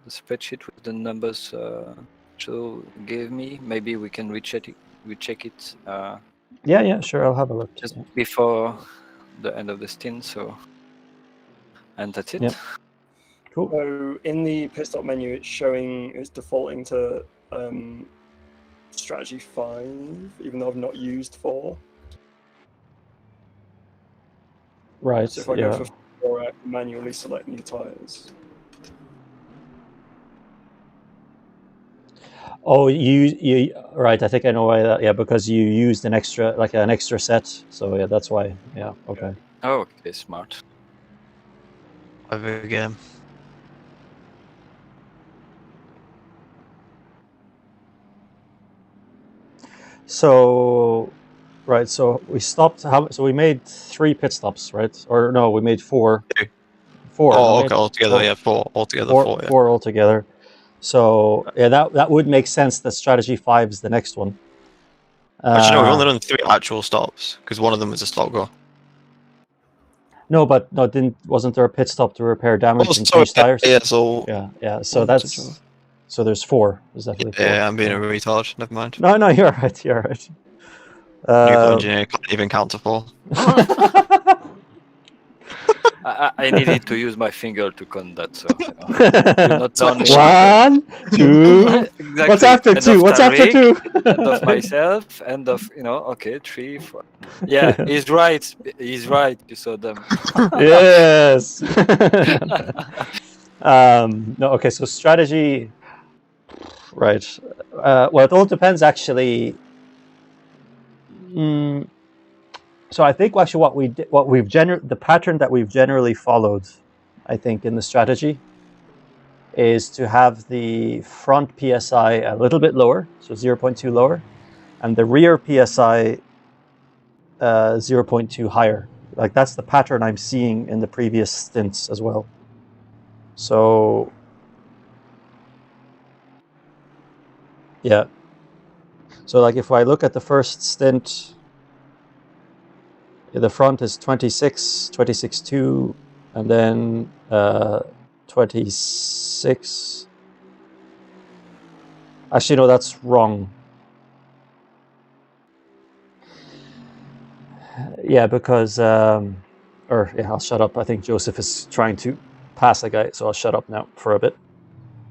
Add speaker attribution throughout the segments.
Speaker 1: the spreadsheet with the numbers Joe gave me. Maybe we can recheck it.
Speaker 2: Yeah, sure. I'll have a look.
Speaker 1: Just before the end of the stint. So, and that's it.
Speaker 2: Yep. Cool.
Speaker 3: So in the pit stop menu, it's defaulting to strategy 5, even though I've not used 4.
Speaker 2: Right.
Speaker 3: So if I go for 4, I can manually select new tires.
Speaker 2: Oh, you right. I think I know why that. Yeah, because you used an extra set. So yeah, that's why. Yeah. Okay.
Speaker 1: Oh, okay, smart.
Speaker 4: Over again.
Speaker 2: So, right. So we stopped. So we made 3 pit stops, right? Or no, we made 4. 4.
Speaker 4: Oh, okay. Altogether, yeah, 4. Altogether, 4. Yeah.
Speaker 2: 4 altogether. So yeah, that would make sense. That strategy 5 is the next one.
Speaker 4: Actually, no, we've only done 3 actual stops because one of them was a stop go.
Speaker 2: No, but wasn't there a pit stop to repair damage and change tires?
Speaker 4: Yeah, so
Speaker 2: yeah. So that's so there's 4. There's definitely 4.
Speaker 4: Yeah, I'm being a retard. Never mind.
Speaker 2: No, you're right. You're right.
Speaker 4: Nuclear engineer can't even count to 4.
Speaker 1: I needed to use my finger to count that. So not done
Speaker 2: 1, 2.
Speaker 1: exactly.
Speaker 2: What's after 2? What's after 2?
Speaker 1: End of myself. End of Okay, 3, 4. Yeah, he's right. He's right. You saw them.
Speaker 2: Yes. No. Okay. So strategy. Right. Well, it all depends, actually. So I think actually the pattern that we've generally followed, I think, in the strategy, is to have the front PSI a little bit lower, so 0.2 lower, and the rear PSI 0.2 higher. Like that's the pattern I'm seeing in the previous stints as well. So yeah. So like if I look at the first stint, the front is 26.2, and then 26. Actually, no, that's wrong. Yeah, because I'll shut up. I think Joseph is trying to pass a guy, so I'll shut up now for a bit.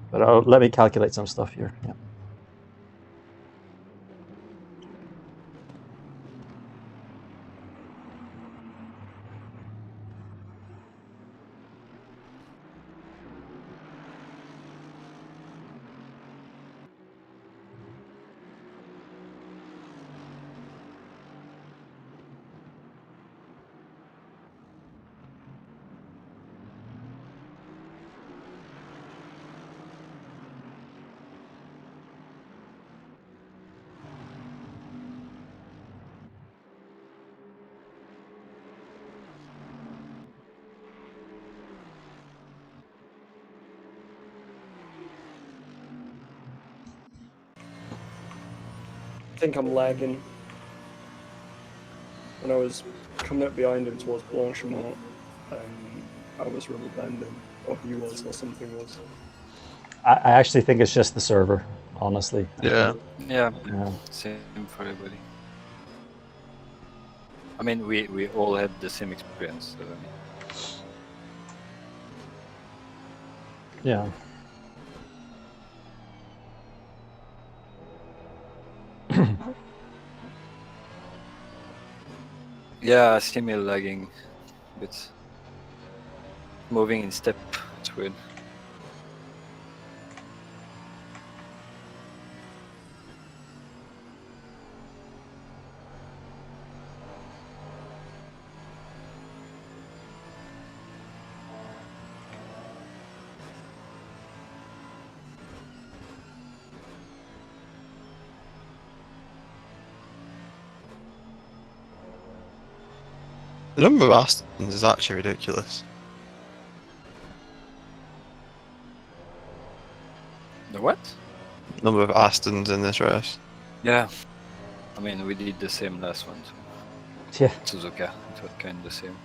Speaker 2: But let me calculate some stuff here. Yeah.
Speaker 3: I think I'm lagging. When I was coming up behind him towards Blanchimont, I was rubber banding, or he was, or something was.
Speaker 2: I actually think it's just the server, honestly.
Speaker 4: Yeah.
Speaker 1: Yeah. Same for everybody. I mean, we all had the same experience. So,
Speaker 2: Yeah.
Speaker 1: yeah, still lagging, but moving in step. It's weird.
Speaker 4: The number of Astons is actually ridiculous.
Speaker 1: The what?
Speaker 4: Number of Astons in this race.
Speaker 1: Yeah. I mean, we did the same last one. So.
Speaker 2: Yeah.
Speaker 1: Suzuka, it was kind of the same.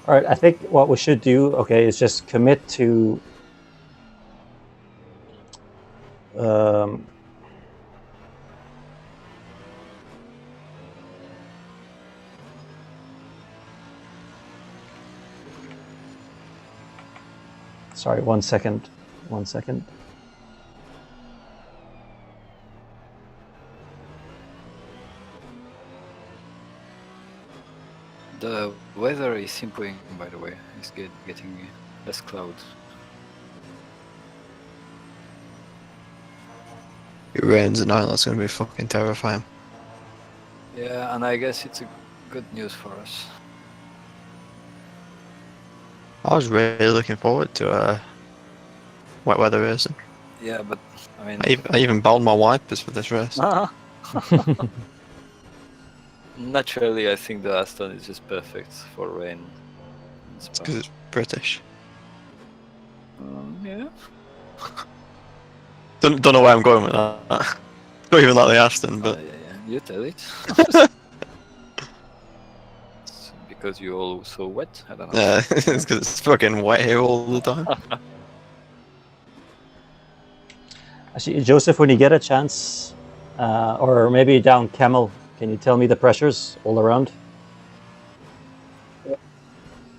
Speaker 2: All right, I think what we should do, okay, is just commit to. Sorry, 1 second. 1 second.
Speaker 1: The weather is improving, by the way. It's getting less clouds.
Speaker 4: It rains at night. That's gonna be fucking terrifying.
Speaker 1: Yeah, and I guess it's a good news for us.
Speaker 4: I was really looking forward to wet weather racing.
Speaker 1: Yeah, but I mean,
Speaker 4: I even bowled my wipers for this race.
Speaker 1: naturally, I think the Aston is just perfect for rain.
Speaker 4: It's because it's British.
Speaker 1: Yeah.
Speaker 4: Don't know where I'm going with that. Not even like the Aston, but
Speaker 1: Yeah, you tell it. It's because you're all so wet. I don't know.
Speaker 4: yeah, it's because it's fucking wet here all the time.
Speaker 2: Actually, Joseph, when you get a chance, or maybe down Camel, can you tell me the pressures all around?
Speaker 3: Yep.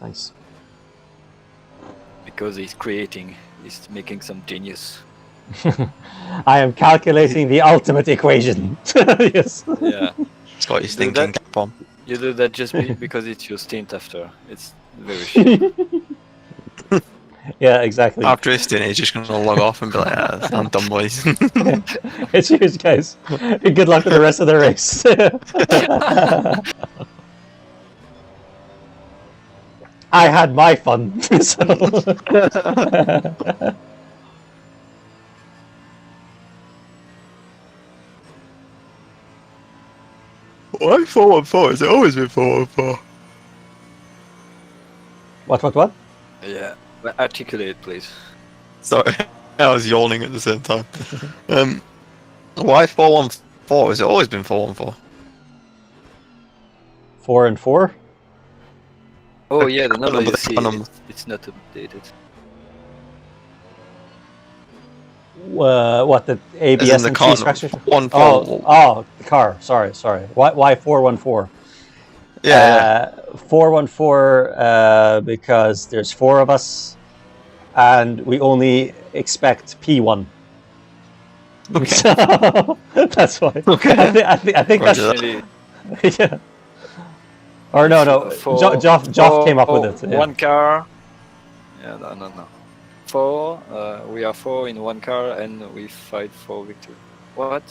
Speaker 2: Thanks.
Speaker 1: Because he's making some genius.
Speaker 2: I am calculating the ultimate equation. Yes.
Speaker 1: Yeah.
Speaker 4: It's got his
Speaker 1: Do
Speaker 4: thinking
Speaker 1: that-
Speaker 4: cap on.
Speaker 1: You do that just because it's your stint after. It's very shitty.
Speaker 2: Yeah, exactly.
Speaker 4: After his stint, he's just gonna log off and be like, "Ah, I'm done, boys."
Speaker 2: It's yours, guys. Good luck with the rest of the race. I had my fun. So.
Speaker 4: Why 414? Has it always been 414?
Speaker 2: What?
Speaker 1: Yeah. But articulate, please.
Speaker 4: Sorry, I was yawning at the same time. Why 414? Has it always been 414?
Speaker 2: 4 and 4?
Speaker 1: Oh yeah, the number
Speaker 4: number,
Speaker 1: you
Speaker 4: the
Speaker 1: see,
Speaker 4: number.
Speaker 1: it's not updated.
Speaker 2: What, the ABS
Speaker 4: As in the
Speaker 2: and
Speaker 4: car
Speaker 2: C
Speaker 4: number.
Speaker 2: structure?
Speaker 4: 114.
Speaker 2: Oh, the car. Sorry. Why 414?
Speaker 4: Yeah.
Speaker 2: 414 because there's 4 of us, and we only expect P1.
Speaker 4: Okay.
Speaker 2: So, that's why.
Speaker 4: Okay.
Speaker 2: I think that's
Speaker 1: Actually,
Speaker 2: yeah. Or no. Geoff came up with it. Yeah.
Speaker 1: One car. Yeah, no. 4. We are 4 in one car, and we fight for victory. What?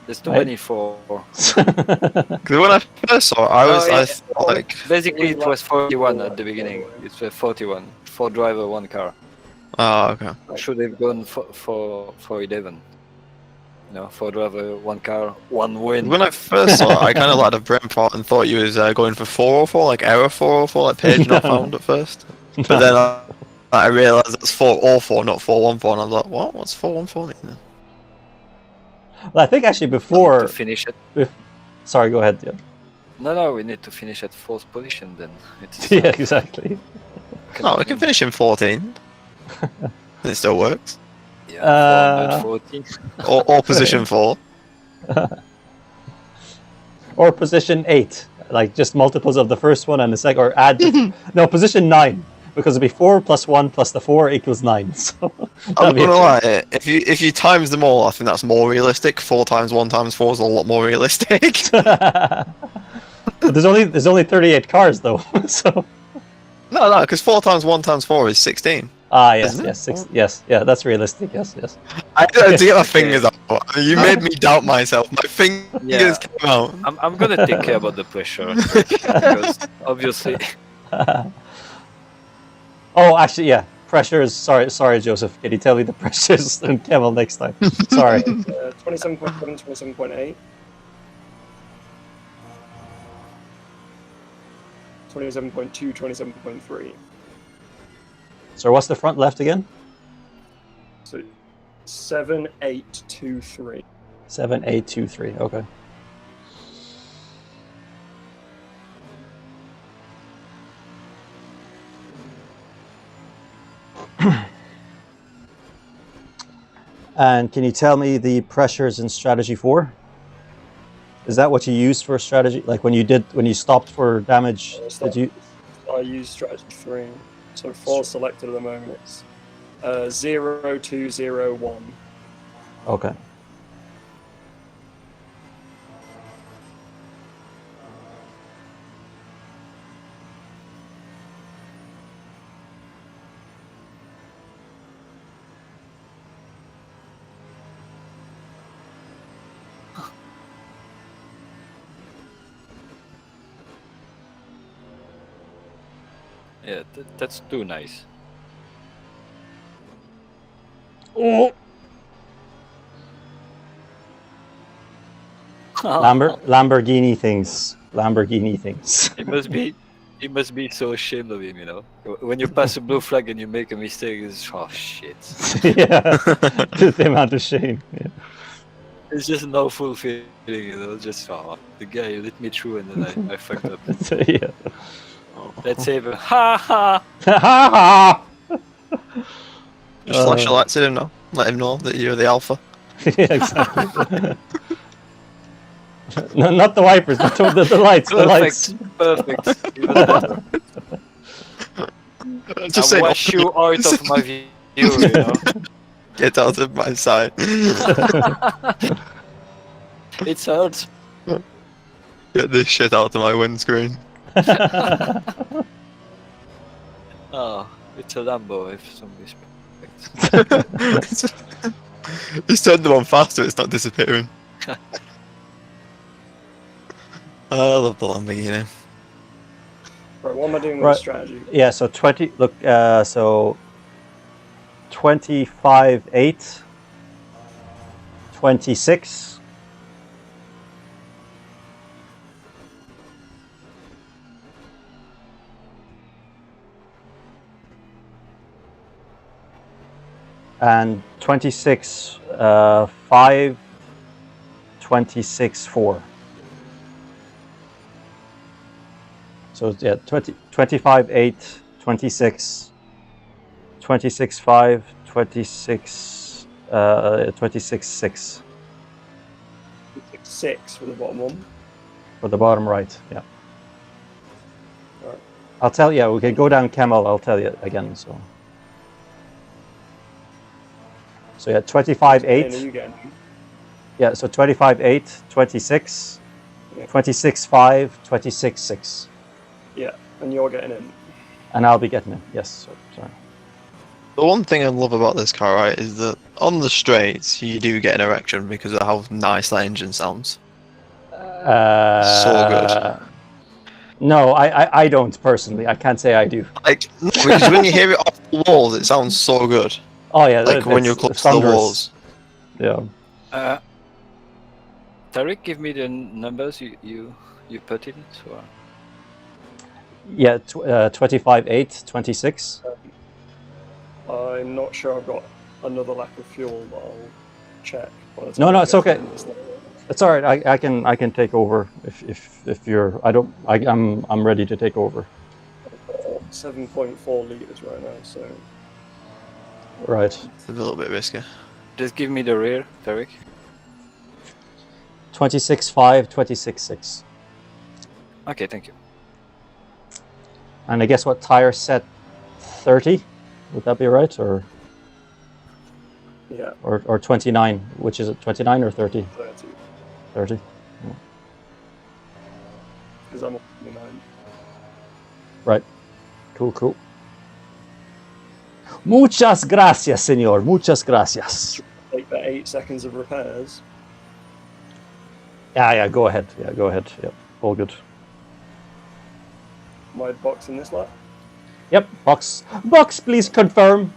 Speaker 1: There's too
Speaker 2: Right.
Speaker 1: many 4.
Speaker 4: Because when I first saw it, I thought like,
Speaker 1: Basically, it was 41 at the beginning. It's 41. 4 driver, 1 car.
Speaker 4: oh, okay.
Speaker 1: I should have gone for 11. You know, 4 driver, 1 car, 1 win.
Speaker 4: When I first saw it, I kind of like a brain fart and thought you was going for 404, like error 404, like page not found at first. But then I realised that's 404, not 414, and I was like, what? What's 414 then?
Speaker 2: Well, I think actually
Speaker 1: to
Speaker 2: before.
Speaker 1: finish it.
Speaker 2: Sorry, go ahead. Yeah,
Speaker 1: No, we need to finish at 4th position then. It's
Speaker 2: yeah, exactly.
Speaker 4: No, we can finish in 14. And it still works.
Speaker 1: Yeah, 414.
Speaker 4: Or position 4.
Speaker 2: Or position 8, like just multiples of the first one and the second, or add. No, position 9, because it'd be 4 plus 1 plus the 4 equals 9. So
Speaker 4: I'm
Speaker 2: that'd be
Speaker 4: gonna lie, if you times them all, I think that's more realistic. 4 times 1 times 4 is a lot more realistic.
Speaker 2: there's only 38 cars though. So
Speaker 4: no, because 4 times 1 times 4 is 16.
Speaker 2: yes,
Speaker 4: Isn't it?
Speaker 2: yes, yeah, that's realistic. Yes.
Speaker 4: I had to get my fingers out. You made me doubt myself. My fingers came out.
Speaker 1: I'm gonna take care about the pressure because obviously.
Speaker 2: Oh, actually, yeah. Pressures. Sorry, Joseph. Can you tell me the pressures in Camel next time? Sorry.
Speaker 3: 27.7, 27.8. 27.2, 27.3.
Speaker 2: So what's the front left again?
Speaker 3: So 7823.
Speaker 2: 7823. Okay. And can you tell me the pressures in strategy 4? Is that what you used for strategy? Like when you stopped for damage, did you?
Speaker 3: I use strategy 3. So 4 selected at the moment. It's 0, 2, 0, 1.
Speaker 2: Okay.
Speaker 1: Yeah, that's too nice.
Speaker 2: Oh. Lamborghini things. Lamborghini things.
Speaker 1: It must be so ashamed of him, you know. When you pass a blue flag and you make a mistake, it's oh shit.
Speaker 2: Yeah, just the amount of shame. Yeah.
Speaker 1: It's just no full feeling, you know. Just the guy let me through and then I fucked up.
Speaker 2: Yeah.
Speaker 1: Let's save him. Ha ha.
Speaker 2: Ha ha!
Speaker 4: Just flash your lights at him now. Let him know that you're the alpha.
Speaker 2: Yeah, exactly. No, not the wipers, but the lights.
Speaker 1: Perfect. Even better.
Speaker 4: Just
Speaker 1: I
Speaker 4: say
Speaker 1: wash you out of my view, you know.
Speaker 4: Get out of my sight.
Speaker 1: It hurts.
Speaker 4: Get this shit out of my windscreen.
Speaker 1: Oh, it's a Lambo, if some respect.
Speaker 4: Just turn them on faster, it's not disappearing. I love the Lamborghini.
Speaker 3: Right, what am I doing with the strategy?
Speaker 2: Yeah, so 20. Look, so 25, 8, 26. And 26, 5, 26, 4. So yeah, 25, 8, 26, 26, 5, 26, 26, 6.
Speaker 3: 6 for the bottom one.
Speaker 2: For the bottom right, yeah.
Speaker 3: Right.
Speaker 2: I'll tell you, we can go down Camel, I'll tell you again, so. So yeah, 25, 8. Yeah, so 25, 8, 26, yeah. 26, 5, 26, 6.
Speaker 3: Yeah, and you're getting in.
Speaker 2: And I'll be getting in, yes, sorry.
Speaker 4: The one thing I love about this car, right, is that on the straights, you do get an erection because of how nice that engine sounds. So good.
Speaker 2: No, I don't personally. I can't say I do.
Speaker 4: Like, because when you hear it off the walls, it sounds so good.
Speaker 2: Oh yeah,
Speaker 4: like when you're close to the walls.
Speaker 2: Yeah.
Speaker 1: Tariq, give me the numbers you put in. So.
Speaker 2: Yeah, 25, 8, 26.
Speaker 3: I'm not sure I've got another lap of fuel, but I'll check.
Speaker 2: No, it's okay. It's all right. I can take over if you're. I'm ready to take over.
Speaker 3: 7.4 liters right now, so.
Speaker 2: Right.
Speaker 4: It's a little bit risky.
Speaker 1: Just give me the rear, Tariq.
Speaker 2: 26.5, 26.6.
Speaker 1: Okay, thank you.
Speaker 2: And I guess what tire set 30? Would that be right, or?
Speaker 3: Yeah.
Speaker 2: Or 29? Which is it? 29 or 30?
Speaker 3: 30.
Speaker 2: 30.
Speaker 3: Because I'm on 29.
Speaker 2: Right. Cool. Muchas gracias, señor. Muchas gracias.
Speaker 3: Take that 8 seconds of repairs.
Speaker 2: Yeah, go ahead. Yeah, all good.
Speaker 3: My box in this lap?
Speaker 2: Yep, box, please confirm.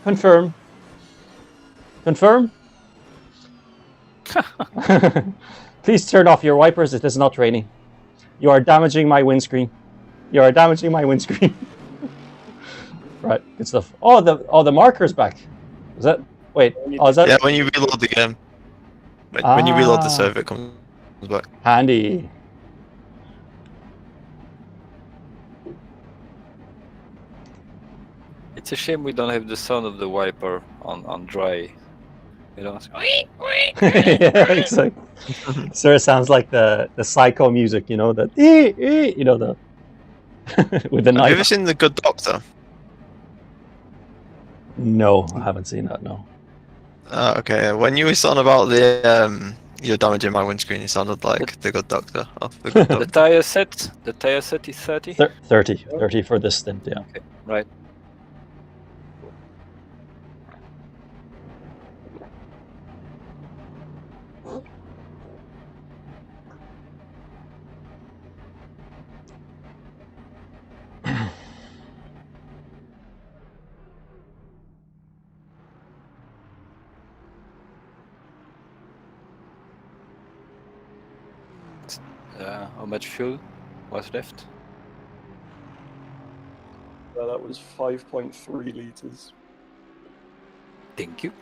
Speaker 2: Please turn off your wipers, it is not raining. You are damaging my windscreen. Right, good stuff. Oh, the marker's back. Is that? Wait. Oh, is that?
Speaker 4: Yeah, when you reload the game. When you reload the server, it comes back.
Speaker 2: Handy.
Speaker 1: It's a shame we don't have the sound of the wiper on dry. You know.
Speaker 2: Yeah, exactly. Sort of sounds like the psycho music, you know, the you know, the with the
Speaker 4: Have you ever
Speaker 2: knife.
Speaker 4: seen The Good Doctor?
Speaker 2: No, I haven't seen that. No.
Speaker 4: Okay. When you were on about the you're damaging my windscreen, you sounded like The Good Doctor. Oh, The Good
Speaker 1: The
Speaker 4: Doctor.
Speaker 1: tire set. The tire set is 30.
Speaker 2: 30 for this stint. Yeah.
Speaker 1: Okay, right. How much fuel was left?
Speaker 3: That was 5.3 liters.
Speaker 1: Thank you.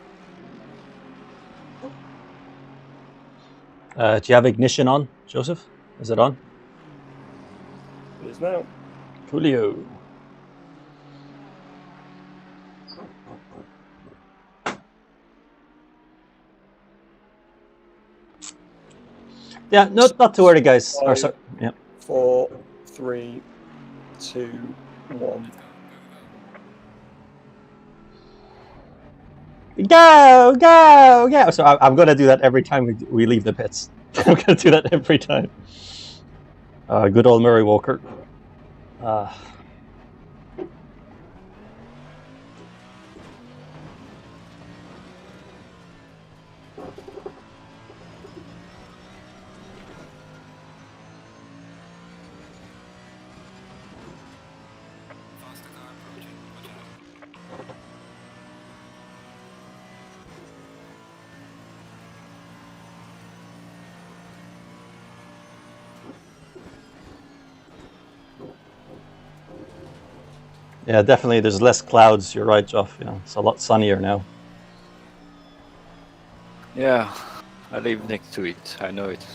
Speaker 2: Do you have ignition on, Joseph? Is it on?
Speaker 3: It is now.
Speaker 2: Coolio. Yeah, not to worry, guys. Or, sorry. Yeah.
Speaker 3: 4, 3, 2, 1.
Speaker 2: Go, go, go! So I'm going to do that every time we leave the pits. I'm going to do that every time. Good old Murray Walker. Yeah, definitely. There's less clouds. You're right, Geoff. Yeah, it's a lot sunnier now.
Speaker 1: Yeah, I live next to it. I know it.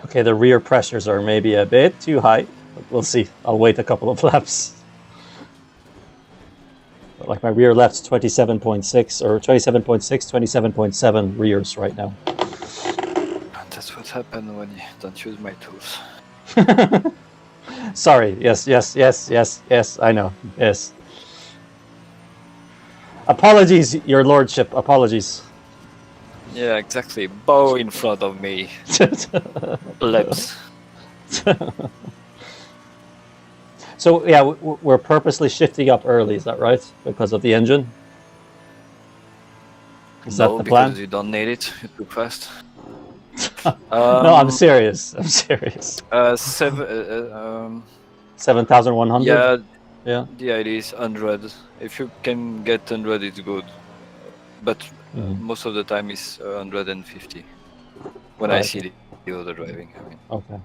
Speaker 2: Okay, the rear pressures are maybe a bit too high, but we'll see. I'll wait a couple of laps. But like my rear left's 27.6 or 27.6, 27.7 rears right now.
Speaker 1: That's what happened when you don't use my tools.
Speaker 2: Sorry. Yes. I know. Yes. Apologies, Your Lordship. Apologies.
Speaker 1: Yeah, exactly. Bow in front of me. Laps.
Speaker 2: So yeah, we're purposely shifting up early. Is that right? Because of the engine. Is that the plan?
Speaker 1: Because you don't need it. You're too fast.
Speaker 2: No, I'm serious. 7,100.
Speaker 1: Yeah.
Speaker 2: Yeah.
Speaker 1: The idea is 100. If you can get 100, it's good. But most of the time it's 150. When I see the other driving, I mean.
Speaker 2: Okay.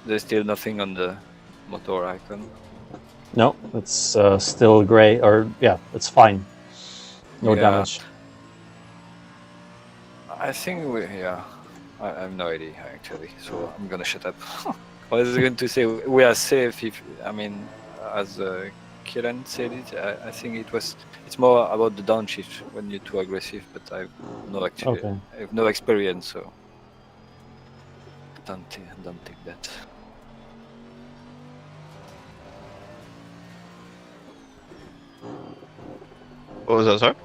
Speaker 1: There's still nothing on the motor icon.
Speaker 2: No, it's still grey, or yeah, it's fine. No
Speaker 1: Yeah.
Speaker 2: damage.
Speaker 1: I think I have no idea actually, so I'm gonna shut up. I was going to say we are safe if, I mean, as Kieran said it, I think it's more about the downshift when you're too aggressive, but I have no experience, so don't take that.
Speaker 4: What was that, sorry?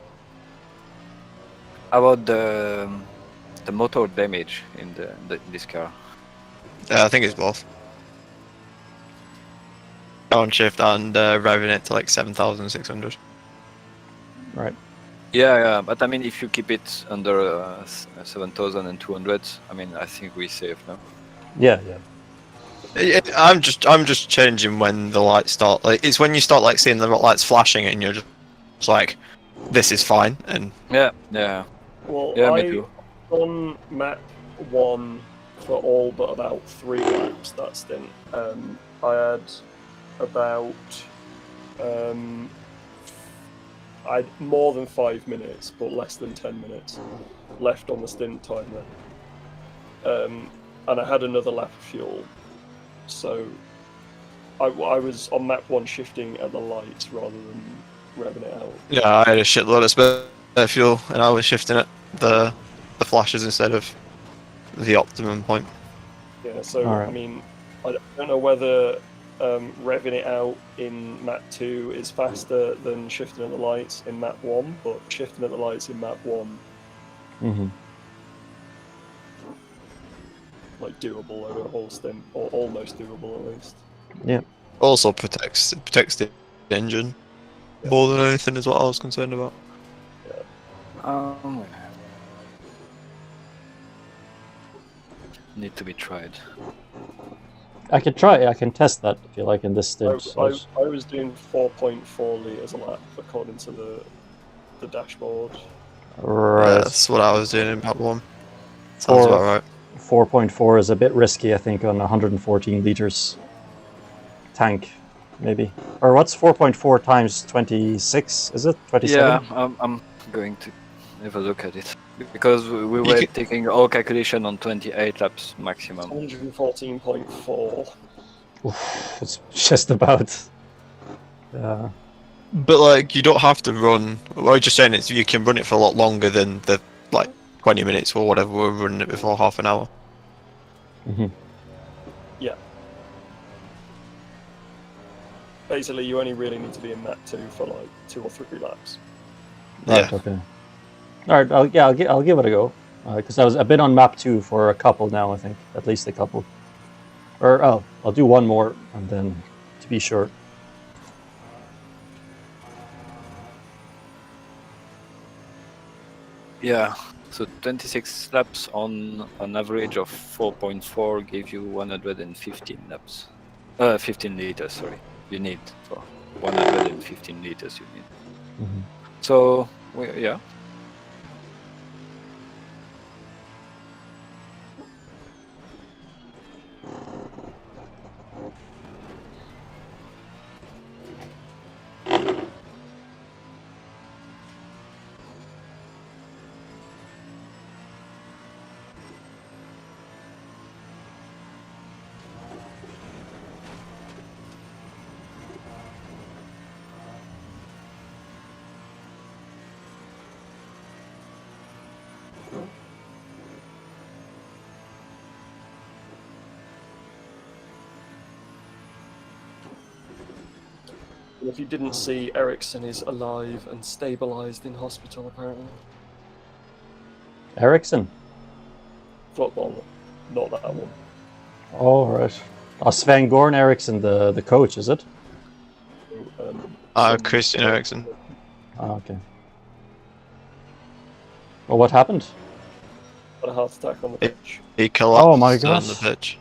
Speaker 1: About the motor damage in this car.
Speaker 4: I think it's both. Downshift and revving it to like 7,600.
Speaker 2: Right.
Speaker 1: Yeah, but I mean, if you keep it under 7,200, I mean, I think we're safe now.
Speaker 2: Yeah.
Speaker 4: I'm just changing when the lights start. Like, it's when you start like seeing the lights flashing and you're just like, this is fine. And
Speaker 1: yeah.
Speaker 3: Well,
Speaker 1: Yeah, me too.
Speaker 3: on map 1 for all but about 3 laps that stint. I had about I'd more than 5 minutes, but less than 10 minutes left on the stint timer. And I had another lap of fuel, so I was on map 1 shifting at the lights rather than revving it out.
Speaker 4: yeah, I had a shitload of spare fuel and I was shifting it the flashes instead of the optimum point.
Speaker 3: Yeah, so
Speaker 2: Alright.
Speaker 3: I mean, I don't know whether revving it out in map 2 is faster than shifting at the lights in map 1, but shifting at the lights in map 1,
Speaker 2: Mm-hmm.
Speaker 3: like doable over a whole stint, or almost doable at least.
Speaker 2: Yeah.
Speaker 4: Also protects the engine more than anything is what I was concerned about.
Speaker 1: Need to be tried.
Speaker 2: I can try. I can test that if you like in this stint.
Speaker 3: I was doing 4.4 litres a lap according to the dashboard.
Speaker 2: Right.
Speaker 4: Yeah, that's what I was doing in map 1. Sounds about right.
Speaker 2: 4.4 is a bit risky, I think, on 114 liters tank, maybe. Or what's 4.4 times 26? Is it 27?
Speaker 1: Yeah, I'm going to have a look at it because we were taking all calculation on 28 laps maximum.
Speaker 3: 114.4.
Speaker 2: It's just about.
Speaker 4: But like, you don't have to run. What I'm just saying is, you can run it for a lot longer than the like 20 minutes or whatever we were running it before, half an hour.
Speaker 2: Mm-hmm.
Speaker 3: Yeah. Basically, you only really need to be in map 2 for like 2 or 3 laps.
Speaker 2: Right.
Speaker 4: Yeah.
Speaker 2: Okay. All right. I'll give it a go because I've been on map 2 for a couple now. I think at least a couple. Or I'll do one more and then to be sure.
Speaker 1: Yeah, so 26 laps on an average of 4.4 gave you 115 laps. 15 liters, sorry. You need for 115 liters you need.
Speaker 2: Mm-hmm.
Speaker 1: So, yeah.
Speaker 3: And if you didn't see, Ericsson is alive and stabilised in hospital, apparently.
Speaker 2: Ericsson?
Speaker 3: Football, not that one.
Speaker 2: Oh, right. Sven Goran Eriksson, the coach, is it?
Speaker 4: Christian Eriksen.
Speaker 2: Okay. Well, what happened?
Speaker 3: Had a heart attack on the pitch.
Speaker 4: He collapsed
Speaker 2: Oh my
Speaker 4: on
Speaker 2: gosh.
Speaker 4: the pitch.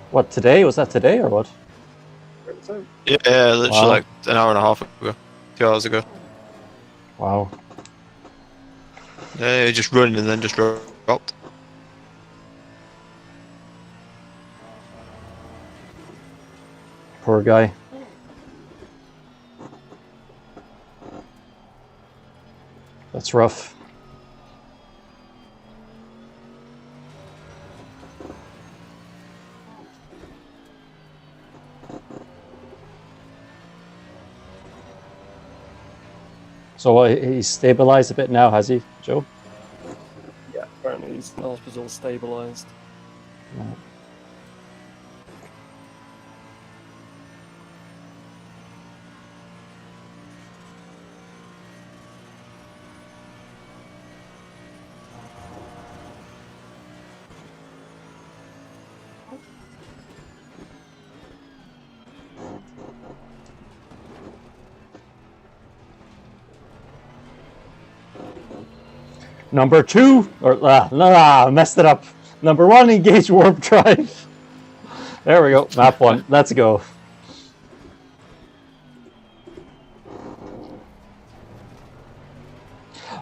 Speaker 2: What, today? Was that today or what?
Speaker 4: Yeah, literally
Speaker 2: Wow.
Speaker 4: like an hour and a half ago. 2 hours ago.
Speaker 2: Wow.
Speaker 4: Yeah, he just running and then just dropped.
Speaker 2: Poor guy. That's rough. So he's stabilized a bit now, has he, Joe?
Speaker 3: Yeah, apparently his hospital stabilized.
Speaker 2: No. Number 2, or I messed it up. Number 1, engage warp drive. There we go, map 1. Let's go.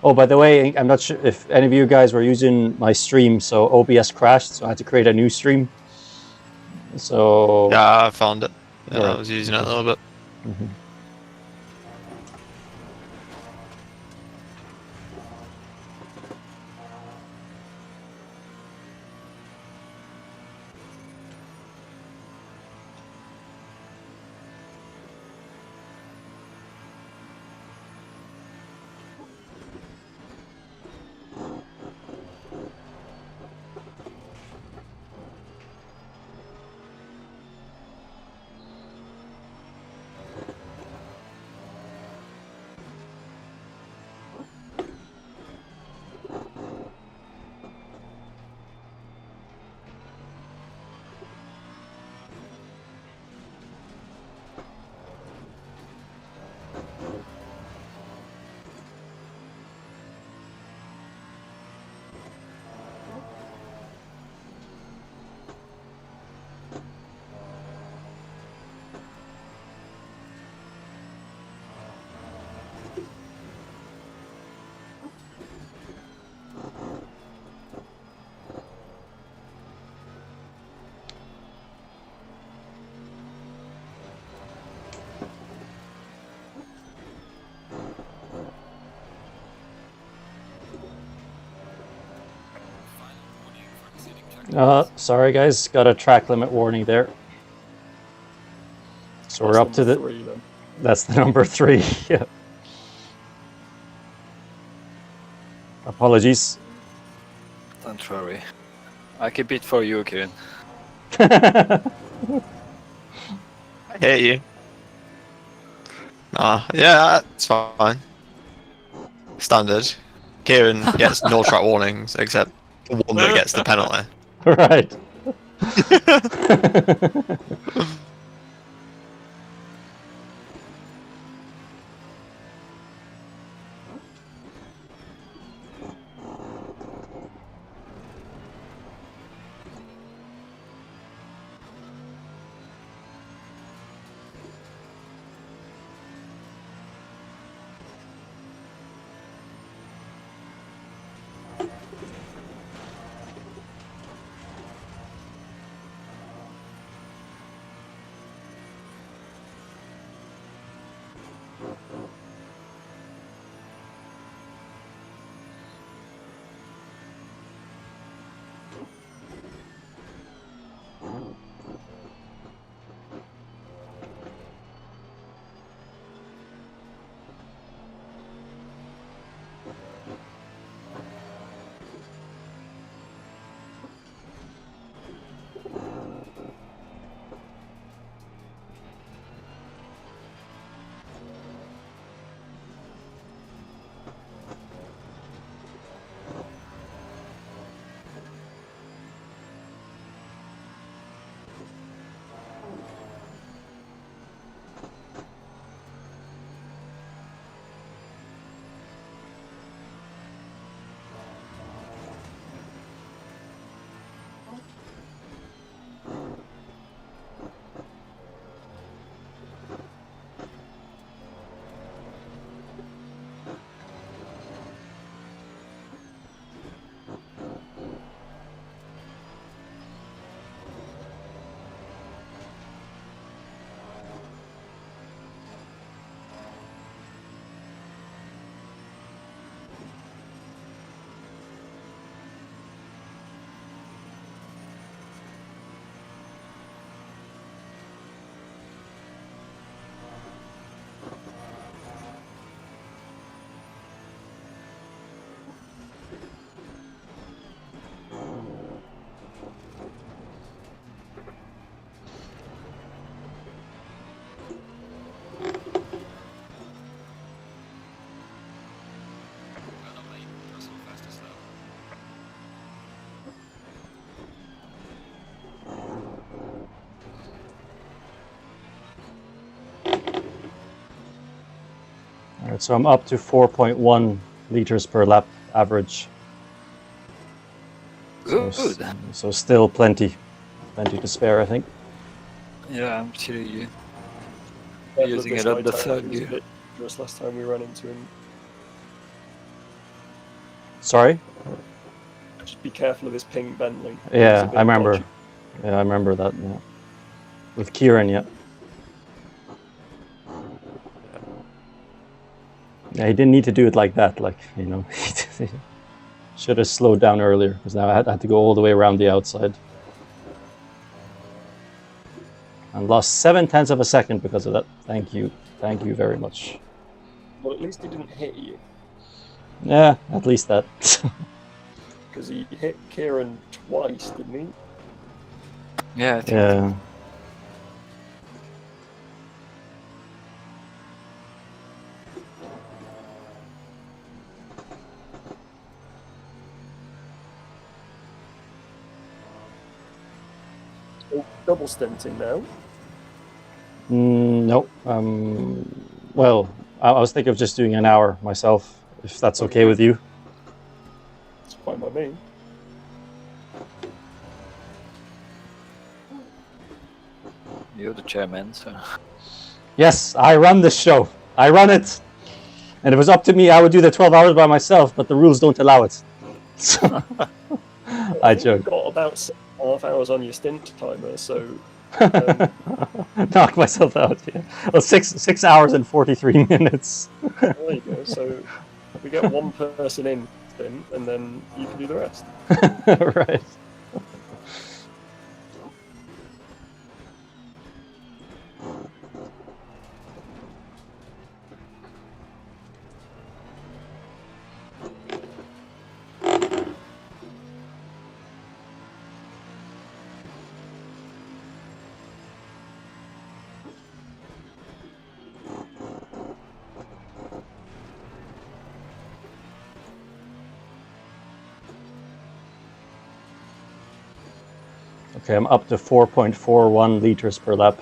Speaker 2: Oh, by the way, I'm not sure if any of you guys were using my stream, so OBS crashed, so I had to create a new stream. So
Speaker 4: Yeah, I found it. Yeah,
Speaker 2: Right.
Speaker 4: I was using it a little bit.
Speaker 2: Mm-hmm. Sorry guys, got a track limit warning there. So we're up to the
Speaker 3: 3, then.
Speaker 2: That's the number 3. Yeah. Apologies.
Speaker 1: Don't worry. I keep it for you, Kieran.
Speaker 4: I hate you. Yeah, it's fine. Standard. Kieran gets no track warnings except the one that gets the penalty.
Speaker 2: Right. Right, so I'm up to 4.1 liters per lap average.
Speaker 1: Good.
Speaker 2: So still plenty to spare, I think.
Speaker 1: Yeah, I'm still using
Speaker 3: This
Speaker 1: a lot the
Speaker 3: guy
Speaker 1: third
Speaker 3: was a
Speaker 1: gear.
Speaker 3: bit dangerous last time we ran into him.
Speaker 2: Sorry?
Speaker 3: Just be careful of this pink Bentley. He's a
Speaker 2: Yeah,
Speaker 3: bit
Speaker 2: I remember.
Speaker 3: dodgy.
Speaker 2: Yeah, I remember that. Yeah, with Kieran. Yeah. Yeah, he didn't need to do it like that. Like, you know, he should have slowed down earlier because now I had to go all the way around the outside. And lost 0.7 of a second because of that. Thank you very much.
Speaker 3: Well, at least he didn't hit you,
Speaker 2: Yeah, at least that.
Speaker 3: because he hit Kieran twice, didn't he?
Speaker 1: Yeah, I think.
Speaker 2: Yeah.
Speaker 3: So, double stinting now.
Speaker 2: Nope. Well, I was thinking of just doing an hour myself, if that's okay with you.
Speaker 3: It's fine by me.
Speaker 1: You're the chairman, so.
Speaker 2: Yes, I run this show. I run it. And if it was up to me, I would do the 12 hours by myself, but the rules don't allow it. So, I
Speaker 3: think
Speaker 2: joke.
Speaker 3: You've got about 6.5 hours on your stint timer, so
Speaker 2: Knock myself out. Yeah. Well, 6 hours and 43 minutes.
Speaker 3: there you go. So we get one person in stint, and then you can do the rest.
Speaker 2: Right. Okay, I'm up to 4.41 liters per lap.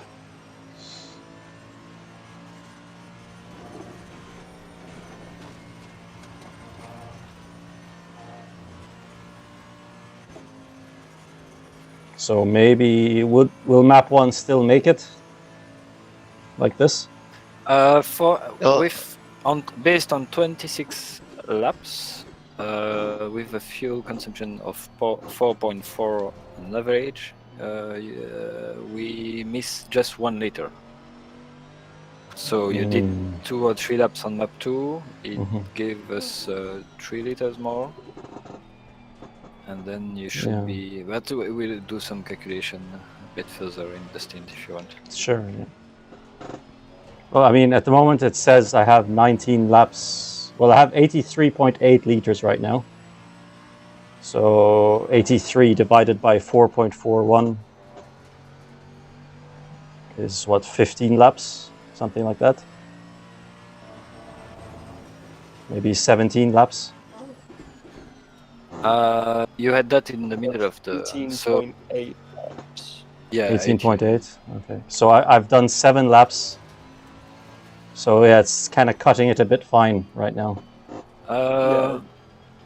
Speaker 2: So maybe will map 1 still make it? Like this?
Speaker 1: Based on 26 laps, with a fuel consumption of 4.4 on average, we miss just 1 liter. So you did 2 or 3 laps on map 2. It gave us 3 liters more, and then you should be. But we'll do some calculation a bit further in the stint if you want.
Speaker 2: Sure. Yeah. Well, I mean, at the moment it says I have 19 laps. Well, I have 83.8 liters right now. So 83 divided by 4.41 is what, 15 laps? Something like that? Maybe 17 laps?
Speaker 1: You had that in the middle of the
Speaker 3: 18.8 laps.
Speaker 1: Yeah,
Speaker 2: 18.8. Okay. So I've done 7 laps. So yeah, it's kind of cutting it a bit fine right now.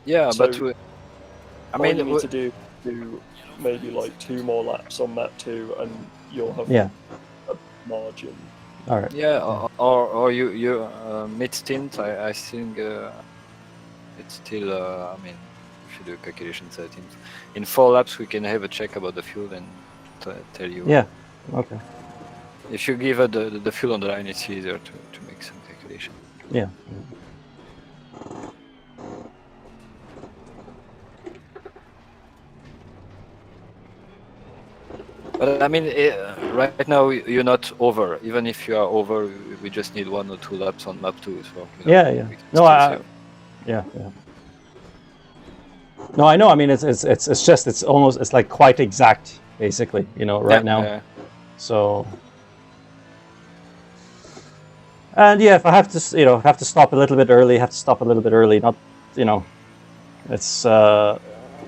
Speaker 1: Yeah,
Speaker 3: So,
Speaker 1: but I
Speaker 3: all
Speaker 1: mean,
Speaker 3: you need to do maybe like 2 more laps on map 2, and you'll have
Speaker 2: Yeah.
Speaker 3: a margin.
Speaker 2: All right.
Speaker 1: yeah, or you mid stint. I think it's still. I mean, if you do calculation settings, in 4 laps we can have a check about the fuel and tell you.
Speaker 2: Yeah. Okay.
Speaker 1: If you give the fuel on the line, it's easier to make some calculation.
Speaker 2: Yeah.
Speaker 1: But I mean, right now you're not over. Even if you are over, we just need 1 or 2 laps on map 2. So
Speaker 2: Yeah.
Speaker 1: we can
Speaker 2: No,
Speaker 1: still save.
Speaker 2: Yeah. No, I know. I mean, it's just it's like quite exact, basically. Right now.
Speaker 1: Yeah.
Speaker 2: So. And yeah, if I have to stop a little bit early, have to stop a little bit early. Not, it's.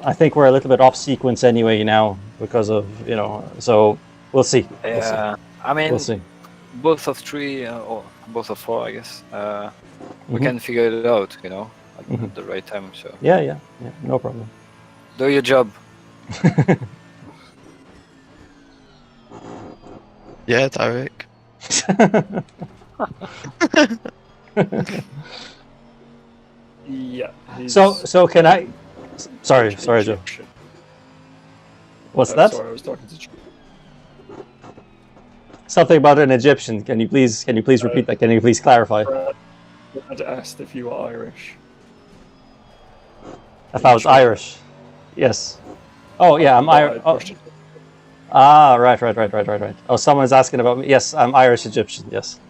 Speaker 2: I think we're a little bit off sequence anyway now because of so we'll see.
Speaker 1: Yeah, I mean,
Speaker 2: We'll see.
Speaker 1: both of 3 or both of 4, I guess. We
Speaker 2: Mhm.
Speaker 1: can figure it out, you know, at
Speaker 2: Mhm.
Speaker 1: the right time. So
Speaker 2: Yeah, no problem.
Speaker 1: do your job.
Speaker 4: Yeah, Tariq.
Speaker 3: Yeah. He's
Speaker 2: so can I? Sorry, Joe.
Speaker 3: Egyptian.
Speaker 2: What's that?
Speaker 3: Sorry, I was talking to.
Speaker 2: Something about an Egyptian. Can you please repeat that? Can you please clarify?
Speaker 3: Brad asked if you were Irish.
Speaker 2: If I was
Speaker 3: sure?
Speaker 2: Irish, yes. Oh yeah, I'm Irish. Oh. Ah, right. Oh, someone's asking about me. Yes, I'm Irish Egyptian. Yes.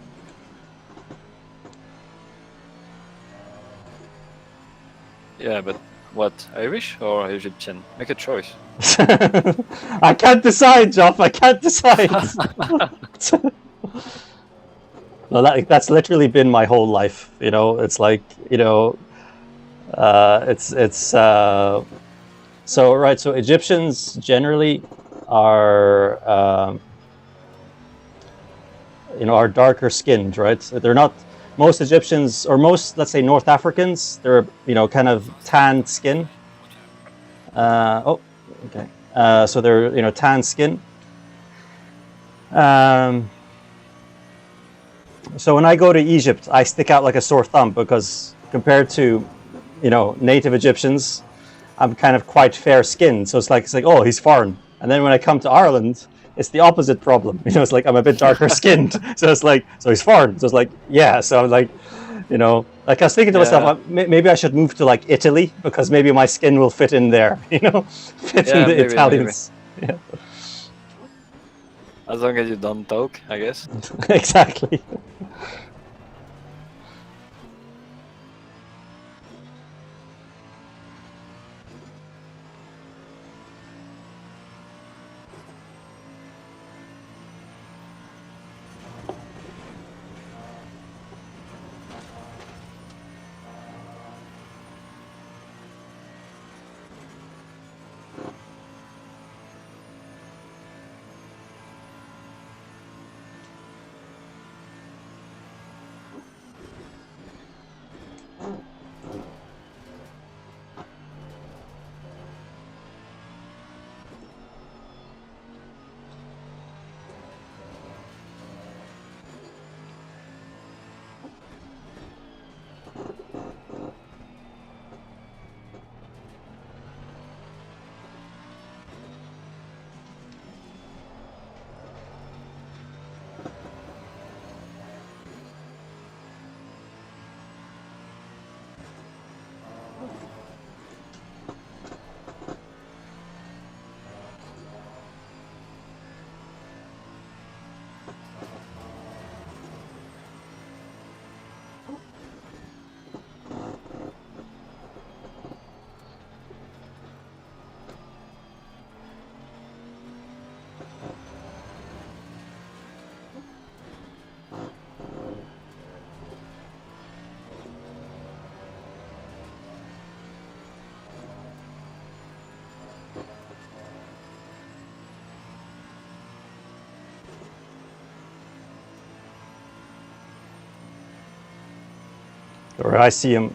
Speaker 1: Yeah, but what, Irish or Egyptian? Make a choice.
Speaker 2: I can't decide, Geoff. I can't decide. No, that's literally been my whole life. You know, it's like, you know, so right. So Egyptians generally are, you know, are darker skinned, right? So they're not. Most Egyptians, or most, let's say, North Africans, they're, you know, kind of tanned skin. Oh, okay. So they're, you know, tan skin. So when I go to Egypt, I stick out like a sore thumb because compared to, you know, native Egyptians, I'm kind of quite fair skinned. So it's like, oh, he's foreign. And then when I come to Ireland, it's the opposite problem. You know, it's like I'm a bit darker skinned. So it's like, so he's foreign. So it's like, yeah. So I'm like, you know, like I was thinking to myself, maybe I should move to like Italy because maybe my skin will fit in there. You know, fit in the
Speaker 1: maybe,
Speaker 2: Italians.
Speaker 1: maybe.
Speaker 2: Yeah.
Speaker 1: As long as you don't talk, I guess.
Speaker 2: Exactly. Or I see him.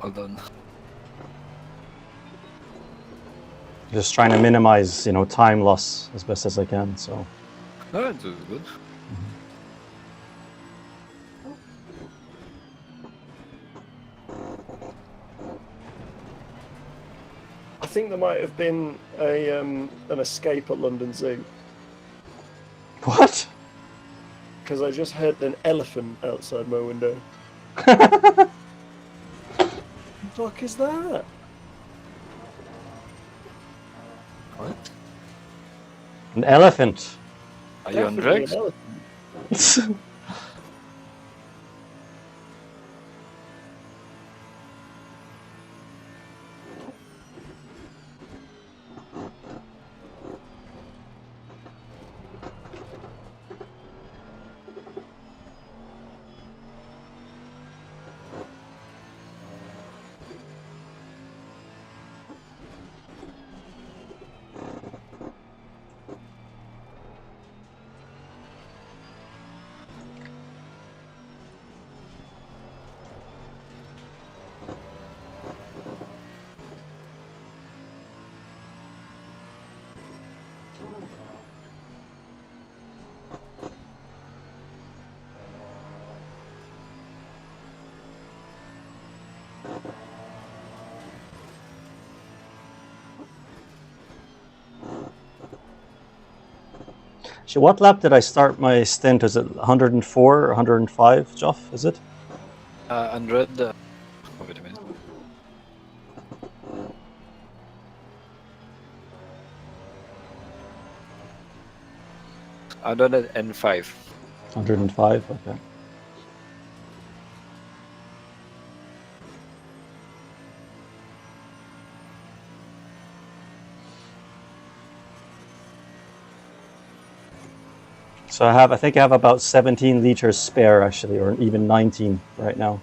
Speaker 1: Well done.
Speaker 2: Just trying to minimize, you know, time loss as best as I can. So.
Speaker 1: No, it was good.
Speaker 3: I think there might have been an escape at London Zoo.
Speaker 2: What?
Speaker 3: Because I just heard an elephant outside my window.
Speaker 2: What
Speaker 3: the fuck is that?
Speaker 1: What?
Speaker 2: An elephant.
Speaker 1: Are you on
Speaker 3: Definitely
Speaker 1: drugs?
Speaker 3: an elephant.
Speaker 2: So what lap did I start my stint? Is it 104 or 105, Geoff? Is it?
Speaker 1: 100. Wait a minute. I done it N5.
Speaker 2: 105. Okay. So I think I have about 17 liters spare actually, or even 19 right now.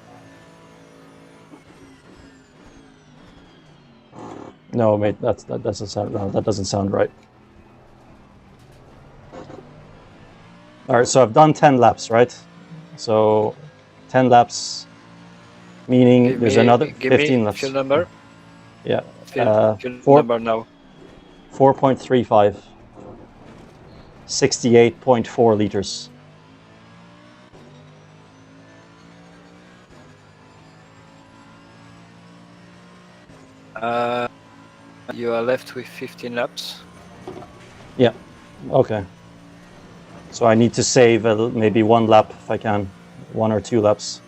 Speaker 2: No, mate, that doesn't sound. No, that doesn't sound right. All right, so I've done 10 laps, right? So 10 laps, meaning there's another 15 laps.
Speaker 1: Fuel number.
Speaker 2: Yeah.
Speaker 1: Fuel
Speaker 2: Four-
Speaker 1: number now.
Speaker 2: 4.35. 68.4 liters.
Speaker 1: You are left with 15 laps.
Speaker 2: Yeah. Okay. So I need to save maybe one lap if I can, 1 or 2 laps.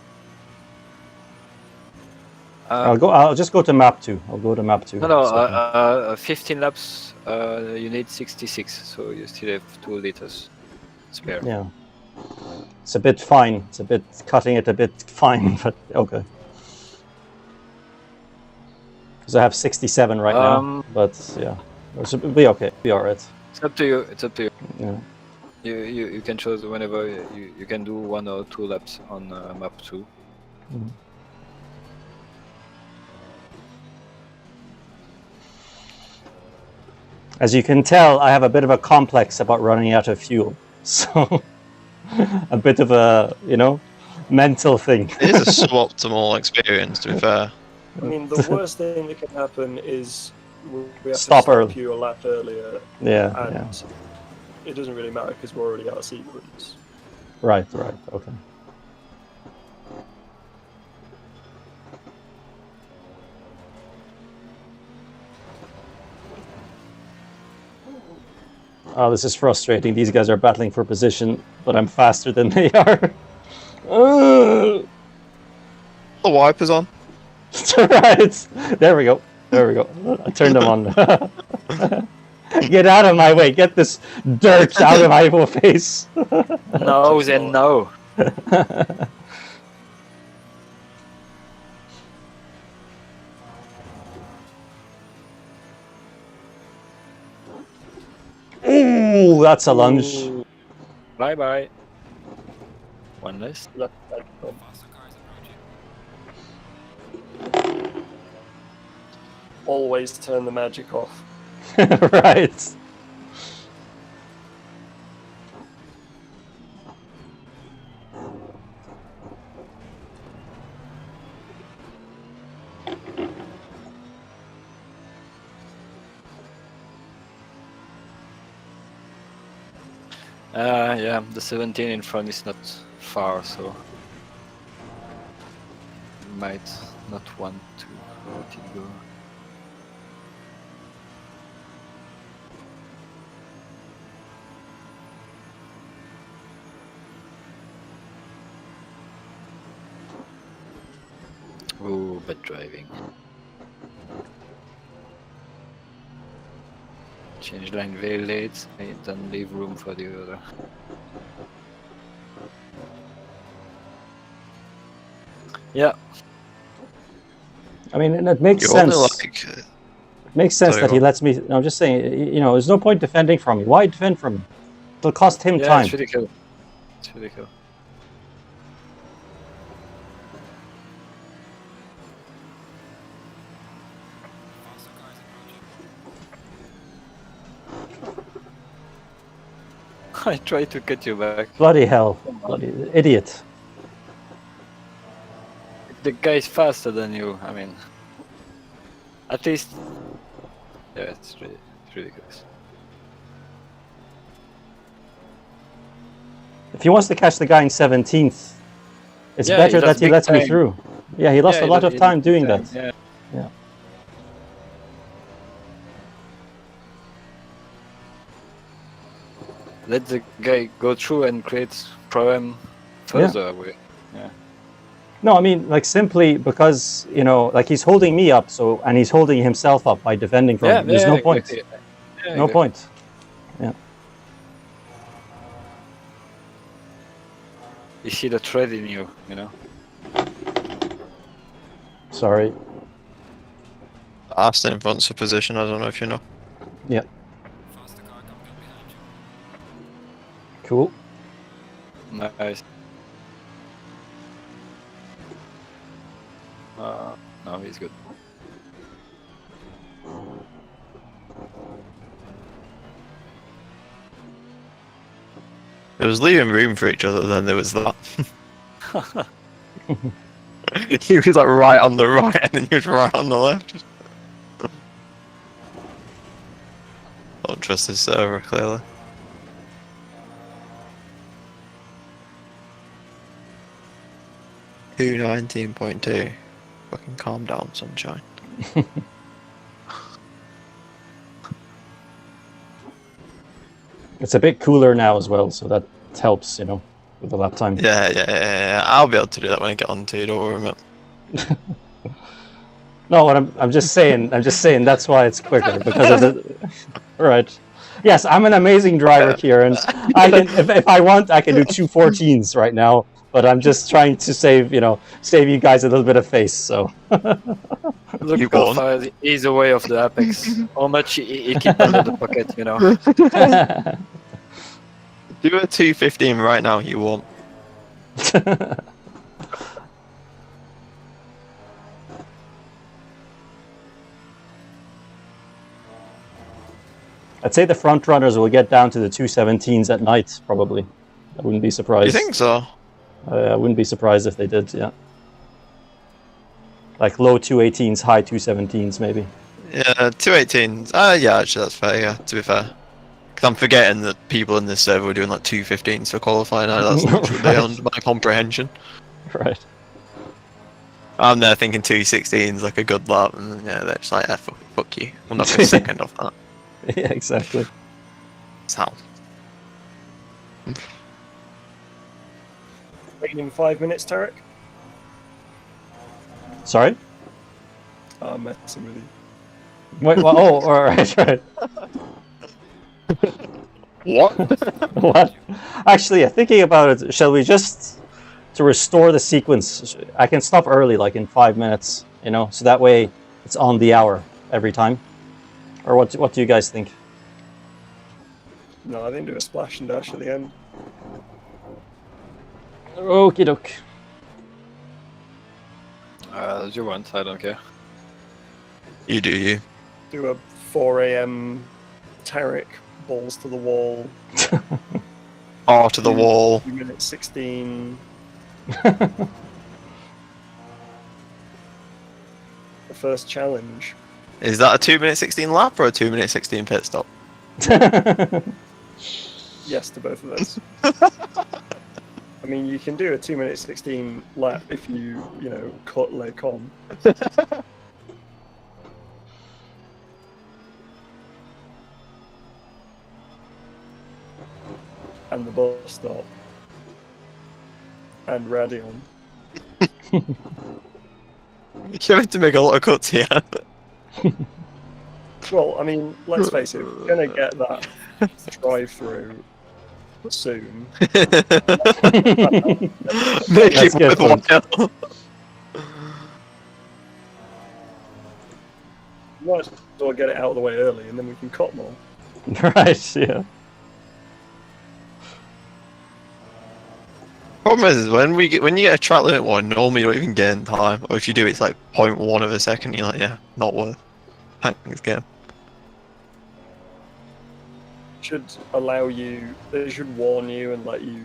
Speaker 2: I'll just go to map 2. I'll go to map 2.
Speaker 1: No,
Speaker 2: It's okay.
Speaker 1: 15 laps. You need 66, so you still have 2 liters spare.
Speaker 2: Yeah. It's a bit fine. It's a bit cutting it a bit fine, but okay. Because I have 67 right now, but yeah, it'll be okay. It'll be all right.
Speaker 1: It's up to you. It's up to you.
Speaker 2: Yeah.
Speaker 1: You can choose whenever you can do 1 or 2 laps on map 2.
Speaker 2: Mm-hmm. As you can tell, I have a bit of a complex about running out of fuel. So a bit of a, mental thing.
Speaker 4: It is a suboptimal experience, to be fair.
Speaker 3: I mean, the worst thing that can happen is we have
Speaker 2: Stop
Speaker 3: to
Speaker 2: early.
Speaker 3: stop you a lap earlier,
Speaker 2: Yeah,
Speaker 3: and it doesn't really matter because we're already out of sequence.
Speaker 2: Right, okay. Oh, this is frustrating. These guys are battling for position, but I'm faster than they are.
Speaker 4: The wipers on.
Speaker 2: Right. There we go. I turned them on. Get out of my way. Get this dirt out of my face.
Speaker 1: No, then no.
Speaker 2: Ooh, that's a lunge.
Speaker 1: Bye bye. One less.
Speaker 3: Left side. Always turn the magic off.
Speaker 2: Right.
Speaker 1: Yeah, the 17 in front is not far, so might not want to let it go. Oh, bad driving. Change line very late, and then leave room for the other. Yeah.
Speaker 2: I mean, it makes
Speaker 4: You're
Speaker 2: sense.
Speaker 4: only like,
Speaker 2: It makes sense
Speaker 4: Sorry,
Speaker 2: that he
Speaker 4: what?
Speaker 2: lets me. I'm just saying, there's no point defending from me. Why defend from me? It'll cost him
Speaker 1: Yeah,
Speaker 2: time.
Speaker 1: it's ridiculous. It's ridiculous. I tried to get you back.
Speaker 2: Bloody hell. Bloody idiot.
Speaker 1: The guy's faster than you, I mean. At least. Yeah, it's ridiculous.
Speaker 2: If he wants to catch the guy in 17th, it's
Speaker 1: Yeah,
Speaker 2: better
Speaker 1: he
Speaker 2: that
Speaker 1: lost
Speaker 2: he
Speaker 1: big
Speaker 2: lets me
Speaker 1: time.
Speaker 2: through. Yeah, he lost
Speaker 1: Yeah,
Speaker 2: a lot of
Speaker 1: he
Speaker 2: time
Speaker 1: lost
Speaker 2: doing
Speaker 1: time,
Speaker 2: that.
Speaker 1: Yeah.
Speaker 2: Yeah.
Speaker 1: let the guy go through and create problem further away.
Speaker 2: No, I mean, like, simply because, you know, like, he's holding me up, so, and he's holding himself up by defending from him. There's no point.
Speaker 1: Exactly. Yeah,
Speaker 2: No
Speaker 1: exactly.
Speaker 2: point. Yeah.
Speaker 1: You see the thread in you, you know.
Speaker 2: Sorry.
Speaker 4: Aston in front's a position, I don't know if you know.
Speaker 2: Yeah. Cool.
Speaker 1: Nice. No, he's good.
Speaker 4: It was leaving room for each other, then there was that. He was like right on the right and then he was right on the left. Don't trust his server, clearly. Two 19.2. Fucking calm down, sunshine.
Speaker 2: It's a bit cooler now as well, so that helps, you know, with the lap time.
Speaker 4: Yeah. I'll be able to do that when I get on to, don't worry about it.
Speaker 2: No, what I'm just saying that's why it's quicker, because of the. Right. Yes, I'm an amazing driver, Kieran. I can, if I want, I can do 214s right now, but I'm just trying to save you guys a little bit of face. So.
Speaker 1: Look
Speaker 4: You
Speaker 1: how
Speaker 4: won.
Speaker 1: far he's away of the apex. How much he keep under the pocket, you know.
Speaker 4: Do a 215 right now, you won't.
Speaker 2: I'd say the front runners will get down to the 217s at night, probably. I wouldn't be surprised.
Speaker 4: You think so?
Speaker 2: I wouldn't be surprised if they did, yeah. Like low 218s, high 217s, maybe.
Speaker 4: Yeah, 218s. Yeah, actually, that's fair, yeah, to be fair. Because I'm forgetting that people in this server were doing like 215s for qualifying. That's literally
Speaker 2: Right.
Speaker 4: beyond my comprehension.
Speaker 2: Right.
Speaker 4: I'm there thinking 216's like a good lap, and yeah, they're just like, fuck you. I'm not going second off that.
Speaker 2: Yeah, exactly.
Speaker 4: Sound.
Speaker 3: Waiting 5 minutes, Tariq.
Speaker 2: Sorry?
Speaker 3: Oh, I'm messing with you.
Speaker 2: Wait, well, oh, all right, right.
Speaker 4: What?
Speaker 2: What? Actually, thinking about it, shall we just, to restore the sequence, I can stop early, like in 5 minutes, you know, so that way it's on the hour every time? Or what do you guys think?
Speaker 3: No, I didn't do a splash and dash at the end.
Speaker 2: Okie doke.
Speaker 1: As you want, I don't care.
Speaker 4: You do you.
Speaker 3: Do a 4 a.m. Tariq, balls to the wall.
Speaker 4: R to the wall.
Speaker 3: 2 minutes 16. The first challenge.
Speaker 4: Is that a 2 minute 16 lap or a 2 minute 16 pit stop?
Speaker 3: Yes to both of those. I mean, you can do a 2 minute 16 lap if you cut leg on. And the bus stop. And Radion.
Speaker 4: You have to make a lot of cuts here.
Speaker 3: Well, I mean, let's face it, we're gonna get that drive-through soon.
Speaker 4: Make
Speaker 2: That's
Speaker 4: it
Speaker 2: good,
Speaker 4: worthwhile.
Speaker 3: We might as well get it out of the way early, and then we can cut more.
Speaker 2: Right, yeah.
Speaker 4: Problem is when you get a track limit one, normally you don't even gain time, or if you do, it's like 0.1 of a second. You're like, yeah, not worth. Thanks, game.
Speaker 3: Should allow you. They should warn you and let you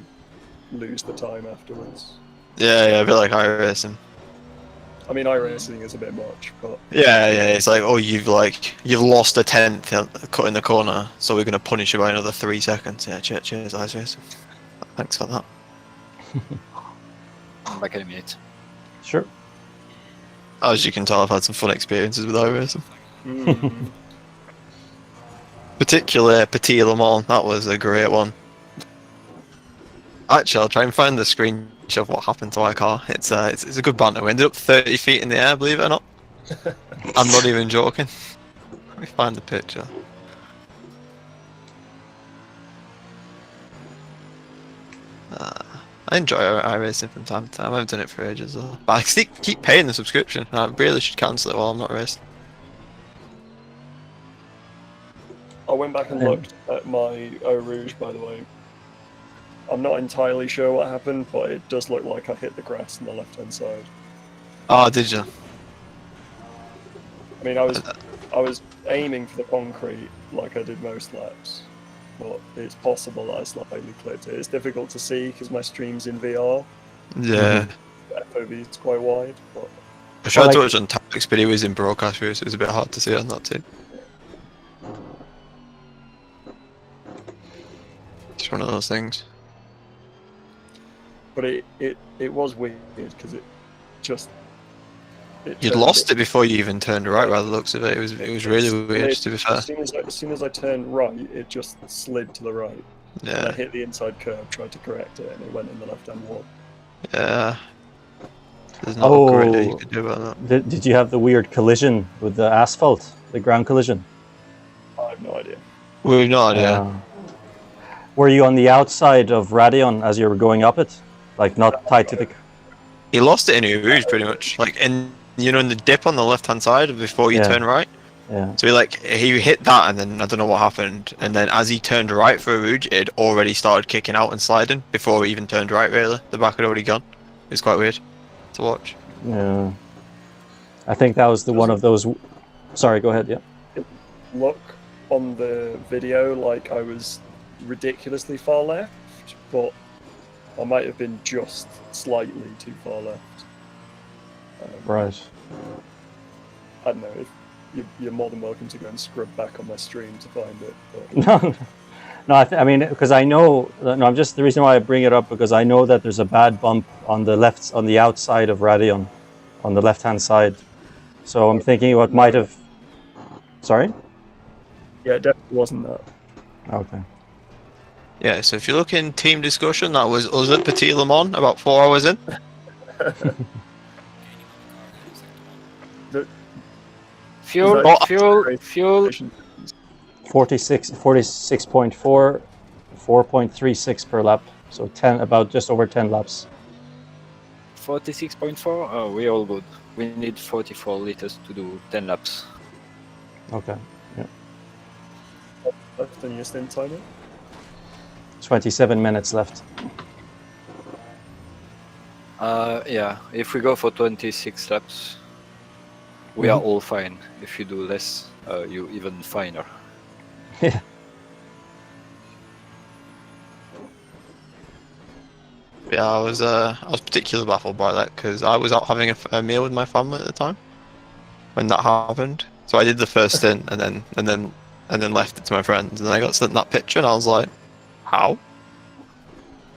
Speaker 3: lose the time afterwards.
Speaker 4: Yeah, a bit like iRacing.
Speaker 3: I mean, iRacing is a bit much, but
Speaker 4: Yeah, it's like, oh, you've lost a tenth cut in the corner, so we're gonna punish you by another 3 seconds. Yeah, cheers, iRacing. Thanks for that.
Speaker 1: Back in a minute.
Speaker 2: Sure.
Speaker 4: As you can tell, I've had some fun experiences with iRacing. Particularly Petit Le Mans, that was a great one. Actually, I'll try and find the screenshot of what happened to our car. It's a good banter. We ended up 30 feet in the air, believe it or not. I'm not even joking. Let me find the picture. I enjoy iRacing from time to time. I haven't done it for ages though. But I keep paying the subscription. I really should cancel it while I'm not racing.
Speaker 3: I went back and looked at my Eau Rouge, by the way. I'm not entirely sure what happened, but it does look like I hit the grass on the left-hand side.
Speaker 4: Oh, did you?
Speaker 3: I mean, I was aiming for the concrete like I did most laps, but it's possible that I slightly clipped it. It's difficult to see because my stream's in VR.
Speaker 4: Yeah.
Speaker 3: The FOV is quite wide, but
Speaker 4: I tried to watch on Tariq, but he was in broadcast view, so it was a bit hard to see on that too. It's one of those things.
Speaker 3: But it was weird because it just...
Speaker 4: You'd lost it before you even turned right by the looks of it. It was really weird, to be fair.
Speaker 3: As soon as I turned right, it just slid to the right.
Speaker 4: Yeah.
Speaker 3: And I hit the inside curve, tried to correct it, and it went in the left-hand wall.
Speaker 4: Yeah. There's not a great deal you could do about that.
Speaker 2: Did you have the weird collision with the asphalt, the ground collision?
Speaker 3: I have no idea.
Speaker 4: We have no idea.
Speaker 2: Were you on the outside of Radion as you were going up it? Like, not tied to the...
Speaker 4: He lost it in Eau Rouge, pretty much. Like, in the dip on the left-hand side before you turn right?
Speaker 2: Yeah.
Speaker 4: So he hit that, and then I don't know what happened. And then as he turned right for Eau Rouge, it had already started kicking out and sliding before he even turned right, really. The back had already gone. It was quite weird to watch.
Speaker 2: Yeah. I think that was the one of those... Sorry, go ahead, yeah.
Speaker 3: Look on the video like I was ridiculously far left, but I might have been just slightly too far left.
Speaker 2: Right.
Speaker 3: I don't know. You're more than welcome to go and scrub back on my stream to find it. But...
Speaker 2: No, I mean, because I know. No, I'm just the reason why I bring it up because I know that there's a bad bump on the outside of Radion, on the left-hand side. So I'm thinking what might have. Sorry.
Speaker 3: Yeah, it definitely wasn't that.
Speaker 2: Okay.
Speaker 4: Yeah, so if you look in team discussion, that was us at Petit Le Mans about 4 hours in.
Speaker 1: Fuel.
Speaker 2: 46.4, 4.36 per lap. So about just over 10 laps.
Speaker 1: 46.4. Oh, we're all good. We need 44 liters to do 10 laps.
Speaker 2: Okay. Yeah.
Speaker 3: Left in your stint timer?
Speaker 2: 27 minutes left.
Speaker 1: Yeah, if we go for 26 laps, we are all fine. If you do less, you even finer.
Speaker 2: Yeah.
Speaker 4: Yeah, I was particularly baffled by that because I was out having a meal with my family at the time when that happened. So I did the first stint and then left it to my friends, and then I got sent that picture and I was like, how?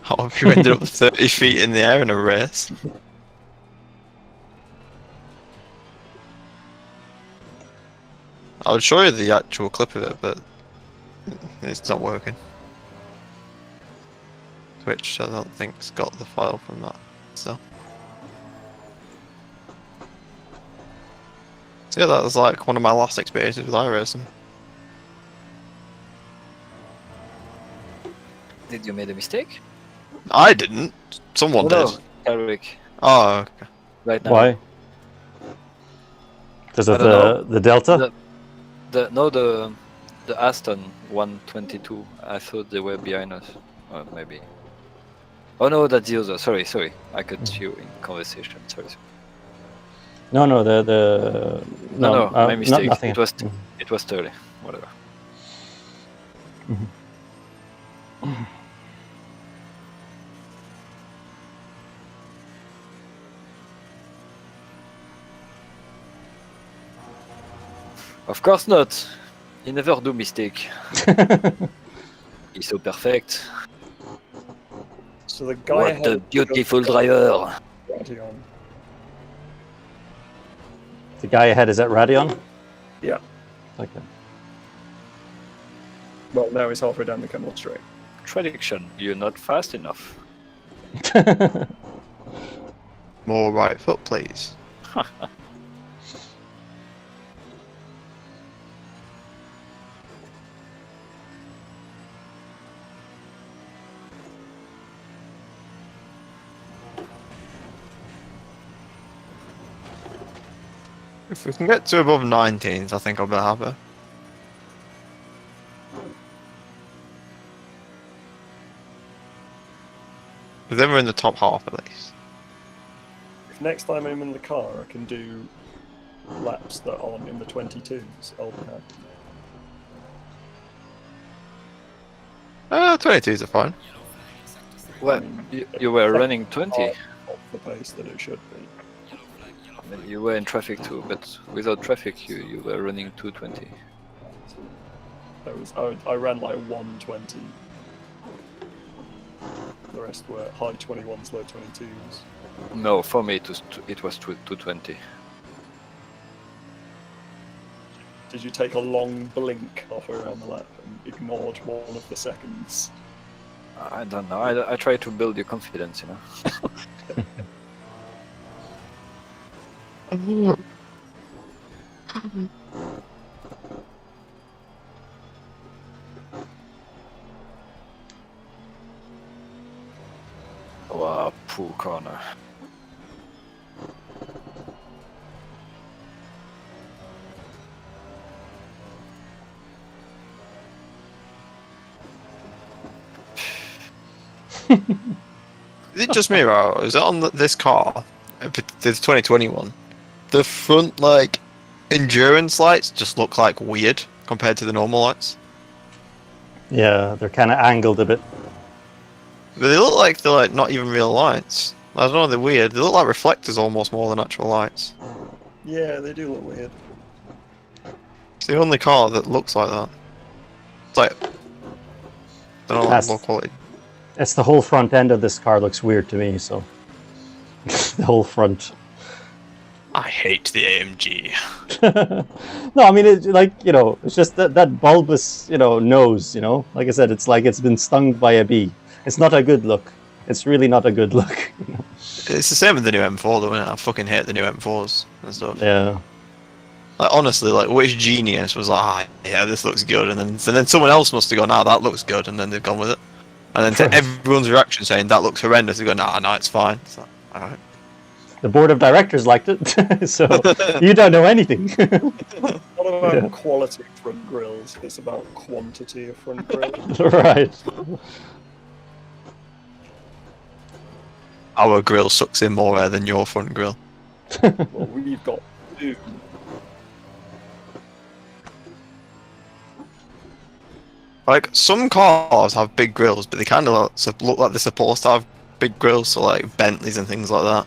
Speaker 4: How have you ended up 30 feet in the air in a race? I would show you the actual clip of it, but it's not working. Twitch, I don't think's got the file from that. So yeah, that was like one of my last experiences with iRacing.
Speaker 1: Did you make a mistake?
Speaker 4: I didn't. Someone did.
Speaker 1: Tariq.
Speaker 4: Oh, okay.
Speaker 1: Right now.
Speaker 2: Why? Because of the Delta?
Speaker 1: The Aston 122. I thought they were behind us. Or maybe. Oh no, that's the other. Sorry. I cut you in conversation. Sorry.
Speaker 2: No,
Speaker 1: No, my mistake.
Speaker 2: Nothing.
Speaker 1: It was 30. Whatever. Of course not. He never do mistake. He's so perfect.
Speaker 3: So the guy
Speaker 1: What
Speaker 3: ahead
Speaker 1: a beautiful driver.
Speaker 3: Radion.
Speaker 2: The guy ahead is at Radion?
Speaker 3: Yeah.
Speaker 2: Okay.
Speaker 3: Well, now he's halfway down the Gamil straight.
Speaker 1: Tradiction. You're not fast enough.
Speaker 4: More right foot, please. If we can get to above 19s, I think I'll be happy. Then we're in the top half at least.
Speaker 3: If next time I'm in the car, I can do laps that aren't in the 22s, I'll be happy.
Speaker 4: 22s are fine.
Speaker 1: Well, you were running 20.
Speaker 3: Off the pace that it should be.
Speaker 1: You were in traffic too, but without traffic, you were running 220.
Speaker 3: I ran like 120. The rest were high 21s, low 22s.
Speaker 1: No, for me it was 220.
Speaker 3: Did you take a long blink off around the lap and ignored one of the seconds?
Speaker 1: I don't know. I try to build your confidence, you know. Wow, poor corner.
Speaker 4: Is it just me, or is it on this car? This 2021. The front like endurance lights just look like weird compared to the normal lights.
Speaker 2: Yeah, they're kind of angled a bit.
Speaker 4: But they look like they're like not even real lights. I don't know, they're weird. They look like reflectors almost more than actual lights.
Speaker 3: Yeah, they do look weird.
Speaker 4: It's the only car that looks like that. It's like, I don't know, like low quality.
Speaker 2: It's the whole front end of this car looks weird to me, so. The whole front.
Speaker 4: I hate the AMG.
Speaker 2: No, I mean, it's like, you know, it's just that bulbous, you know, nose, you know? Like I said, it's like it's been stung by a bee. It's not a good look. It's really not a good look. You know?
Speaker 4: It's the same with the new M4 though, isn't it? I fucking hate the new M4s and stuff.
Speaker 2: Yeah.
Speaker 4: Like, honestly, like, which genius was like, yeah, this looks good, and then someone else must have gone, that looks good, and then they've gone with it. And then to everyone's reaction saying, that looks horrendous, they go, no, it's fine. It's like, alright.
Speaker 2: The board of directors liked it, so you don't know anything.
Speaker 3: It's not about quality front grills, it's about quantity of front grills.
Speaker 2: Right.
Speaker 4: Our grill sucks in more air than your front grill.
Speaker 3: Well, we've got two.
Speaker 4: Like, some cars have big grills, but they kind of look like they're supposed to have big grills, so like Bentleys and things like that.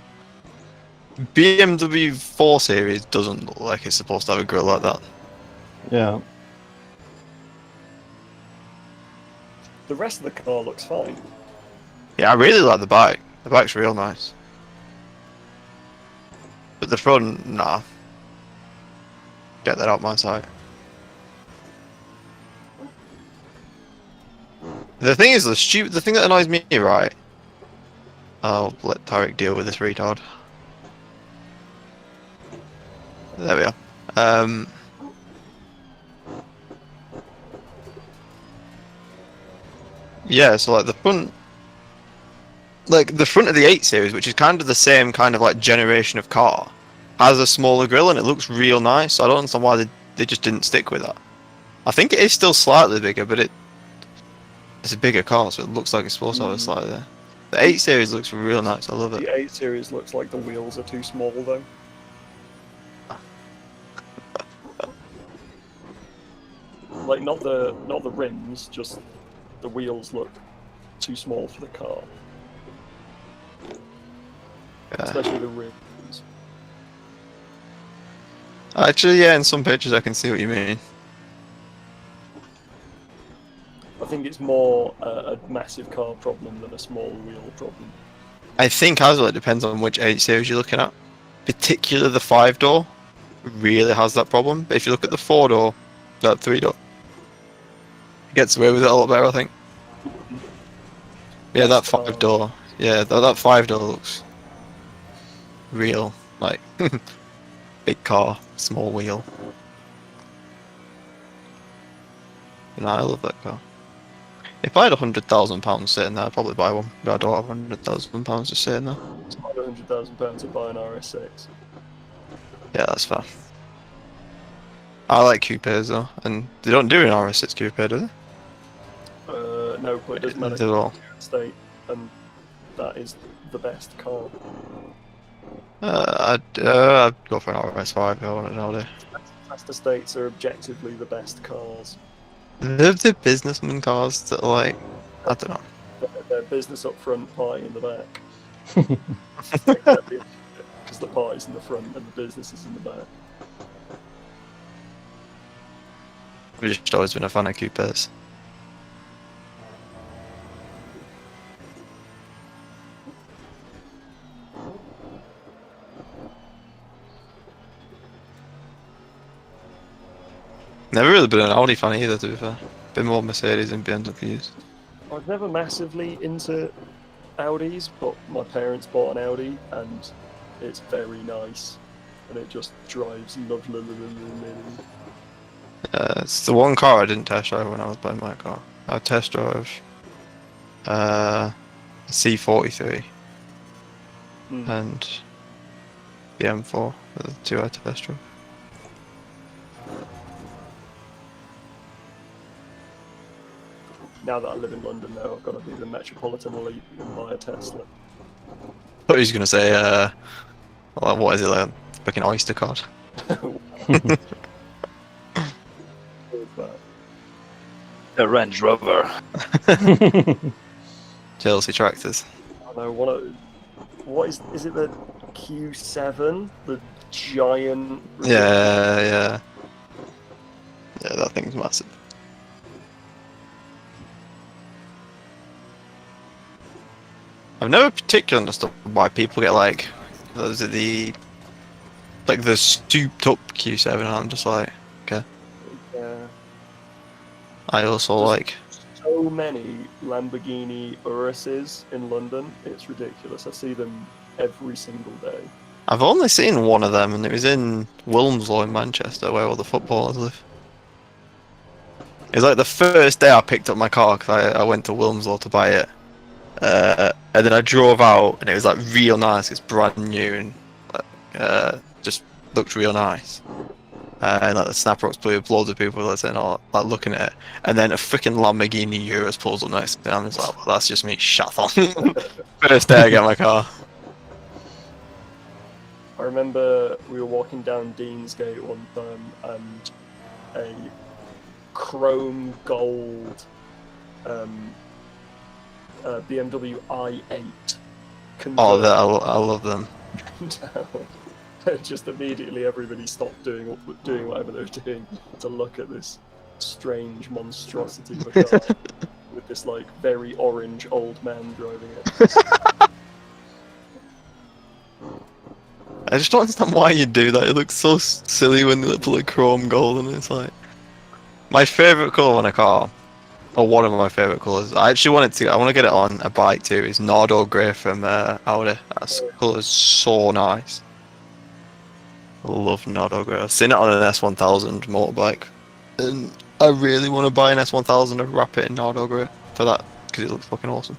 Speaker 4: BMW 4 Series doesn't look like it's supposed to have a grill like that.
Speaker 2: Yeah.
Speaker 3: The rest of the car looks fine.
Speaker 4: Yeah, I really like the bike. The bike's real nice. But the front, nah. Get that out my sight. The thing is, the thing that annoys me, right? I'll let Tariq deal with this retard. There we are. Yeah, so like the front of the 8 Series, which is kind of the same kind of like generation of car, has a smaller grille and it looks real nice. So I don't understand why they just didn't stick with that. I think it is still slightly bigger, but it's a bigger car, so it looks like it's supposed to have a slightly there. The 8 Series looks real nice. I love it.
Speaker 3: The 8 Series looks like the wheels are too small, though. Like, not the rims, just the wheels look too small for the car.
Speaker 4: Yeah.
Speaker 3: Especially the rims.
Speaker 4: Actually, yeah, in some pictures I can see what you mean.
Speaker 3: I think it's more a massive car problem than a small wheel problem.
Speaker 4: I think as well it depends on which 8 Series you're looking at. Particularly the 5-door really has that problem. But if you look at the 4-door, that 3-door, it gets away with it a lot better, I think. Yeah, that 5-door. Yeah, that 5-door looks real. Like, big car, small wheel. No, I love that car. If I had £100,000 sitting there, I'd probably buy one. But I don't have £100,000 just sitting there.
Speaker 3: It's like £100,000 to buy an RS6.
Speaker 4: Yeah, that's fair. I like coupes though, and they don't do an RS6 coupe, do they?
Speaker 3: No, but it doesn't matter.
Speaker 4: They don't.
Speaker 3: State, and that is the best car.
Speaker 4: I'd go for an RS5 if I wanted nowadays.
Speaker 3: Fast estates are objectively the best cars.
Speaker 4: The businessman cars that are like, I don't know.
Speaker 3: They're business up front, party in the back. Because the party's in the front and the business is in the back.
Speaker 4: I've just always been a fan of coupes. Never really been an Audi fan either, to be fair. Been more Mercedes and BMWs.
Speaker 3: I was never massively into Audis, but my parents bought an Audi and it's very nice. And it just drives lovely.
Speaker 4: It's the one car I didn't test drive when I was buying my car. I test drove a C43 and the M4, the two I test drove.
Speaker 3: Now that I live in London, though, I've got to be the metropolitan elite and buy a Tesla.
Speaker 4: I thought he was going to say, well, what is it, like a freaking Oyster card?
Speaker 1: The Range Rover.
Speaker 4: Chelsea tractors.
Speaker 3: I don't know, what is it the Q7? The giant...
Speaker 4: Yeah, that thing's massive. I've never particularly understood why people get like those are the souped up Q7, and I'm just like, okay.
Speaker 3: Yeah.
Speaker 4: I also like
Speaker 3: So many Lamborghini Uruses in London, it's ridiculous. I see them every single day.
Speaker 4: I've only seen one of them, and it was in Wilmslow in Manchester, where all the footballers live. It was like the first day I picked up my car because I went to Wilmslow to buy it. And then I drove out, and it was like real nice. It's brand new and just looked real nice. And like the snap rocks blew up, loads of people were saying, "Oh, like looking at it." And then a freaking Lamborghini Urus pulls up next to me. I'm just like, well, "That's just me shut on." First day I get my car.
Speaker 3: I remember we were walking down Deansgate one time, and a chrome gold BMW i8
Speaker 4: Oh, I love them.
Speaker 3: down. Just immediately everybody stopped doing whatever they were doing to look at this strange monstrosity of a car with this like very orange old man driving it.
Speaker 4: I just don't understand why you do that. It looks so silly when they put like chrome gold, and it's like my favorite color on a car. Or one of my favourite colours. I want to get it on a bike too. Is Nardo Grey from Audi. That colour is so nice. I love Nardo Grey. I've seen it on an S1000 motorbike, and I really want to buy an S1000 and wrap it in Nardo Grey for that because it looks fucking awesome.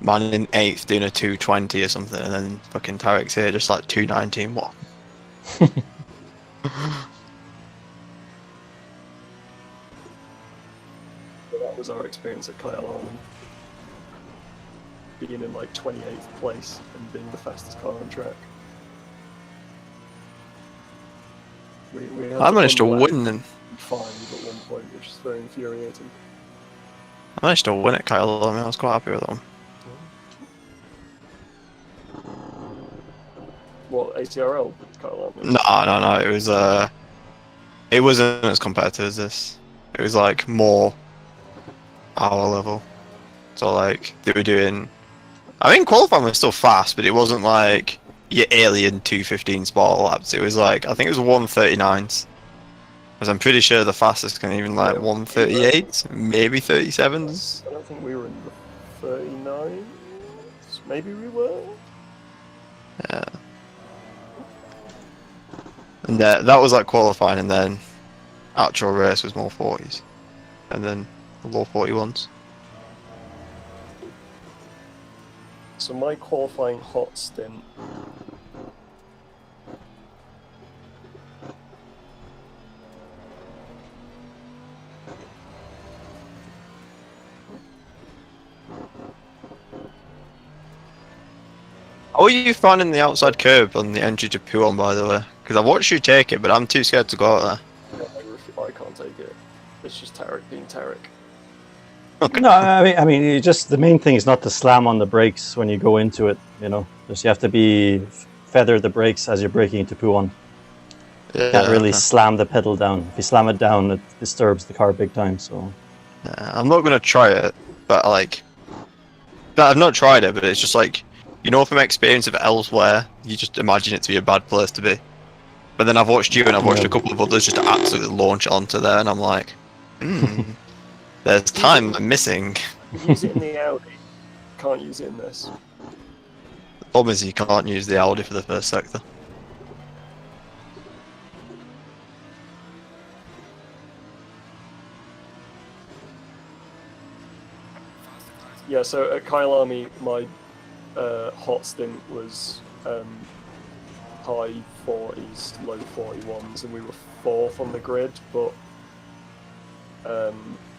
Speaker 4: Man in 8th doing a 220 or something, and then fucking Tariq's here just like 219. What?
Speaker 3: That was our experience at Kyle Island. Being in like 28th place and being the fastest car on track. We had
Speaker 4: I managed to
Speaker 3: unlap
Speaker 4: win, and
Speaker 3: 5 at one point, which is very infuriating.
Speaker 4: I managed to win at Kyle. I mean, I was quite happy with that one.
Speaker 3: What, ACRL?
Speaker 4: No. It wasn't as competitive as this. It was like more our level. So like they were doing. I mean, qualifying was still fast, but it wasn't like your alien 2:15 sport laps. It was like I think it was 1:39s. Because I'm pretty sure the fastest can even like 1:38, maybe 37s.
Speaker 3: I don't think we were in the 39s. Maybe we were.
Speaker 4: Yeah. And that was like qualifying, and then actual race was more 40s, and then low 41s.
Speaker 3: So my qualifying hot stint.
Speaker 4: How are you finding the outside curb on the entry to Puon, by the way? Because I watched you take it, but I'm too scared to go out there.
Speaker 3: I can't take it. It's just Tariq being Tariq.
Speaker 4: Okay.
Speaker 2: No, I mean, you just the main thing is not to slam on the brakes when you go into it. You know, just you have to feather the brakes as you're braking into Puon.
Speaker 4: Yeah,
Speaker 2: You can't really slam the pedal down. If you slam it down, it disturbs the car big time. So
Speaker 4: I'm not gonna try it, but I've not tried it, but it's just like, you know, from experience of elsewhere, you just imagine it to be a bad place to be. But then I've watched you and I've watched a couple of others just absolutely launch onto there, and I'm like, there's time I'm missing.
Speaker 3: Use it in the Audi. Can't use it in this.
Speaker 4: The problem is you can't use the Audi for the first sector.
Speaker 3: Yeah, so at Kyalami, my hot stint was high 40s, low 41s, and we were 4th on the grid, but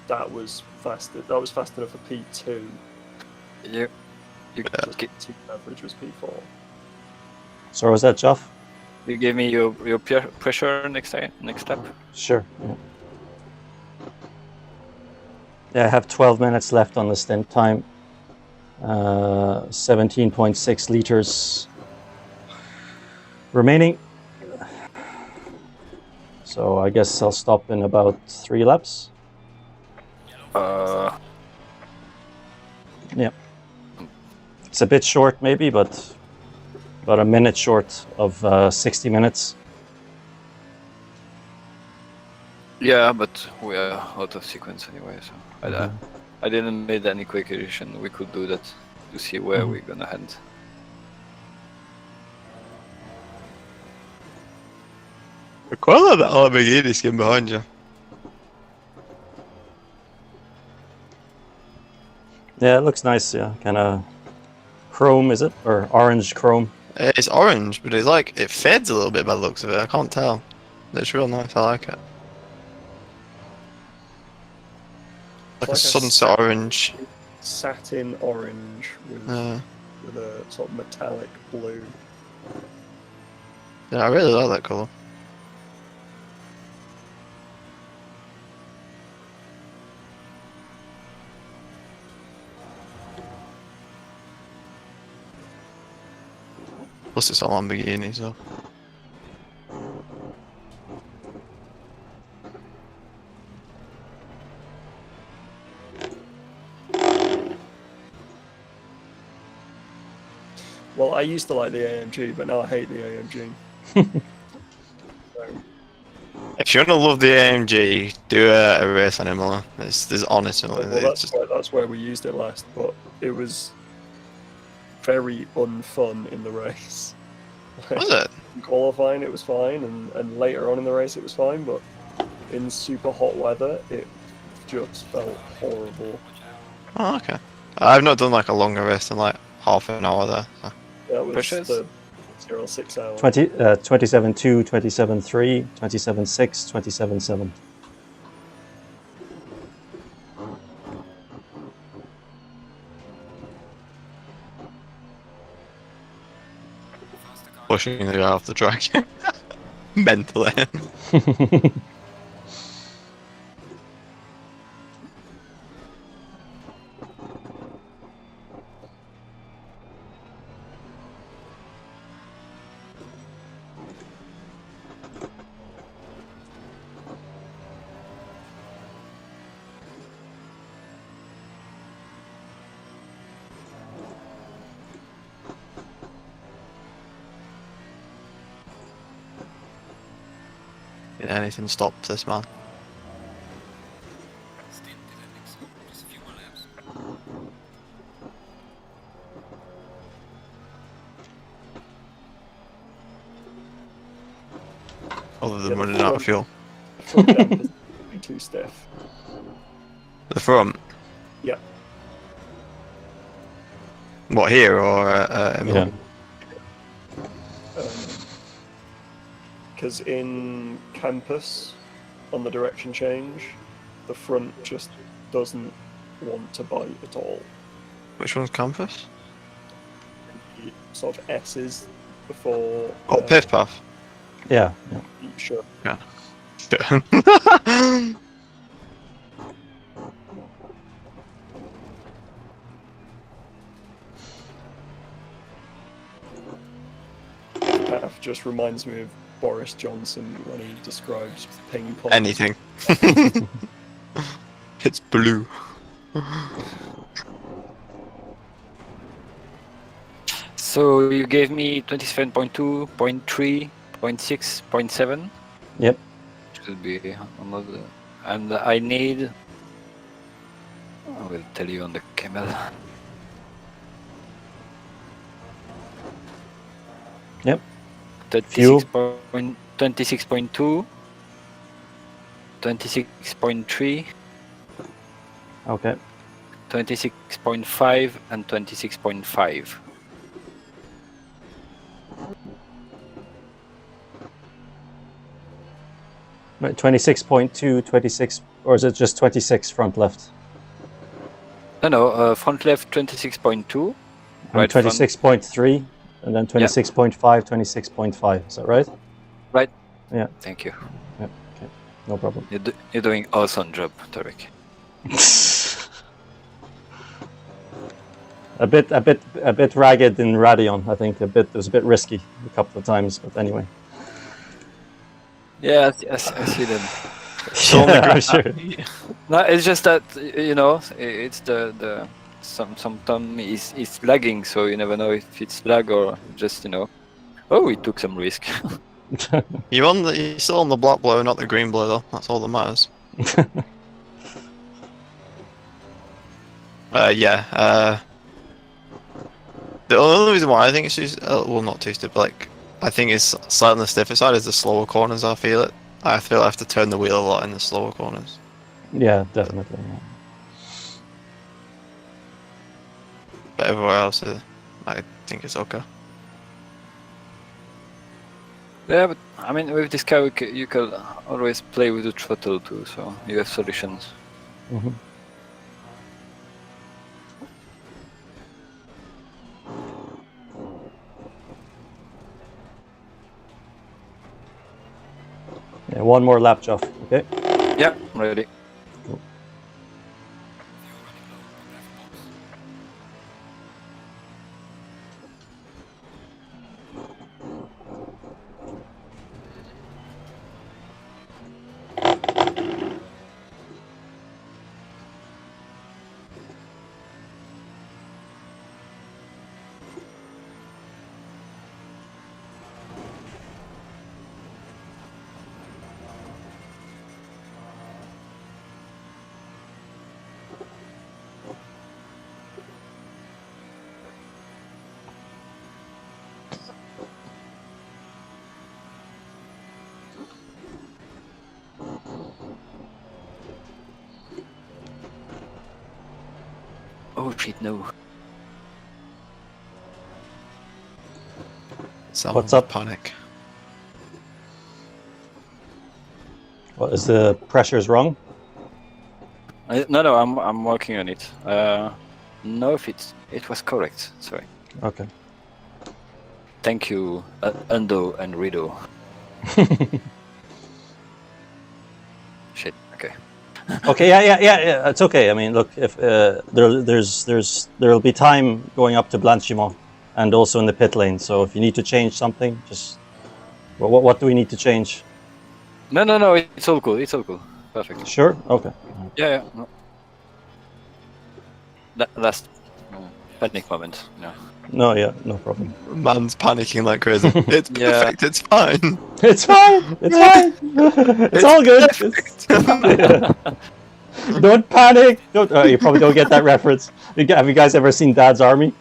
Speaker 3: that was fast enough for P2.
Speaker 1: You
Speaker 3: Team average was P4.
Speaker 2: So was that, Geoff?
Speaker 1: you give me your pressure next step.
Speaker 2: Sure. Yeah, I have 12 minutes left on the stint time. 17.6 liters remaining. So I guess I'll stop in about 3 laps. Yeah. It's a bit short maybe, but about a minute short of 60 minutes.
Speaker 1: Yeah, but we are out of sequence anyway, so I didn't make any quick edition. We could do that to see where we're gonna head.
Speaker 4: I quite like that Lamborghini skin behind you.
Speaker 2: Yeah, it looks nice. Yeah, kind of chrome, is it? Or orange chrome?
Speaker 4: It's orange, but it's like, it fades a little bit by the looks of it. I can't tell. It's real nice. I like it. Like a sunset orange.
Speaker 3: Satin orange with a sort of metallic blue.
Speaker 4: Yeah, I really like that colour. Plus it's a Lamborghini, so.
Speaker 3: Well, I used to like the AMG, but now I hate the AMG.
Speaker 4: If you want to love the AMG, do a race on Imola. There's honestly,
Speaker 3: Well, that's where we used it last, but it was very unfun in the race.
Speaker 4: Was it?
Speaker 3: In qualifying, it was fine, and later on in the race, it was fine, but in super hot weather, it just felt horrible.
Speaker 4: Oh, okay. I've not done like a longer race than like half an hour there. So.
Speaker 3: That was
Speaker 1: Precious?
Speaker 3: the 6 hours.
Speaker 2: 27.2, 27.3, 27.6, 27.7.
Speaker 4: Pushing the guy off the track. Mentally. anything stop this man. Other than running out of fuel.
Speaker 3: Front damper's too stiff.
Speaker 4: The front?
Speaker 3: Yeah.
Speaker 4: What, here or
Speaker 2: Yeah.
Speaker 3: Because in campus, on the direction change, the front just doesn't want to bite at all.
Speaker 4: Which one's campus?
Speaker 3: The sort of S's before.
Speaker 4: Oh, Piff Path.
Speaker 2: Yeah.
Speaker 3: Sure.
Speaker 4: Yeah.
Speaker 3: Path just reminds me of Boris Johnson when he describes ping pong.
Speaker 4: Anything. It's blue.
Speaker 1: So you gave me 27.2, 0.3, 0.6, 0.7.
Speaker 2: Yep.
Speaker 1: Should be another. And I need. I will tell you on the Gamil.
Speaker 2: Yep.
Speaker 1: 26.2, 26.3,
Speaker 2: Okay.
Speaker 1: 26.5, and 26.5.
Speaker 2: Right, 26.2, 26, or is it just 26 front left?
Speaker 1: No, front left 26.2.
Speaker 2: And
Speaker 1: Right front.
Speaker 2: 26.3, and then 26.5, 26.5. Is that right?
Speaker 1: Right.
Speaker 2: Yeah.
Speaker 1: Thank you.
Speaker 2: Yeah. Okay. No problem.
Speaker 1: You're doing awesome job, Tariq.
Speaker 2: a bit ragged in Radeon. I think it was a bit risky a couple of times, but anyway.
Speaker 1: Yeah, I see them.
Speaker 2: Yeah, sure.
Speaker 1: No, it's just that it's the sometimes it's lagging, so you never know if it's lag or just oh, we took some risk.
Speaker 4: You're still on the black blow, not the green blow though. That's all that matters. Yeah. The only reason why I think it's just well, not too stiff, but like I think it's slightly on the stiffer side is the slower corners. I feel it. I feel I have to turn the wheel a lot in the slower corners.
Speaker 2: Yeah, definitely. Yeah.
Speaker 4: But everywhere else, I think it's okay.
Speaker 1: Yeah, but I mean, with this car, you can always play with the throttle too, so you have solutions.
Speaker 2: Mm-hmm. Yeah, one more lap, Geoff. Okay.
Speaker 1: Yeah, ready.
Speaker 2: Cool.
Speaker 1: Oh shit, no.
Speaker 2: What's up?
Speaker 4: Panic.
Speaker 2: What is the pressures wrong?
Speaker 1: No, I'm working on it. No, if it was correct. Sorry.
Speaker 2: Okay.
Speaker 1: Thank you, Undo and Rido. Shit. Okay.
Speaker 2: Okay. Yeah. It's okay. I mean, look, if there'll be time going up to Blanchimont, and also in the pit lane. So if you need to change something, just what do we need to change?
Speaker 1: No. It's all cool. It's all cool. Perfect.
Speaker 2: Sure. Okay.
Speaker 1: Yeah. No. Last panic moment. No.
Speaker 2: No, yeah, no problem.
Speaker 4: Man's panicking like crazy. It's
Speaker 1: Yeah.
Speaker 4: perfect. It's fine.
Speaker 2: It's fine. It's fine. It's all good. Don't panic. Don't. You probably don't get that reference. Have you guys ever seen Dad's Army?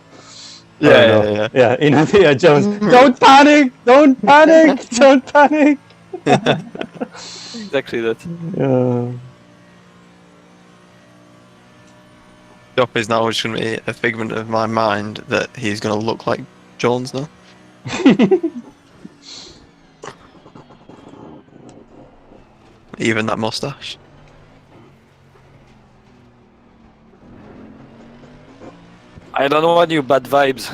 Speaker 4: Yeah.
Speaker 2: Yeah. Yeah, Jones. Don't panic. Don't panic. Don't panic.
Speaker 1: Exactly that.
Speaker 4: Job is now just going to be a figment of my mind that he's going to look like Jones now. Even that mustache.
Speaker 1: I don't want you bad vibes.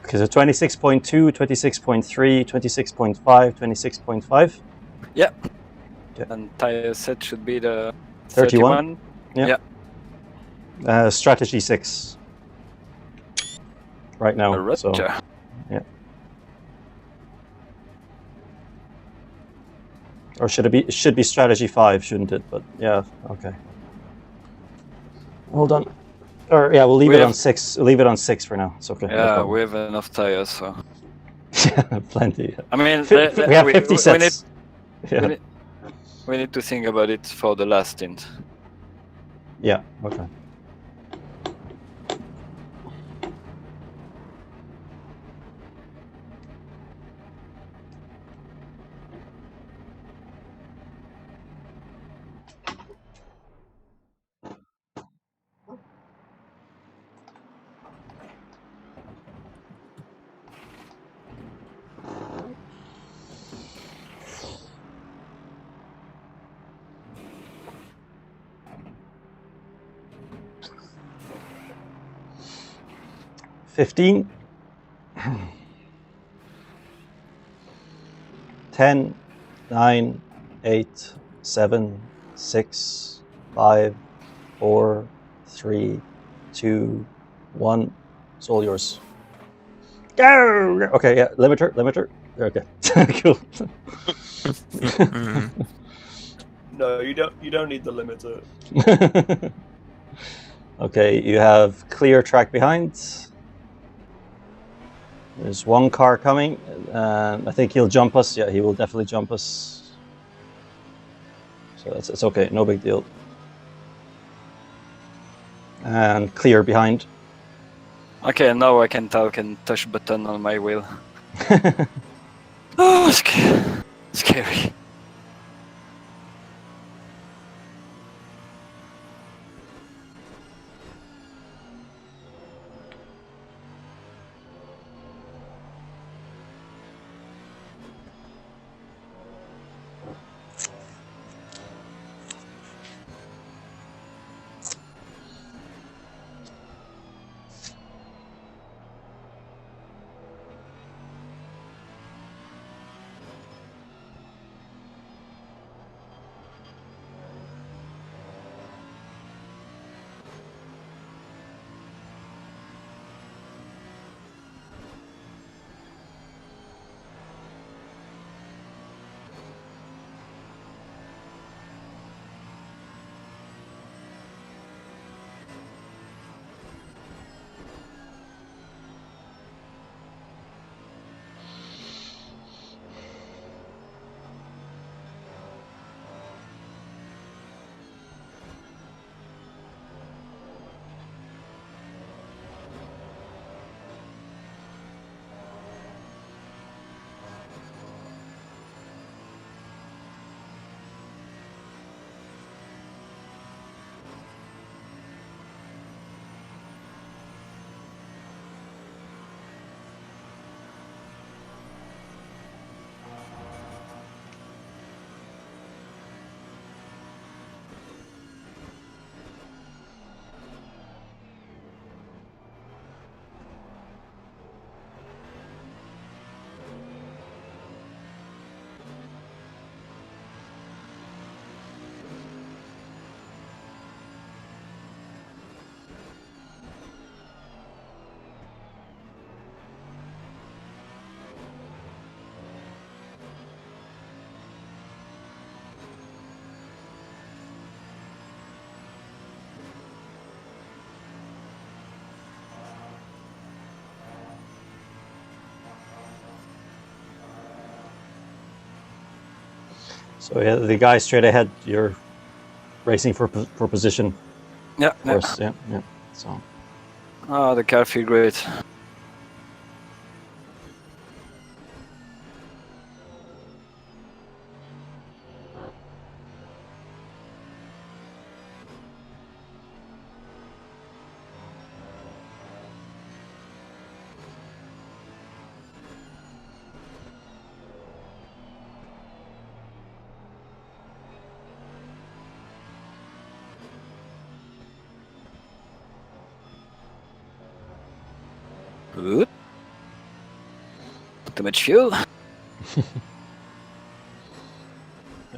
Speaker 2: Okay, so 26.2, 26.3, 26.5, 26.5.
Speaker 1: Yeah.
Speaker 2: Yeah.
Speaker 1: And tire set should be the
Speaker 2: 31.
Speaker 1: 31.
Speaker 2: Yeah. Strategy 6. Right now.
Speaker 1: Roger.
Speaker 2: So, yeah. Or should it be? It should be strategy 5, shouldn't it? But yeah, okay. Hold on. Or yeah, we'll leave it on 6. Leave it on 6 for now. It's okay.
Speaker 1: Yeah, we have enough tires, so.
Speaker 2: Plenty.
Speaker 1: I mean,
Speaker 2: We have 50 sets.
Speaker 1: We need to think about it for the last stint.
Speaker 2: Yeah. Okay. $15. 10, 9, 8, 7, 6, 5, 4, 3, 2, 1. It's all yours. Go! Okay, yeah, limiter. Okay, cool.
Speaker 3: No, you don't need the limiter.
Speaker 2: Okay, you have clear track behind. There's one car coming. I think he'll jump us. Yeah, he will definitely jump us. So it's okay, no big deal. And clear behind.
Speaker 1: Okay, now I can talk and touch button on my wheel. Oh, scary.
Speaker 2: So yeah, the guy straight ahead, you're racing for position.
Speaker 1: Yeah.
Speaker 2: Of course, yeah. So.
Speaker 1: Oh, the car feel great. Good. Not too much fuel.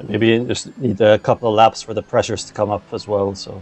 Speaker 2: Maybe you just need a couple of laps for the pressures to come up as well. So.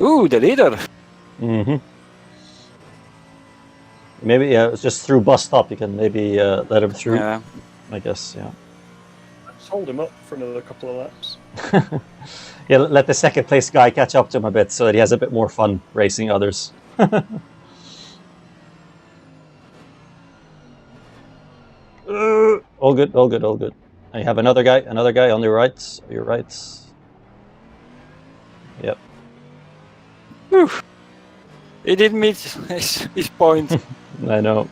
Speaker 1: Ooh, the leader.
Speaker 2: Mm-hmm. Maybe it's just through bus stop. You can maybe let him through.
Speaker 1: Yeah.
Speaker 2: I guess, yeah.
Speaker 3: Just hold him up for another couple of laps.
Speaker 2: Yeah, let the second place guy catch up to him a bit so that he has a bit more fun racing others. All good, all good, all good. And you have another guy on your right. Your right. Yep.
Speaker 1: Whew. He didn't meet his point.
Speaker 2: I know.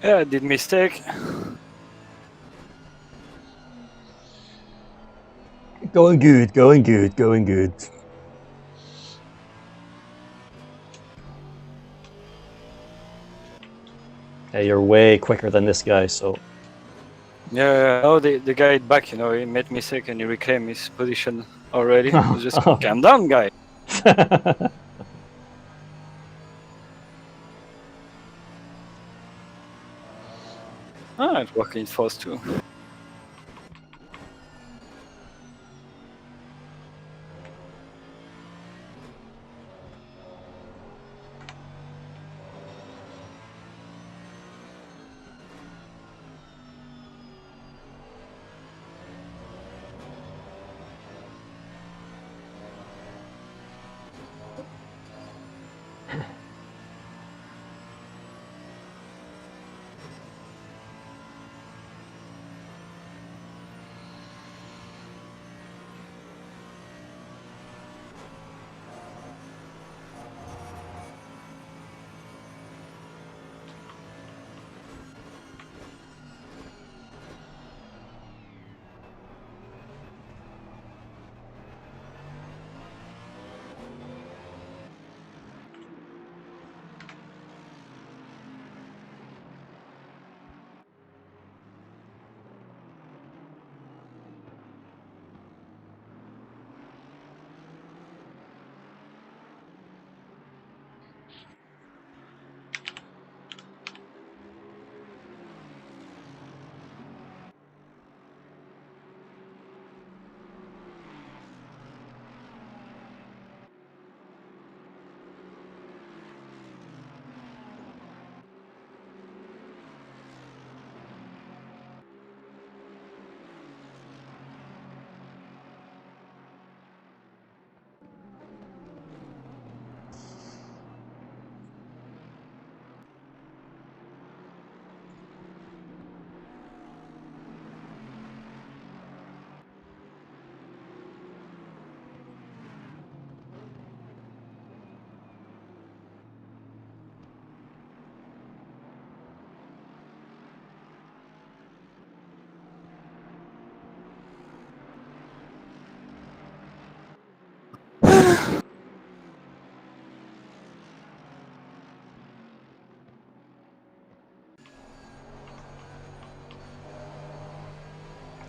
Speaker 1: Yeah, I did mistake.
Speaker 2: Going good, going good, going good. Hey, you're way quicker than this guy, so
Speaker 1: Yeah, oh, the guy back, he made mistake and he reclaimed his position already. I was just calm down, guy. Ah, it's working fast too.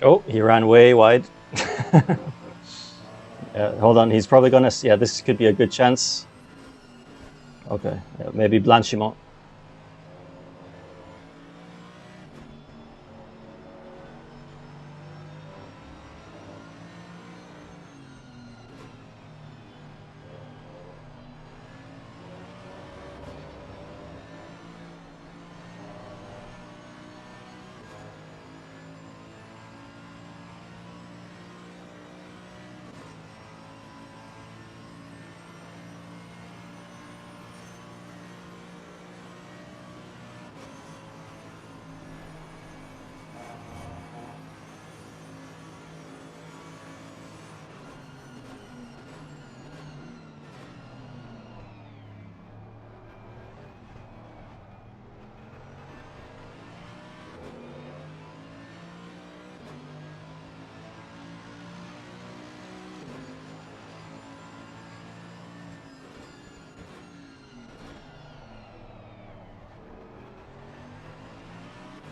Speaker 2: Oh, he ran way wide. Hold on, he's probably gonna. Yeah, this could be a good chance. Okay, maybe Blanchimont.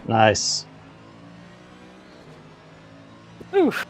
Speaker 2: Nice.
Speaker 1: Oof.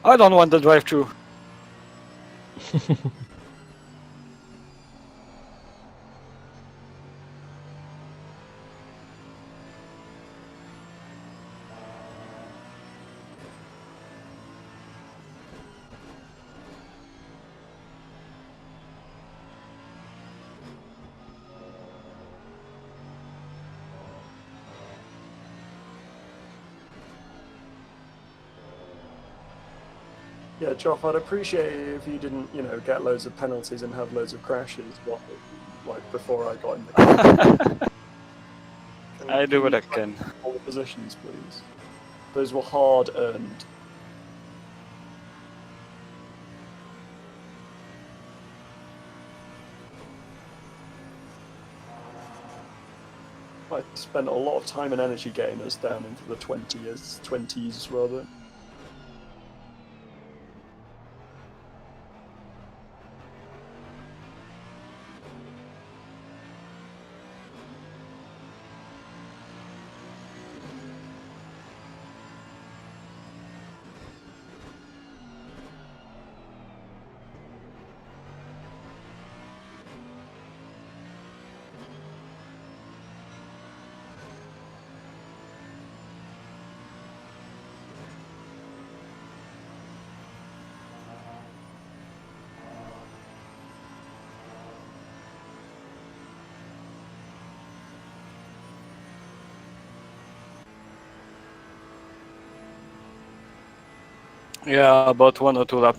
Speaker 1: I don't want the drive-through.
Speaker 3: Yeah, Geoff, I'd appreciate it if you didn't, you know, get loads of penalties and have loads of crashes, like before I got in the car.
Speaker 1: I do what I
Speaker 3: you
Speaker 1: can.
Speaker 3: all the positions, please? Those were hard earned. I spent a lot of time and energy getting us down into the 20s rather.
Speaker 1: Yeah, about 1 or 2 lap.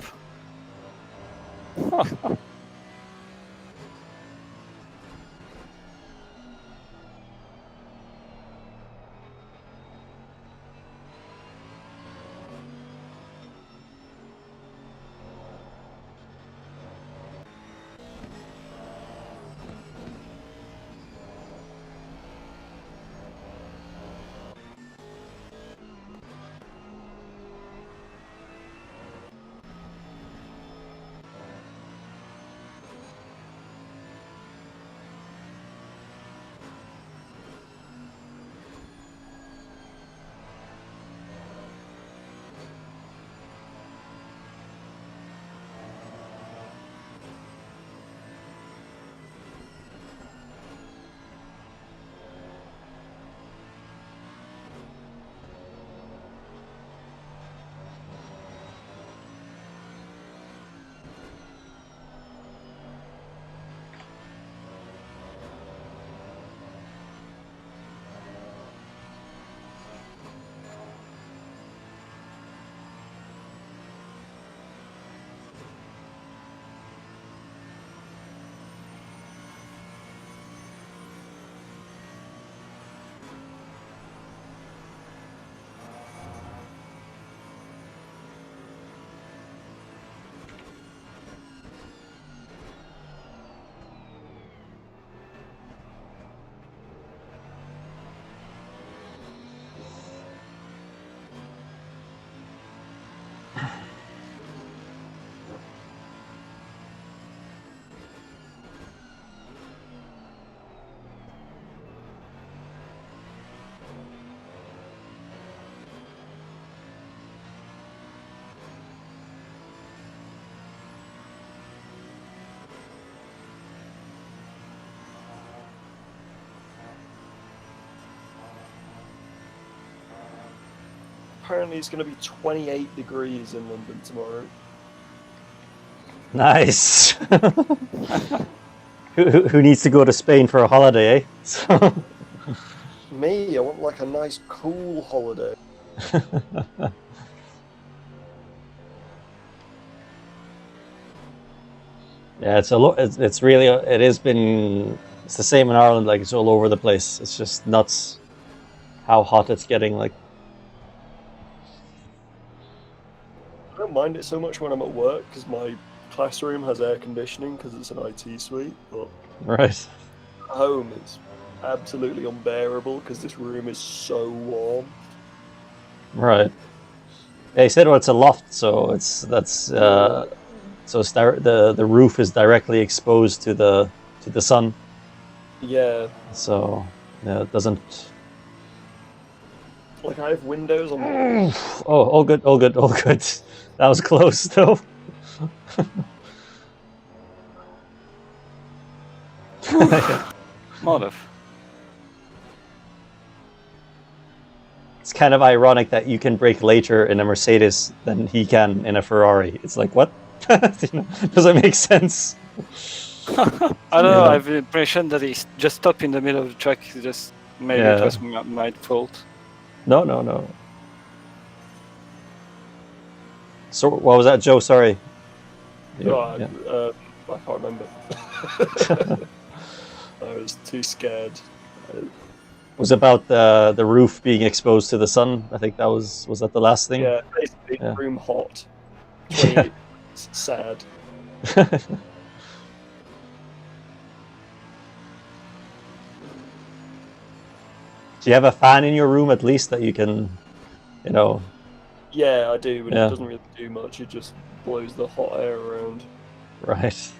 Speaker 1: Apparently it's going to be 28 degrees in London tomorrow.
Speaker 2: Nice. Who needs to go to Spain for a holiday, eh?
Speaker 3: Me, I want like a nice cool holiday.
Speaker 2: Yeah, it's a lot. It's really. It has been. It's the same in Ireland. Like, it's all over the place. It's just nuts how hot it's getting. Like,
Speaker 3: I don't mind it so much when I'm at work because my classroom has air conditioning because it's an IT suite, but
Speaker 2: right.
Speaker 3: at home it's absolutely unbearable because this room is so warm.
Speaker 2: Right. They said, well, it's a loft, so so it's the roof is directly exposed to the sun.
Speaker 3: Yeah.
Speaker 2: So yeah, it doesn't.
Speaker 3: Like I have windows on.
Speaker 2: Oh, all good, all good, all good. That was close, though.
Speaker 1: Mother.
Speaker 2: It's kind of ironic that you can brake later in a Mercedes than he can in a Ferrari. It's like, what? Does it make sense?
Speaker 1: I don't know. I have the impression that he just stopped in the middle of the track. Just maybe it was my fault.
Speaker 2: No, no, no. So what was that, Joe? Sorry.
Speaker 3: I can't remember. I was too scared.
Speaker 2: It was about the roof being exposed to the sun. I think that was that the last thing?
Speaker 3: Yeah, basically room hot.
Speaker 2: Yeah.
Speaker 3: Sad.
Speaker 2: Do you have a fan in your room at least that you can,
Speaker 3: Yeah, I do, but it doesn't really do much. It just blows the hot air around.
Speaker 2: Right.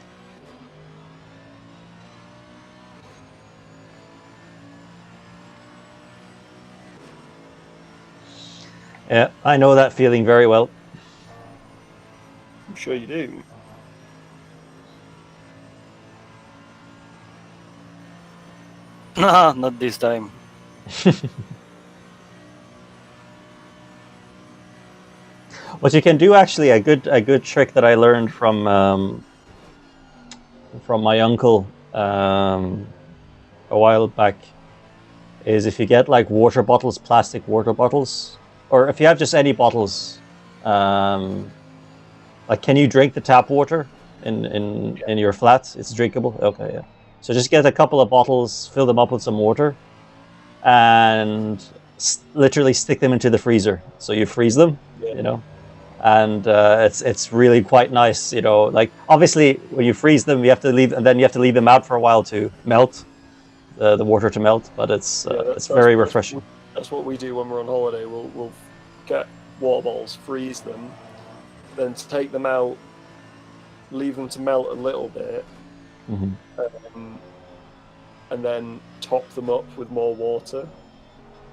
Speaker 2: Yeah, I know that feeling very well.
Speaker 3: I'm sure you do.
Speaker 1: Nah, not this time.
Speaker 2: What you can do, actually, a good trick that I learned from my uncle a while back, is if you get like water bottles, plastic water bottles, or if you have just any bottles, like, can you drink the tap water in your flat? It's drinkable. Okay, yeah. So just get a couple of bottles, fill them up with some water, and literally stick them into the freezer. So you freeze them, and it's really quite nice, Like, obviously, when you freeze them, you have to leave them out for a while to melt, the water to melt. But it's very refreshing.
Speaker 3: That's what we do when we're on holiday. We'll get water bottles, freeze them, then take them out, leave them to melt a little bit, and then top them up with more water,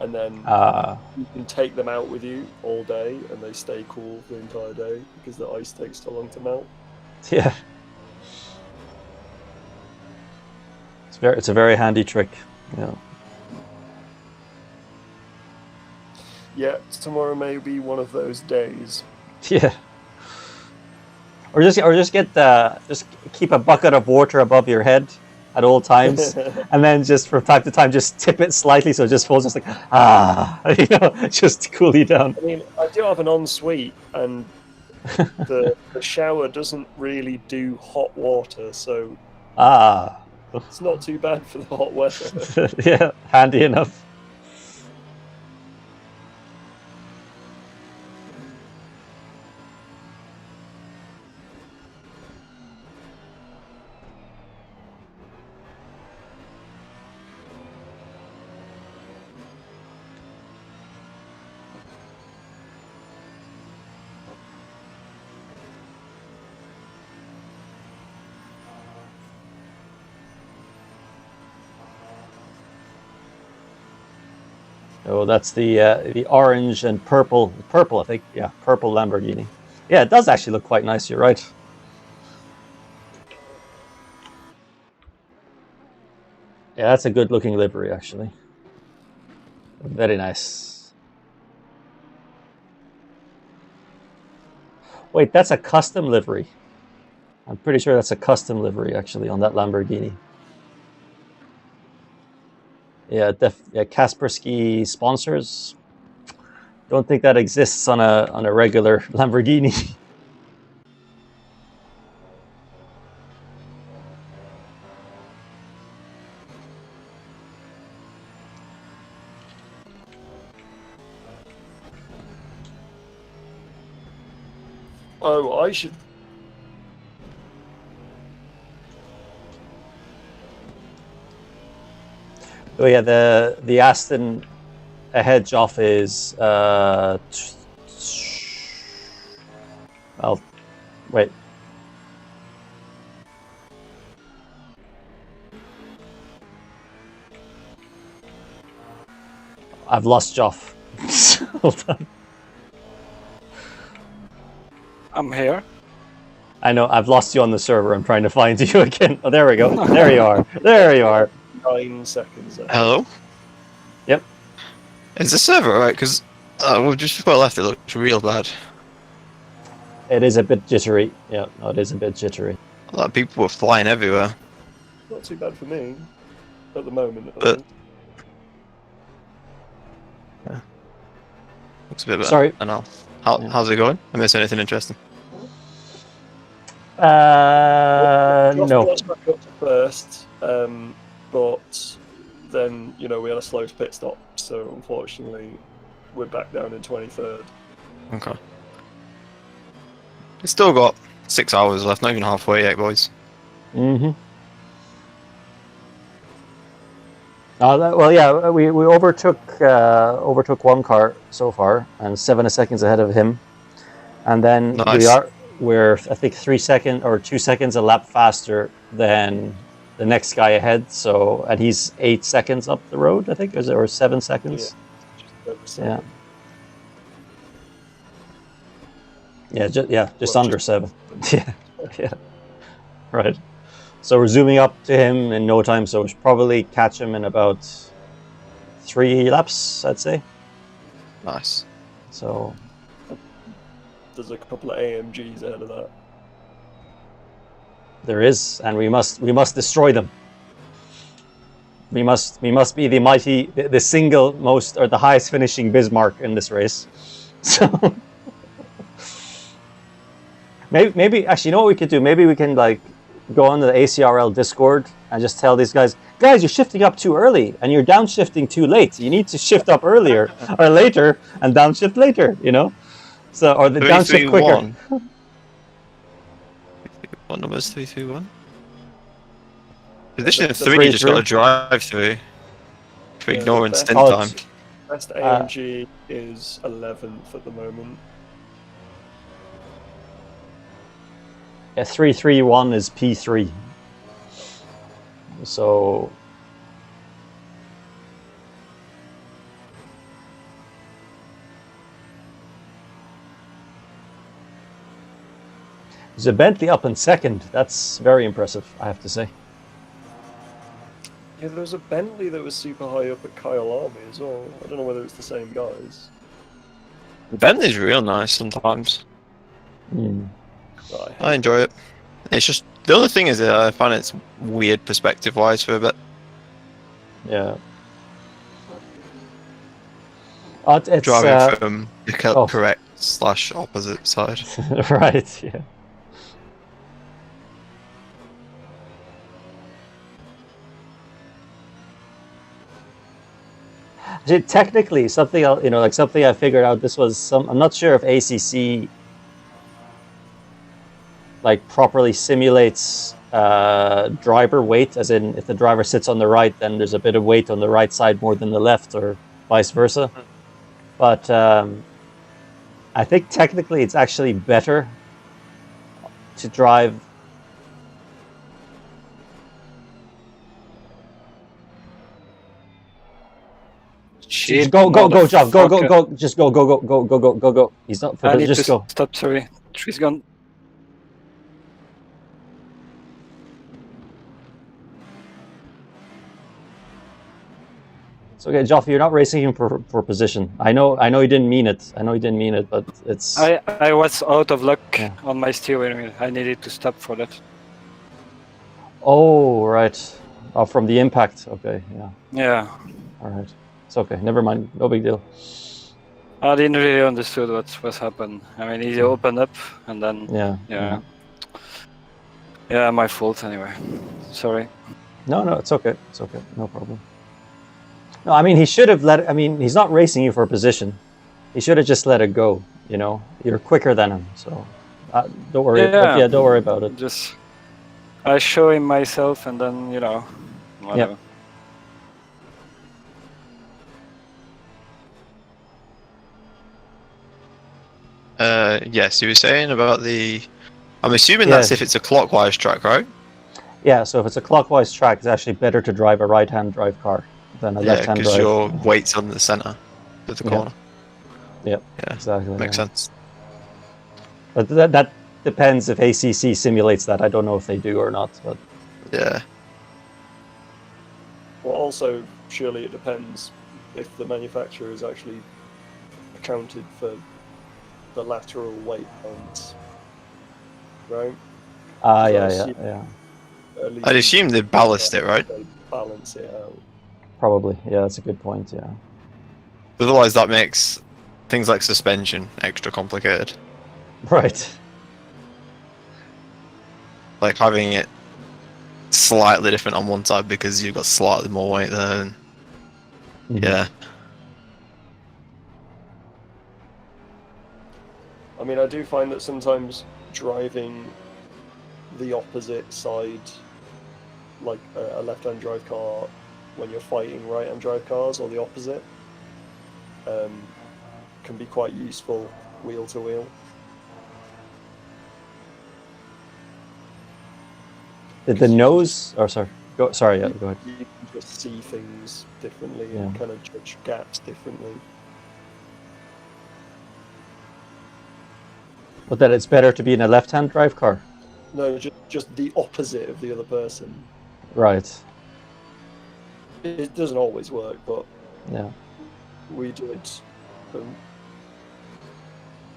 Speaker 3: and then you can take them out with you all day, and they stay cool the entire day because the ice takes so long to melt.
Speaker 2: Yeah, it's a very handy trick. Yeah.
Speaker 3: Yeah, tomorrow may be one of those days.
Speaker 2: Yeah. Or just keep a bucket of water above your head at all times, and then just from time to time just tip it slightly so it just falls, just like just to cool you down.
Speaker 3: I mean, I do have an ensuite, and the shower doesn't really do hot water, so it's not too bad for the hot weather.
Speaker 2: Yeah, handy enough. Oh, that's the orange and purple, I think. Yeah, purple Lamborghini. Yeah, it does actually look quite nice. You're right. Yeah, that's a good looking livery, actually. Very nice. Wait, that's a custom livery. I'm pretty sure that's a custom livery, actually, on that Lamborghini. Yeah, Kaspersky sponsors. Don't think that exists on a regular Lamborghini.
Speaker 3: Oh, I should.
Speaker 2: Oh yeah, the Aston ahead, Geoff, is well, wait. I've lost Geoff. Hold on.
Speaker 1: I'm here.
Speaker 2: I know, I've lost you on the server. I'm trying to find you again. Oh, there we go. There you are. There you are.
Speaker 3: 9 seconds.
Speaker 4: Hello?
Speaker 2: Yep.
Speaker 4: Is the server alright? Because we've just before I left, it looked real bad.
Speaker 2: It is a bit jittery. Yeah, no, it is a bit jittery.
Speaker 4: A lot of people were flying everywhere.
Speaker 3: Not too bad for me at the moment.
Speaker 4: But- Looks a bit better.
Speaker 2: Sorry.
Speaker 4: I know. How's it going? I missed anything interesting?
Speaker 2: No.
Speaker 3: Let's back up to first, but then we had a slow pit stop, so unfortunately we're back down in 23rd.
Speaker 4: Okay. It's still got 6 hours left, not even halfway yet, boys.
Speaker 2: Mm-hmm. Well, yeah, we overtook one car so far, and 7 seconds ahead of him, and then
Speaker 4: Nice.
Speaker 2: we're I think 3 seconds or 2 seconds a lap faster than the next guy ahead. So, and he's 8 seconds up the road, I think, or 7 seconds.
Speaker 3: Yeah.
Speaker 2: Just under 7. yeah, right. So we're zooming up to him in no time. So we should probably catch him in about 3 laps, I'd say.
Speaker 4: Nice.
Speaker 2: So
Speaker 3: There's a couple of AMGs ahead of that.
Speaker 2: there is, and we must destroy them. We must be the single most or the highest finishing Bismarck in this race. So maybe actually, you know what we could do? Maybe we can go on to the ACRL Discord and just tell these guys, you're shifting up too early and you're downshifting too late. You need to shift up earlier or later and downshift later. So or the downshift quicker.
Speaker 4: What number is 331? Position
Speaker 3: The
Speaker 4: 3, you just got to
Speaker 2: 3-3.
Speaker 4: drive through. For
Speaker 3: Yeah,
Speaker 4: ignoring
Speaker 3: the
Speaker 4: stint
Speaker 2: best-
Speaker 4: time.
Speaker 3: Best AMG is 11th at the moment.
Speaker 2: Yeah, 331 is P3. So there's a Bentley up in second. That's very impressive, I have to say.
Speaker 3: Yeah, there was a Bentley that was super high up at Kyle Army as well. I don't know whether it's the same guys.
Speaker 4: Bentley's real nice sometimes.
Speaker 2: Hmm.
Speaker 3: Right.
Speaker 4: I enjoy it. It's just the only thing is that I find it's weird perspective wise for a bit.
Speaker 2: Yeah. It's
Speaker 4: Driving from the
Speaker 2: oh.
Speaker 4: correct / opposite side.
Speaker 2: right. Yeah. Technically, something else, something I figured out. This was some. I'm not sure if ACC properly simulates driver weight, as in if the driver sits on the right, then there's a bit of weight on the right side more than the left, or vice versa. But I think technically it's actually better to drive.
Speaker 1: Shit,
Speaker 2: Go, Jeff. Go. Just go. He's not.
Speaker 1: I need
Speaker 2: Just
Speaker 1: to
Speaker 2: go.
Speaker 1: stop. Sorry, tree's gone.
Speaker 2: It's okay, Geoff. You're not racing him for position. I know. He didn't mean it. But it's.
Speaker 1: I was out of luck
Speaker 2: Yeah.
Speaker 1: on my steering wheel. I needed to stop for that.
Speaker 2: Oh right. Oh, from the impact. Okay. Yeah.
Speaker 1: Yeah,
Speaker 2: All right. It's okay. Never mind. No big deal.
Speaker 1: I didn't really understood what happened. I mean, he opened up and then
Speaker 2: Yeah.
Speaker 1: yeah, my fault anyway. Sorry.
Speaker 2: No, it's okay. It's okay. No problem. No, I mean he should have let. I mean he's not racing you for position. He should have just let it go. You're quicker than him, so don't worry.
Speaker 1: Yeah.
Speaker 2: Don't worry about it.
Speaker 1: Just I show him myself and then whatever.
Speaker 4: Yes, you were saying about the. I'm assuming that's if it's a clockwise track, right?
Speaker 2: Yeah. So if it's a clockwise track, it's actually better to drive a right-hand drive car than a
Speaker 4: Yeah,
Speaker 2: left-hand
Speaker 4: because
Speaker 2: drive.
Speaker 4: your weight's on the center of the
Speaker 2: Yeah.
Speaker 4: corner.
Speaker 2: Yeah,
Speaker 4: Yeah,
Speaker 2: exactly.
Speaker 4: makes
Speaker 2: yeah.
Speaker 4: sense.
Speaker 2: But that depends if ACC simulates that. I don't know if they do or not. But
Speaker 4: Yeah.
Speaker 3: Well, also, surely it depends if the manufacturer has actually accounted for the lateral weight balance, right?
Speaker 2: yeah.
Speaker 3: At least
Speaker 4: I'd
Speaker 3: in
Speaker 4: assume they ballast it, right?
Speaker 3: they balance it out.
Speaker 2: Probably. Yeah, that's a good point. Yeah.
Speaker 4: Otherwise, that makes things like suspension extra complicated.
Speaker 2: Right.
Speaker 4: Like having it slightly different on one side because you've got slightly more weight there. And
Speaker 2: Mhm.
Speaker 4: yeah.
Speaker 3: I mean, I do find that sometimes driving the opposite side, like a left-hand drive car, when you're fighting right-hand drive cars, or the opposite, can be quite useful wheel to wheel.
Speaker 2: The nose. Or sorry. Go. Sorry. Yeah. Go ahead.
Speaker 3: You can just see things differently
Speaker 2: Yeah.
Speaker 3: and kind of judge gaps differently.
Speaker 2: But that it's better to be in a left-hand drive car.
Speaker 3: No, just the opposite of the other person.
Speaker 2: Right.
Speaker 3: It doesn't always work, but
Speaker 2: Yeah.
Speaker 3: we do it.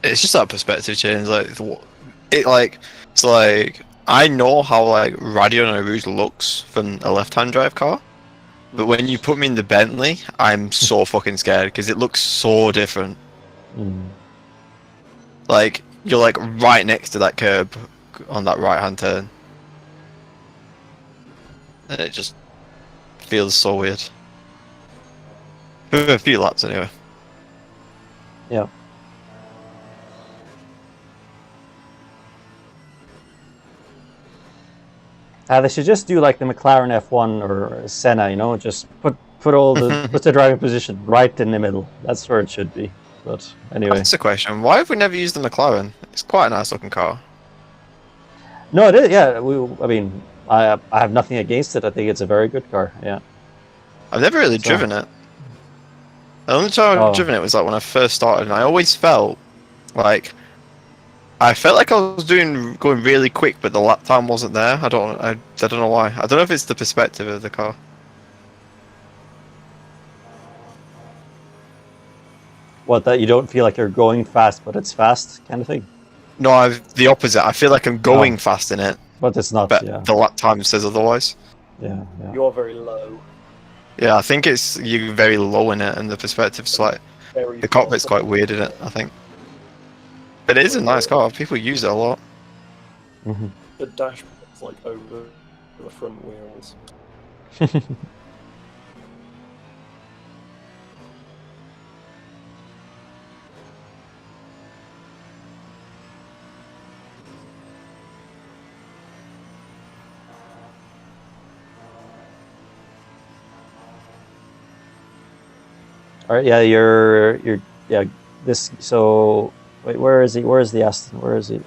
Speaker 4: It's just that perspective change. It's like I know how like Radio Rouge looks from a left-hand drive car, but when you put me in the Bentley, I'm so fucking scared because it looks so different.
Speaker 2: Mm.
Speaker 4: Like you're like right next to that curb on that right-hand turn, and it just feels so weird. For a few laps anyway.
Speaker 2: Yeah. They should just do like the McLaren F1 or Senna, you know, just put the driving position right in the middle. That's where it should be. But anyway,
Speaker 4: That's the question. Why have we never used the McLaren? It's quite a nice looking car.
Speaker 2: no, it is. Yeah, I mean, I have nothing against it. I think it's a very good car. Yeah.
Speaker 4: I've never really
Speaker 2: So-
Speaker 4: driven it. The only time
Speaker 2: Oh.
Speaker 4: I've driven it was like when I first started, and I always felt like I was going really quick, but the lap time wasn't there. I don't know why. I don't know if it's the perspective of the car.
Speaker 2: What, that you don't feel like you're going fast, but it's fast kind of thing?
Speaker 4: No, the opposite. I feel like I'm going fast in it,
Speaker 2: But it's not.
Speaker 4: but
Speaker 2: Yeah.
Speaker 4: the lap time says otherwise.
Speaker 2: Yeah.
Speaker 3: You are very low.
Speaker 4: Yeah, I think you're very low in it, and the perspective's like
Speaker 3: Very
Speaker 4: the cockpit's
Speaker 3: far.
Speaker 4: quite weird in it. I think, but it is a nice car. People use it a lot.
Speaker 2: Mhm.
Speaker 3: The dashboard's like over the front wheels.
Speaker 2: All right. Yeah. You're. Yeah. This. So. Wait. Where is he? Where is the Aston? Where is he?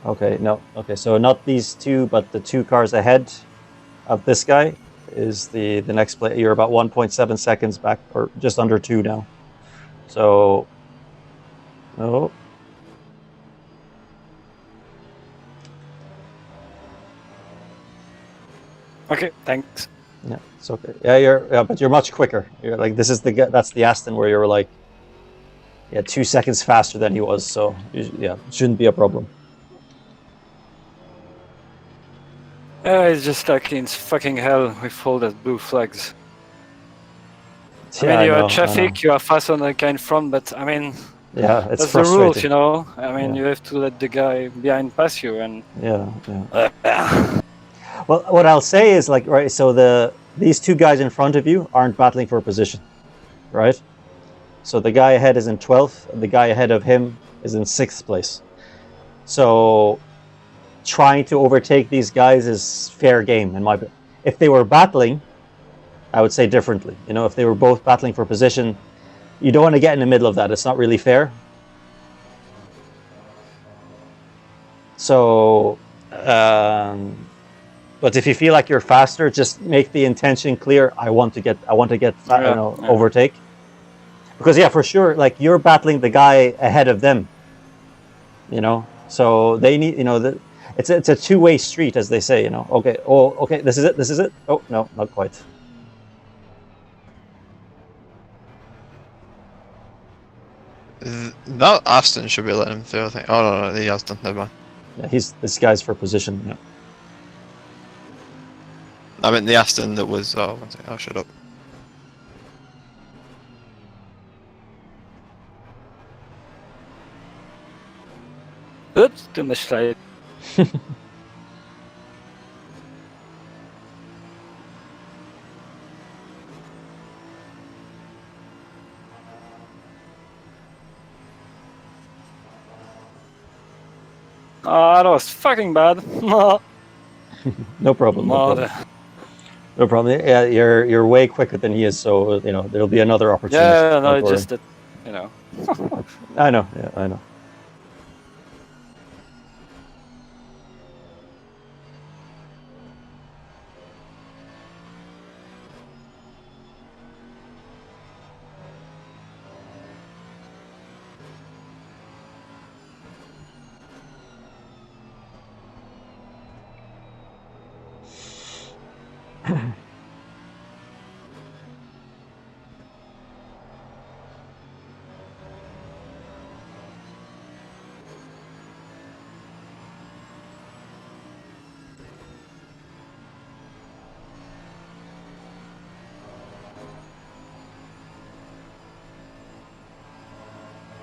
Speaker 2: Okay. No. Okay. So not these two, but the two cars ahead of this guy is the next play. You're about 1.7 seconds back, or just under 2 now. So. No.
Speaker 1: Okay, thanks.
Speaker 2: Yeah, it's okay. Yeah, but you're much quicker. You're like that's the Aston where you're like, 2 seconds faster than he was. So it shouldn't be a problem.
Speaker 1: It's just like in fucking hell with all those blue flags. I
Speaker 2: Yeah,
Speaker 1: mean, you
Speaker 2: know,
Speaker 1: are traffic, you are fast on the guy in front, but I mean,
Speaker 2: Yeah, it's
Speaker 1: that's the
Speaker 2: frustrating.
Speaker 1: rules, you know. I mean,
Speaker 2: Yeah.
Speaker 1: you have to let the guy behind pass you, and
Speaker 2: Yeah. Well, what I'll say is like, right, so these two guys in front of you aren't battling for a position, right? So the guy ahead is in 12th, and the guy ahead of him is in 6th place. So trying to overtake these guys is fair game in my opinion. If they were battling, I would say differently. You know, if they were both battling for position, you don't want to get in the middle of that. It's not really fair. So, but if you feel like you're faster, just make the intention clear. I want to get overtake. Because yeah, for sure, like you're battling the guy ahead of them. You know, so they need, you know, it's a two-way street, as they say. You know, okay, oh, okay, this is it, this is it. Oh no, not quite.
Speaker 4: That Aston should be letting him through, I think. Oh, no, the Aston, never mind.
Speaker 2: Yeah, this guy's for position. Yeah.
Speaker 4: I mean, the Aston that was. Oh, one second, shut up.
Speaker 1: Oops, too much slide. Ah, that was fucking bad.
Speaker 2: No problem. No problem.
Speaker 1: Mother.
Speaker 2: No problem. Yeah, you're way quicker than he is, so you know there'll be another opportunity.
Speaker 1: Yeah, no,
Speaker 2: Don't
Speaker 1: it's
Speaker 2: worry.
Speaker 1: just that, you know.
Speaker 2: I know. Yeah, I know.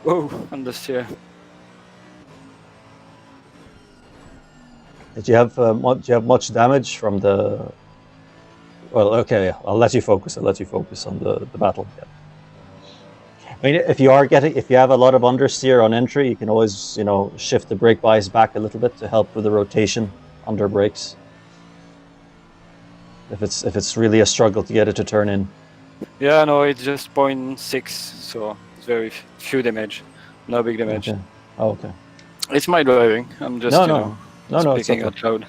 Speaker 1: Whoa, on the steer.
Speaker 2: Did you have much damage from the? Well, okay, yeah, I'll let you focus. I'll let you focus on the battle. Yeah. I mean, if you have a lot of understeer on entry, you can always, you know, shift the brake bias back a little bit to help with the rotation under brakes. If it's really a struggle to get it to turn in.
Speaker 1: Yeah, no, it's just 0.6, so it's very few damage. No big damage.
Speaker 2: Okay. Oh, okay.
Speaker 1: It's my driving. I'm just,
Speaker 2: No, it's
Speaker 1: speaking
Speaker 2: okay.
Speaker 1: out loud.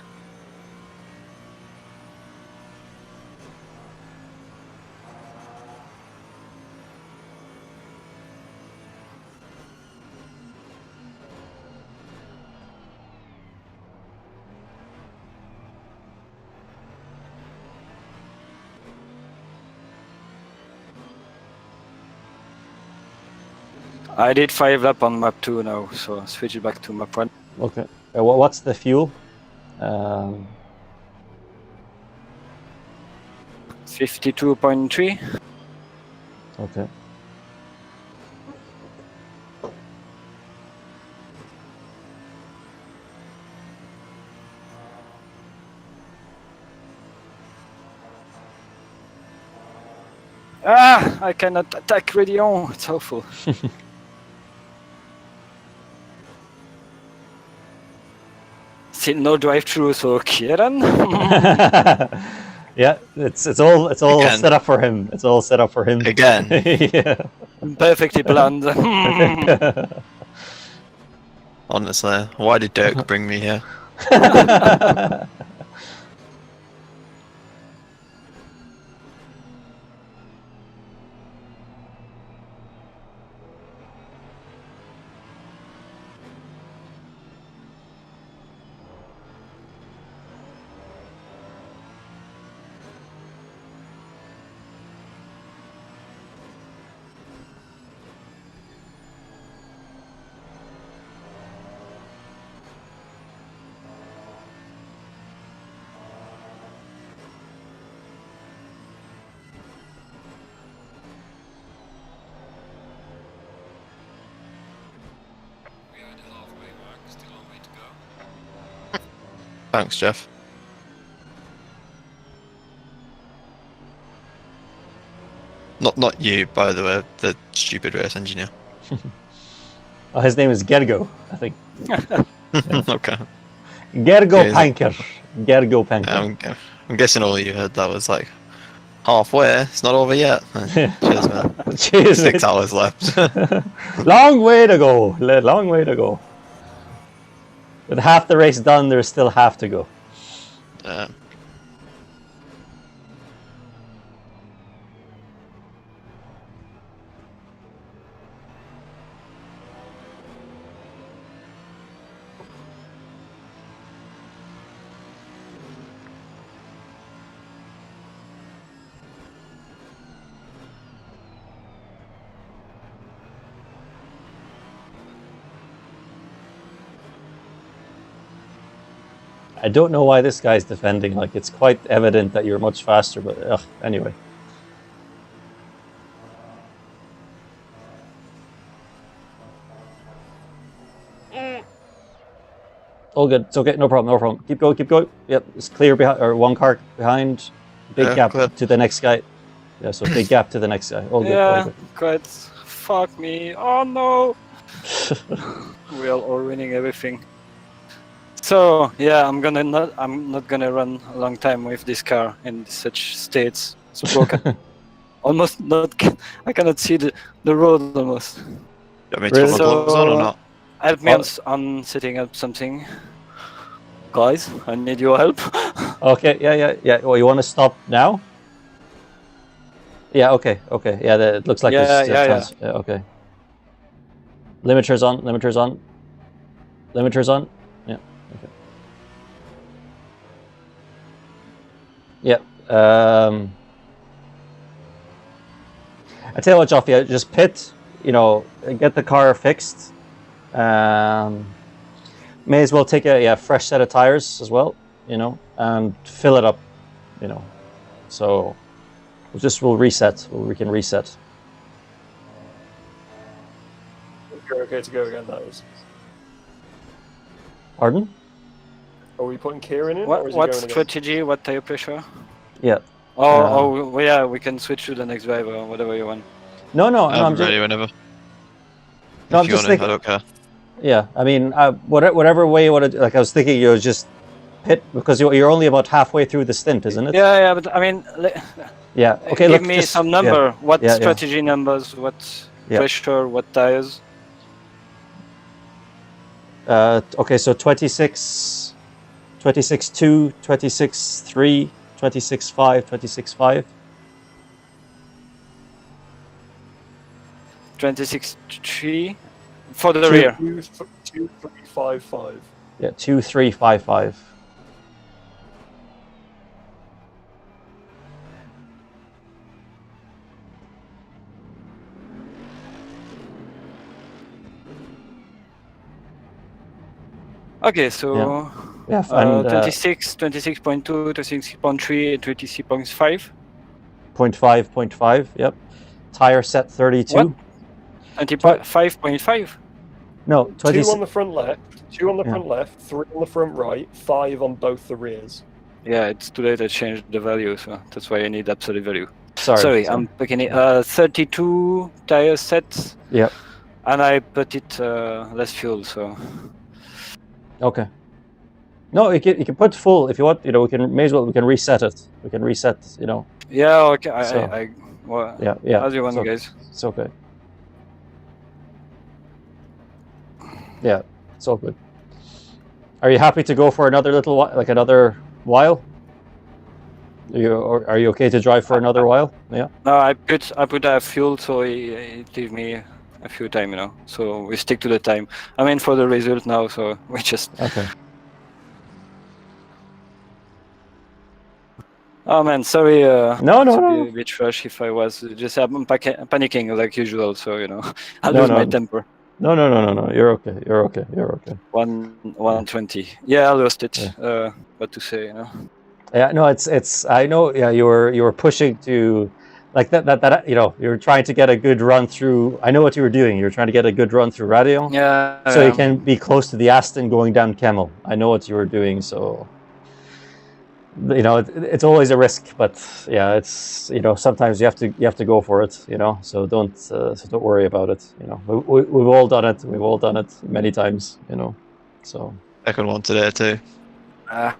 Speaker 1: I did 5 lap on map 2 now, so switch it back to map 1.
Speaker 2: Okay. What's the fuel?
Speaker 1: 52.3.
Speaker 2: Okay.
Speaker 1: Ah, I cannot attack Radion. It's awful. Still no drive-through, so Kieran.
Speaker 2: Yeah, it's all
Speaker 4: Again.
Speaker 2: set up for him. It's all set up for him.
Speaker 4: Again.
Speaker 2: Yeah.
Speaker 1: Perfectly planned.
Speaker 4: Honestly, why did Dirk bring me here? Thanks, Jeff. Not you, by the way, the stupid race engineer.
Speaker 2: Oh, his name is Gergo, I think.
Speaker 4: Okay.
Speaker 2: Gergo
Speaker 4: Okay,
Speaker 2: Panker. Gergo Panker.
Speaker 4: I'm guessing all you heard that was like halfway. It's not over yet. Cheers, man.
Speaker 2: Cheers,
Speaker 4: 6
Speaker 2: mate.
Speaker 4: hours left.
Speaker 2: Long way to go. Long way to go. With half the race done, there's still half to go. I don't know why this guy's defending. Like, it's quite evident that you're much faster, but anyway. All good. It's okay. No problem. No problem. Keep going. Keep going. Yep. It's clear behind, or one car behind. Big gap
Speaker 4: clear.
Speaker 2: to the next guy. Yeah. So big gap to the next guy. All good. All
Speaker 1: Yeah,
Speaker 2: good.
Speaker 1: quite. Fuck me. Oh no. We are all winning everything. So yeah, I'm not gonna run a long time with this car in such states. It's broken. Almost not. I cannot see the road almost.
Speaker 4: You want me to put my gloves on or not?
Speaker 1: Help me on setting up something, guys. I need your help.
Speaker 2: Okay. Yeah. Well, you want to stop now? Yeah. Okay. Yeah. It looks like this.
Speaker 1: Yeah.
Speaker 2: Okay. Limiters on. Yeah. Okay. Yeah. I tell you what, Geoffroy, just pit. Get the car fixed. May as well take a fresh set of tires as well. And fill it up. So we'll reset. We can reset.
Speaker 3: You're okay to go again, that is.
Speaker 2: Pardon?
Speaker 3: Are we putting Kieran in? or is he
Speaker 1: What
Speaker 3: going again?
Speaker 1: strategy? What tire pressure?
Speaker 2: Yeah.
Speaker 1: Well, yeah, we can switch to the next driver or whatever you want.
Speaker 2: No.
Speaker 4: I'm ready whenever.
Speaker 2: No, I'm
Speaker 4: If you
Speaker 2: just
Speaker 4: want
Speaker 2: thinking.
Speaker 4: I don't care.
Speaker 2: Yeah, I mean, whatever way you want to. Like, I was thinking, just pit because you're only about halfway through the stint, isn't it?
Speaker 1: Yeah, but I mean,
Speaker 2: Yeah. Okay.
Speaker 1: give
Speaker 2: Look,
Speaker 1: me
Speaker 2: just,
Speaker 1: some number. What
Speaker 2: Yeah.
Speaker 1: strategy numbers? What pressure? What tires?
Speaker 2: Okay, so 26, 26.2, 26.3, 26.5, 26.5.
Speaker 1: 26.3 for the rear.
Speaker 3: 2.355.
Speaker 2: Yeah, 2.355.
Speaker 1: Okay, so
Speaker 2: Yeah, and
Speaker 1: 26, 26.2, 26.3, and 26.5.
Speaker 2: 0.5. Yep. Tire set 32.
Speaker 1: What? 25.5.
Speaker 2: No, 20.
Speaker 3: 2 on the front left, 2 on the front left, 3 on the front right, 5 on both the rears.
Speaker 1: Yeah, it's too late. I changed the value, so that's why I need absolute value.
Speaker 2: Sorry.
Speaker 1: I'm picking it. 32 tire sets.
Speaker 2: Yep.
Speaker 1: And I put it less fuel, so.
Speaker 2: Okay. No, you can put full if you want. We can reset it. We can reset.
Speaker 1: Yeah. Okay. Well,
Speaker 2: Yeah.
Speaker 1: as you want, guys.
Speaker 2: It's okay. Yeah, it's all good. Are you happy to go for another another while? Are you okay to drive for another while? Yeah.
Speaker 1: No, I put fuel, so it leave me a few time, So we stick to the time. I mean, for the result now, so we just.
Speaker 2: Okay.
Speaker 1: Oh man, sorry.
Speaker 2: No.
Speaker 1: Be a bit rush if I was just I'm panicking like usual, so I'll lose my temper.
Speaker 2: No. You're okay.
Speaker 1: 120. Yeah, I lost it.
Speaker 2: Yeah.
Speaker 1: What to say,
Speaker 2: Yeah, no, it's. I know. Yeah, you were pushing to, like that. You were trying to get a good run through. I know what you were doing. You were trying to get a good run through radio.
Speaker 1: Yeah.
Speaker 2: So you can be close to the Aston going down Gamil. I know what you were doing. So. It's always a risk, but yeah, it's sometimes you have to go for it. So don't worry about it. We've all done it. We've all done it many times. So.
Speaker 4: Second one today too.
Speaker 1: Yeah,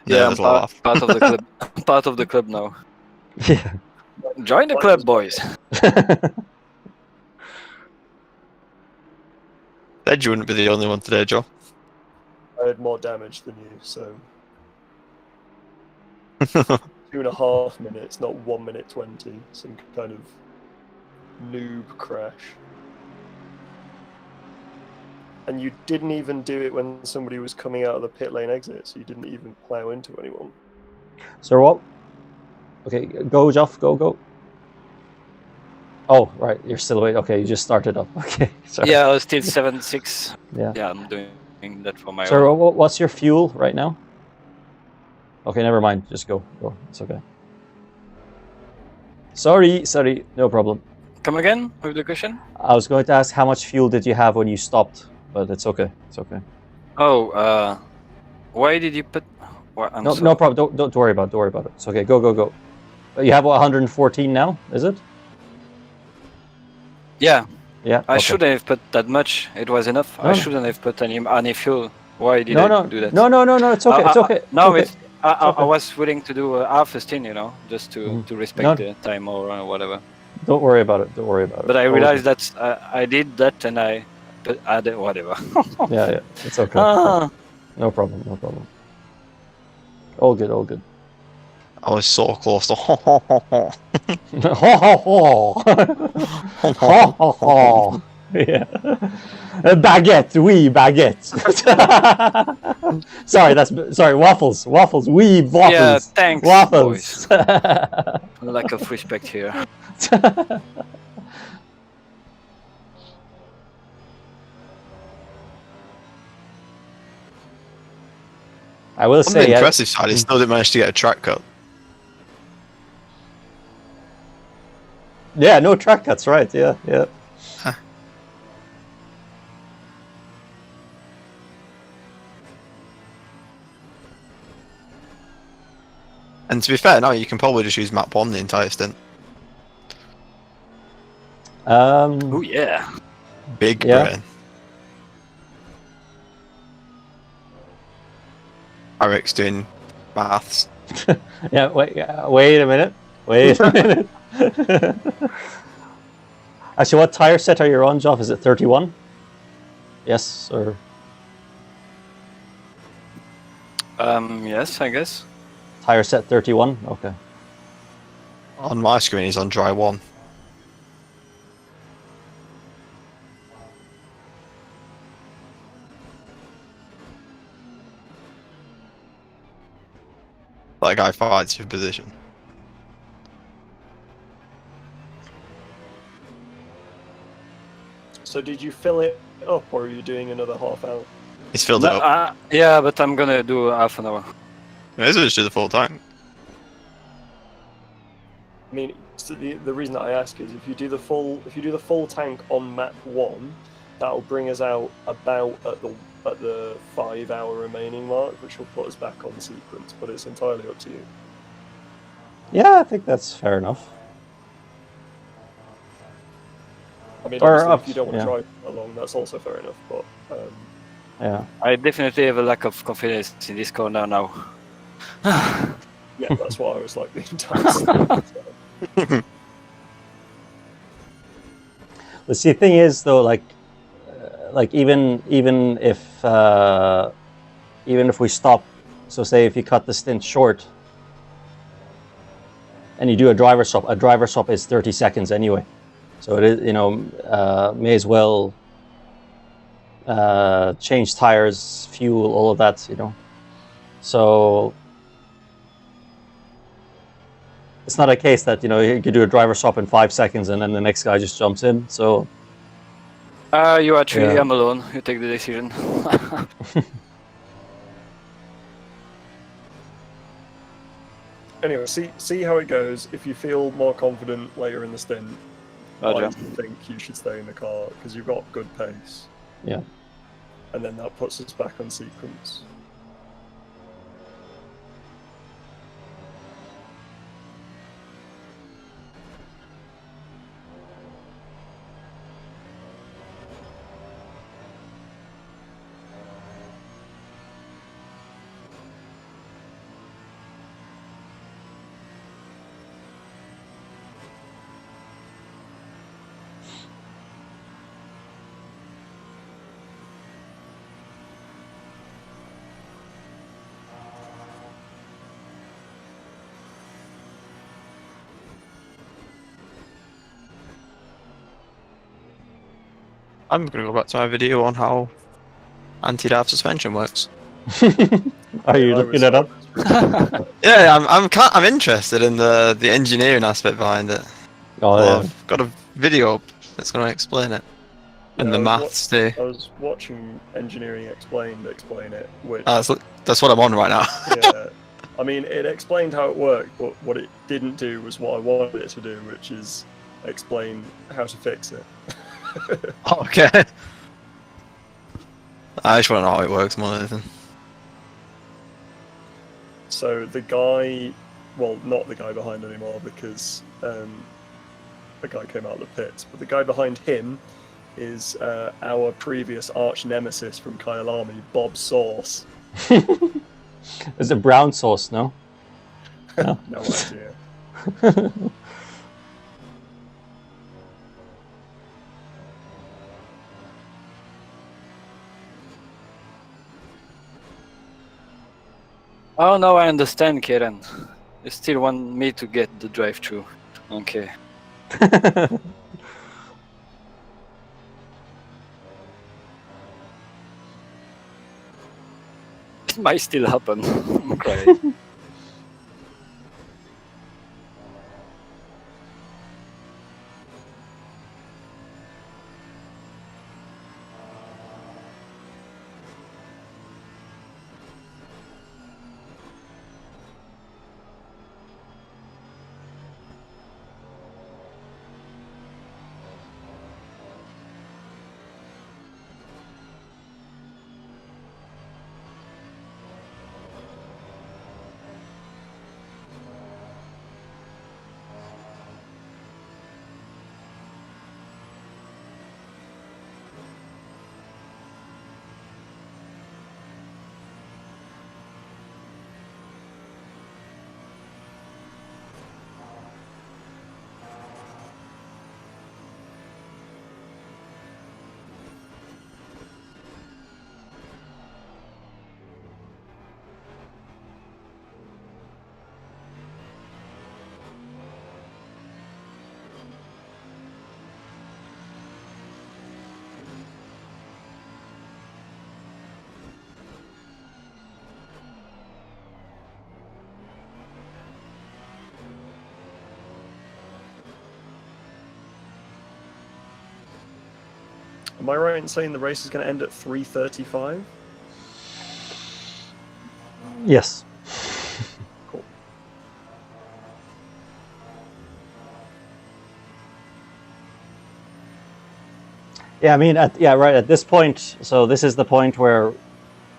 Speaker 4: there's
Speaker 1: I'm
Speaker 4: a lot.
Speaker 1: part of the club. Part of the club now.
Speaker 2: Yeah.
Speaker 1: Join the club, boys.
Speaker 4: Said you wouldn't be the only one today, Joe.
Speaker 3: I had more damage than you, so 2.5 minutes, not 1 minute 20. Some kind of noob crash. And you didn't even do it when somebody was coming out of the pit lane exit, so you didn't even plow into anyone.
Speaker 2: So what? Okay, go, Geoff. Go. Oh, right. You're still away. Okay, you just started up. Okay. Sorry.
Speaker 1: Yeah, I was still 7.6.
Speaker 2: Yeah.
Speaker 1: Yeah, I'm doing that for my
Speaker 2: So
Speaker 1: own.
Speaker 2: what's your fuel right now? Okay, never mind. Just go. Go. It's okay. Sorry. No problem.
Speaker 1: Come again with the question?
Speaker 2: I was going to ask how much fuel did you have when you stopped, but it's okay. It's okay.
Speaker 1: Oh, why did you put? What, I'm
Speaker 2: No,
Speaker 1: sorry.
Speaker 2: no problem. Don't worry about it. Don't worry about it. It's okay. Go. You have 114 now, is it?
Speaker 1: Yeah,
Speaker 2: Yeah.
Speaker 1: I
Speaker 2: okay.
Speaker 1: shouldn't have put that much. It was enough.
Speaker 2: No,
Speaker 1: I
Speaker 2: no.
Speaker 1: shouldn't have put any fuel. Why did
Speaker 2: No,
Speaker 1: I
Speaker 2: no,
Speaker 1: do that?
Speaker 2: no. It's okay. It's okay.
Speaker 1: No,
Speaker 2: it's okay.
Speaker 1: I
Speaker 2: okay.
Speaker 1: was willing to do half a stint, just to
Speaker 2: Mhm.
Speaker 1: respect
Speaker 2: No.
Speaker 1: the time or whatever.
Speaker 2: Don't worry about it. Don't worry about it.
Speaker 1: But I
Speaker 2: All
Speaker 1: realized
Speaker 2: good.
Speaker 1: that I did that and I added whatever.
Speaker 2: Yeah. It's okay.
Speaker 1: Ah.
Speaker 2: No problem. No problem. All good. All good.
Speaker 4: I was so close to.
Speaker 2: Ho ho ho. Ho ho ho. Yeah. Baguette, oui, baguette. sorry, waffles, oui, waffles.
Speaker 1: Yeah, thanks,
Speaker 2: waffles.
Speaker 1: Lack of respect here.
Speaker 2: I will
Speaker 4: On
Speaker 2: say,
Speaker 4: the impressive side, he still didn't manage to get a track cut.
Speaker 2: Yeah, no track cuts, right? Yeah.
Speaker 4: Huh. And to be fair, now you can probably just use map 1 the entire stint.
Speaker 1: Oh yeah.
Speaker 4: Big
Speaker 2: Yeah.
Speaker 4: brain. Tariq's doing maths.
Speaker 2: Yeah. Wait a minute. Actually, what tire set are you on, Geoff? Is it 31? Yes, or
Speaker 1: Yes, I guess.
Speaker 2: tire set 31? Okay.
Speaker 4: On my screen, he's on dry 1. That guy fights for position.
Speaker 3: So did you fill it up, or are you doing another half hour?
Speaker 4: He's filled it up.
Speaker 1: Yeah, but I'm gonna do half an hour.
Speaker 4: May as well just do the full tank.
Speaker 3: I mean, so the reason that I ask is if you do the full tank on map 1, that'll bring us out about at the 5 hour remaining mark, which will put us back on sequence. But it's entirely up to you.
Speaker 2: Yeah, I think that's fair enough.
Speaker 3: I mean,
Speaker 2: Or
Speaker 3: obviously, if you don't want to
Speaker 2: yeah.
Speaker 3: drive along, that's also fair enough. But
Speaker 2: Yeah.
Speaker 1: I definitely have a lack of confidence in this corner now.
Speaker 3: yeah, that's what I was like the entire time.
Speaker 2: The see, thing is though, like even if we stop, so say if you cut the stint short and you do a driver swap is 30 seconds anyway, so it is may as well change tires, fuel, all of that, so it's not a case that you could do a driver swap in 5 seconds and then the next guy just jumps in. So
Speaker 1: You actually,
Speaker 2: Yeah.
Speaker 1: I'm alone. You take the decision.
Speaker 3: Anyway, see how it goes. If you feel more confident later in the stint,
Speaker 1: Roger.
Speaker 3: I think you should stay in the car because you've got good pace.
Speaker 2: Yeah.
Speaker 3: And then that puts us back on sequence.
Speaker 4: I'm gonna go back to my video on how anti-dive suspension works.
Speaker 2: Are you
Speaker 3: I
Speaker 2: looking
Speaker 3: was-
Speaker 2: it up?
Speaker 4: Yeah, I'm interested in the engineering aspect behind it.
Speaker 2: Oh,
Speaker 4: Well,
Speaker 2: yeah.
Speaker 4: I've got a video up that's gonna explain it. And the maths too.
Speaker 3: I was watching Engineering Explained explain it, which
Speaker 4: That's what I'm on right now.
Speaker 3: yeah, I mean it explained how it worked, but what it didn't do was what I wanted it to do, which is explain how to fix it.
Speaker 4: Okay. I just want to know how it works more than anything.
Speaker 3: So the guy, well, not the guy behind anymore because the guy came out of the pits, but the guy behind him is our previous arch nemesis from Kyalami, Bob Sauce.
Speaker 2: It's a brown sauce, no?
Speaker 3: No idea.
Speaker 1: Oh no, I understand, Kieran. You still want me to get the drive-through. Okay. It might still happen. I'm crying.
Speaker 3: Am I right in saying the race is going to end at 3:35?
Speaker 2: Yes.
Speaker 3: Cool.
Speaker 2: Yeah, I mean, right at this point. So this is the point where,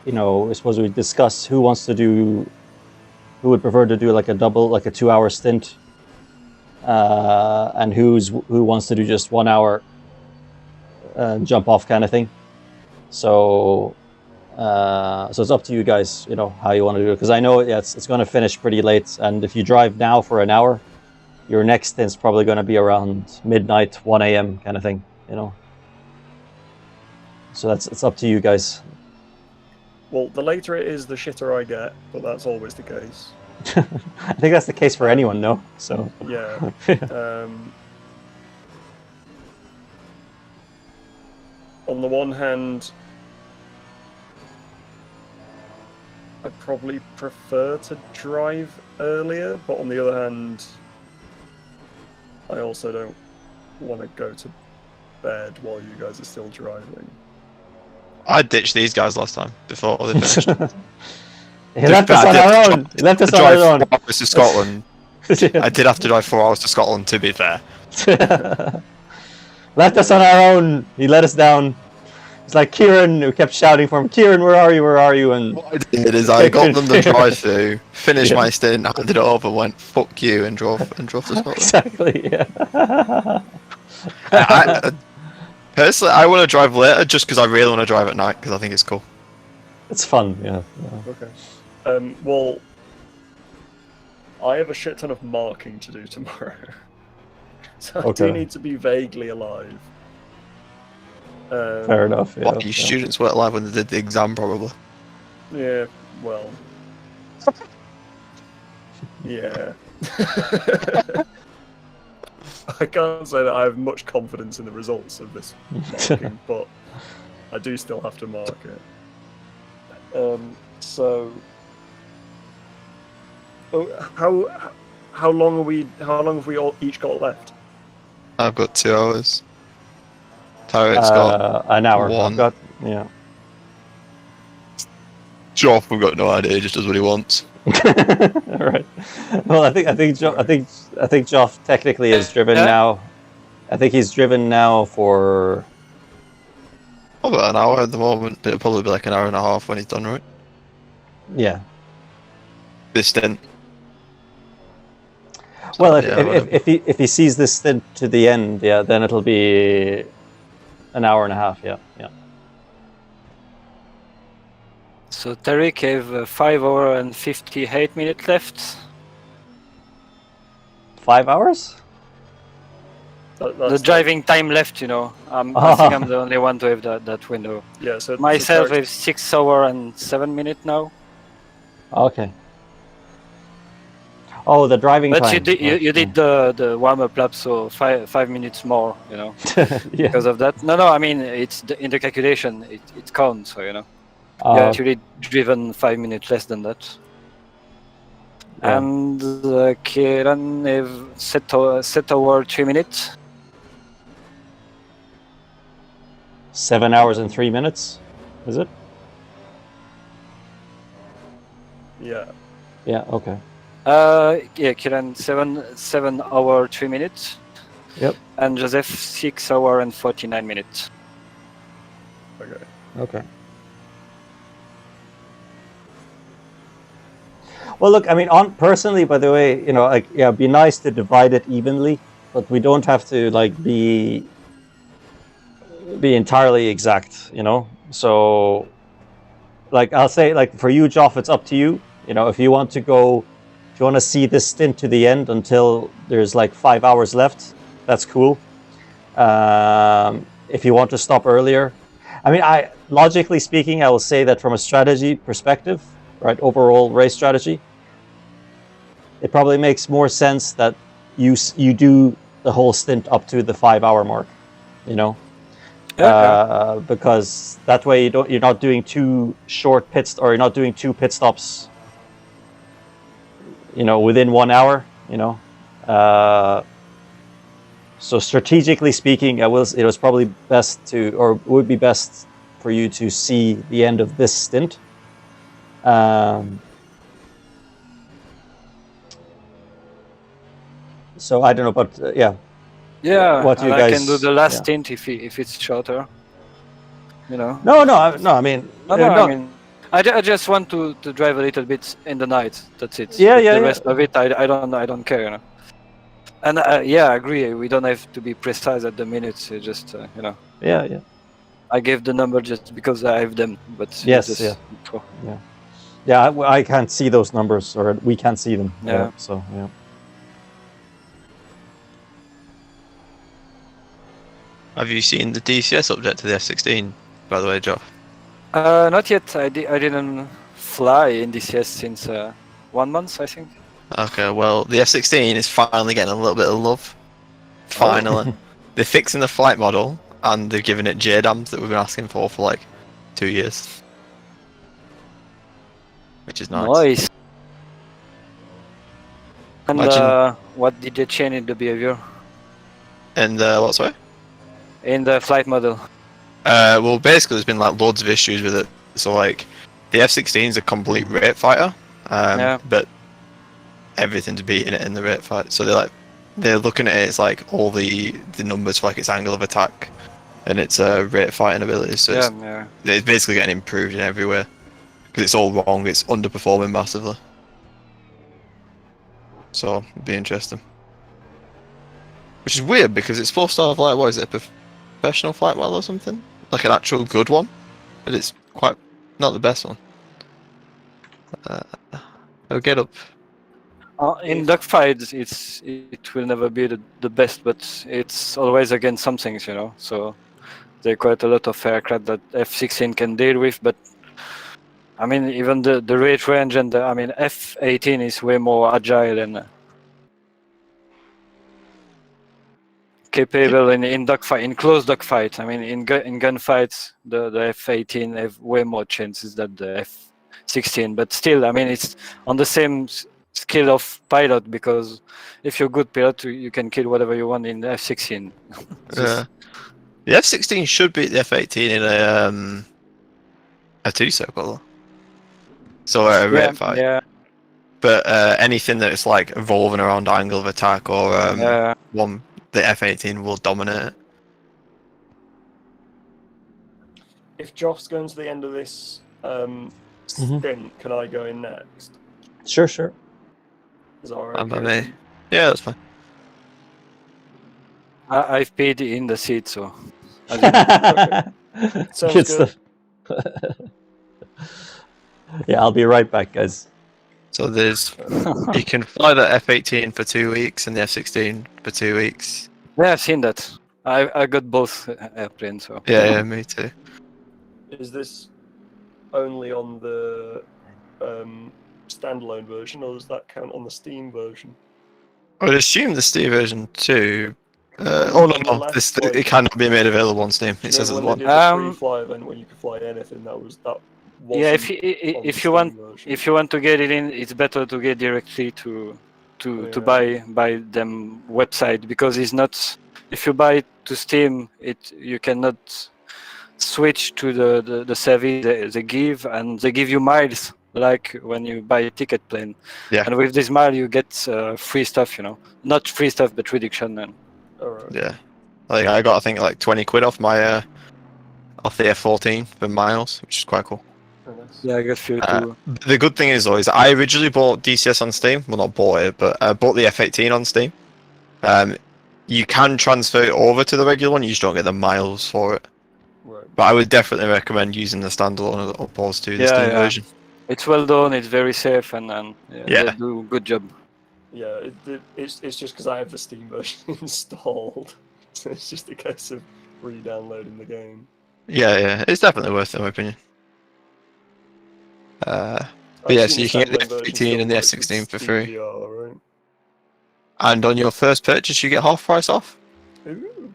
Speaker 2: you know, I suppose we discuss who would prefer to do like a 2-hour stint, and who wants to do just 1 hour jump off kind of thing. So it's up to you guys, you know, how you want to do it. Because I know it's going to finish pretty late, and if you drive now for an hour, your next stint's probably going to be around midnight, 1 a.m. kind of thing, you know. So it's up to you guys.
Speaker 3: Well, the later it is, the shitter I get, but that's always the case.
Speaker 2: I think that's the case for anyone, no? So
Speaker 3: Yeah. On the one hand, I probably prefer to drive earlier, but on the other hand, I also don't want to go to bed while you guys are still driving.
Speaker 4: I ditched these guys last time before they finished.
Speaker 2: He left us on our own. He left us on our own.
Speaker 4: 4 hours to Scotland. I did have to drive 4 hours to Scotland, to be fair.
Speaker 2: Left us on our own. He let us down. It's like Kieran, who kept shouting for him, Kieran, where are you? Where are you? And
Speaker 4: what I did is I got them the drive-through, finished my stint, handed it over, went fuck you, and drove to Scotland.
Speaker 2: Exactly. Yeah.
Speaker 4: Personally, I want to drive later just because I really want to drive at night because I think it's cool.
Speaker 2: It's fun. Yeah.
Speaker 3: Okay. Well, I have a shit ton of marking to do tomorrow, so I do need to be vaguely alive.
Speaker 2: Fair enough. Yeah,
Speaker 4: What, you students weren't alive when they did the exam, probably.
Speaker 3: Yeah, well. Yeah. I can't say that I have much confidence in the results of this marking, but I do still have to mark it. So, how long have we all each got left?
Speaker 4: I've got 2 hours. Tariq's got
Speaker 2: an hour.
Speaker 4: one.
Speaker 2: I've got yeah.
Speaker 4: Geoff, we've got no idea. He just does what he wants.
Speaker 2: All right. Well, I think Geoff technically is driven now. I think he's driven now for
Speaker 4: About an hour at the moment, but it'll probably be like an hour and a half when he's done, right?
Speaker 2: yeah.
Speaker 4: This stint.
Speaker 2: Well,
Speaker 4: yeah,
Speaker 2: if he sees this stint to the end, yeah, then it'll be an hour and a half. Yeah, yeah.
Speaker 1: So Tariq have 5 hours and 58 minutes left.
Speaker 2: 5 hours?
Speaker 1: The driving time left, you know. I think I'm the only one to have that window.
Speaker 3: Yeah, so
Speaker 1: Myself
Speaker 3: so
Speaker 1: have 6 hours and 7 minutes now.
Speaker 2: Okay. Oh, the driving
Speaker 1: But
Speaker 2: time.
Speaker 1: you did the warm-up lap, so 5 minutes more, you know,
Speaker 2: yeah.
Speaker 1: because of that. No, I mean, it's in the calculation, it counts, so, you know. You actually driven 5 minutes less than that.
Speaker 2: Yeah.
Speaker 1: And Kieran have set over 3 minutes.
Speaker 2: 7 hours and 3 minutes, is it?
Speaker 3: yeah.
Speaker 2: Yeah. Okay.
Speaker 1: Yeah, Kieran 7 hours 3 minutes.
Speaker 2: Yep.
Speaker 1: And Joseph 6 hours and 49 minutes.
Speaker 3: Okay.
Speaker 2: Okay. Well, look, I mean, personally, by the way, you know, like, yeah, it'd be nice to divide it evenly, but we don't have to like be entirely exact, you know. So, like, I'll say, like, for you, Geoff, it's up to you. You know, if you want to see this stint to the end until there's like 5 hours left, that's cool. If you want to stop earlier, I mean, logically speaking, I will say that from a strategy perspective, right, overall race strategy, it probably makes more sense that you do the whole stint up to the 5 hour mark, you know, because that way you're not doing two short pits, or you're not doing 2 pit stops, you know, within 1 hour, you know. So strategically speaking, it was probably best to, or would be best for you to see the end of this stint. So I don't know, but yeah.
Speaker 1: Yeah,
Speaker 2: What you
Speaker 1: and
Speaker 2: guys?
Speaker 1: I can do the last
Speaker 2: yeah.
Speaker 1: stint if it's shorter. You know.
Speaker 2: No. I mean,
Speaker 1: I mean, I just want to drive a little bit in the night. That's it.
Speaker 2: Yeah,
Speaker 1: The rest of it, I don't care. You know. And yeah, I agree. We don't have to be precise at the minutes. Just you know.
Speaker 2: Yeah.
Speaker 1: I gave the number just because I have them, but
Speaker 2: yes, yeah. I can't see those numbers, or we can't see them.
Speaker 1: Yeah.
Speaker 2: So yeah.
Speaker 4: Have you seen the DCS update to the F16, by the way, Geoff?
Speaker 1: Not yet. I didn't fly in DCS since 1 month, I think.
Speaker 4: Okay, well, the F16 is finally getting a little bit of love. Finally. They're fixing the flight model, and they're giving it JDAMs that we've been asking for like 2 years. Which is nice.
Speaker 1: Nice. And
Speaker 4: Imagine-
Speaker 1: what did they change in the behavior?
Speaker 4: And what, sorry?
Speaker 1: In the flight model.
Speaker 4: Well, basically, there's been like loads of issues with it. So, like, the F-16 is a complete rate fighter, but everything's beating it in the rate fight. So they're looking at it. It's like all the numbers for like its angle of attack and its rate fighting abilities. So it's basically getting improved in every way because it's all wrong. It's underperforming massively. So it'd be interesting. Which is weird because it's supposed to have like, what is it, a professional flight model or something? Like an actual good one, but it's quite not the best one. I'll get up.
Speaker 1: In dogfights, it will never be the best, but it's always against some things, you know. So there are quite a lot of aircraft that F-16 can deal with, but I mean, even the rate range and I mean, F-18 is way more agile and capable in dogfight, in close dogfight. I mean, in gunfights, the F-18 have way more chances than the F-16. But still, I mean, it's on the same skill of pilot, because if you're a good pilot, you can kill whatever you want in the F-16.
Speaker 4: The F16 should beat the F18 in a 2-circle. So a rate fight.
Speaker 1: Yeah.
Speaker 4: But anything that's like evolving around angle of attack or
Speaker 1: Yeah.
Speaker 4: one, the F18 will dominate it.
Speaker 3: If Joff's going to the end of this stint, can I go in next?
Speaker 2: Sure, sure.
Speaker 3: Is that all
Speaker 4: Fine by
Speaker 3: right?
Speaker 4: me. Yeah, that's fine.
Speaker 1: I've paid in the seat, so.
Speaker 3: Sounds
Speaker 2: Good
Speaker 3: good.
Speaker 2: stuff. Yeah, I'll be right back, guys.
Speaker 4: So there's you can fly the F18 for 2 weeks and the F16 for 2 weeks.
Speaker 1: Yeah, I've seen that. I got both airplanes, so.
Speaker 4: Yeah, me too.
Speaker 3: Is this only on the standalone version, or does that count on the Steam version?
Speaker 4: I would assume the Steam version too.
Speaker 3: On the
Speaker 4: No,
Speaker 3: left,
Speaker 4: this
Speaker 3: like-
Speaker 4: it cannot be made available on Steam. It says
Speaker 3: when
Speaker 4: as
Speaker 3: they
Speaker 4: one.
Speaker 3: did the free fly event when you could fly anything, that
Speaker 1: Yeah,
Speaker 3: wasn't on the
Speaker 1: if you
Speaker 3: Steam
Speaker 1: want
Speaker 3: version.
Speaker 1: if you want to get it in, it's better to get directly to buy them website, because it's not. If you buy it to Steam, you cannot switch to the service they give, and they give you miles like when you buy a ticket plane.
Speaker 4: Yeah.
Speaker 1: And with this mile, you get free stuff. Not free stuff, but reduction. And
Speaker 3: All right.
Speaker 4: Yeah, like I got I think like 20 quid off my off the F14 for miles, which is quite cool.
Speaker 3: Very nice.
Speaker 1: yeah, I guess few too.
Speaker 4: The good thing is though is I originally bought DCS on Steam. Well, not bought it, but I bought the F18 on Steam. You can transfer it over to the regular one. You just don't get the miles for it.
Speaker 3: Right.
Speaker 4: But I would definitely recommend using the standalone as opposed to the
Speaker 1: Yeah,
Speaker 4: Steam
Speaker 1: yeah.
Speaker 4: version.
Speaker 1: It's well done. It's very safe, and
Speaker 4: Yeah.
Speaker 1: they do a good job.
Speaker 3: Yeah, it's just because I have the Steam version installed, so it's just a case of re-downloading the game.
Speaker 4: Yeah, it's definitely worth it in my opinion. But yeah, so you can get the F18 and the F16 for free.
Speaker 3: DVR, right?
Speaker 4: And on your first purchase, you get half price off.
Speaker 3: Ooh.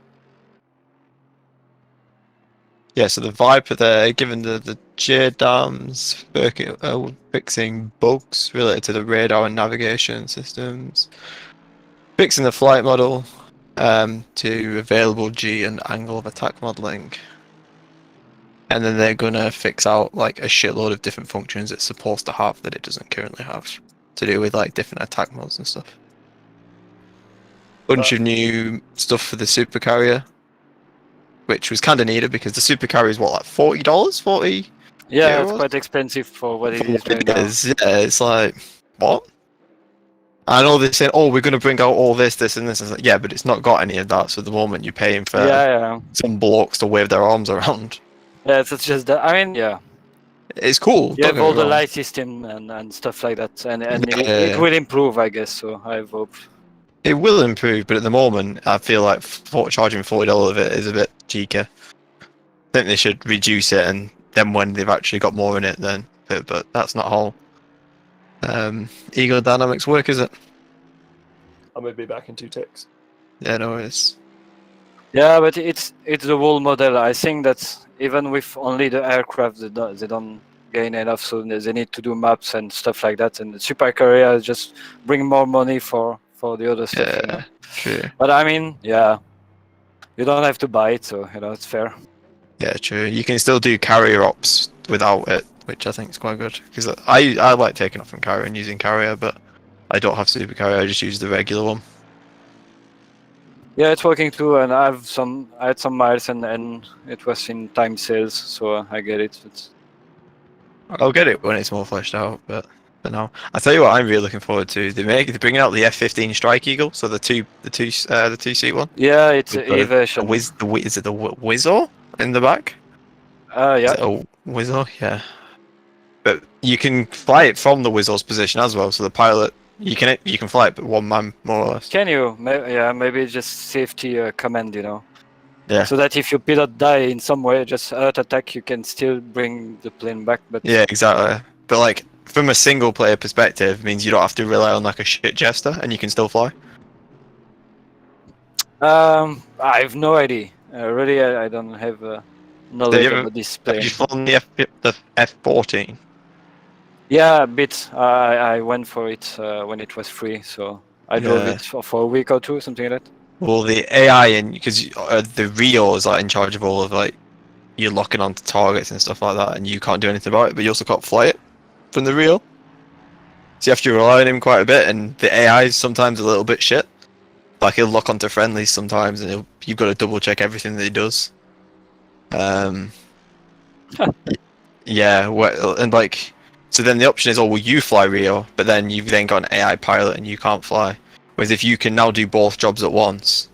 Speaker 4: Yeah, so the Viper there, given the JDAMs, fixing bugs related to the radar and navigation systems, fixing the flight model to available G and angle of attack modeling. And then they're going to fix out like a shitload of different functions it's supposed to have that it doesn't currently have, to do with like different attack modes and stuff. Bunch of new stuff for the supercarrier, which was kind of needed because the supercarrier is what, like $40? 40?
Speaker 1: Yeah,
Speaker 4: euros?
Speaker 1: it's quite expensive for what it is
Speaker 4: It
Speaker 1: right now.
Speaker 4: is, yeah, it's like, what? I know they're saying, oh, we're going to bring out all this, and this. It's like, yeah, but it's not got any of that, so at the moment you're paying for
Speaker 1: Yeah.
Speaker 4: some blokes to wave their arms around.
Speaker 1: Yeah, it's just that. I mean, yeah.
Speaker 4: It's cool.
Speaker 1: You
Speaker 4: don't
Speaker 1: have
Speaker 4: get me
Speaker 1: all the
Speaker 4: wrong.
Speaker 1: light system and stuff like that, and
Speaker 4: Yeah.
Speaker 1: it will improve, I guess. So I hope.
Speaker 4: It will improve, but at the moment, I feel like charging $40 of it is a bit cheeky. I think they should reduce it, and then when they've actually got more in it, then. But that's not how Eagle Dynamics work, is it?
Speaker 3: I'm gonna be back in 2 ticks.
Speaker 4: Yeah, no, it's.
Speaker 1: Yeah, but it's the whole model. I think that even with only the aircraft, they don't gain enough, so they need to do maps and stuff like that. And the supercarrier just bring more money for the other stuff.
Speaker 4: Yeah, true.
Speaker 1: But I mean, yeah, you don't have to buy it, so it's fair.
Speaker 4: Yeah, true. You can still do carrier ops without it, which I think is quite good. Because I like taking off from carrier and using carrier, but I don't have super carrier. I just use the regular one.
Speaker 1: Yeah, it's working too, and I had some miles, and it was in time sales, so I get it.
Speaker 4: I'll get it when it's more fleshed out, but no. I tell you what, I'm really looking forward to. They're bringing out the F-15 Strike Eagle, so the two-seat one.
Speaker 1: Yeah, it's
Speaker 4: With
Speaker 1: a version.
Speaker 4: is it the Wizzo in the back?
Speaker 1: Yeah.
Speaker 4: Is it a Wizzo? Yeah. But you can fly it from the Wizzo's position as well, so the pilot you can fly it, but one man more or less.
Speaker 1: Can you? Maybe it's just safety command,
Speaker 4: Yeah.
Speaker 1: So that if your pilot die in some way, just earth attack, you can still bring the plane back. But
Speaker 4: Yeah, exactly. But like from a single player perspective, it means you don't have to rely on like a shit jester, and you can still fly.
Speaker 1: I have no idea. Really, I don't have knowledge about this
Speaker 4: Have
Speaker 1: plane.
Speaker 4: you flown the F-14?
Speaker 1: Yeah, a bit. I went for it when it was free, so I drove
Speaker 4: Yeah.
Speaker 1: it for a week or two, something like that.
Speaker 4: Well, the AI and because the Rio is like in charge of all of like you're locking onto targets and stuff like that, and you can't do anything about it. But you also can't fly it from the Rio, so you have to rely on him quite a bit. And the AI is sometimes a little bit shit. Like he'll lock onto friendlies sometimes, and you've got to double check everything that he does. Yeah, well, and like, so then the option is, oh, will you fly Rio? But then you've then got an AI pilot and you can't fly. Whereas if you can now do both jobs at once,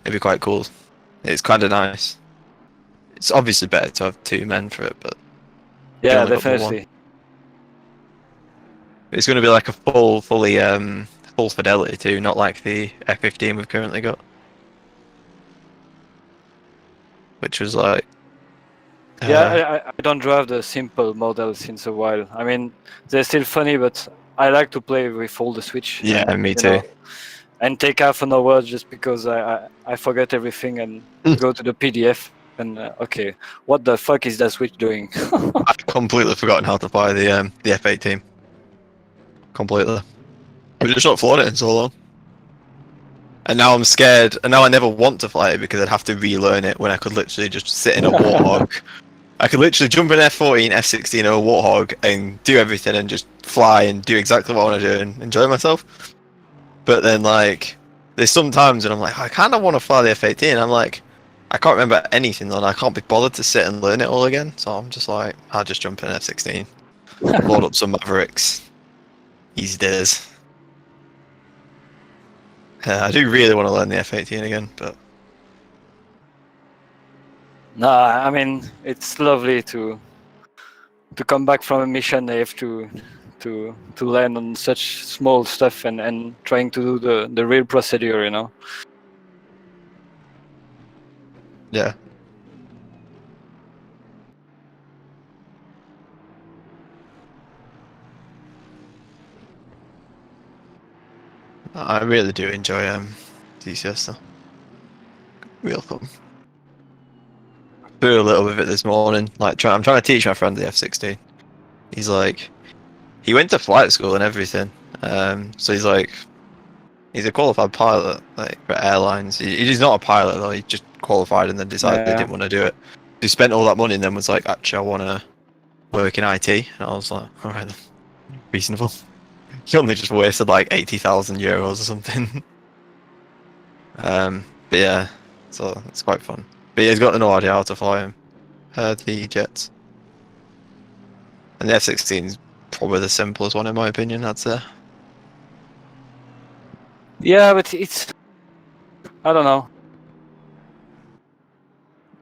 Speaker 4: it'd be quite cool. It's kind of nice. It's obviously better to have 2 men for it, but you
Speaker 1: Yeah,
Speaker 4: only got the one.
Speaker 1: definitely.
Speaker 4: It's going to be like a full fidelity too, not like the F-15 we've currently got, which was like.
Speaker 1: Yeah, I don't drive the simple model since a while. I mean, they're still funny, but I like to play with all the switch.
Speaker 4: Yeah,
Speaker 1: and,
Speaker 4: me
Speaker 1: you
Speaker 4: too.
Speaker 1: know, and take half an hour just because I forget everything and go to the PDF and okay, what the fuck is that switch doing?
Speaker 4: I've completely forgotten how to fly the F-18. Completely. We've just not flown it in so long. And now I'm scared, and now I never want to fly it because I'd have to relearn it when I could literally just sit in a Warthog. I could literally jump in F-14, F-16 or a Warthog and do everything and just fly and do exactly what I want to do and enjoy myself. But then, like, there's some times when I'm like, I kind of want to fly the F-18. I'm like, I can't remember anything, and I can't be bothered to sit and learn it all again. So I'm just like, I'll just jump in F-16, load up some Mavericks. Easy days. I do really want to learn the F-18 again, but
Speaker 1: No, I mean it's lovely to come back from a mission. They have to land on such small stuff and trying to do the real procedure, you know.
Speaker 4: yeah. I really do enjoy DCS though. Real fun. Threw a little bit of it this morning. Like, I'm trying to teach my friend the F-16. He's like, he went to flight school and everything. So he's like, he's a qualified pilot, like for airlines. He's not a pilot though. He just qualified and then decided he
Speaker 1: Yeah.
Speaker 4: didn't want to do it. He spent all that money and then was like, actually, I want to work in IT. And I was like, all right, then. Reasonable. He only just wasted like 80,000 euros or something. But yeah, so it's quite fun. But he's got no idea how to fly him. The jets. And the F-16 is probably the simplest one in my opinion, I'd say.
Speaker 1: Yeah, but it's I don't know.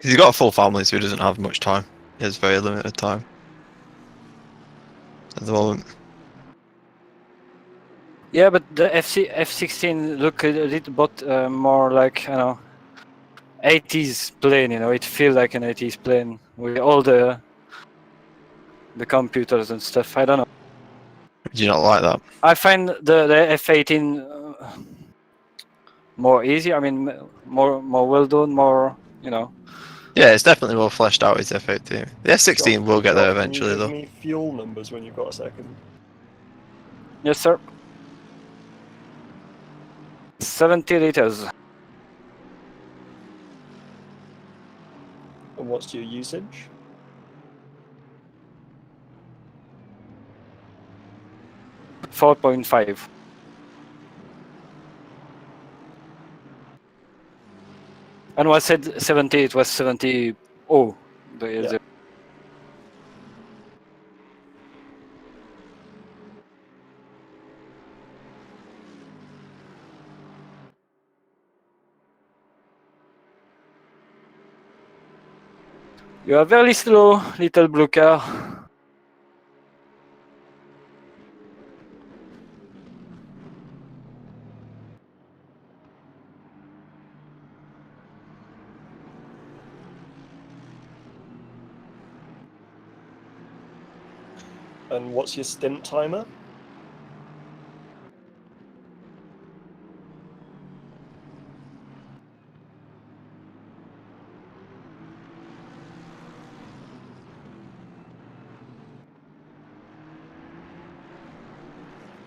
Speaker 4: He's got a full family, so he doesn't have much time. He has very limited time at the moment.
Speaker 1: Yeah, but the F-16 look a little bit more like, you know, 80s plane. You know, it feels like an 80s plane with all the computers and stuff. I don't know.
Speaker 4: Do you not like that?
Speaker 1: I find the F-18 more easy. I mean, more well done. More, you know.
Speaker 4: Yeah, it's definitely more fleshed out as F-18. The F-16
Speaker 3: Geoff-
Speaker 4: will get there
Speaker 3: Geoff,
Speaker 4: eventually,
Speaker 3: can you
Speaker 4: though.
Speaker 3: give me fuel numbers when you've got a second?
Speaker 1: Yes, sir. 70 liters.
Speaker 3: And what's your usage?
Speaker 1: .5. And when I said 70, it was 70. Oh,
Speaker 3: Yeah.
Speaker 1: You are very slow, little blue car.
Speaker 3: And what's your stint timer?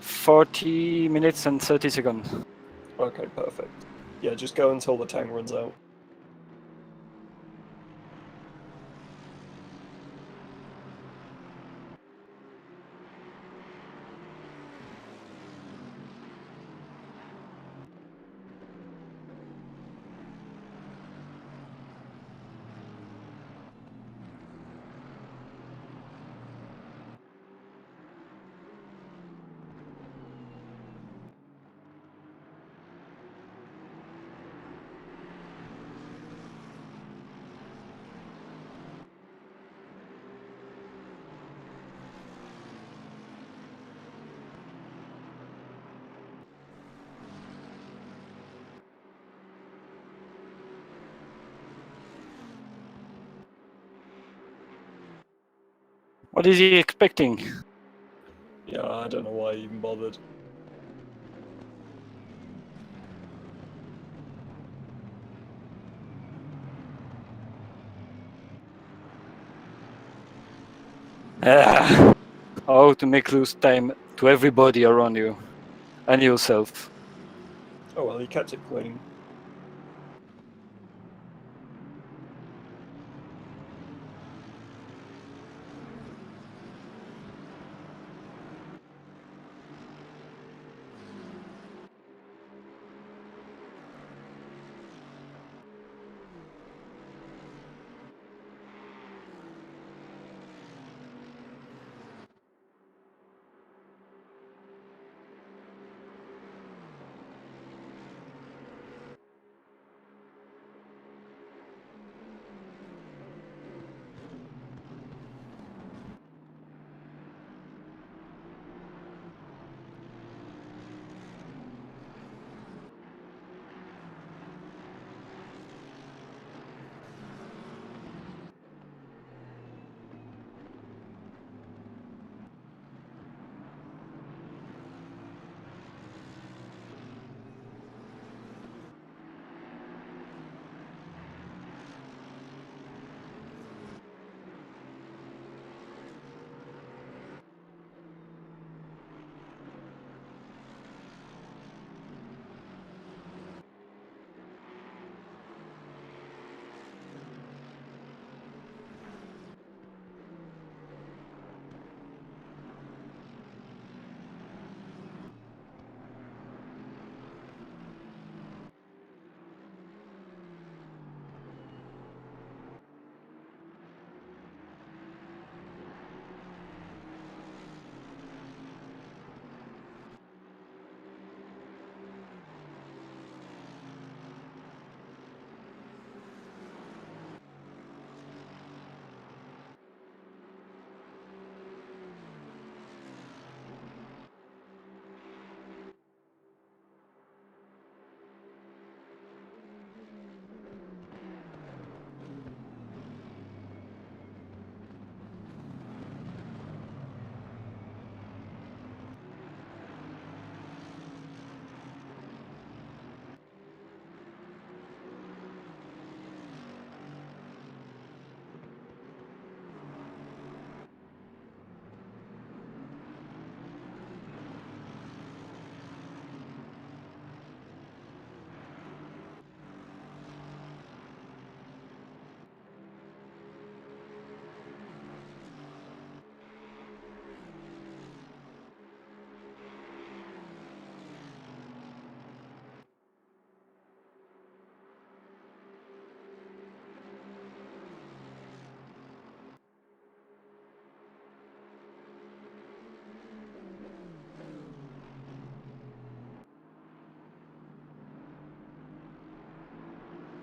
Speaker 1: .40 minutes and 30 seconds.
Speaker 3: Okay, perfect. Yeah, just go until the tank runs out.
Speaker 1: What is he expecting?
Speaker 3: Yeah, I don't know why he even bothered.
Speaker 1: How to make lose time to everybody around you and yourself.
Speaker 3: Oh well, he kept it clean.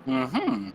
Speaker 1: Mm-hmm.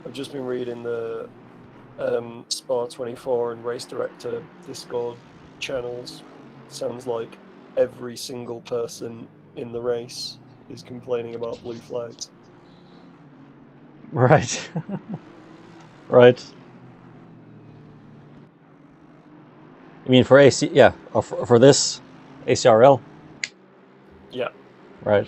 Speaker 3: I've just been reading the Spa 24 and Race Director Discord channels. Sounds like every single person in the race is complaining about blue flags.
Speaker 2: Right. Right. You mean for AC? Yeah, or for this ACRL?
Speaker 3: Yeah.
Speaker 2: Right.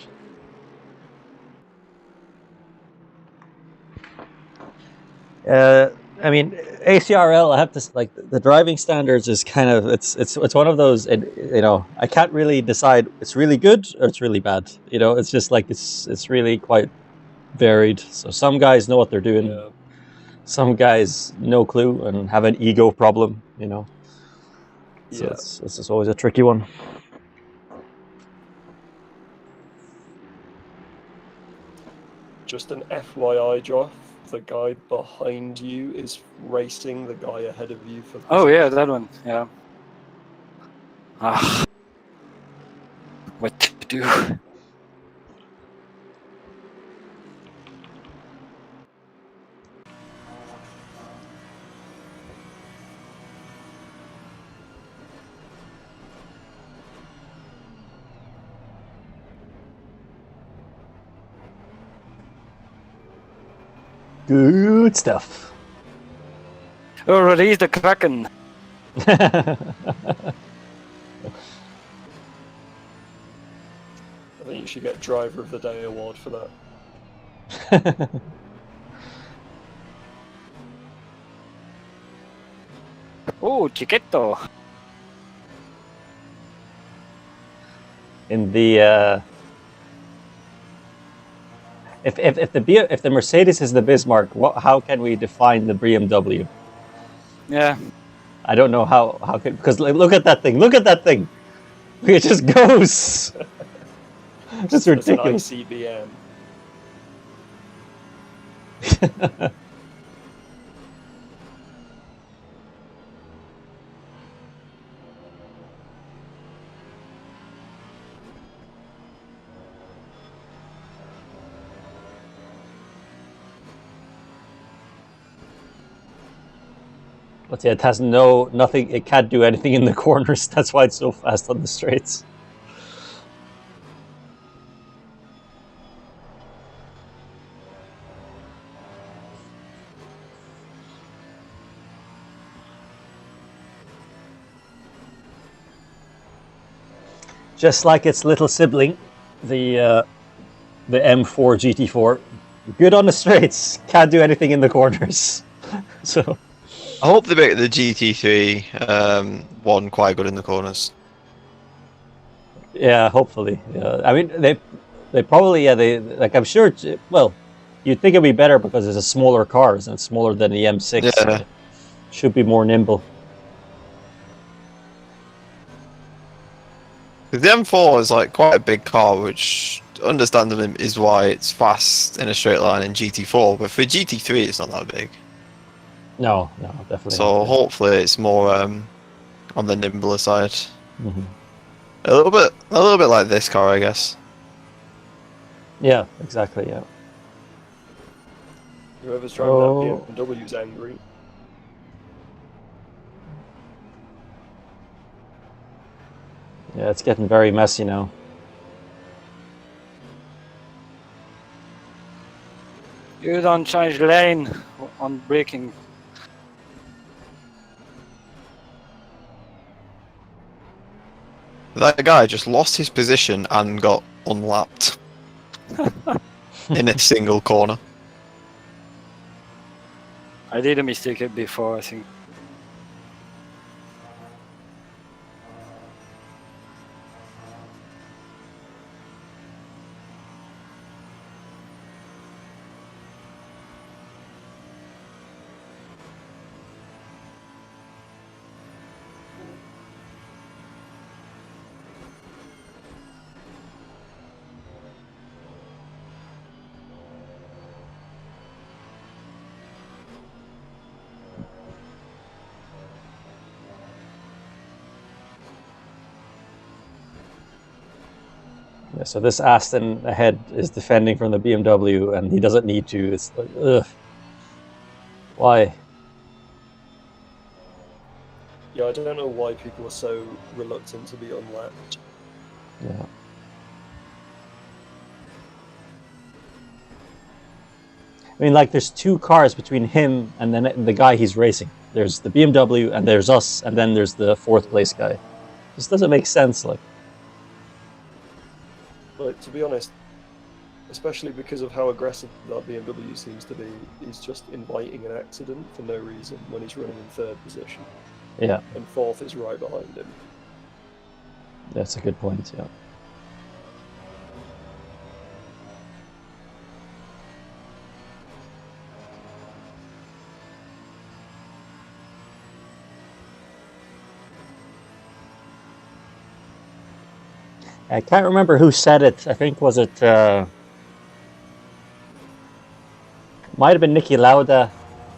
Speaker 2: I mean, ACRL. I have to like the driving standards is kind of it's one of those. You know, I can't really decide. It's really good or it's really bad. You know, it's just like it's really quite varied. So some guys know what they're doing.
Speaker 3: Yeah.
Speaker 2: Some guys no clue and have an ego problem. You know. So
Speaker 3: Yeah.
Speaker 2: it's always a tricky one.
Speaker 3: Just an FYI, Joff, the guy behind you is racing the guy ahead of you for
Speaker 1: Oh yeah, that one. Yeah. Ah, what to do?
Speaker 2: Good stuff.
Speaker 1: Oh, release the Kraken.
Speaker 3: I think you should get Driver of the Day award for that.
Speaker 1: Oh, Chiquito.
Speaker 2: In the if the Mercedes is the Bismarck, how can we define the BMW?
Speaker 1: Yeah.
Speaker 2: I don't know how could, because look at that thing. Look at that thing. It just goes. It's ridiculous.
Speaker 3: It's an ICBM.
Speaker 2: But yeah, it has nothing. It can't do anything in the corners. That's why it's so fast on the straights. Just like its little sibling, the M4 GT4, good on the straights, can't do anything in the corners. So
Speaker 4: I hope they make the GT3 one quite good in the corners.
Speaker 2: yeah, hopefully. Yeah. I mean, they probably they like I'm sure. Well, you'd think it'd be better because it's a smaller car, and it's smaller than the M6.
Speaker 4: Yeah.
Speaker 2: So it should be more nimble.
Speaker 4: The M4 is like quite a big car, which understandably is why it's fast in a straight line in GT4. But for GT3, it's not that big.
Speaker 2: No, definitely.
Speaker 4: So
Speaker 2: not.
Speaker 4: hopefully it's more on the nimbler side.
Speaker 2: Mm-hmm.
Speaker 4: A little bit like this car, I guess.
Speaker 2: Yeah, exactly. Yeah.
Speaker 3: Whoever's driving that BMW's angry.
Speaker 2: Yeah, it's getting very messy now.
Speaker 1: You don't change lane on braking.
Speaker 4: That guy just lost his position and got unlapped in a single corner.
Speaker 1: I did a mistake before, I think.
Speaker 2: Yeah, so this Aston ahead is defending from the BMW, and he doesn't need to. It's like, ugh. Why?
Speaker 3: Yeah, I don't know why people are so reluctant to be unlapped.
Speaker 2: Yeah. I mean, like, there's two cars between him and then the guy he's racing. There's the BMW, and there's us, and then there's the fourth place guy. This doesn't make sense, like.
Speaker 3: Like, to be honest, especially because of how aggressive that BMW seems to be, he's just inviting an accident for no reason when he's running in third position.
Speaker 2: Yeah,
Speaker 3: And fourth is right behind him.
Speaker 2: that's a good point, yeah. I can't remember who said it. I think was it might have been Nicky Lauda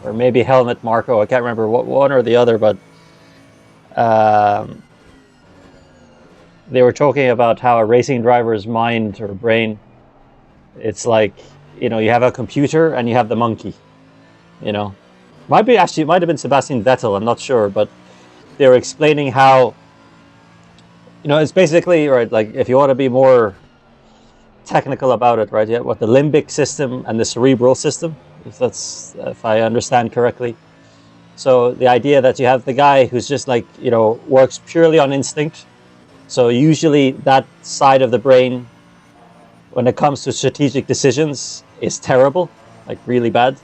Speaker 2: or maybe Helmut Marko. I can't remember what one or the other, but they were talking about how a racing driver's mind or brain, it's like, you know, you have a computer and you have the monkey, you know. It might have been Sebastian Vettel, I'm not sure, but they were explaining how, you know, it's basically, right, like, if you want to be more technical about it, right, yeah, what the limbic system and the cerebral system, if I understand correctly. So the idea that you have the guy who's just like, you know, works purely on instinct. So usually that side of the brain, when it comes to strategic decisions, is terrible, like really bad.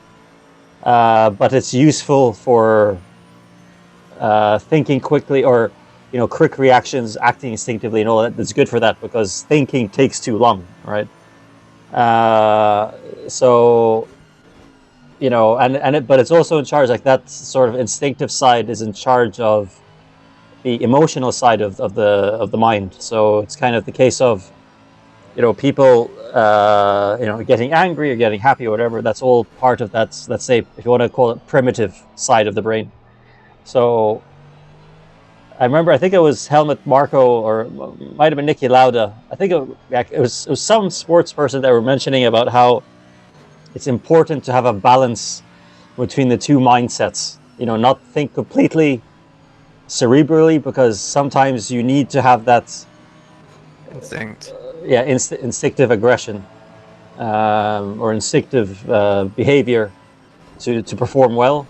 Speaker 2: But it's useful for thinking quickly, or, you know, quick reactions, acting instinctively, and all that. That's good for that because thinking takes too long, right? So, you know, but it's also in charge, like that sort of instinctive side is in charge of the emotional side of the mind. So it's kind of the case of, you know, people, you know, getting angry or getting happy or whatever. That's all part of that. Let's say, if you want to call it, primitive side of the brain. So I remember, I think it was Helmut Marko, or might have been Nicky Lauda. I think it was some sports person that were mentioning about how it's important to have a balance between the two mindsets. You know, not think completely cerebrally, because sometimes you need to have that
Speaker 4: Instinct.
Speaker 2: instinctive aggression or instinctive behavior to perform well.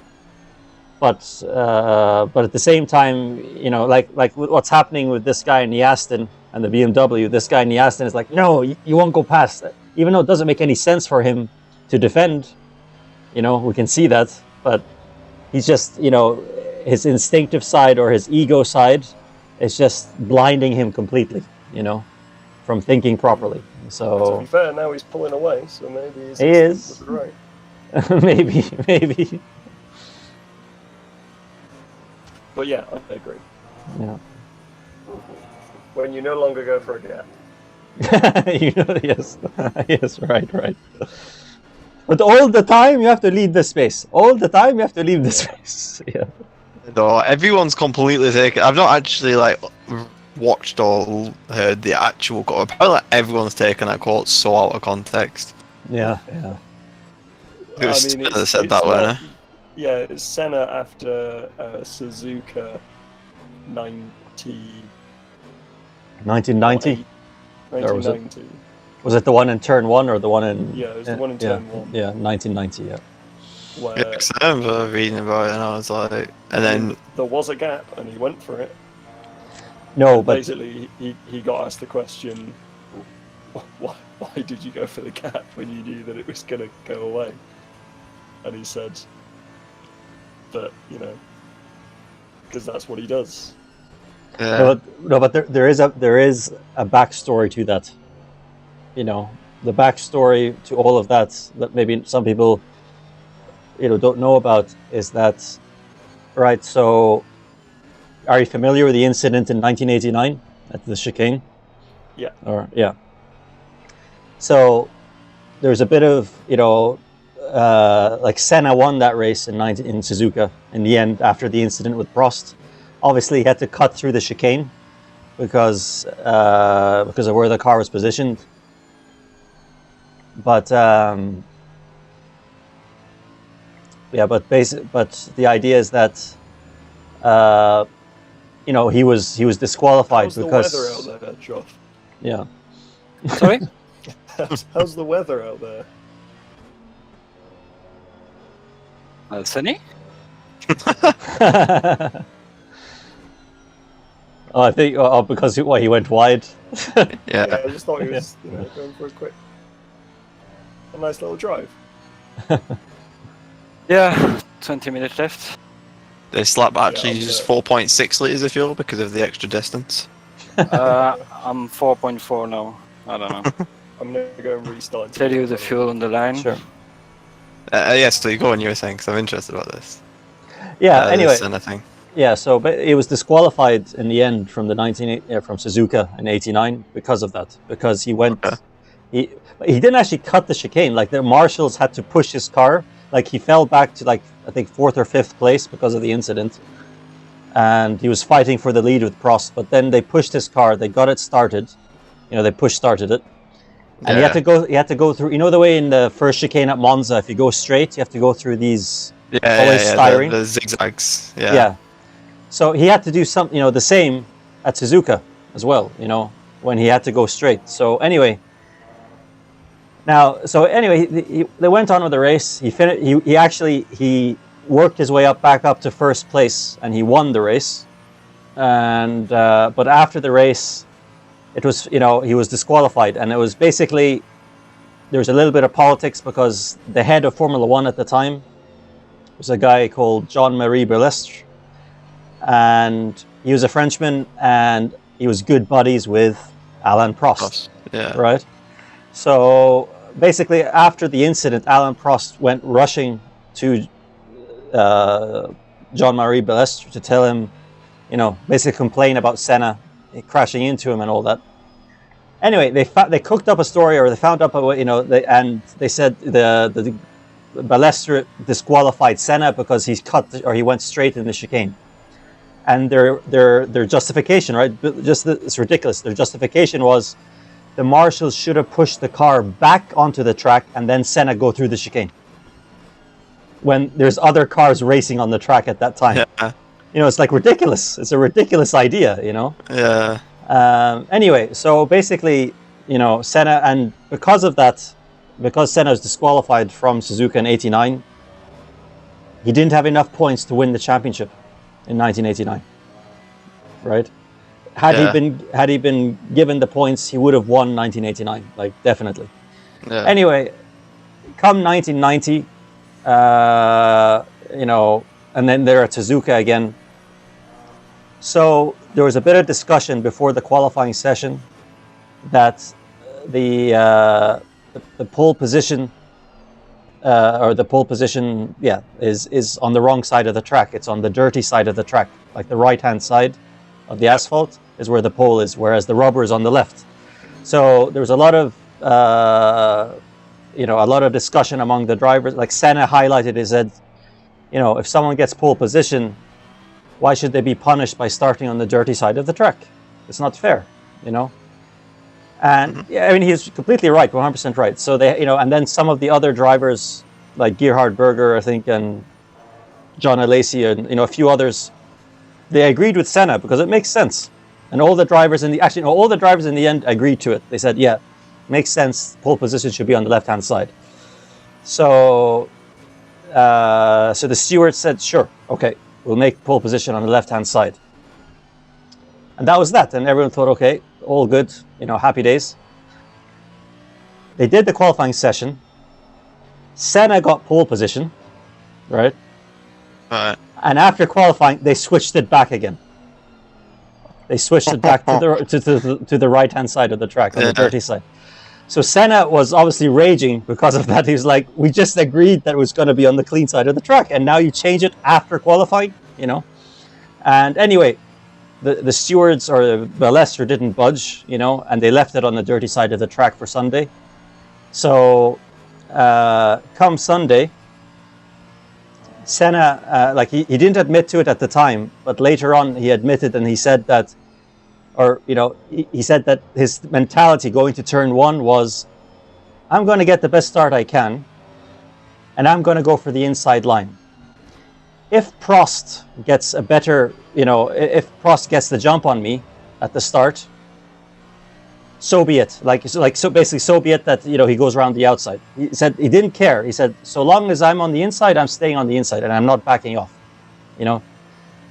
Speaker 2: But at the same time, you know, like what's happening with this guy in the Aston and the BMW. This guy in the Aston is like, no, you won't go past, even though it doesn't make any sense for him to defend. You know, we can see that, but he's just, you know, his instinctive side or his ego side is just blinding him completely, you know, from thinking properly. So
Speaker 3: to be fair, now he's pulling away, so maybe his
Speaker 2: he
Speaker 3: instinct
Speaker 2: is
Speaker 3: was right.
Speaker 2: maybe.
Speaker 3: But yeah, I agree.
Speaker 2: Yeah.
Speaker 3: When you no longer go for a gap.
Speaker 2: You know, yes, yes, right. But all the time you have to leave the space. All the time you have to leave the space. Yeah.
Speaker 4: No, everyone's completely taken. I've not actually like watched or heard the actual quote. Apparently, like, everyone's taken that quote so out of context.
Speaker 2: Yeah.
Speaker 4: It was Senna that said that, wasn't it?
Speaker 3: Yeah, it's Senna after Suzuka
Speaker 2: 1990.
Speaker 3: 1990.
Speaker 2: Was it the one in turn one or the one in?
Speaker 3: Yeah, it was the one in turn one.
Speaker 2: Yeah, 1990. Yeah.
Speaker 3: Where
Speaker 4: Yeah, 'cause I remember reading about it, and I was like, and then
Speaker 3: there was a gap, and he went for it.
Speaker 2: No,
Speaker 3: And
Speaker 2: but
Speaker 3: basically he got asked the question, why did you go for the gap when you knew that it was going to go away? And he said that, you know, because that's what he does.
Speaker 4: yeah,
Speaker 2: but there is a backstory to that. You know, the backstory to all of that maybe some people, you know, don't know about is that, right? So, are you familiar with the incident in 1989 at the chicane?
Speaker 3: Yeah.
Speaker 2: Yeah. So, there's a bit of, you know, like Senna won that race in Suzuka in the end after the incident with Prost. Obviously, he had to cut through the chicane because of where the car was positioned. But but the idea is that he was disqualified
Speaker 3: How's
Speaker 2: because
Speaker 3: the weather out there, Geoff?
Speaker 2: yeah.
Speaker 1: Sorry.
Speaker 3: How's the weather out there?
Speaker 1: Sunny.
Speaker 2: Oh, I think because he went wide.
Speaker 3: Yeah, I just thought he was going for a nice little drive.
Speaker 1: Yeah, 20 minutes left.
Speaker 4: They slap actually
Speaker 3: Yeah,
Speaker 4: used 4.6 litres of fuel because of the extra distance.
Speaker 1: I'm 4.4 now. I don't know.
Speaker 3: I'm gonna go and restart.
Speaker 1: Tell you the fuel on the line.
Speaker 2: Sure.
Speaker 4: Yes, so you go on, you were saying, because I'm interested about this.
Speaker 2: Yeah. Anyway.
Speaker 4: This and a thing.
Speaker 2: Yeah. So, but it was disqualified in the end from the from Suzuka in '89 because of that. Because he went.
Speaker 4: Okay.
Speaker 2: He didn't actually cut the chicane. Like the marshals had to push his car. Like he fell back to I think 4th or 5th place because of the incident. And he was fighting for the lead with Prost, but then they pushed his car. They got it started. They started it. And he had to go through, the way in the first chicane at Monza, if you go straight, you have to go through these polystyrene.
Speaker 4: The zigzags.
Speaker 2: Yeah. So he had to do the same at Suzuka as well, when he had to go straight. So anyway, they went on with the race. He finished. He worked his way back up to 1st place, and he won the race. And but after the race, it was he was disqualified, and it was basically there was a little bit of politics because the head of Formula One at the time was a guy called Jean-Marie Balestre, and he was a Frenchman, and he was good buddies with Alain Prost.
Speaker 4: Yeah.
Speaker 2: Right. So basically, after the incident, Alain Prost went rushing to Jean-Marie Balestre to tell him, basically complain about Senna crashing into him and all that. Anyway, they cooked up a story, or they found up and they said the Balestre disqualified Senna because he went straight in the chicane. And their justification, right? It's ridiculous. Their justification was the marshals should have pushed the car back onto the track and then Senna go through the chicane. When there's other cars racing on the track at that time.
Speaker 4: Yeah.
Speaker 2: It's ridiculous. It's a ridiculous idea,
Speaker 4: Yeah.
Speaker 2: Anyway, so basically, Senna, and because of that, because Senna was disqualified from Suzuka in '89, he didn't have enough points to win the championship in 1989. Right? Had he been given the points, he would have won 1989, definitely.
Speaker 4: Yeah.
Speaker 2: Anyway, come 1990, and then they're at Suzuka again. So there was a bit of discussion before the qualifying session that the pole position is on the wrong side of the track. It's on the dirty side of the track, like the right-hand side of the asphalt is where the pole is, whereas the rubber is on the left. So there was a lot of discussion among the drivers. Like Senna highlighted, he said, if someone gets pole position, why should they be punished by starting on the dirty side of the track? It's not fair, And he's completely right, 100% right. So they, and then some of the other drivers, like Gerhard Berger, I think, and John Alesi, and a few others, they agreed with Senna because it makes sense. And all the drivers in the end agreed to it. They said, yeah, makes sense. Pole position should be on the left-hand side. So the steward said, sure, okay, we'll make pole position on the left-hand side. And that was that. And everyone thought, okay, all good, happy days. They did the qualifying session. Senna got pole position, right?
Speaker 4: Right.
Speaker 2: And after qualifying, they switched it back again. They switched it back to the right-hand side of the track, on the dirty side. So Senna was obviously raging because of that. He was like, we just agreed that it was going to be on the clean side of the track, and now you change it after qualifying, And anyway, the stewards or Balestre didn't budge, and they left it on the dirty side of the track for Sunday. So come Sunday, Senna, he didn't admit to it at the time, but later on he admitted, and he said that, he said that his mentality going to turn one was, I'm going to get the best start I can, and I'm going to go for the inside line. if Prost gets a better, if Prost gets the jump on me at the start, so be it. So basically, so be it that he goes around the outside. He said he didn't care. He said, so long as I'm on the inside, I'm staying on the inside, and I'm not backing off.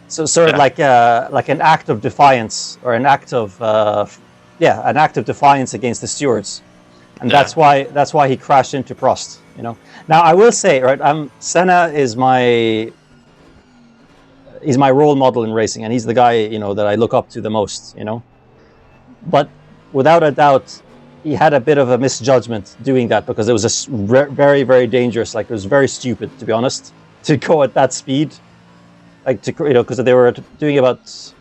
Speaker 2: So sort of like an act of defiance, or an act of defiance against the stewards, and that's why he crashed into Prost. Now I will say, right, Senna is he's my role model in racing, and he's the guy that I look up to the most. But without a doubt, he had a bit of a misjudgment doing that, because it was a very, very dangerous. Like, it was very stupid, to be honest, to go at that speed. Like, because they were doing about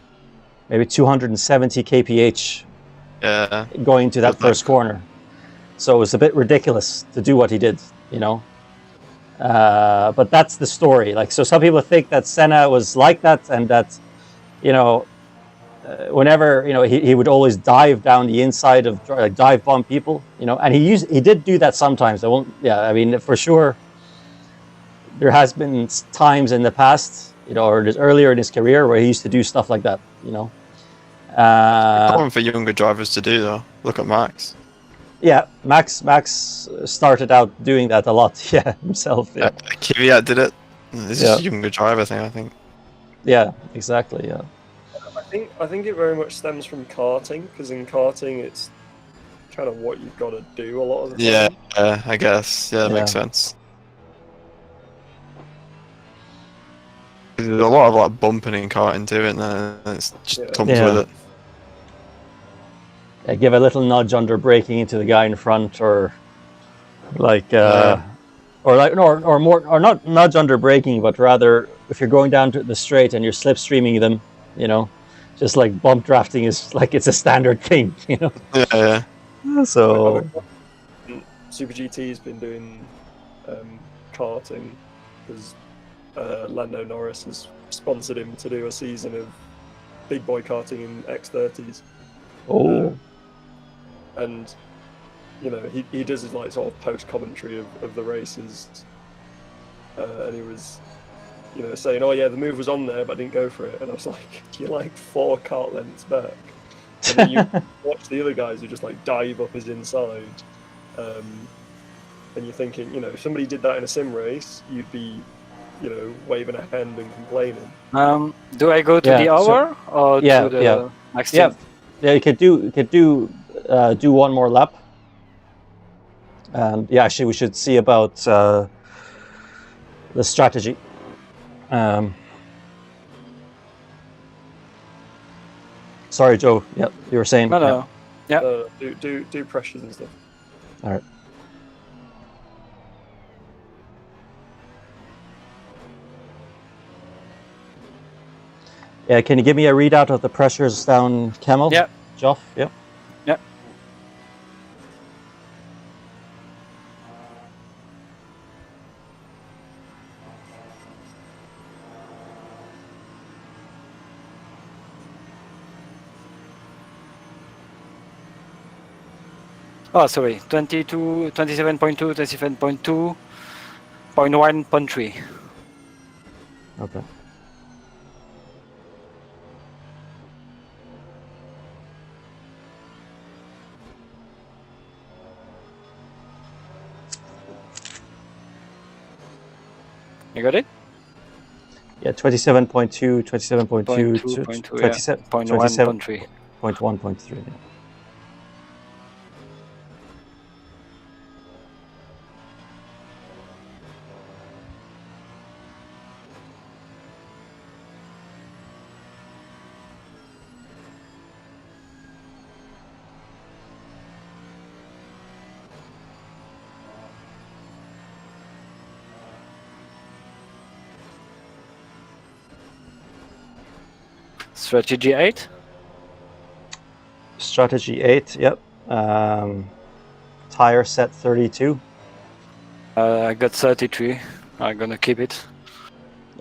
Speaker 2: maybe 270 kph.
Speaker 4: Yeah.
Speaker 2: Going to that first corner, so it was a bit ridiculous to do what he did. But that's the story. Like, so some people think that Senna was like that, and that whenever he would always dive down the inside of, like, dive bomb people, and he did do that sometimes. I mean, for sure there has been times in the past, or just earlier in his career, where he used to do stuff like that.
Speaker 4: Common for younger drivers to do, though. Look at Max.
Speaker 2: Yeah, Max started out doing that a lot. Yeah, himself. Yeah.
Speaker 4: Kvyat did it. This is a younger driver thing, I think.
Speaker 2: Yeah, exactly. Yeah.
Speaker 3: I think it very much stems from karting, because in karting it's kind of what you've got to do a lot of the time.
Speaker 4: Yeah, I guess. Yeah, that makes sense. There's a lot of like bumping in karting too, and it's just comes with it.
Speaker 2: Yeah, give a little nudge under braking into the guy in front, or like, or not nudge under braking, but rather if you're going down to the straight and you're slipstreaming them, just like bump drafting is like, it's a standard thing,
Speaker 4: Yeah.
Speaker 2: So
Speaker 3: Super GT's been doing karting because Lando Norris has sponsored him to do a season of big boy karting in X30s.
Speaker 2: Oh.
Speaker 3: And he does his like sort of post commentary of the races, and he was saying, oh yeah, the move was on there but I didn't go for it, and I was like, you're like 4 kart lengths back, and then you watch the other guys who just like dive up his inside, and you're thinking, if somebody did that in a sim race, you'd be waving a hand and complaining.
Speaker 1: Do I go to the hour or to the next team?
Speaker 2: Yeah, you could do one more lap, and actually we should see about the strategy. Sorry, Joe. Yep, you were saying.
Speaker 1: No. Yeah.
Speaker 3: Do pressures and stuff.
Speaker 2: All right. Yeah, can you give me a readout of the pressures down Camel?
Speaker 1: Yeah.
Speaker 2: Geoff? Yep.
Speaker 1: Yeah. Oh, sorry. 22, 27.2, 27.2, 0.1, 0.3.
Speaker 2: Okay.
Speaker 1: You got it?
Speaker 2: Yeah, 27.2, 27.2,
Speaker 1: 0.1, 0.3.
Speaker 2: 0.1, 0.3. Yeah.
Speaker 1: Strategy 8?
Speaker 2: Strategy 8, yep. Tire set 32.
Speaker 1: I got 33. I'm gonna keep it.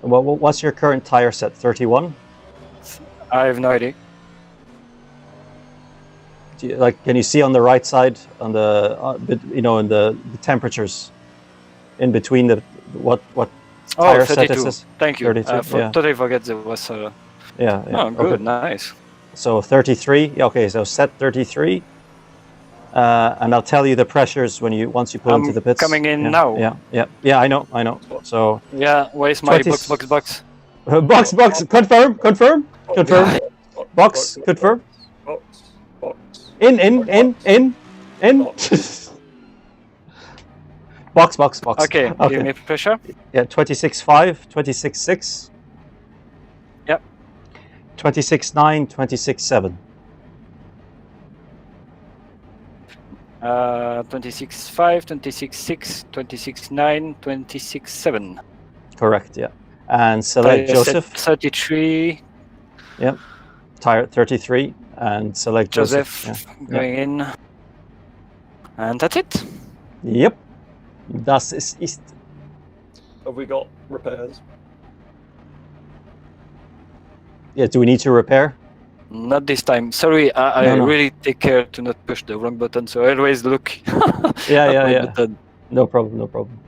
Speaker 2: What's your current tire set? 31?
Speaker 1: I have no idea.
Speaker 2: Can you see on the right side on the in the temperatures in between the what
Speaker 1: Oh,
Speaker 2: tire set
Speaker 1: 32.
Speaker 2: is
Speaker 1: Thank you.
Speaker 2: 32, yeah.
Speaker 1: Totally forget there was.
Speaker 2: Yeah.
Speaker 1: Oh, good,
Speaker 2: Okay.
Speaker 1: nice.
Speaker 2: So 33. Yeah, okay, so set 33. And I'll tell you the pressures once you pull into the pits.
Speaker 1: Coming in
Speaker 2: yeah,
Speaker 1: now.
Speaker 2: Yeah. I know. So
Speaker 1: Yeah, where's my
Speaker 2: 20
Speaker 1: box?
Speaker 2: box. Confirm. Box. Confirm.
Speaker 3: Box.
Speaker 2: In. Box.
Speaker 1: Okay, give me pressure.
Speaker 2: Yeah, 26.5, 26.6.
Speaker 1: Yep.
Speaker 2: 26.9, 26.7.
Speaker 1: 26.5, 26.6, 26.9, 26.7.
Speaker 2: Correct, yeah. And select Joseph.
Speaker 1: 33.
Speaker 2: Yep. Tire 33 and select Joseph.
Speaker 1: Going in. And that's it.
Speaker 2: Yep. Das ist.
Speaker 3: Have we got repairs?
Speaker 2: Yeah, do we need to repair?
Speaker 1: Not this time. Sorry, I
Speaker 2: No.
Speaker 1: really take care to not push the wrong button, so I always look.
Speaker 2: Yeah.
Speaker 1: Button.
Speaker 2: No problem.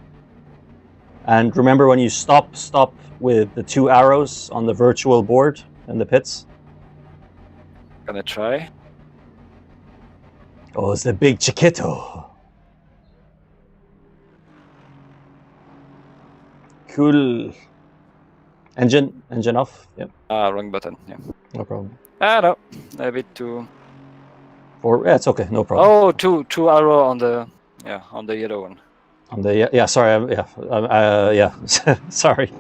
Speaker 2: And remember when you stop with the 2 arrows on the virtual board in the pits.
Speaker 1: Gonna try.
Speaker 2: Oh, it's the big Chiquito. Cool. Engine off. Yep.
Speaker 1: Wrong button. Yeah.
Speaker 2: No problem.
Speaker 1: No, a bit too.
Speaker 2: Yeah, it's okay. No problem.
Speaker 1: Oh, two arrow on the yellow one.
Speaker 2: On the sorry, sorry.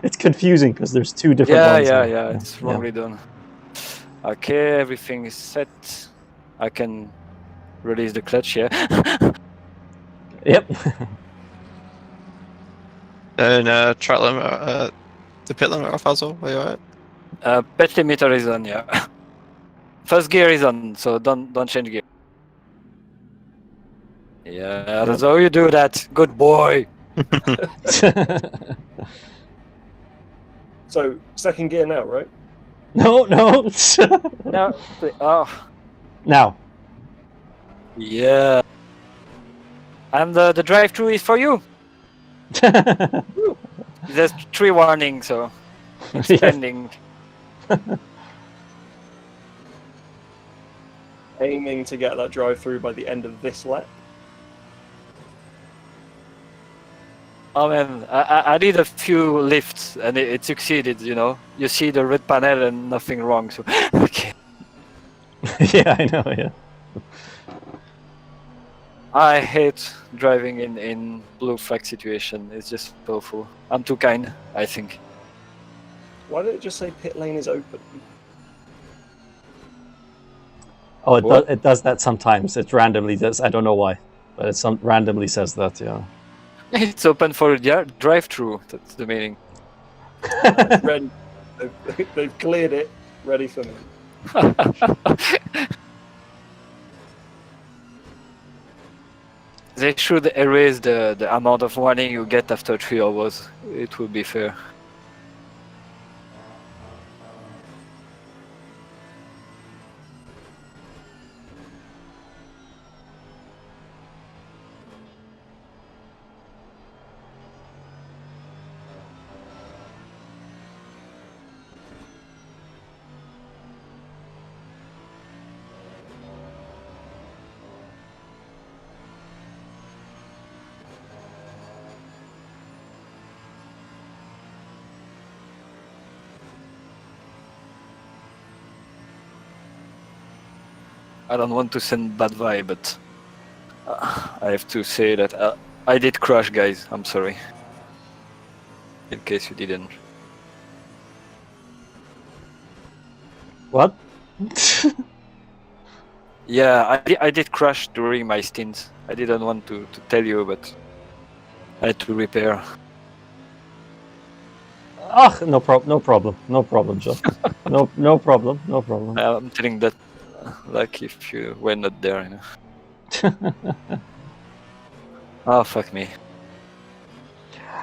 Speaker 2: It's confusing because there's 2 different ones.
Speaker 1: Yeah. It's wrongly done. Okay, everything is set. I can release the clutch here.
Speaker 2: Yep.
Speaker 4: And track limiter, the pit limiter off as well. Are you alright?
Speaker 1: Pit limiter is on, yeah. First gear is on, so don't change gear. Yeah, that's how you do that. Good boy.
Speaker 3: So second gear now, right?
Speaker 2: No.
Speaker 1: No. Oh.
Speaker 2: Now.
Speaker 1: Yeah. And the drive-through is for you. There's 3 warnings, so it's pending.
Speaker 3: Aiming to get that drive-through by the end of this lap.
Speaker 1: Oh man, I did a few lifts and it succeeded, you know. You see the red panel and nothing wrong, so okay.
Speaker 2: Yeah, I know, yeah.
Speaker 1: I hate driving in blue flag situation. It's just awful. I'm too kind, I think.
Speaker 3: Why did it just say pit lane is open?
Speaker 2: Oh, it does that sometimes. It randomly does. I don't know why, but it randomly says that, yeah.
Speaker 1: It's open for drive-through. That's the meaning.
Speaker 3: Ready. They've cleared it. Ready for me.
Speaker 1: They should erase the amount of warning you get after 3 hours. It would be fair. I don't want to send bad vibe, but I have to say that I did crash, guys. I'm sorry. In case you didn't.
Speaker 2: What?
Speaker 1: Yeah, I did crash during my stint. I didn't want to tell you, but I had to repair.
Speaker 2: Ah, no problem, John. no problem.
Speaker 1: I'm telling that like if you were not there, you know. Oh fuck me.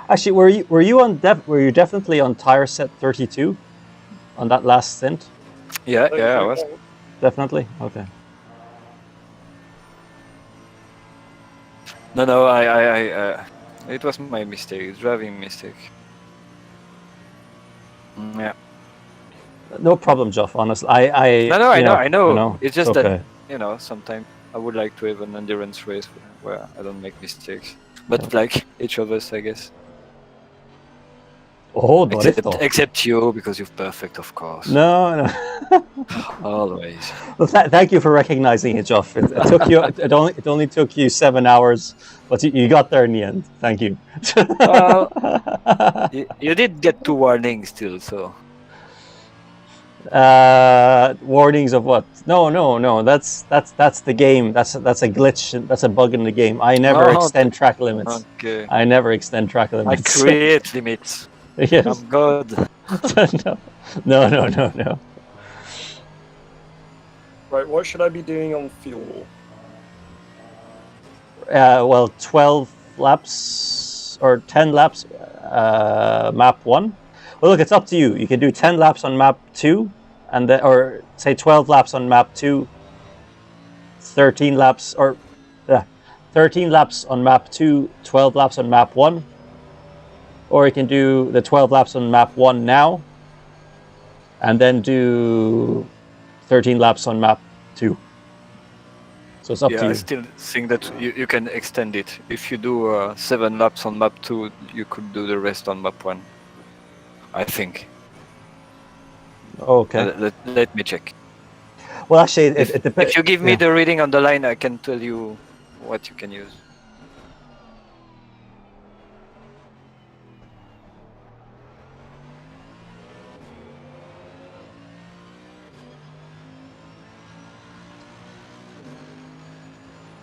Speaker 2: Actually, were you definitely on tire set 32 on that last stint?
Speaker 1: Yeah, I was.
Speaker 2: Definitely. Okay.
Speaker 1: No, I It was my mistake, driving mistake. Yeah.
Speaker 2: No problem, Geoff. Honestly, I
Speaker 1: No, I know.
Speaker 2: You know,
Speaker 1: It's just
Speaker 2: okay.
Speaker 1: that sometimes I would like to have an endurance race where I don't make mistakes. But
Speaker 2: Yeah.
Speaker 1: like each of us, I guess.
Speaker 2: Oh, Dorito.
Speaker 1: Except you, because you're perfect, of course.
Speaker 2: No.
Speaker 1: Always.
Speaker 2: Well, thank you for recognizing it, Geoff. It took you. It only took you 7 hours, but you got there in the end. Thank you.
Speaker 1: Well, you did get 2 warnings still, so.
Speaker 2: Warnings of what? No. That's the game. That's a glitch. That's a bug in the game. I never extend track limits.
Speaker 1: Okay.
Speaker 2: I never extend track
Speaker 1: I
Speaker 2: limits.
Speaker 1: create limits.
Speaker 2: Yes.
Speaker 1: I'm good.
Speaker 2: No.
Speaker 3: Right, what should I be doing on fuel?
Speaker 2: Well, 12 laps or 10 laps, map 1. Well, look, it's up to you. You can do 10 laps on map 2, and then, or say 12 laps on map 2, 13 laps, or 13 laps on map 2, 12 laps on map 1. Or you can do the 12 laps on map 1 now, and then do 13 laps on map 2. So it's up to you.
Speaker 1: I still think that you can extend it. If you do 7 laps on map 2, you could do the rest on map 1. I think.
Speaker 2: Okay.
Speaker 1: Let me check.
Speaker 2: Well, actually, it depends.
Speaker 1: If you give me the reading on the line, I can tell you what you can use.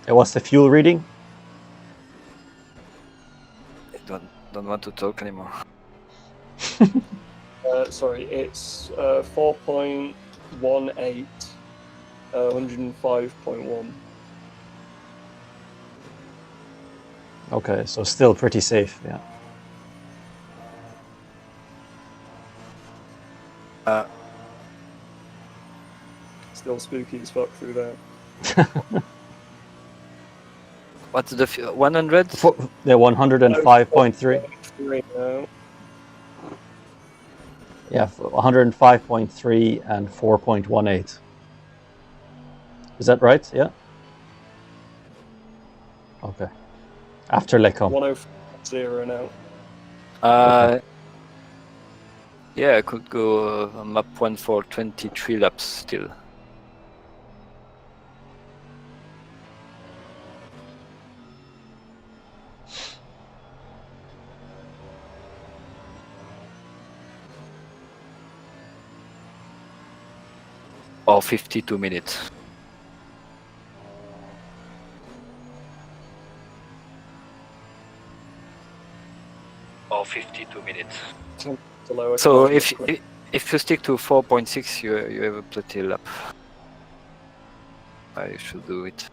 Speaker 2: What's the fuel reading?
Speaker 1: I don't want to talk anymore.
Speaker 3: Sorry, it's 4.18, 105.1.
Speaker 2: Okay, so still pretty safe, yeah.
Speaker 3: Still spooky as fuck through there.
Speaker 1: What's the 100?
Speaker 2: Yeah, 105.3.
Speaker 3: Now.
Speaker 2: Yeah, 105.3 and 4.18. Is that right? Yeah. Okay. After Lecom.
Speaker 3: 105.0 now.
Speaker 1: Yeah, I could go on map 1 for 23 laps still. Or 52 minutes. Or 52 minutes. So if you stick to 4.6, you have a plenty lap. I should do it.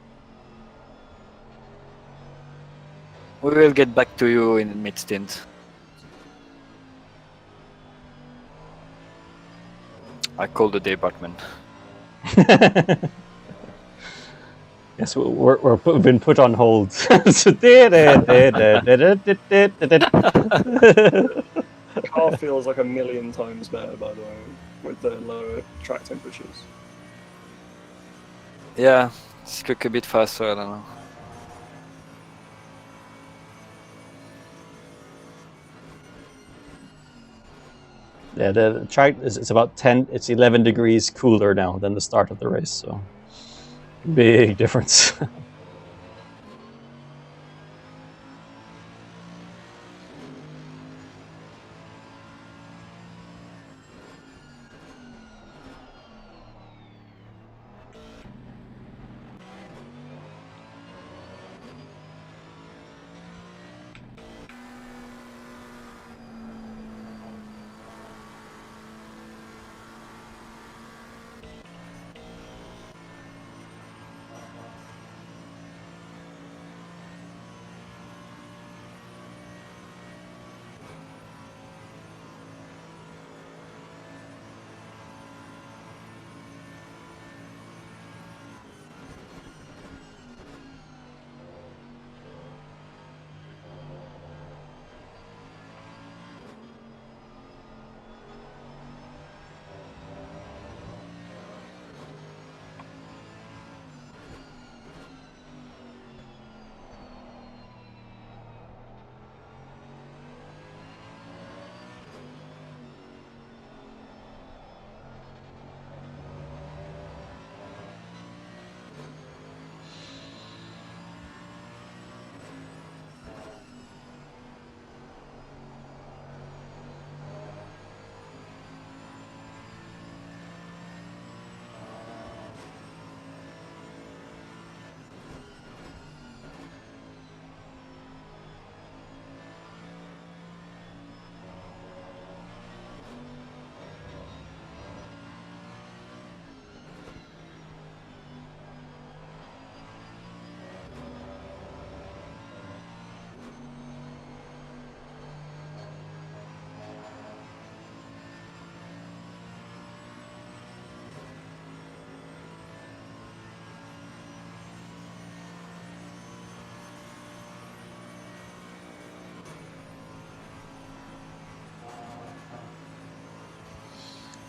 Speaker 1: We will get back to you in mid-stint. I call the department.
Speaker 2: Yes, we've been put on hold.
Speaker 3: Car feels like a million times better, by the way, with the lower track temperatures.
Speaker 1: Yeah, it's a bit faster, I don't know.
Speaker 2: Yeah, the track it's about 11 degrees cooler now than the start of the race, so big difference.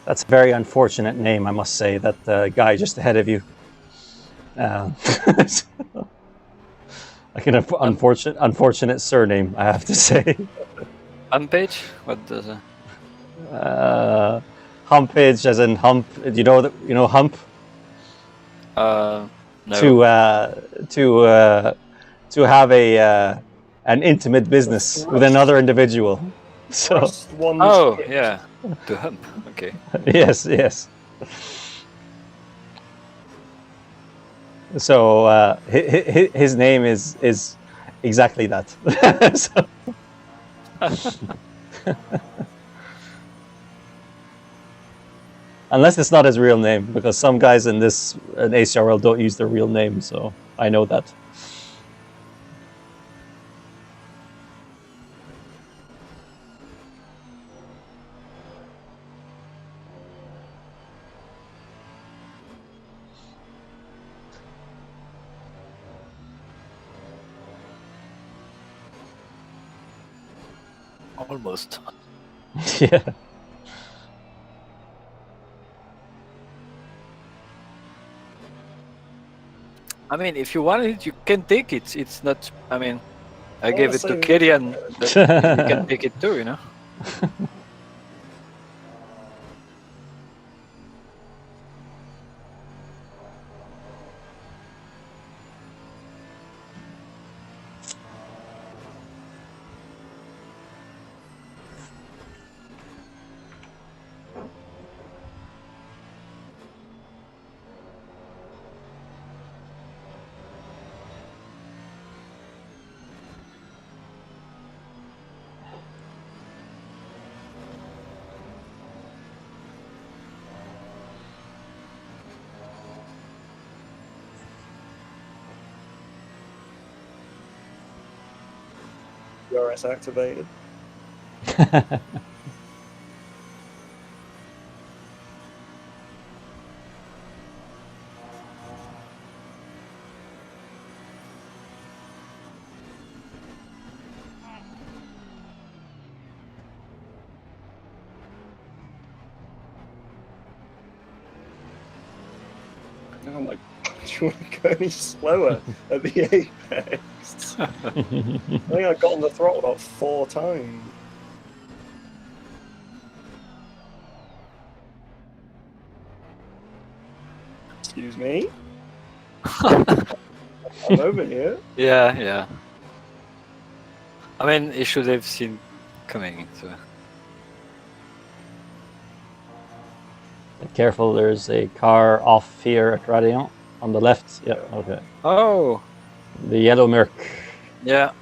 Speaker 2: That's a very unfortunate name, I must say. That guy just ahead of you. Like an unfortunate surname, I have to say.
Speaker 1: Humpage? What does
Speaker 2: Humpage, as in hump. Do you know that? You know hump.
Speaker 1: no.
Speaker 2: To have an intimate business with another individual. So
Speaker 3: Thrust one's
Speaker 1: Oh,
Speaker 3: hip.
Speaker 1: yeah. To hump. Okay.
Speaker 2: yes. So his name is exactly that. So, unless it's not his real name, because some guys in ACRL don't use their real name, so I know that.
Speaker 1: Almost.
Speaker 2: Yeah.
Speaker 1: I mean, if you want it, you can take it. It's not. I mean, I
Speaker 3: I
Speaker 1: gave
Speaker 3: wanna
Speaker 1: it to
Speaker 3: say-
Speaker 1: Kieran. That you can take it too, you know.
Speaker 3: DRS activated. Oh my god, do you want to go any slower at the apex? I think I got on the throttle about 4 times. Excuse me? I'm over here.
Speaker 1: Yeah. I mean, he should have seen coming. So.
Speaker 2: Careful, there's a car off here at Radiant on the left. Yeah, okay.
Speaker 1: Oh.
Speaker 2: The yellow Merc.
Speaker 1: Yeah.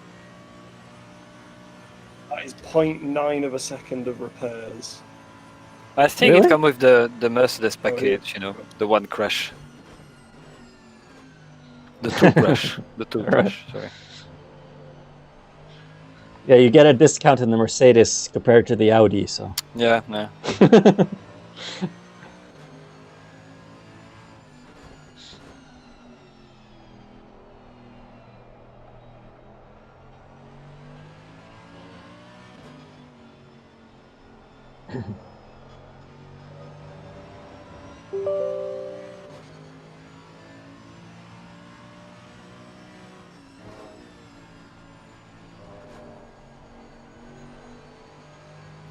Speaker 3: That is 0.9 of a second of repairs.
Speaker 1: I think
Speaker 2: Really?
Speaker 1: it comes with the Mercedes
Speaker 3: Oh, yeah.
Speaker 1: package. You know, the one crash. The two crash. The two crash. Sorry.
Speaker 2: Yeah, you get a discount in the Mercedes compared to the Audi, so.
Speaker 1: Yeah.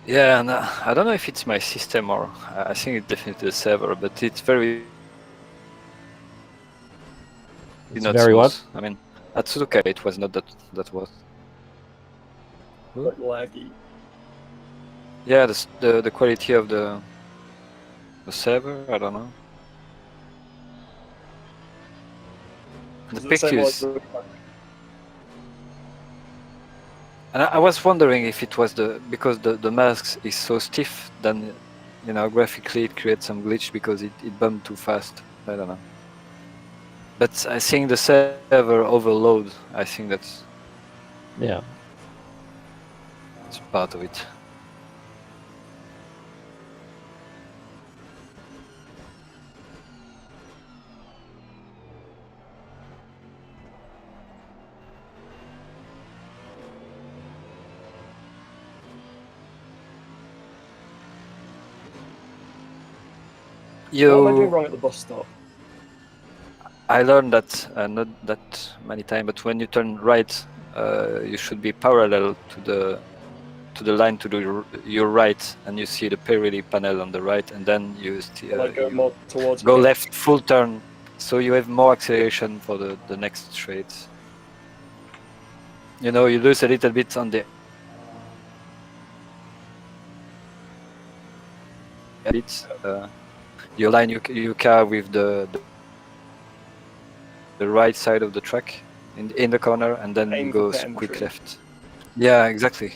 Speaker 1: Yeah, and I don't know if it's my system or I think it's definitely the server, but it's very
Speaker 2: It's
Speaker 1: not
Speaker 2: very
Speaker 1: smooth.
Speaker 2: what?
Speaker 1: I mean, at Suzuka it was not that was.
Speaker 3: Like laggy.
Speaker 1: Yeah, the quality of the server, I don't know. The
Speaker 3: Does it say
Speaker 1: pictures,
Speaker 3: like
Speaker 1: and I was wondering if it was because the mask is so stiff, then you know graphically it creates some glitch because it bumped too fast. I don't know. But I think the server overload. I think that's
Speaker 2: Yeah.
Speaker 1: part of it.
Speaker 3: What am I doing
Speaker 1: You,
Speaker 3: wrong at the bus stop?
Speaker 1: I learned that not that many times, but when you turn right, you should be parallel to the line to your right, and you see the Pirelli panel on the right, and then you
Speaker 3: Like go
Speaker 1: you
Speaker 3: more towards
Speaker 1: go
Speaker 3: me.
Speaker 1: left full turn, so you have more acceleration for the next straight. You know, you lose a little bit on the bit. You line your car with the right side of the track in the corner, and then you
Speaker 3: Aim for
Speaker 1: go
Speaker 3: pit
Speaker 1: quick
Speaker 3: entry.
Speaker 1: left. Yeah, exactly.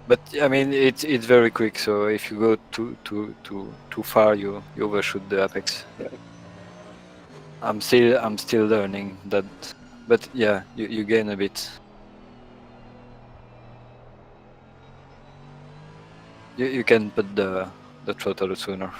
Speaker 1: But I mean, it's very quick. So if you go too far, you overshoot the apex.
Speaker 3: Yeah.
Speaker 1: I'm still learning that, but yeah, you gain a bit. You can put the throttle sooner.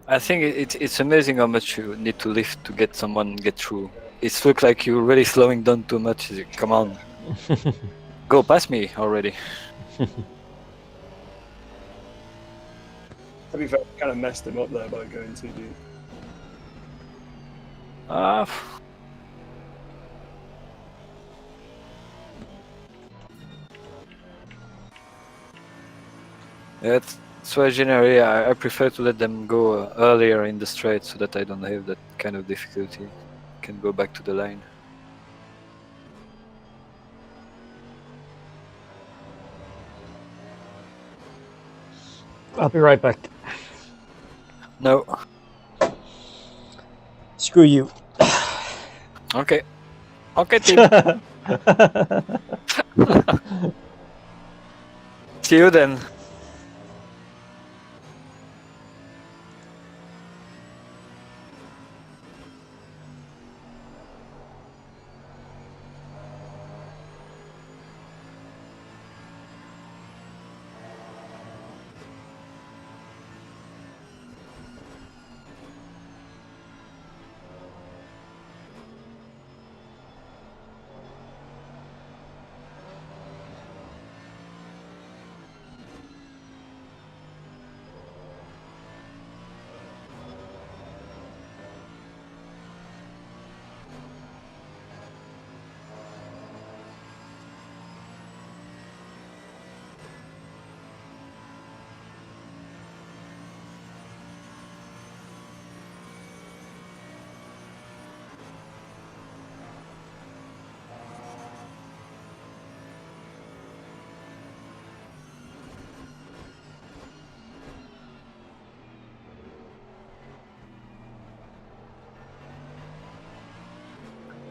Speaker 1: I think it's amazing how much you need to lift to get someone get through. It looks like you're really slowing down too much. Come on, go past me already.
Speaker 3: To be fair, I kind of messed him up there by going too deep.
Speaker 1: Ah, yeah, that's why generally I prefer to let them go earlier in the straight so that I don't have that kind of difficulty. Can go back to the line.
Speaker 2: I'll be right back.
Speaker 1: No.
Speaker 2: Screw you.
Speaker 1: Okay. Okay, team. See you then.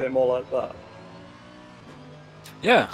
Speaker 3: A bit more like that.
Speaker 1: Yeah.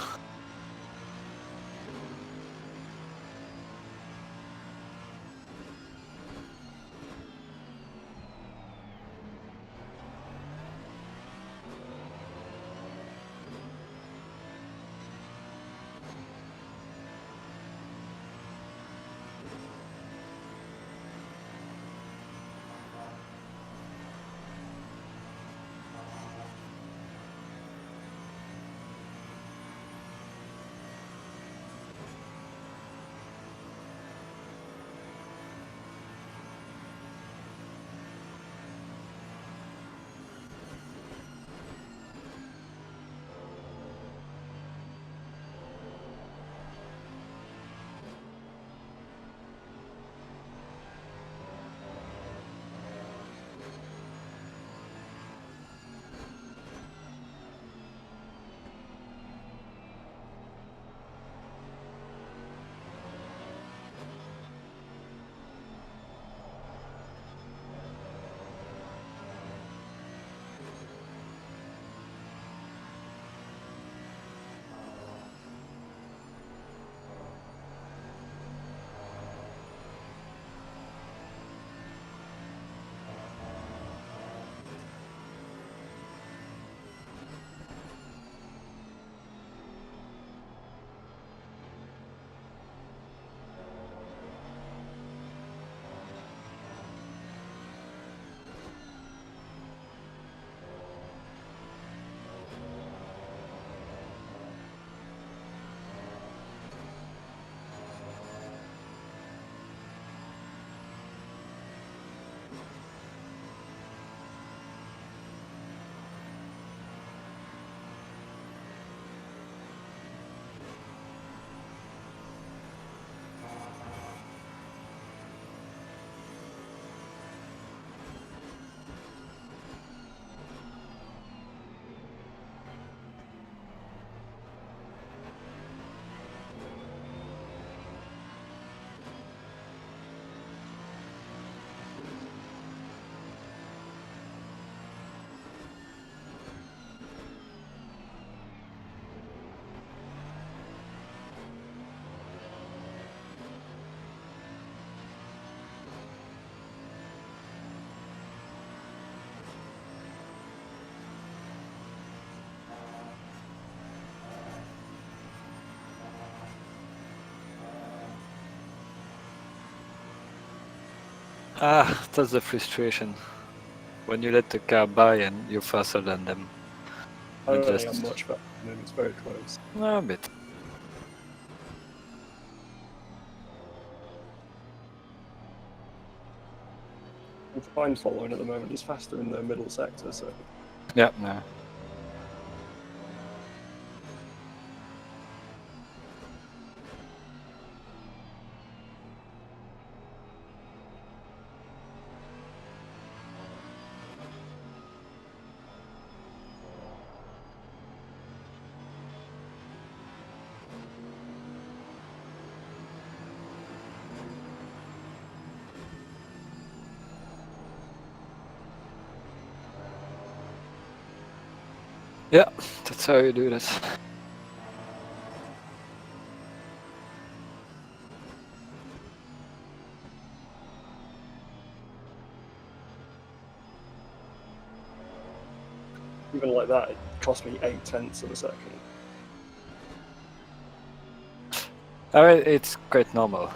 Speaker 1: That's the frustration. When you let the car by and you're faster than them.
Speaker 3: I don't
Speaker 1: Just
Speaker 3: think I'm much better than him. It's very close.
Speaker 1: a bit.
Speaker 3: I'm fine following at the moment. He's faster in the middle sector, so
Speaker 1: Yeah, no. Yeah, that's how you do this.
Speaker 3: even like that, it cost me 0.8 of a second.
Speaker 1: I mean, it's quite normal.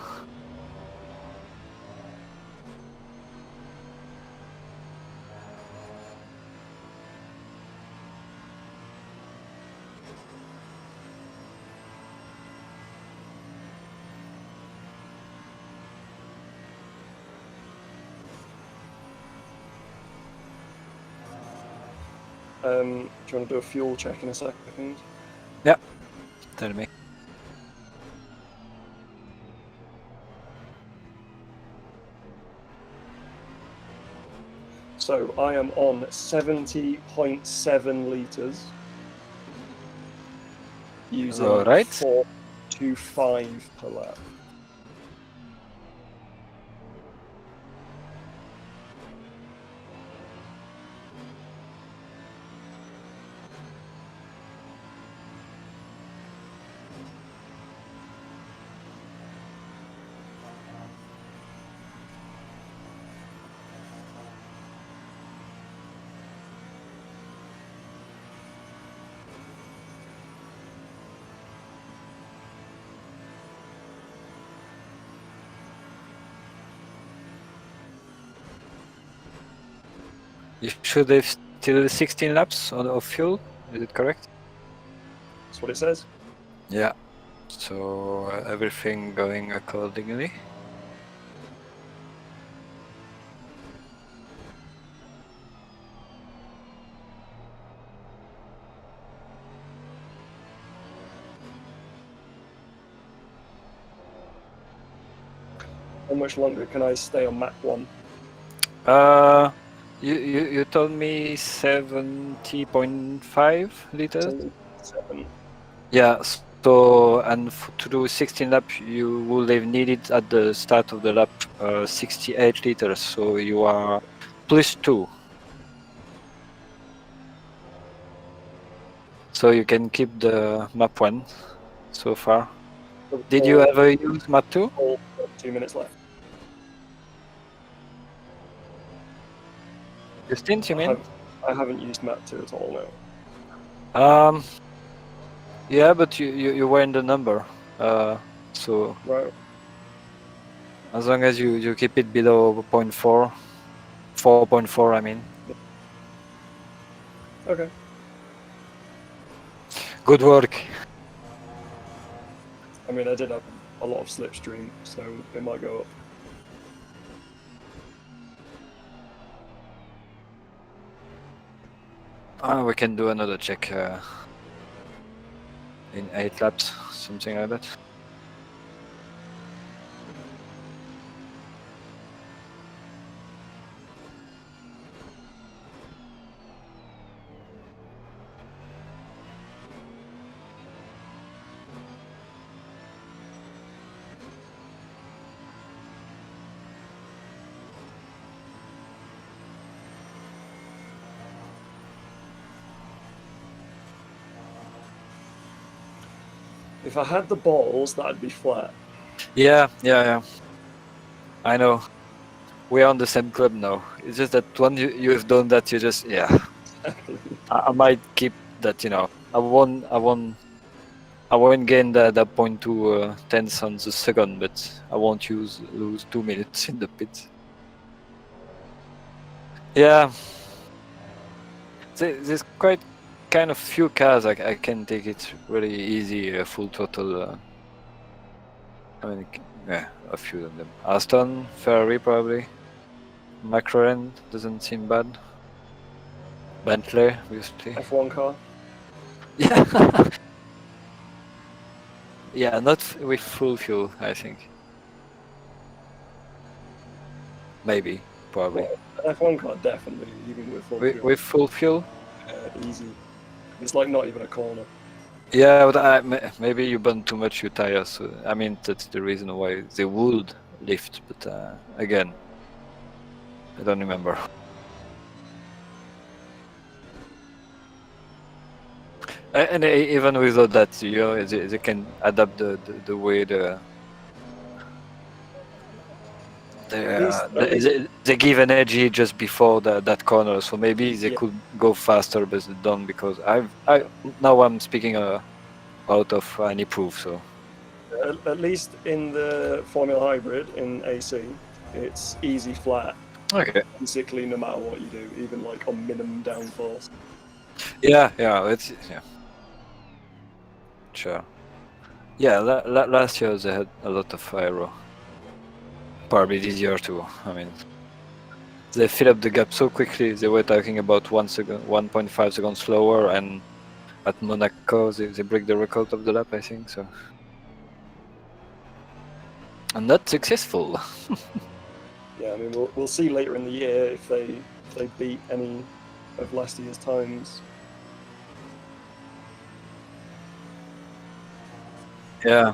Speaker 3: Do you want to do a fuel check in a second?
Speaker 1: Yeah, tell me.
Speaker 3: So I am on 70.7 litres. Using
Speaker 1: Alright.
Speaker 3: 4.25 per lap.
Speaker 1: You should have still 16 laps of fuel, is it correct?
Speaker 3: That's what it says.
Speaker 1: Yeah. So everything going accordingly.
Speaker 3: How much longer can I stay on map 1?
Speaker 1: You told me 70.5 liters?
Speaker 3: 7.
Speaker 1: Yeah, so and to do 16 laps, you would have needed at the start of the lap 68 liters, so you are +2. So you can keep the map 1 so far. Did you ever use map 2?
Speaker 3: 2 minutes left.
Speaker 1: Distance, you mean?
Speaker 3: I haven't used map 2 at all, no.
Speaker 1: Yeah, but you were in the number. So
Speaker 3: Right.
Speaker 1: as long as you keep it below 0.4, 4.4, I mean.
Speaker 3: Okay.
Speaker 1: Good work.
Speaker 3: I mean, I did have a lot of slipstream, so it might go up.
Speaker 1: We can do another check in 8 laps, something like that.
Speaker 3: If I had the balls, that'd be flat.
Speaker 1: Yeah. I know. We're on the same club now. It's just that when you have done that, you just I might keep that. I won't gain the 0.2 tenths on the second, but I won't lose 2 minutes in the pit. Yeah, there's quite kind of few cars I can take it really easy, full total. I mean, yeah, a few of them. Aston, Ferrari probably. McLaren doesn't seem bad. Bentley, obviously.
Speaker 3: F1 car.
Speaker 1: Yeah. Yeah, not with full fuel, I think. Maybe, probably.
Speaker 3: Well, F1 car definitely, even with full fuel.
Speaker 1: With full fuel?
Speaker 3: Easy. It's like not even a corner.
Speaker 1: Yeah, but maybe you burn too much your tires. So, I mean, that's the reason why they would lift. But again, I don't remember. And even without that, you know, they can adapt the way they give energy just before that corner, so maybe they could go faster, but they don't, because now I'm speaking out of any proof. So
Speaker 3: at least in the Formula Hybrid in AC, it's easy flat.
Speaker 1: Okay.
Speaker 3: Basically, no matter what you do, even like on minimum downforce.
Speaker 1: Yeah, sure. Yeah, last year they had a lot of aero. Probably this year too. I mean, they fill up the gap so quickly. They were talking about 1.5 seconds slower, and at Monaco they break the record of the lap, I think. So, and not successful.
Speaker 3: Yeah, I mean, we'll see later in the year if they beat any of last year's times.
Speaker 1: Yeah.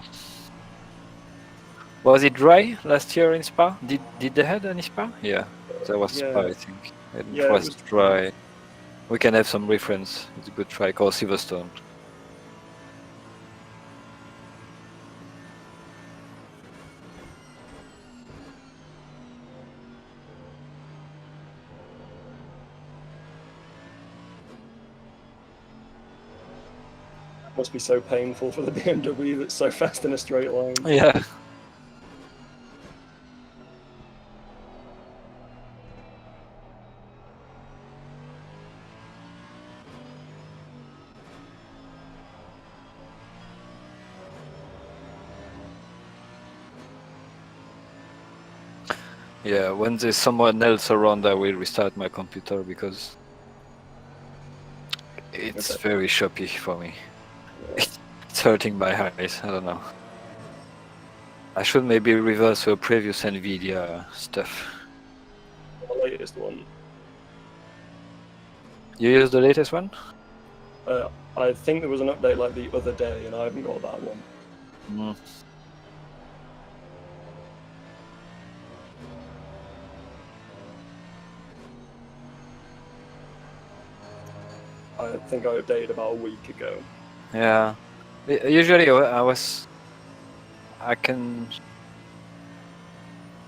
Speaker 1: Was it dry last year in Spa? Did they had any Spa? Yeah, that was Spa, I think. It was dry. We can have some reference. It's a good track, or Silverstone.
Speaker 3: Must be so painful for the BMW that's so fast in a straight line.
Speaker 1: Yeah. Yeah, when there's someone else around, I will restart my computer because it's very choppy for me. It's hurting my eyes, I don't know. I should maybe reverse the previous NVIDIA stuff.
Speaker 3: The latest one.
Speaker 1: You use the latest one?
Speaker 3: I think there was an update like the other day, and I haven't got that one.
Speaker 1: Mm.
Speaker 3: I think I updated about a week ago.
Speaker 1: Yeah. Usually I can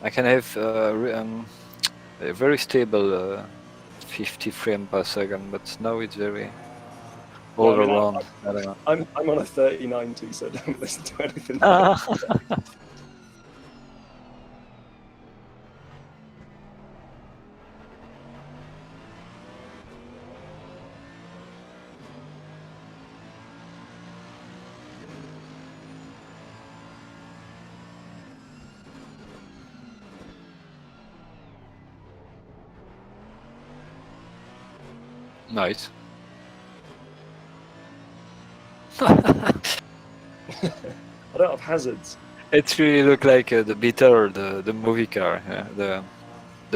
Speaker 1: have a very stable 50 frames per second, but now it's very all around. I don't know.
Speaker 3: I'm on a 3090, so don't listen to anything.
Speaker 1: Nice.
Speaker 3: I don't have hazards.
Speaker 1: It really looked like the Beetle, the movie car. The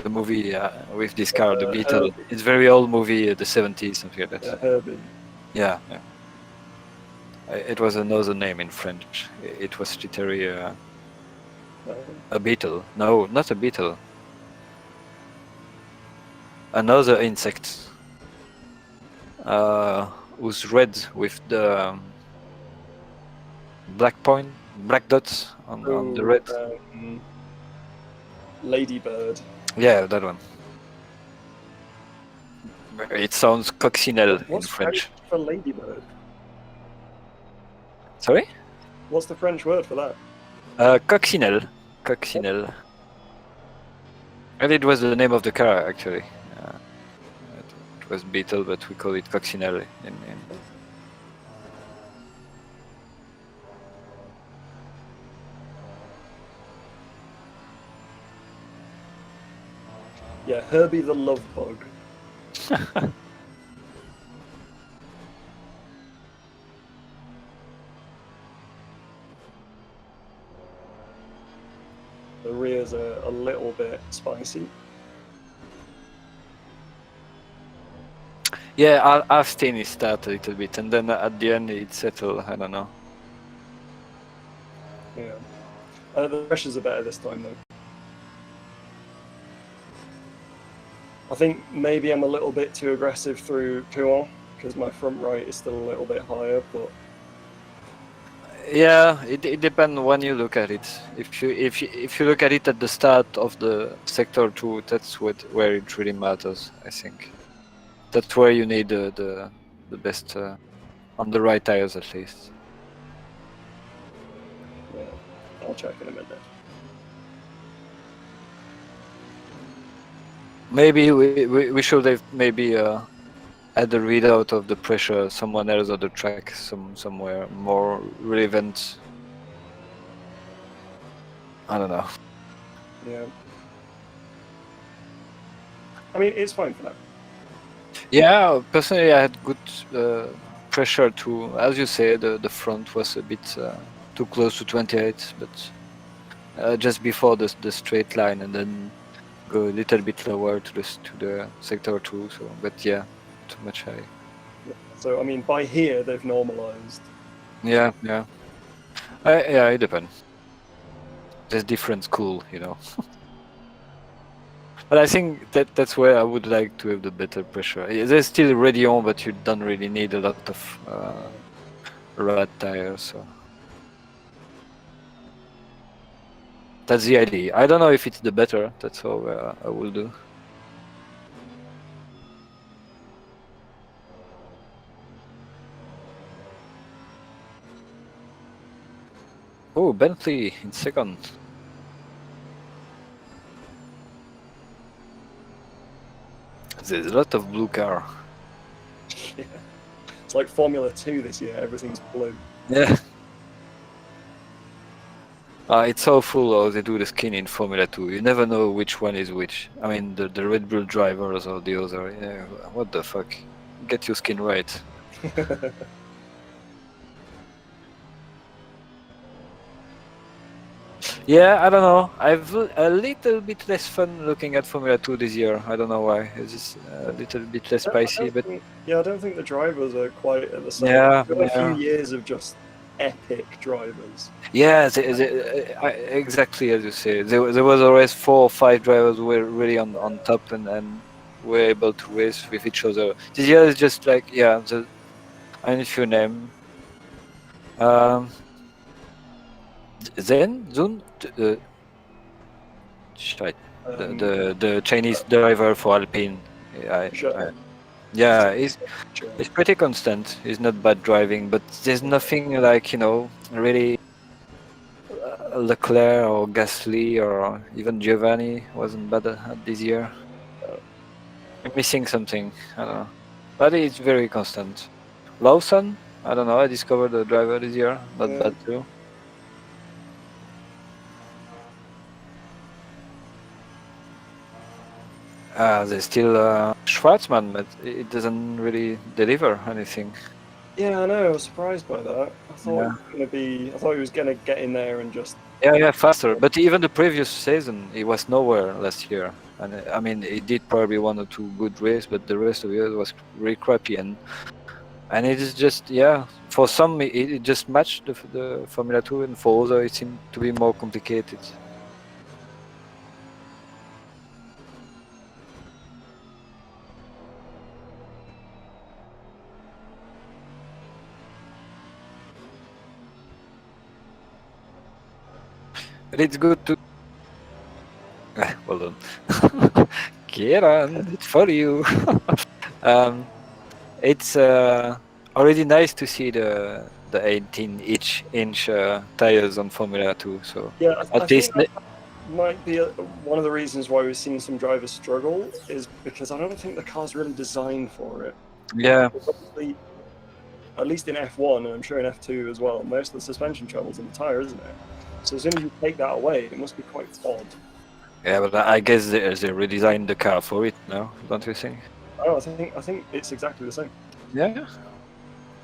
Speaker 1: movie with this car, the Beetle. It's very old movie, the 70s, something like that.
Speaker 3: Herbie.
Speaker 1: Yeah. It was another name in French. It was literally a beetle. No, not a beetle. Another insect. Who's red with the black dots on the red.
Speaker 3: Ladybird.
Speaker 1: Yeah, that one. It sounds coccinelle in French.
Speaker 3: What's for ladybird?
Speaker 1: Sorry?
Speaker 3: What's the French word for that?
Speaker 1: Coccinelle. And it was the name of the car, actually. was Beetle, but we call it Coccinelle in
Speaker 3: Yeah, Herbie the Love Bug. The rears are a little bit spicy.
Speaker 1: Yeah, I've seen it start a little bit, and then at the end it settled. I don't know.
Speaker 3: Yeah. The pressures are better this time though. I think maybe I'm a little bit too aggressive through Kieran because my front right is still a little bit higher, but
Speaker 1: Yeah, it depends when you look at it. If you look at it at the start of the sector 2, that's where it really matters. I think that's where you need the best on the right tires at least.
Speaker 3: yeah, I'll check in a minute.
Speaker 1: Maybe we should have maybe had the readout of the pressure someone else on the track, somewhere more relevant. I don't know.
Speaker 3: Yeah. I mean, it's fine for now.
Speaker 1: Yeah, personally, I had good pressure to, as you say, the front was a bit too close to 28, but just before the straight line, and then go a little bit lower to the sector 2. So, but yeah, too much high.
Speaker 3: So I mean, by here they've normalized.
Speaker 1: Yeah, yeah, yeah. It depends. There's different school, you know. But I think that's where I would like to have the better pressure. There's still Radeon, but you don't really need a lot of rad tires. So that's the idea. I don't know if it's the better. That's how I will do. Oh, Bentley in second. There's a lot of blue car.
Speaker 3: Yeah. It's like Formula 2 this year. Everything's blue.
Speaker 1: Yeah. It's so full how they do the skin in Formula 2. You never know which one is which. I mean, the Red Bull drivers or the other. Yeah, what the fuck? Get your skin right. Yeah, I don't know. I've a little bit less fun looking at Formula 2 this year. I don't know why. It's just a little bit less spicy, but
Speaker 3: I don't think the drivers are quite at the same.
Speaker 1: Yeah,
Speaker 3: There were
Speaker 1: yeah.
Speaker 3: a few years of just epic drivers.
Speaker 1: yeah, exactly as you say. There was always 4 or 5 drivers who were really on top and were able to race with each other. This year is just like, yeah, I need a few names. Zun, shite. The Chinese driver for Alpine. Yeah, he's pretty constant. He's not bad driving, but there's nothing like, you know, really Leclerc or Gasly or even Giovanni wasn't bad at this year. I'm missing something. I don't know, but it's very constant. Lawson, I don't know. I discovered a driver this year, not bad too. There's still Schwarzman, but it doesn't really deliver anything.
Speaker 3: Yeah, I know. I was surprised by that. I thought he was gonna get in there and just.
Speaker 1: Yeah, faster. But even the previous season, he was nowhere last year. And I mean, he did probably 1 or 2 good races, but the rest of the year was really crappy. And it is just, yeah, for some it just matched the Formula 2, and for others it seemed to be more complicated. But it's good to. Well done. Kieran, it's for you. It's already nice to see the 18-inch tires on Formula 2. So
Speaker 3: Yeah,
Speaker 1: at least
Speaker 3: might be one of the reasons why we've seen some drivers struggle is because I don't think the car's really designed for it.
Speaker 1: Yeah,
Speaker 3: Obviously, at least in F1, and I'm sure in F2 as well, most of the suspension travels in the tyre, isn't it? So as soon as you take that away, it must be quite odd.
Speaker 1: yeah, but I guess they redesigned the car for it. No, don't you think?
Speaker 3: Oh, I think it's exactly the same.
Speaker 1: Yeah,
Speaker 3: As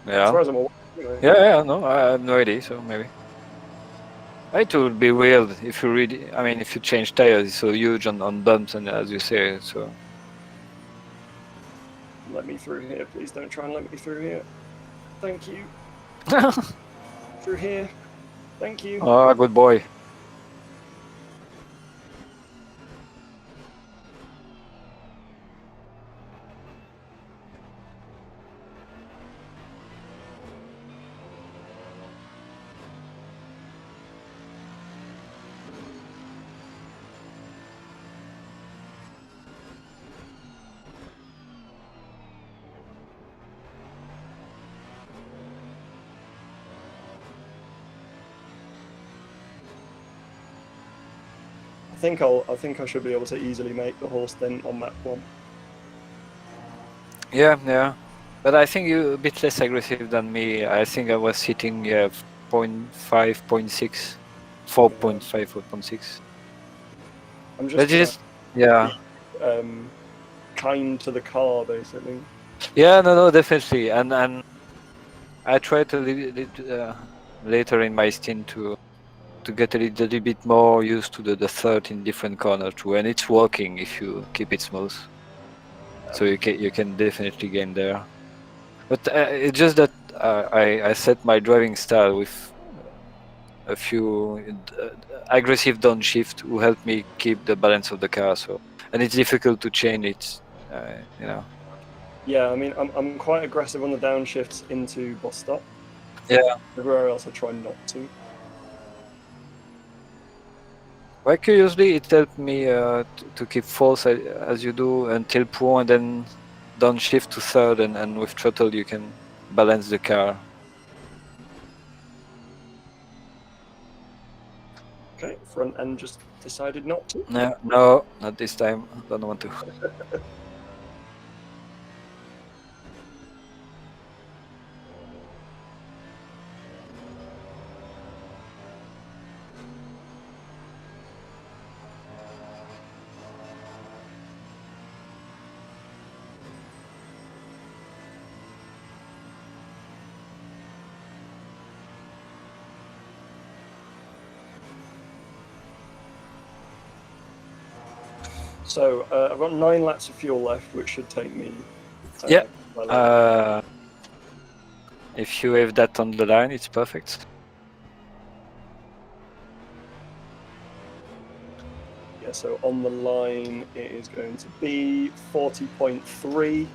Speaker 1: yeah,
Speaker 3: far as I'm aware. Anyway.
Speaker 1: yeah. No, I have no idea. So maybe. It would be weird if you really. I mean, if you change tires, it's so huge on bumps, and as you say, so.
Speaker 3: Let me through here, please. Don't try and let me through here. Thank you. Through here. Thank you.
Speaker 1: Oh, good boy.
Speaker 3: I think I should be able to easily make the horse dent on map 1.
Speaker 1: Yeah, yeah. But I think you're a bit less aggressive than me. I think I was hitting 0.5, 0.6, 4.5, 4.6.
Speaker 3: I'm
Speaker 1: But
Speaker 3: just
Speaker 1: yeah.
Speaker 3: kind to the car, basically.
Speaker 1: Yeah, no, definitely. And I tried later in my stint to get a little bit more used to the third in different corner too, and it's working if you keep it smooth. So you can definitely gain there. But it's just that I set my driving style with a few aggressive downshift who help me keep the balance of the car. So, and it's difficult to change it, you know.
Speaker 3: Yeah, I mean, I'm quite aggressive on the downshifts into bus stop.
Speaker 1: Yeah.
Speaker 3: Everywhere else, I try not to.
Speaker 1: Well, curiously, it helped me to keep fourth as you do until pro, and then downshift to third, and with throttle you can balance the car.
Speaker 3: Okay, front end just decided not to.
Speaker 1: No, not this time. Don't want to.
Speaker 3: So I've got 9 laps of fuel left, which should take me.
Speaker 1: Yeah.
Speaker 3: Well,
Speaker 1: If you have that on the line, it's perfect.
Speaker 3: yeah, so on the line it is going to be 40.3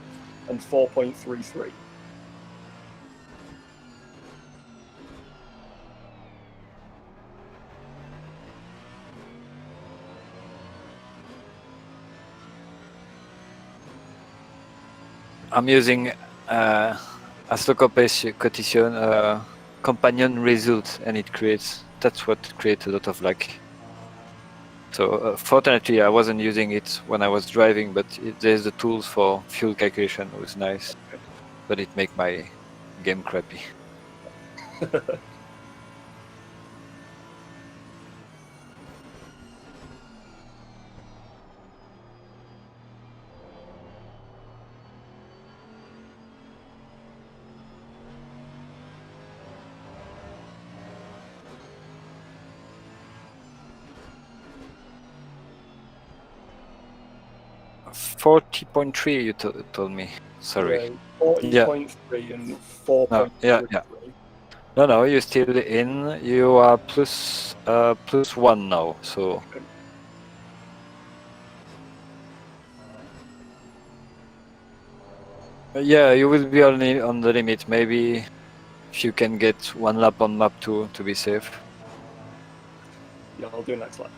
Speaker 3: and 4.33.
Speaker 1: I'm using Competition companion result, and that's what creates a lot of lag. So fortunately, I wasn't using it when I was driving, but there's the tools for fuel calculation. It was nice, but it make my game crappy. .3 you told me. Sorry.
Speaker 3: Yeah, 40.3 and 4.33.
Speaker 1: Yeah. No, you're still in. You are plus 1 now. So. Yeah, you will be only on the limit. Maybe if you can get 1 lap on map 2 to be safe.
Speaker 3: Yeah, I'll do next lap.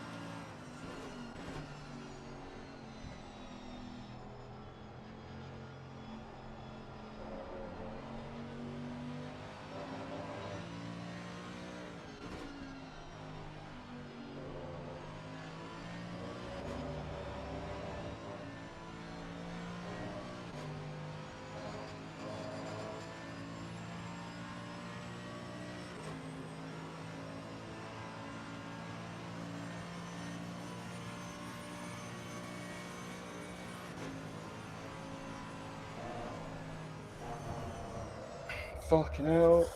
Speaker 3: Fucking hell.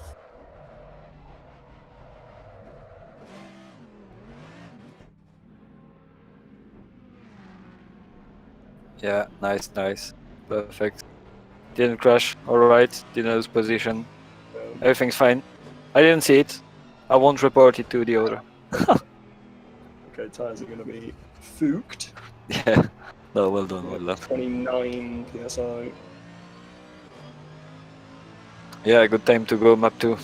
Speaker 1: Yeah, nice. Perfect. Didn't crash. Alright. Didn't lose position. Everything's fine. I didn't see it. I won't report it to the owner.
Speaker 3: Okay, tires are going to be fooked.
Speaker 1: Yeah. No, well done.
Speaker 3: 29 PSI.
Speaker 1: Yeah, good time to go map 2.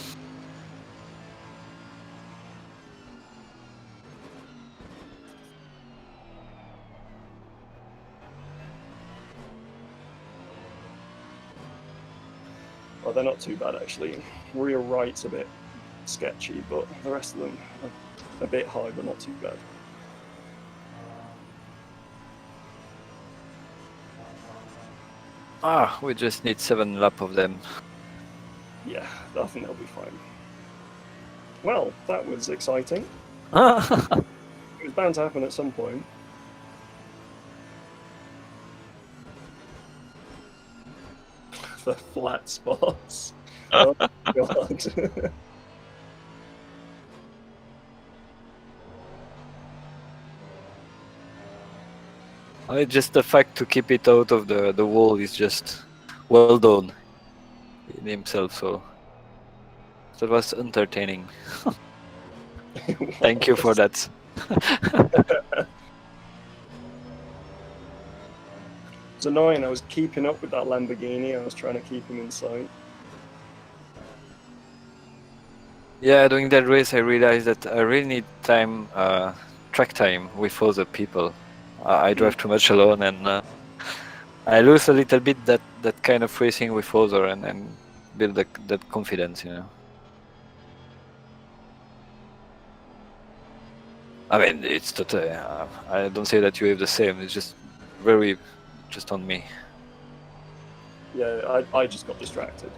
Speaker 3: Well, they're not too bad actually. Rear right's a bit sketchy, but the rest of them are a bit high, but not too bad.
Speaker 1: We just need 7 lap of them.
Speaker 3: Yeah, I think they'll be fine. Well, that was exciting.
Speaker 1: Ah,
Speaker 3: It was bound to happen at some point. The flat spots. Oh god.
Speaker 1: just the fact to keep it out of the wall is just well done in himself, so that was entertaining. Thank you for that.
Speaker 3: It's annoying, I was keeping up with that Lamborghini, I was trying to keep him in sight.
Speaker 1: Yeah, during that race I realized that I really need time, track time with other people. I drive too much alone, and I lose a little bit that kind of racing with other and build that confidence, you know. I mean, it's totally. I don't say that you have the same. It's just very, just on me.
Speaker 3: Yeah, I just got distracted.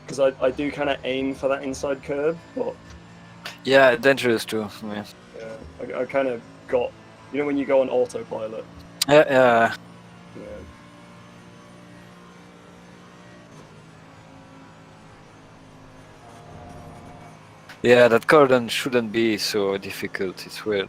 Speaker 3: Because I do kind of aim for that inside curve, but
Speaker 1: Yeah, dangerous too. Yeah,
Speaker 3: I kind of got, you know when you go on autopilot?
Speaker 1: yeah.
Speaker 3: Yeah.
Speaker 1: Yeah, that cordon shouldn't be so difficult. It's weird.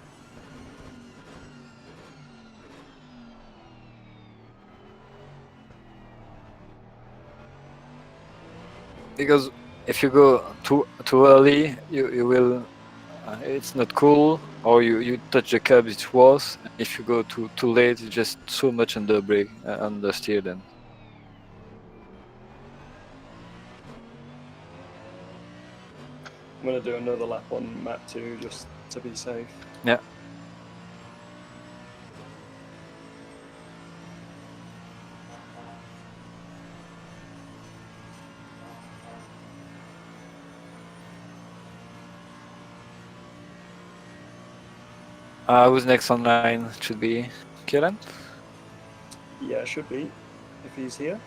Speaker 1: Because if you go too early, you will. It's not cool, or you touch the curb, it's worse. If you go too late, it's just so much under brake, understeer then.
Speaker 3: I'm going to do another lap on map 2 just to be safe.
Speaker 1: Yeah. Who's next online? Should be Kieran?
Speaker 3: Yeah, should be, if he's here.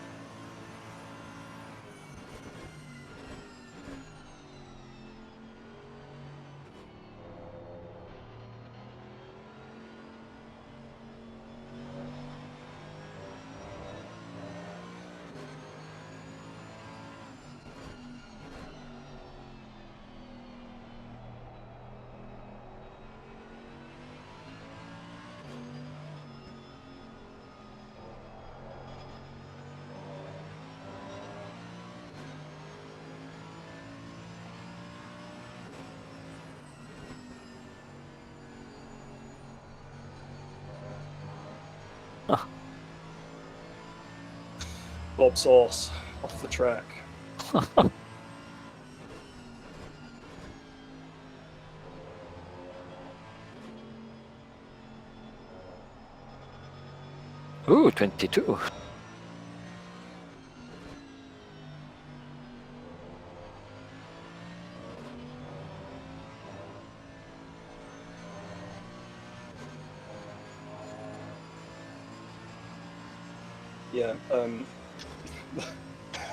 Speaker 3: Bob Sauce, off the track.
Speaker 1: Ooh, 22.
Speaker 3: Yeah,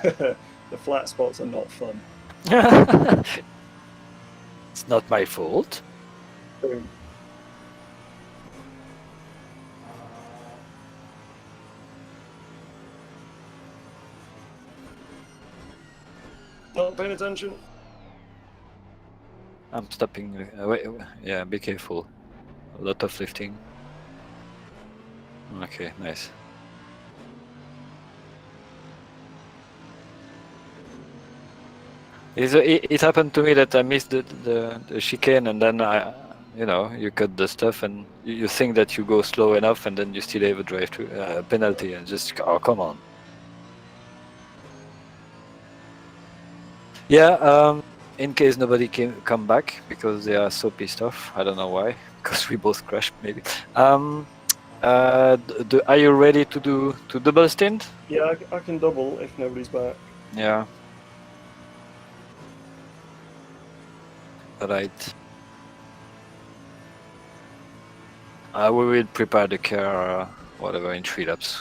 Speaker 3: the flat spots are not fun.
Speaker 1: It's not my fault.
Speaker 3: Boom. not paying attention.
Speaker 1: I'm stopping. Wait, yeah, be careful. A lot of lifting. Okay, nice. It happened to me that I missed the chicane, and then you cut the stuff, and you think that you go slow enough, and then you still have a drive to penalty, and just come on. Yeah. In case nobody come back because they are so pissed off. I don't know why. Because we both crashed, maybe. Are you ready to double stint?
Speaker 3: Yeah, I can double if nobody's back.
Speaker 1: Yeah. Right. We will prepare the car, whatever, in 3 laps.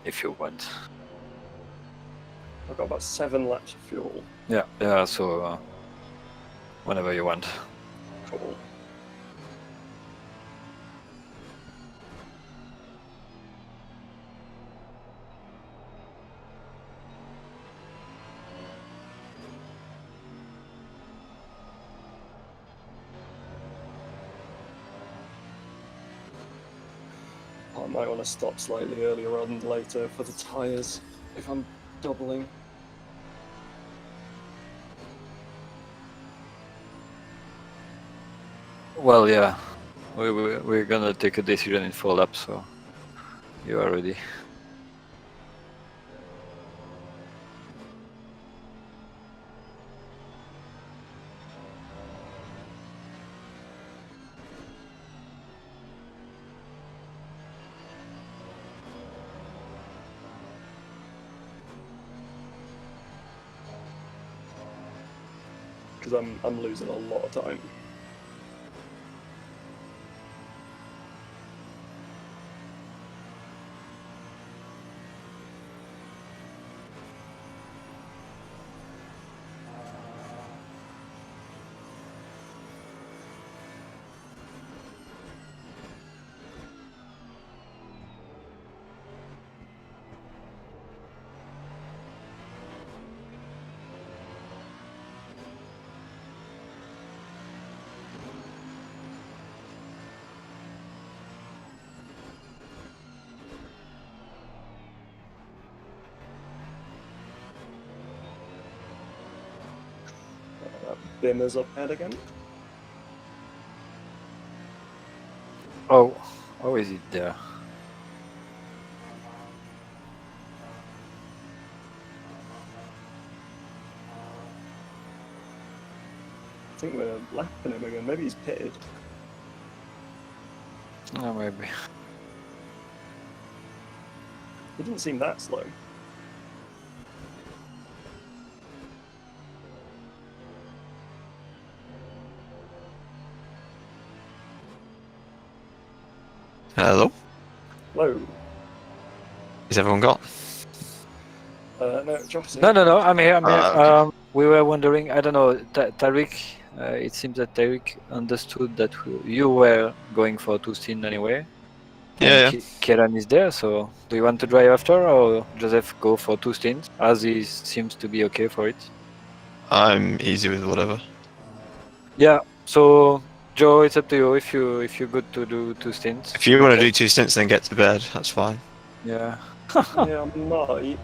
Speaker 1: If you want.
Speaker 3: I've got about 7 laps of fuel.
Speaker 1: Yeah, so whenever you want.
Speaker 3: Cool. I might want to stop slightly earlier rather than later for the tyres if I'm doubling.
Speaker 1: Well, yeah. We're gonna take a decision in 4 laps, so you are ready.
Speaker 3: Because I'm losing a lot of time. Bimmer's up ahead again.
Speaker 1: Oh, is it there?
Speaker 3: I think we're lapping him again. Maybe he's pitted.
Speaker 1: Oh, maybe.
Speaker 3: He didn't seem that slow.
Speaker 4: Hello?
Speaker 3: Hello.
Speaker 4: Is everyone gone?
Speaker 3: No, Josh.
Speaker 1: No, I'm here.
Speaker 4: Okay.
Speaker 1: We were wondering, I don't know, Tariq, it seems that Tariq understood that you were going for 2 stints anyway.
Speaker 4: Yeah,
Speaker 1: And Kieran is there, so do you want to drive after, or Joseph go for 2 stints, as he seems to be okay for it?
Speaker 4: I'm easy with whatever.
Speaker 1: Yeah, so Joe, it's up to you if you're good to do 2 stints.
Speaker 4: If you want to do 2 stints, then get to bed. That's fine.
Speaker 1: Yeah.
Speaker 3: Yeah, I might.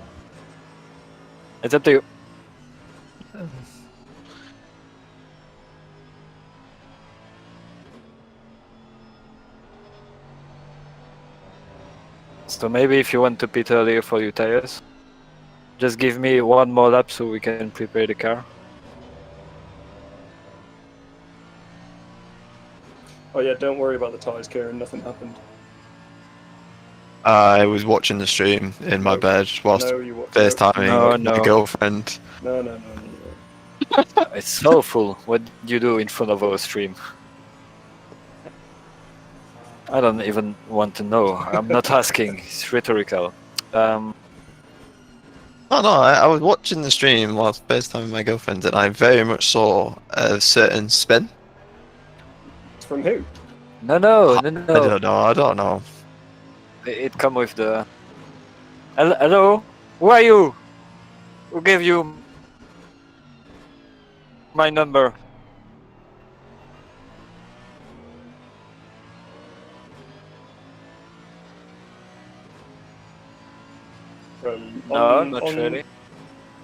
Speaker 1: It's up to you. So maybe if you want to pit earlier for your tires, just give me 1 more lap so we can prepare the car.
Speaker 3: Oh yeah, don't worry about the tyres, Kieran. Nothing happened.
Speaker 4: I was watching the stream in my bed whilst FaceTiming my girlfriend.
Speaker 3: No.
Speaker 1: It's so full. What do you do in front of our stream? I don't even want to know. I'm not asking. It's rhetorical.
Speaker 4: Oh no, I was watching the stream whilst FaceTiming my girlfriend, and I very much saw a certain spin.
Speaker 3: From who?
Speaker 1: No.
Speaker 4: I don't know.
Speaker 1: It come with the... Hello? Who are you? Who gave you My number. No, not really.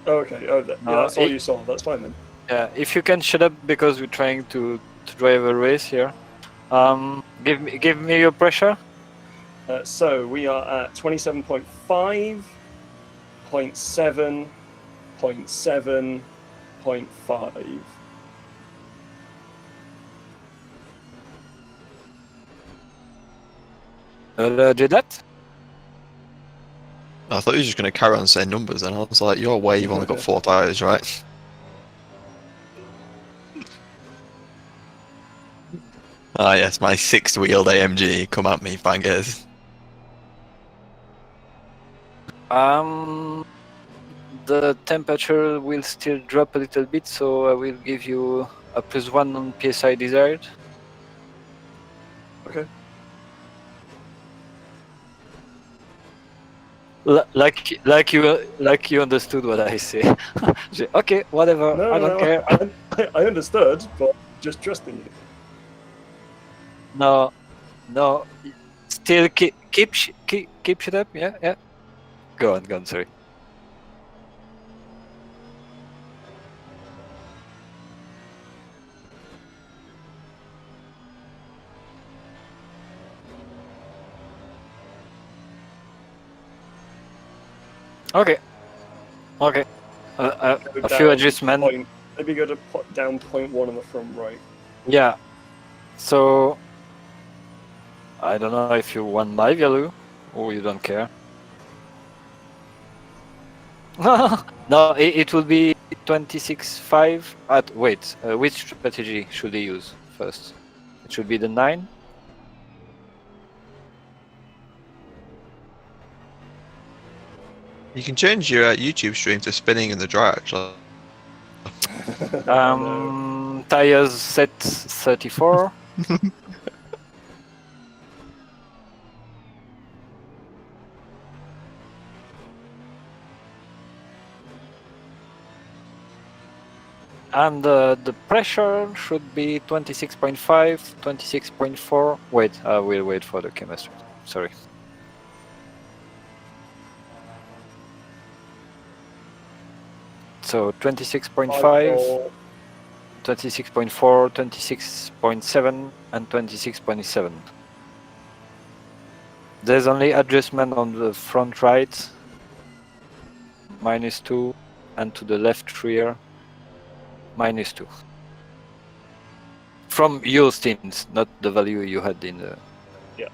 Speaker 3: Oh, okay. Oh, yeah,
Speaker 1: No,
Speaker 3: that's all you saw. That's fine then.
Speaker 1: Yeah, if you can shut up because we're trying to drive a race here. Give me your pressure.
Speaker 3: So we are at 27.5, 0.7, 0.7, 0.5.
Speaker 1: Did that?
Speaker 4: I thought you were just going to carry on saying numbers, and I was like, "Your way, you've only got 4 tires, right?" Ah, yes, my 6-wheeled AMG. Come at me, bangers.
Speaker 1: The temperature will still drop a little bit, so I will give you a +1 on PSI desired.
Speaker 3: Okay.
Speaker 1: Like you understood what I say. Okay, whatever.
Speaker 3: No,
Speaker 1: I don't
Speaker 3: no,
Speaker 1: care.
Speaker 3: I understood, but just trusting you.
Speaker 1: No. Still keep it up. Yeah. Go on. Sorry. Okay. A few adjustments.
Speaker 3: Maybe go to down 0.1 on the front right.
Speaker 1: Yeah. So I don't know if you want my value or you don't care. No, it will be 26.5 at wait. Which strategy should he use first? It should be the 9.
Speaker 4: You can change your YouTube stream to spinning in the dry, actually.
Speaker 1: Tires set 34. And the pressure should be 26.5, 26.4. Wait, I will wait for the chemistry. Sorry. So 26.5, 26.4, 26.7, and 26.7. There's only adjustment on the front right, -2, and to the left rear, -2. From your stints, not the value you had in the...
Speaker 3: Yeah.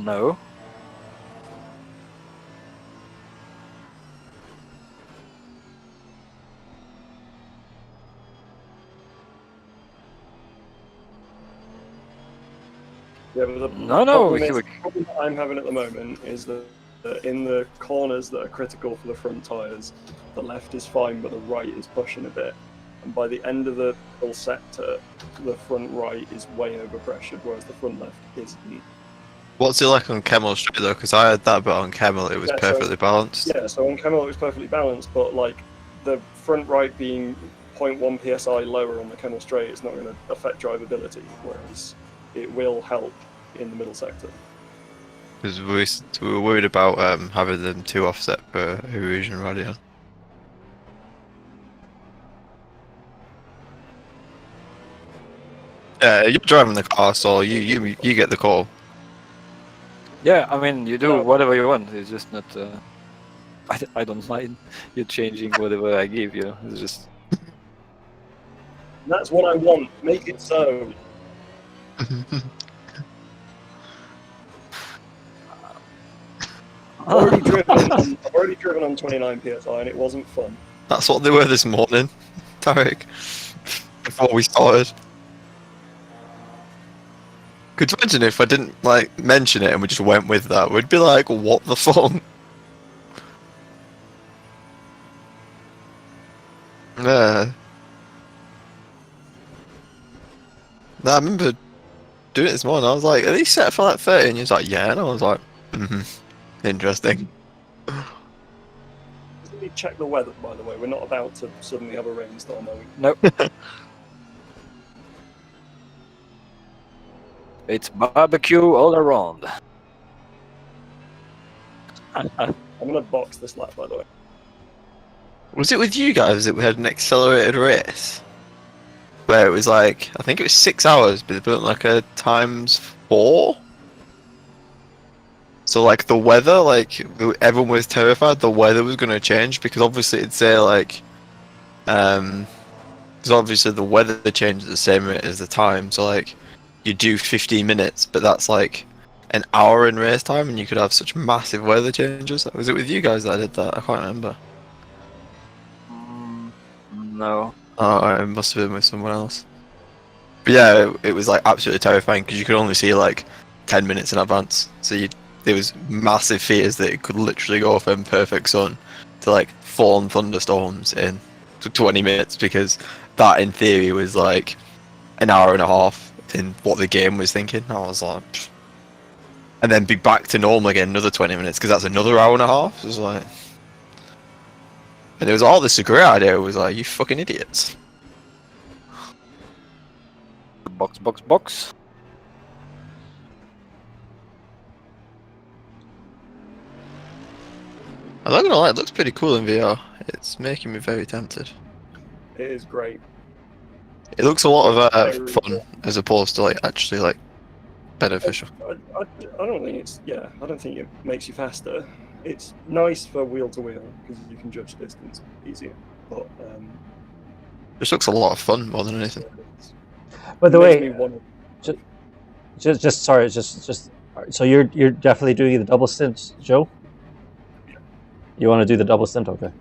Speaker 1: No.
Speaker 3: Yeah, but the problem that I'm having at the moment is that in the corners that are critical for the front tyres, the left is fine, but the right is pushing a bit. And by the end of the middle sector, the front right is way overpressured, whereas the front left isn't.
Speaker 4: What's it like on Camel Street though? Because I had that bit on Camel, it was perfectly balanced.
Speaker 3: Yeah, so on Camel it was perfectly balanced, but like the front right being 0.1 psi lower on the Camel Straight is not going to affect drivability, whereas it will help in the middle sector.
Speaker 4: Because we were worried about having them 2 offset per Eurasian radio. You're driving the car, so you get the call.
Speaker 1: Yeah, I mean, you do whatever you want. It's just not... I don't mind you changing whatever I give you. It's just...
Speaker 3: That's what I want. Make it so. I've already driven on 29 psi and it wasn't fun.
Speaker 4: That's what they were this morning. Tariq, before we started. Could you imagine if I didn't like mention it and we just went with that? We'd be like, what the fuck? Yeah. No, I remember doing it this morning. I was like, are these set for like 30? And he was like, yeah. And I was like, interesting.
Speaker 3: Let me check the weather, by the way. We're not about to suddenly have a rainstorm, are we?
Speaker 1: Nope. It's barbecue all around.
Speaker 3: I'm gonna box this lap, by the way.
Speaker 4: Was it with you guys that we had an accelerated race? Where it was like, I think it was 6 hours, but they put like a ×4? So like the weather, like everyone was terrified the weather was going to change because obviously it'd say like, because obviously the weather changes the same rate as the time. So like you do 15 minutes, but that's like an hour in race time, and you could have such massive weather changes. Was it with you guys that I did that? I can't remember.
Speaker 1: No.
Speaker 4: Oh, it must have been with someone else. But yeah, it was like absolutely terrifying because you could only see like 10 minutes in advance. So there was massive fears that it could literally go from perfect sun to like full on thunderstorms in 20 minutes because that in theory was like an hour and a half in what the game was thinking. I was like, pfft. And then be back to normal again another 20 minutes because that's another hour and a half. It was like, and it was all this a great idea. It was like, you fucking idiots.
Speaker 1: Box, box, box.
Speaker 4: I'm not gonna lie, it looks pretty cool in VR. It's making me very tempted.
Speaker 3: It is great.
Speaker 4: It looks a lot of
Speaker 3: Very
Speaker 4: fun
Speaker 3: cool.
Speaker 4: as opposed to like actually like beneficial.
Speaker 3: I don't think it's, yeah, I don't think it makes you faster. It's nice for wheel to wheel because you can judge distance easier. But
Speaker 4: Just looks a lot of fun more than anything.
Speaker 2: By the
Speaker 3: makes me
Speaker 2: way,
Speaker 3: want
Speaker 2: sorry, so you're definitely doing the double stint, Joe? You want to do the double stint? Okay.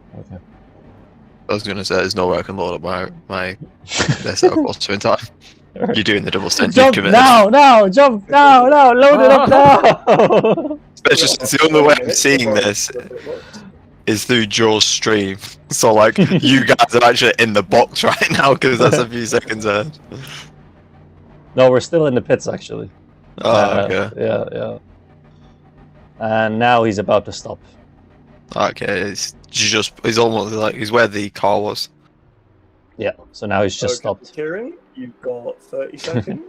Speaker 4: I was gonna say there's no way I can load up my setup also in time. You're doing the double stint.
Speaker 2: Jump now! Jump now! Load it up now!
Speaker 4: Especially since the only way I'm seeing this is through Joe's stream. So like you guys are actually in the box right now because that's a few seconds ahead.
Speaker 2: No, we're still in the pits actually.
Speaker 4: Oh, okay.
Speaker 2: Yeah. And now he's about to stop.
Speaker 4: Okay, he's almost like he's where the car was.
Speaker 2: Yeah, so now he's just
Speaker 3: Okay,
Speaker 2: stopped.
Speaker 3: Kieran, you've got 30 seconds.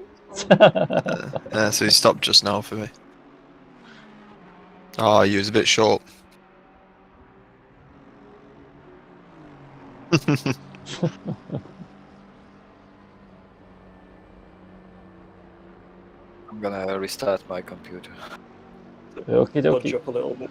Speaker 4: Yeah, so he stopped just now for me. Oh, he was a bit short.
Speaker 1: I'm gonna restart my computer.
Speaker 2: Okie
Speaker 3: Budge
Speaker 2: dokie.
Speaker 3: up a little bit.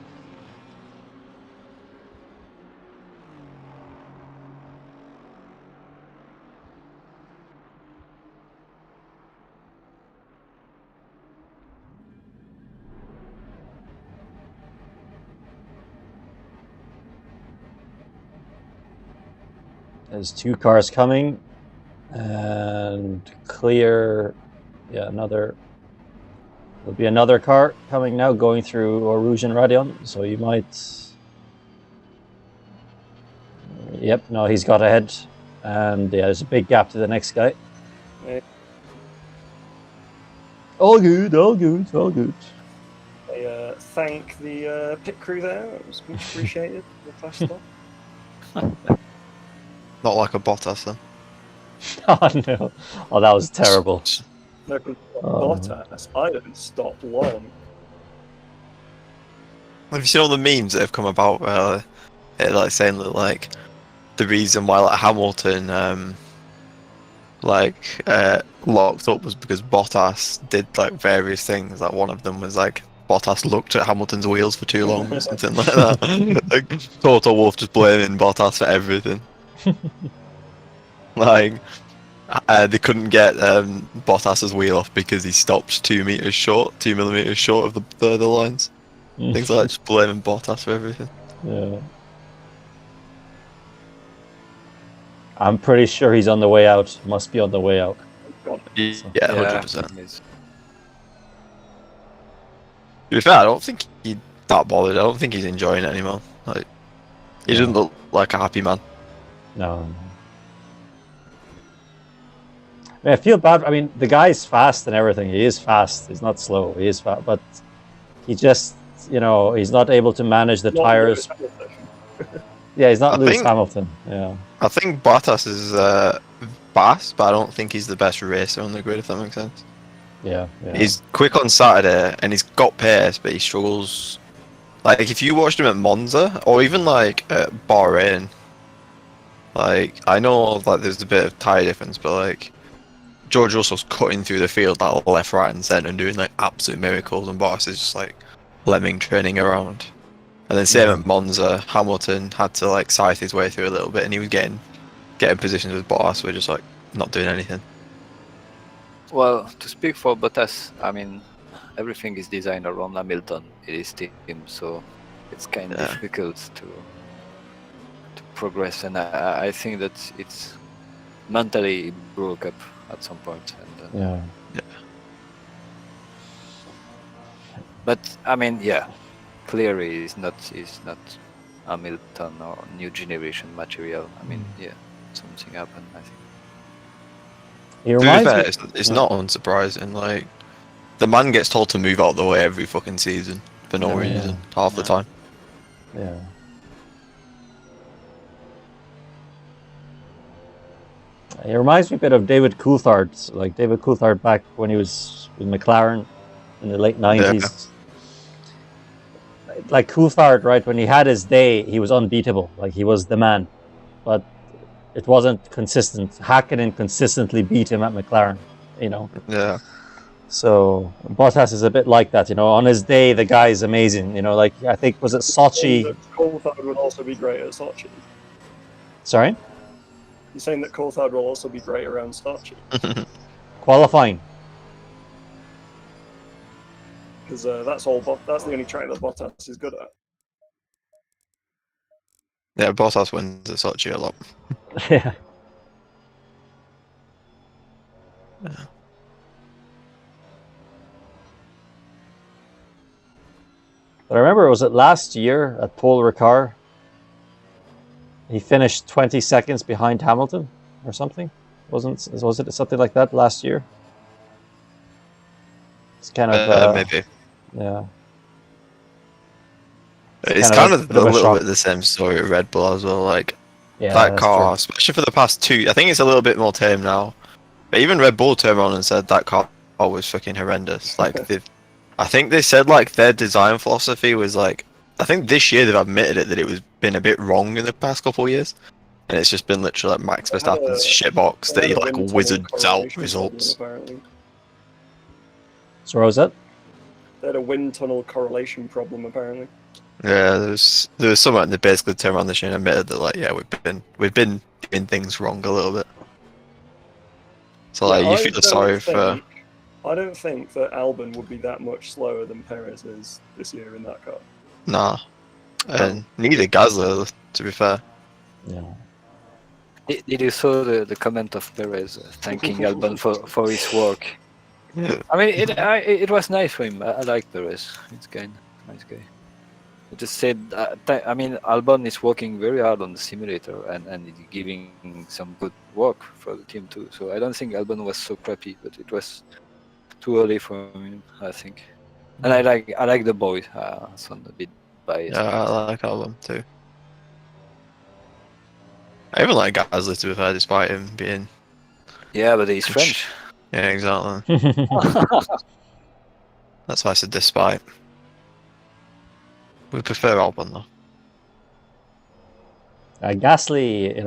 Speaker 2: There's 2 cars coming, and clear. Yeah, there'll be another car coming now, going through Rouge and Radion. So you might. Yep, no, he's got ahead, and yeah, there's a big gap to the next guy.
Speaker 3: Yeah.
Speaker 2: All good.
Speaker 3: I thank the pit crew there. It was much appreciated. The fast stop.
Speaker 4: Not like a Bottas then.
Speaker 2: Oh no! Oh, that was terrible.
Speaker 3: No, because
Speaker 2: Oh.
Speaker 3: Bottas, I didn't stop long.
Speaker 4: Have you seen all the memes that have come about like saying that like the reason why like Hamilton locked up was because Bottas did like various things. Like one of them was like Bottas looked at Hamilton's wheels for too long or something like that. Like Toto Wolff just blaming Bottas for everything. Like they couldn't get Bottas's wheel off because he stopped 2 millimeters short of the lines. Things like that, just blaming Bottas for everything.
Speaker 2: Yeah. I'm pretty sure he's on the way out. Must be on the way out.
Speaker 3: God.
Speaker 4: Yeah,
Speaker 1: Yeah,
Speaker 4: 100%.
Speaker 1: it's-
Speaker 4: To be fair, I don't think he's that bothered. I don't think he's enjoying it anymore. Like, he doesn't look like a happy man.
Speaker 2: No. I mean, I feel bad. I mean, the guy's fast and everything. He is fast. He's not slow. He is fast, but he just, he's not able to manage the
Speaker 3: Not
Speaker 2: tires.
Speaker 3: Lewis Hamilton.
Speaker 2: Yeah, he's not
Speaker 4: I
Speaker 2: Lewis
Speaker 4: think-
Speaker 2: Hamilton. Yeah.
Speaker 4: I think Bottas is fast, but I don't think he's the best racer on the grid, if that makes sense.
Speaker 2: Yeah.
Speaker 4: He's quick on Saturday, and he's got pace, but he struggles. Like, if you watched him at Monza, or even, like, at Bahrain, like, I know, like, there's a bit of tyre difference, but, like, George Russell's cutting through the field, like, left, right, and centre, and doing, like, absolute miracles, and Bottas is just, like, lemming training around. And then same at Monza, Hamilton had to, like, scythe his way through a little bit, and he was getting positions with Bottas, we're just, like, not doing anything.
Speaker 1: Well, to speak for Bottas, I mean, everything is designed around Hamilton. It is team, so it's kind of difficult to progress. And I think that it's mentally it broke up at some point. And,
Speaker 2: Yeah.
Speaker 1: But I mean, yeah, clearly is not Hamilton or new generation material. I mean, yeah, something happened. I think.
Speaker 2: He
Speaker 4: To be
Speaker 2: reminds
Speaker 4: fair,
Speaker 2: me.
Speaker 4: it's not unsurprising. Like, the man gets told to move out the way every fucking season for no
Speaker 2: Yeah.
Speaker 4: reason, half the time.
Speaker 2: Yeah. He reminds me a bit of David Coulthard, like David Coulthard back when he was with McLaren in the late 90s. Like Coulthard, right, when he had his day, he was unbeatable. Like, he was the man. But it wasn't consistent. Hakkinen consistently beat him at McLaren,
Speaker 4: Yeah.
Speaker 2: So Bottas is a bit like that, On his day, the guy is amazing, Like, I think, was it Sochi?
Speaker 3: Coulthard would also be great at Sochi.
Speaker 2: Sorry?
Speaker 3: You're saying that Coulthard will also be great around Sochi?
Speaker 2: Qualifying.
Speaker 3: Because that's the only track that Bottas is good at.
Speaker 4: Yeah, Bottas wins at Sochi a lot.
Speaker 2: Yeah. But I remember, was it last year at Paul Ricard? He finished 20 seconds behind Hamilton or something. Was it something like that last year? It's kind of
Speaker 4: maybe.
Speaker 2: Yeah.
Speaker 4: It's kind of a little bit the same story with Red Bull as well. Like,
Speaker 2: Yeah,
Speaker 4: that
Speaker 2: that's
Speaker 4: car,
Speaker 2: true.
Speaker 4: especially for the past two, I think it's a little bit more tame now. But even Red Bull turned around and said that car was fucking horrendous. Like, I think they said, like, their design philosophy was, like, I think this year they've admitted it, that it was been a bit wrong in the past couple of years. And it's just been literally like Max Verstappen's shitbox that he, like, wizards out results.
Speaker 3: Apparently.
Speaker 2: So what was that?
Speaker 3: They had a wind tunnel correlation problem, apparently.
Speaker 4: Yeah, there was someone that basically turned around the show and admitted that, like, yeah, we've been doing things wrong a little bit. So, like, you feel sorry for.
Speaker 3: I don't think that Albon would be that much slower than Perez is this year in that car.
Speaker 4: Nah, and neither Gasly, to be fair.
Speaker 2: Yeah.
Speaker 1: Did you saw the comment of Perez thanking Albon for his work? I mean, it was nice for him. I like Perez. It's kind of nice guy. I just said, I mean, Albon is working very hard on the simulator and he's giving some good work for the team too. So I don't think Albon was so crappy, but it was too early for him, I think. And I like the boy. So I'm a bit biased.
Speaker 4: Yeah, I like Albon too. I even like Gasly, to be fair, despite him being.
Speaker 1: Yeah, but he's French.
Speaker 4: Yeah, exactly. That's why I said despite. We prefer Albon though.
Speaker 2: Gasly,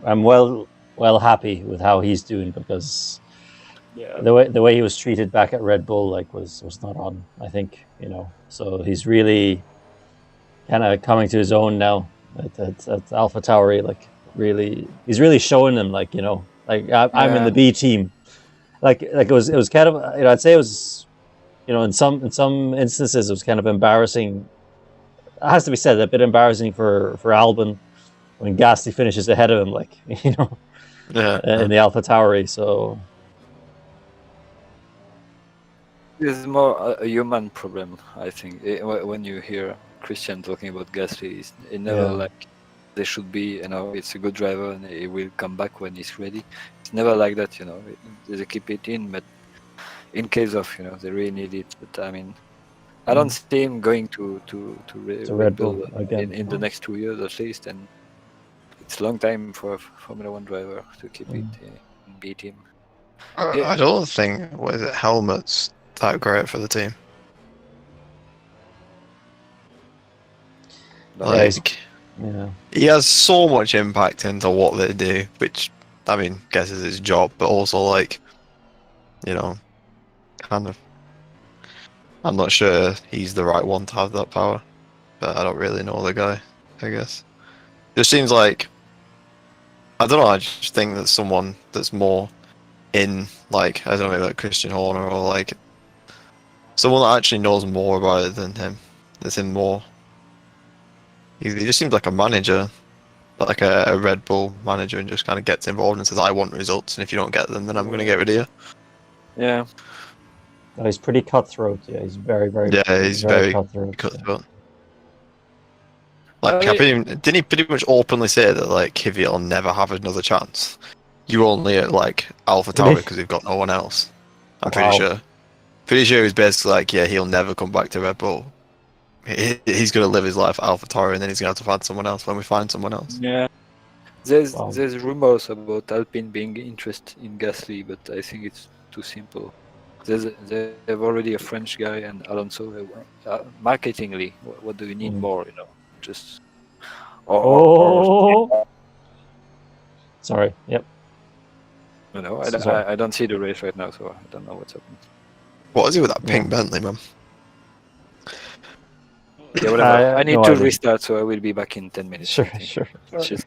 Speaker 2: I'm well happy with how he's doing, because
Speaker 3: Yeah.
Speaker 2: the way he was treated back at Red Bull, like, was not on, I think, So he's really kind of coming to his own now at AlphaTauri. Like, really, he's really showing them, like, like, I'm in the B team. Like it was kind of, I'd say it was, in some instances it was kind of embarrassing. It has to be said, a bit embarrassing for Albon, when Gasly finishes ahead of him, like you know,
Speaker 4: Yeah.
Speaker 2: in the Alpha Tauri. So
Speaker 1: It's more a human problem, I think. When you hear Christian talking about Gasly, it's never
Speaker 2: Yeah.
Speaker 1: like they should be. You know, it's a good driver and he will come back when he's ready. It's never like that. You know, they keep it in, but in case of they really need it. But I mean, I don't see him going to
Speaker 2: to
Speaker 1: Red
Speaker 2: Red
Speaker 1: Bull
Speaker 2: Bull again.
Speaker 1: in the next 2 years at least, and it's a long time for a Formula One driver to keep it and beat him.
Speaker 4: I don't think what is it, helmets that great for the team. Like,
Speaker 2: Yeah.
Speaker 4: he has so much impact into what they do, which I mean, guess is his job, but also like, kind of. I'm not sure he's the right one to have that power, but I don't really know the guy. I guess just seems like I don't know. I just think that someone that's more in like I don't know, like Christian Horner or like someone that actually knows more about it than him. That's in more. He just seems like a manager, like a Red Bull manager, and just kind of gets involved and says, "I want results, and if you don't get them, then I'm going to get rid of you."
Speaker 1: Yeah.
Speaker 2: No, he's pretty cutthroat. Yeah, he's very, very.
Speaker 4: Yeah, he's very
Speaker 2: cutthroat.
Speaker 4: cutthroat. Like, didn't he pretty much openly say that like Kvyat will never have another chance? You only at like Alpha Tauri because we've got no one else. I'm pretty sure. Pretty sure he was basically like, yeah, he'll never come back to Red Bull. He's gonna live his life at Alpha Tauri, and then he's gonna have to find someone else when we find someone else.
Speaker 1: Yeah. There's rumors about Alpine being interested in Gasly, but I think it's too simple. They have already a French guy and Alonso. Marketingly, what do we need more? Just.
Speaker 2: Sorry. Yep.
Speaker 1: No, I don't see the race right now, so I don't know what's happening.
Speaker 4: What is it with that pink Bentley, man?
Speaker 1: Yeah, whatever. I need to restart, so I will be back in 10 minutes.
Speaker 2: Sure.
Speaker 1: Just...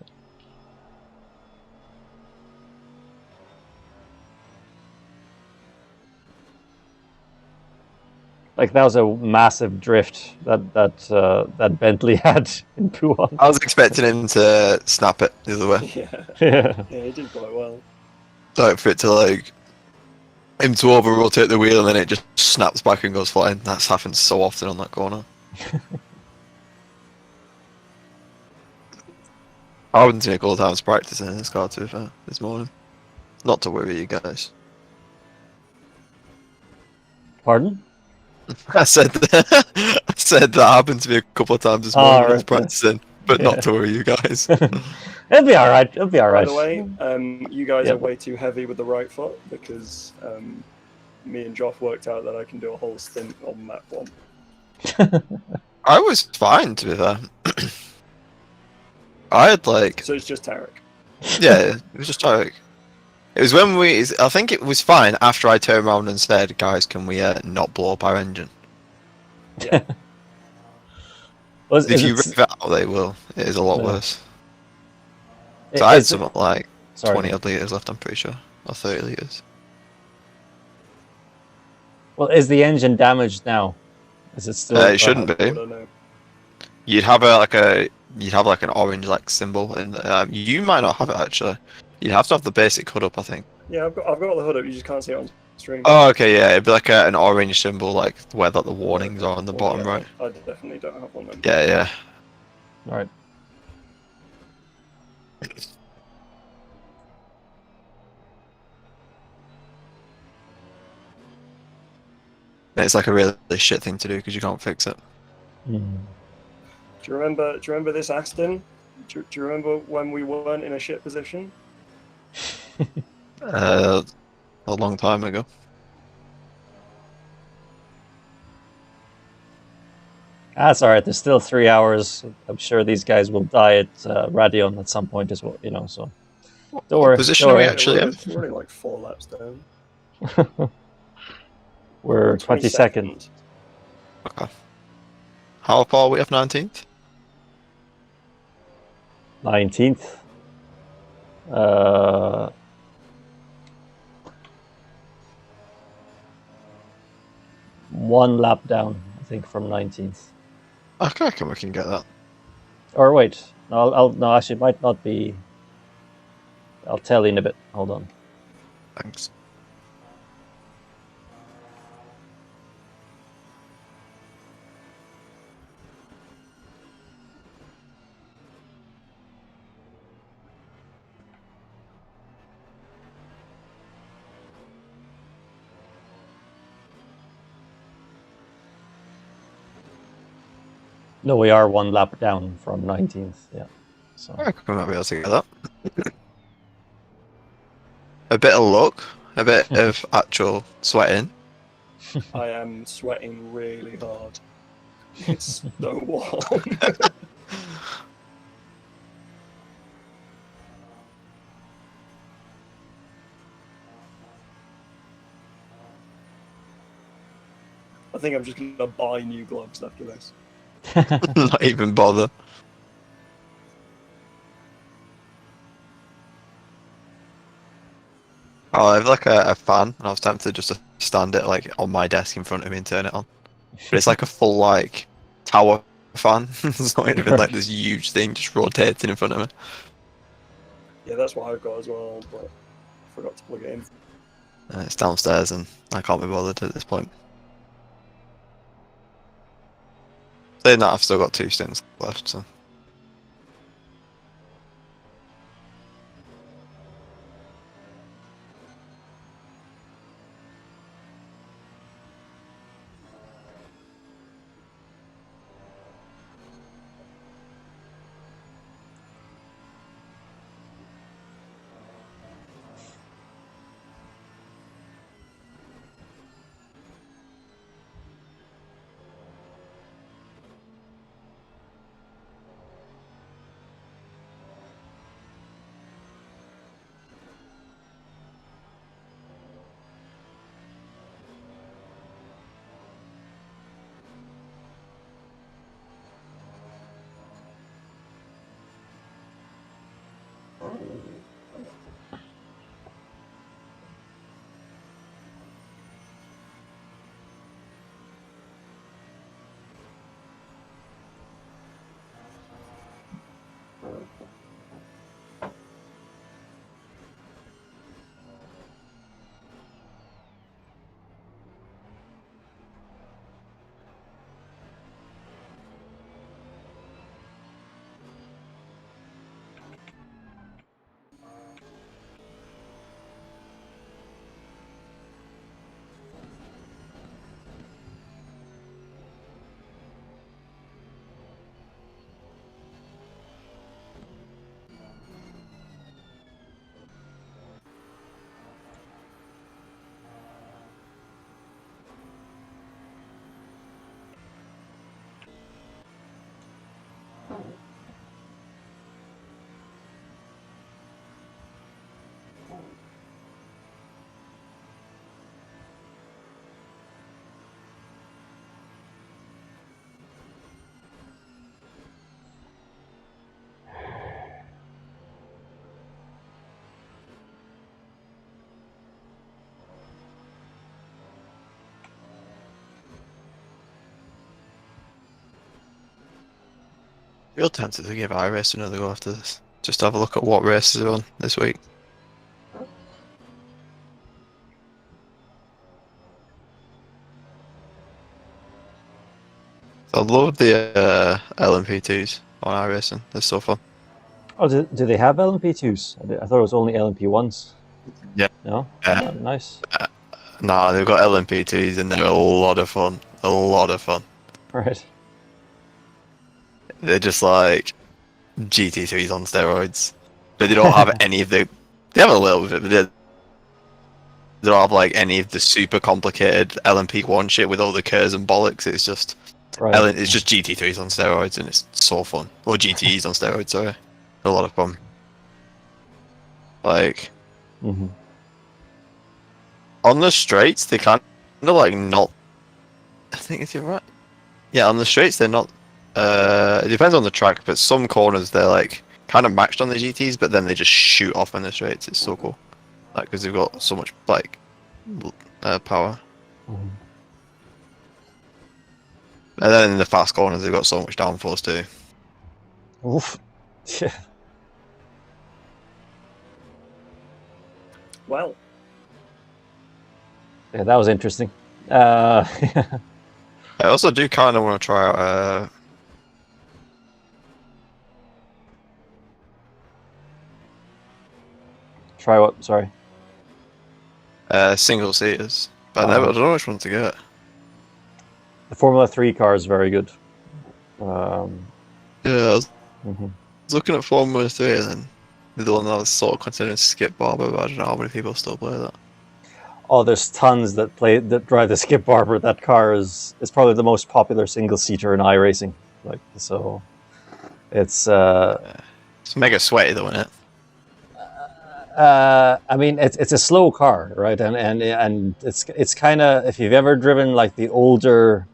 Speaker 2: Like that was a massive drift that Bentley had in P1.
Speaker 4: I was expecting him to snap it the other way.
Speaker 3: Yeah, he did quite well.
Speaker 4: Like for it to like him to over rotate the wheel and then it just snaps back and goes flying. That's happened so often on that corner. I wouldn't take all the times practicing in this car to be fair this morning. Not to worry you guys.
Speaker 2: Pardon?
Speaker 4: I said that happened to me a couple of times this morning when I was practicing, but not to worry you guys.
Speaker 2: It'll be all right. It'll be all right.
Speaker 3: By the way, you guys are way too heavy with the right foot because me and Geoff worked out that I can do a whole stint on map 1.
Speaker 4: I was fine to be fair. I had like.
Speaker 3: So it's just Tariq.
Speaker 4: Yeah, it was just Tariq. It was when I think it was fine after I turned around and said, "Guys, can we not blow up our engine?"
Speaker 3: Yeah.
Speaker 4: If you rev it out, they will. It is a lot worse. So I had something like 20 odd litres left, I'm pretty sure. Or 30 litres.
Speaker 2: Well, is the engine damaged now? Is it still?
Speaker 4: It shouldn't be. You'd have like an orange like symbol, and you might not have it actually. You'd have to have the basic hood up, I think.
Speaker 3: Yeah, I've got the hood up. You just can't see it on stream.
Speaker 4: Oh, okay, yeah. It'd be like an orange symbol, like where the warnings are on the bottom right.
Speaker 3: I definitely don't have one. Then.
Speaker 4: Yeah.
Speaker 2: All right.
Speaker 4: It's like a really shit thing to do because you can't fix it.
Speaker 2: Mm.
Speaker 3: Do you remember this Aston? Do you remember when we weren't in a shit position?
Speaker 4: A long time ago.
Speaker 2: That's all right. There's still 3 hours. I'm sure these guys will die at Radion at some point as well. So don't worry.
Speaker 4: Position are we actually in?
Speaker 3: We're only like 4 laps down.
Speaker 2: We're 22nd.
Speaker 4: Okay. How far are we off 19th?
Speaker 2: 19th. One lap down, I think, from 19th.
Speaker 4: Okay, I reckon we can get that.
Speaker 2: Or wait, No, no, actually, it might not be. I'll tell you in a bit. Hold on.
Speaker 4: Thanks.
Speaker 2: No, we are one lap down from 19th. Yeah. So.
Speaker 4: I reckon we might be able to get that. A bit of luck, a bit of actual sweating.
Speaker 3: I am sweating really hard. It's so warm. I think I'm just gonna buy new gloves after this.
Speaker 4: Not even bother. Oh, I have like a fan, and I was tempted just to stand it like on my desk in front of me and turn it on. But it's like a full like tower fan. It's not even like this huge thing just rotating in front of me.
Speaker 3: Yeah, that's what I've got as well, but I forgot to plug it in.
Speaker 4: It's downstairs, and I can't be bothered at this point. Saying that, I've still got 2 stints left, so. Real tempted to give iRace another go after this. Just have a look at what races are on this week. I love the LMP2s on iRacing. They're so fun.
Speaker 2: Oh, do they have LMP2s? I thought it was only LMP1s.
Speaker 4: Yeah.
Speaker 2: No?
Speaker 4: Yeah.
Speaker 2: Oh, nice.
Speaker 4: Nah, they've got LMP2s and they're a lot of fun. A lot of fun.
Speaker 2: Right.
Speaker 4: They're just like GT3s on steroids. But they don't have any of the... They have a little bit, but they don't have like any of the super complicated LMP1 shit with all the curves and bollocks. It's just...
Speaker 2: Right.
Speaker 4: It's just GT3s on steroids and it's so fun. Or GTEs on steroids, sorry. A lot of fun. Like...
Speaker 2: Mm-hmm.
Speaker 4: On the straights, they kind of like not... I think if you're right. Yeah, on the straights, they're not... it depends on the track, but some corners, they're like kind of matched on the GTs, but then they just shoot off on the straights. It's so cool. Like, because they've got so much, like, power.
Speaker 2: Mm-hmm.
Speaker 4: And then in the fast corners, they've got so much downforce too.
Speaker 2: Oof.
Speaker 3: Well,
Speaker 2: Yeah, that was interesting.
Speaker 4: I also do kind of want to try out
Speaker 2: Try what? Sorry.
Speaker 4: single seaters, but I don't know which one to get.
Speaker 2: The Formula 3 car is very good.
Speaker 4: Yeah, I was
Speaker 2: Mhm.
Speaker 4: looking at Formula 3 and then the one that I was sort of considering Skip Barber, but I don't know how many people still play that.
Speaker 2: Oh, there's tons that drive the Skip Barber. That car is probably the most popular single seater in iRacing. Like so, it's
Speaker 4: It's mega sweaty though, isn't it?
Speaker 2: I mean it's a slow car, right? And it's kind of, if you've ever driven like the older,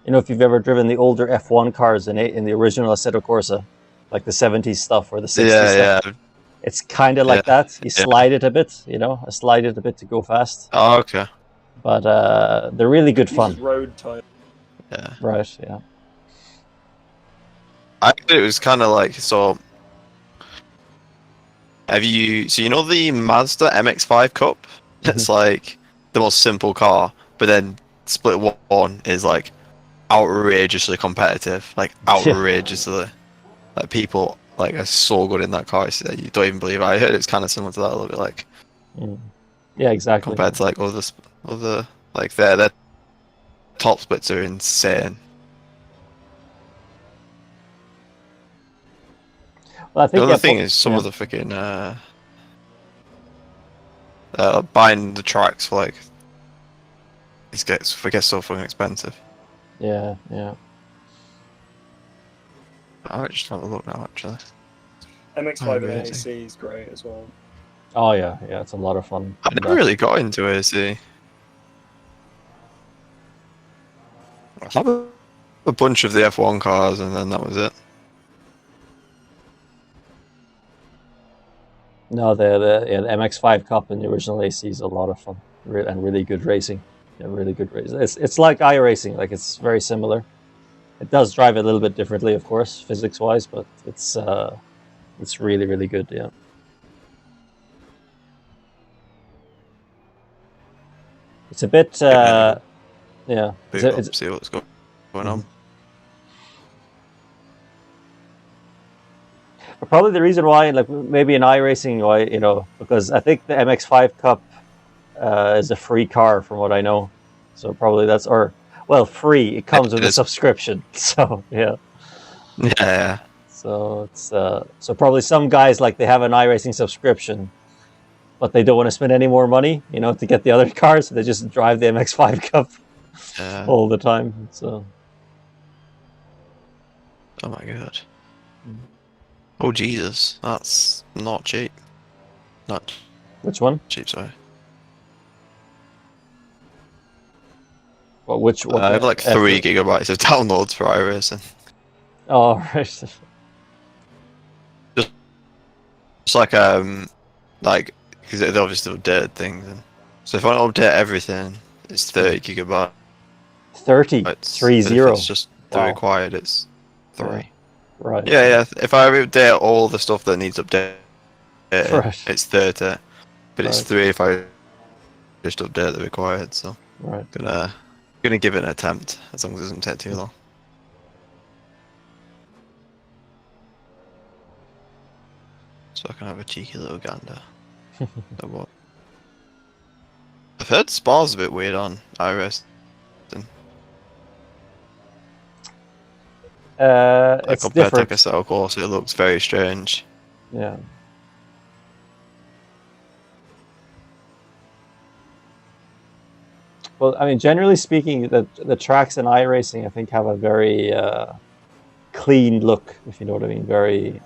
Speaker 2: if you've ever driven the older F1 cars in the original Assetto Corsa, like the 70s stuff or the 60s
Speaker 4: Yeah,
Speaker 2: stuff. It's kind of like that. You slide it a bit, I slide it a bit to go fast.
Speaker 4: Oh, okay.
Speaker 2: But they're really good
Speaker 3: uses
Speaker 2: fun.
Speaker 3: road tyre.
Speaker 4: Yeah.
Speaker 2: Right, yeah.
Speaker 4: Actually, it was kind of like, so you know the Mazda MX-5 Cup? It's like the most simple car, but then Split 1 is like outrageously competitive, like outrageously. Like people like are so good in that car, you don't even believe it. I heard it's kind of similar to that a little bit, like
Speaker 2: Yeah, exactly.
Speaker 4: compared to like other like their top splits are insane.
Speaker 2: Well, I think
Speaker 4: The other thing is some of the freaking buying the tracks for like it gets so fucking expensive.
Speaker 2: Yeah.
Speaker 4: I might just have a look now, actually.
Speaker 3: MX-5 and
Speaker 4: amazing.
Speaker 3: AC is great as well.
Speaker 2: Oh yeah, it's a lot of fun.
Speaker 4: I never really got into AC. I have a bunch of the F1 cars, and then that was it.
Speaker 2: No, the MX-5 Cup in the original AC is a lot of fun and really good racing. Yeah, really good racing. It's like iRacing, like it's very similar. It does drive a little bit differently, of course, physics-wise, but it's really, really good. Yeah. It's a bit, yeah.
Speaker 4: See what's going on.
Speaker 2: But probably the reason why, like maybe in iRacing, why because I think the MX-5 Cup is a free car from what I know, so probably that's free. It comes with a subscription, so yeah.
Speaker 4: Yeah.
Speaker 2: So it's so probably some guys like they have an iRacing subscription, but they don't want to spend any more money, to get the other cars, so they just drive the MX-5 Cup all the time. So.
Speaker 4: Oh my god. Oh Jesus, that's not cheap. Not.
Speaker 2: Which one?
Speaker 4: Cheap, sorry.
Speaker 2: Well, which one?
Speaker 4: I have like 3 gigabytes of downloads for iRacing.
Speaker 2: Oh right.
Speaker 4: It's like because they obviously updated things, and so if I want to update everything, it's 30 gigabytes.
Speaker 2: 30.
Speaker 4: It's
Speaker 2: 30.
Speaker 4: It's just the required. It's 3.
Speaker 2: Yeah. Right.
Speaker 4: Yeah. If I update all the stuff that needs updating,
Speaker 2: Right.
Speaker 4: it's 30. But it's
Speaker 2: Right.
Speaker 4: 3 if I just update the required. So
Speaker 2: Right.
Speaker 4: gonna give it an attempt as long as it doesn't take too long. So I can have a cheeky little gander. So what? I've heard Spa's a bit weird on iRacing.
Speaker 2: It's
Speaker 4: compared
Speaker 2: different.
Speaker 4: to Cassell course, it looks very strange.
Speaker 2: Yeah. Well, I mean, generally speaking, the tracks in iRacing, I think, have a very clean look, if you know what I mean. Very,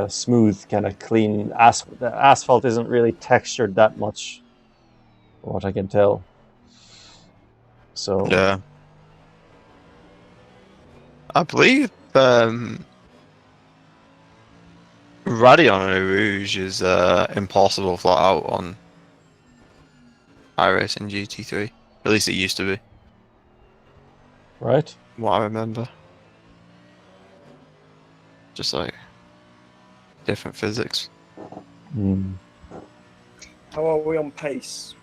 Speaker 2: smooth, kind of clean. The asphalt isn't really textured that much, from what I can tell. So
Speaker 4: yeah, I believe Radion and Rouge is impossible flat out on iRacing GT3. At least it used to be.
Speaker 2: Right.
Speaker 4: What I remember. Just like different physics.
Speaker 2: Hmm.
Speaker 3: How are we on pace?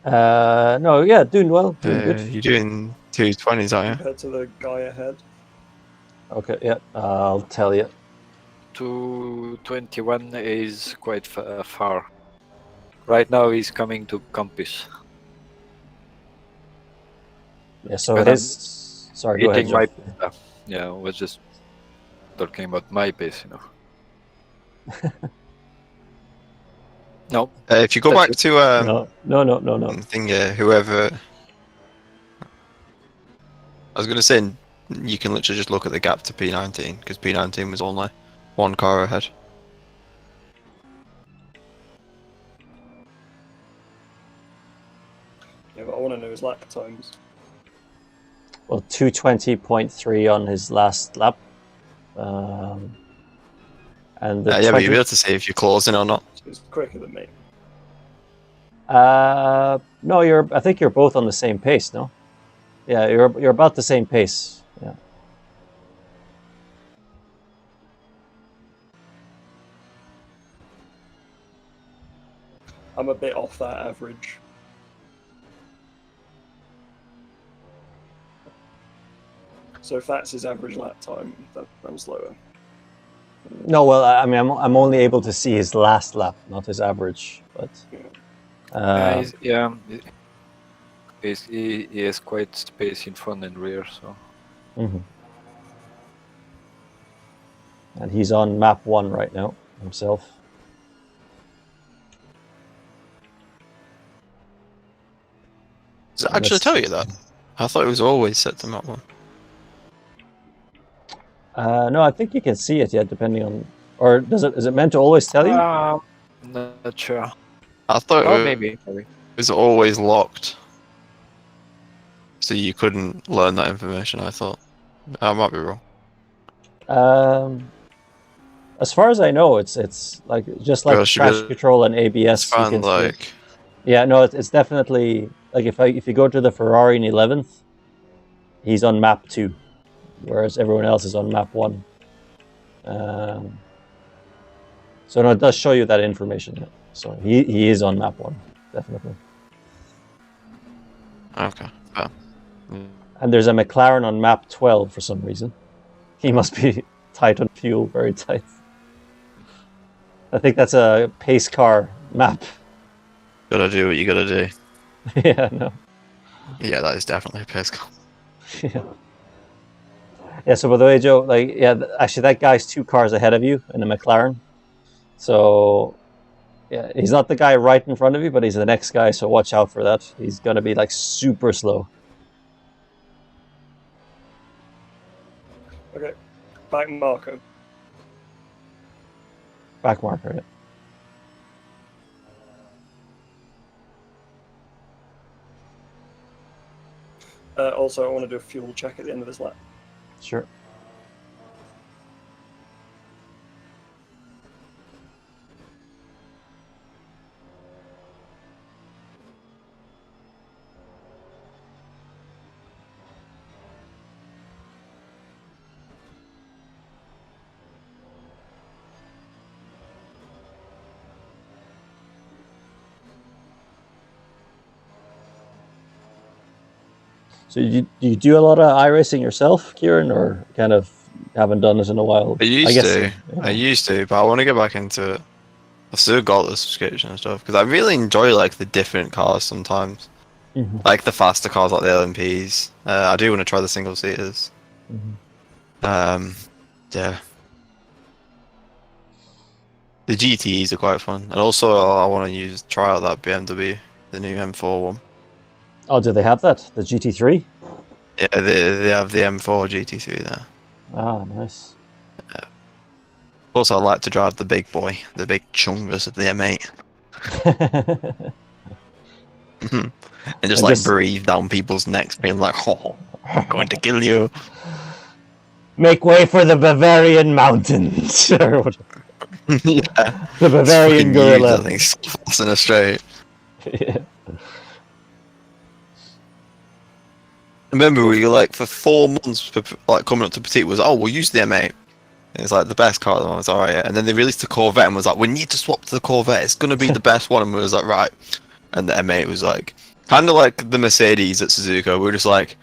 Speaker 2: No, yeah, doing well, doing good.
Speaker 4: You're doing 220s, aren't you?
Speaker 3: Compared to the guy ahead.
Speaker 2: Okay, yeah, I'll tell you.
Speaker 1: 221 is quite far. Right now he's coming to campus.
Speaker 2: Yeah, so
Speaker 1: But
Speaker 2: it is. Sorry, go ahead,
Speaker 1: Hitting my
Speaker 2: Geoff.
Speaker 1: yeah, I was just talking about my pace, you know. No,
Speaker 4: If you go
Speaker 1: That's
Speaker 4: back
Speaker 1: it.
Speaker 4: to
Speaker 2: No.
Speaker 4: thing, whoever. I was gonna say you can literally just look at the gap to P19 because P19 was only 1 car ahead.
Speaker 3: Yeah, but I want to know his lap times.
Speaker 2: Well, 220.3 on his last lap. And the
Speaker 4: Yeah, but
Speaker 2: 20
Speaker 4: you'll be able to see if you're closing or not.
Speaker 3: So he's quicker than me.
Speaker 2: No, I think you're both on the same pace, no? Yeah, you're about the same pace. Yeah.
Speaker 3: I'm a bit off that average. So if that's his average lap time, then I'm slower.
Speaker 2: No, well, I mean, I'm only able to see his last lap, not his average. But
Speaker 1: he has quite space in front and rear, so.
Speaker 2: mhm. And he's on map 1 right now himself.
Speaker 4: Does it actually tell you that? I thought it was always set to map 1.
Speaker 2: No, I think you can see it, yeah, depending on. Or is it meant to always tell you?
Speaker 1: Not sure.
Speaker 4: I thought
Speaker 1: Oh,
Speaker 4: it
Speaker 1: maybe.
Speaker 4: was always locked. So you couldn't learn that information, I thought. I might be wrong.
Speaker 2: As far as I know, it's like just like
Speaker 4: Well, it should
Speaker 2: traction
Speaker 4: be-
Speaker 2: control and ABS.
Speaker 4: It's
Speaker 2: You
Speaker 4: fine,
Speaker 2: can see it.
Speaker 4: like...
Speaker 2: Yeah, no, it's definitely like if you go to the Ferrari in 11th, he's on map 2, whereas everyone else is on map 1. So no, it does show you that information. Yeah. So he is on map 1, definitely.
Speaker 4: Okay. Fair.
Speaker 2: And there's a McLaren on map 12 for some reason. He must be tight on fuel, very tight. I think that's a pace car map.
Speaker 4: Gotta do what you gotta do.
Speaker 2: Yeah, no.
Speaker 4: Yeah, that is definitely a pace car.
Speaker 2: Yeah. Yeah, so by the way, Joe, like, yeah, actually that guy's 2 cars ahead of you in a McLaren. So, yeah, he's not the guy right in front of you, but he's the next guy, so watch out for that. He's going to be, like, super slow.
Speaker 3: Okay, back marker.
Speaker 2: Back marker, yeah.
Speaker 3: Also, I want to do a fuel check at the end of this lap.
Speaker 2: Sure. So do you do a lot of iRacing yourself, Kieran, or kind of haven't done it in a while?
Speaker 4: I used
Speaker 2: guess,
Speaker 4: to.
Speaker 2: yeah.
Speaker 4: I used to, but I want to get back into it. I've still got the subscription and stuff because I really enjoy like the different cars sometimes,
Speaker 2: Mhm.
Speaker 4: like the faster cars like the LMPs. I do want to try the single seaters.
Speaker 2: Mhm.
Speaker 4: Yeah. The GTEs are quite fun, and also I want to try out that BMW, the new M4 one.
Speaker 2: Oh, do they have that? The GT3?
Speaker 4: Yeah, they have the M4 GT3 there.
Speaker 2: Ah, nice.
Speaker 4: Also, I like to drive the big boy, the big chungus of the M8, and just
Speaker 2: And
Speaker 4: like
Speaker 2: just-
Speaker 4: breathe down people's necks, being like, "Oh, I'm going to kill you."
Speaker 2: Make way for the Bavarian mountains. Or whatever.
Speaker 4: Yeah,
Speaker 2: The Bavarian
Speaker 4: it's fucking huge,
Speaker 2: gorilla.
Speaker 4: I think, fast in a straight.
Speaker 2: Yeah.
Speaker 4: remember we like for 4 months, like coming up to Petite was, oh, we'll use the M8. And it's like the best car. And I was alright, yeah. And then they released the Corvette and was like, we need to swap to the Corvette. It's gonna be the best one. And we was like, right. And the M8 was like, kind of like the Mercedes at Suzuka. We were just like,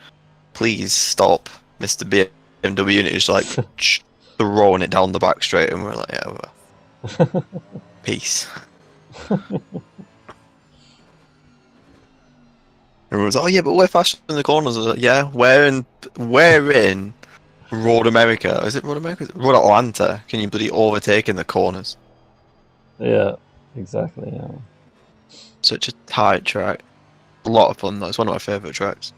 Speaker 4: please stop, Mr. BMW. And it's just like throwing it down the back straight. And we're like, yeah, well, peace. Everyone was like, oh yeah, but we're faster in the corners. I was like, yeah, we're in Road America. Is it Road America? Road Atlanta. Can you bloody overtake in the corners?
Speaker 2: Yeah, exactly. Yeah.
Speaker 4: Such a tight track. A lot of fun though. It's one of my favourite tracks.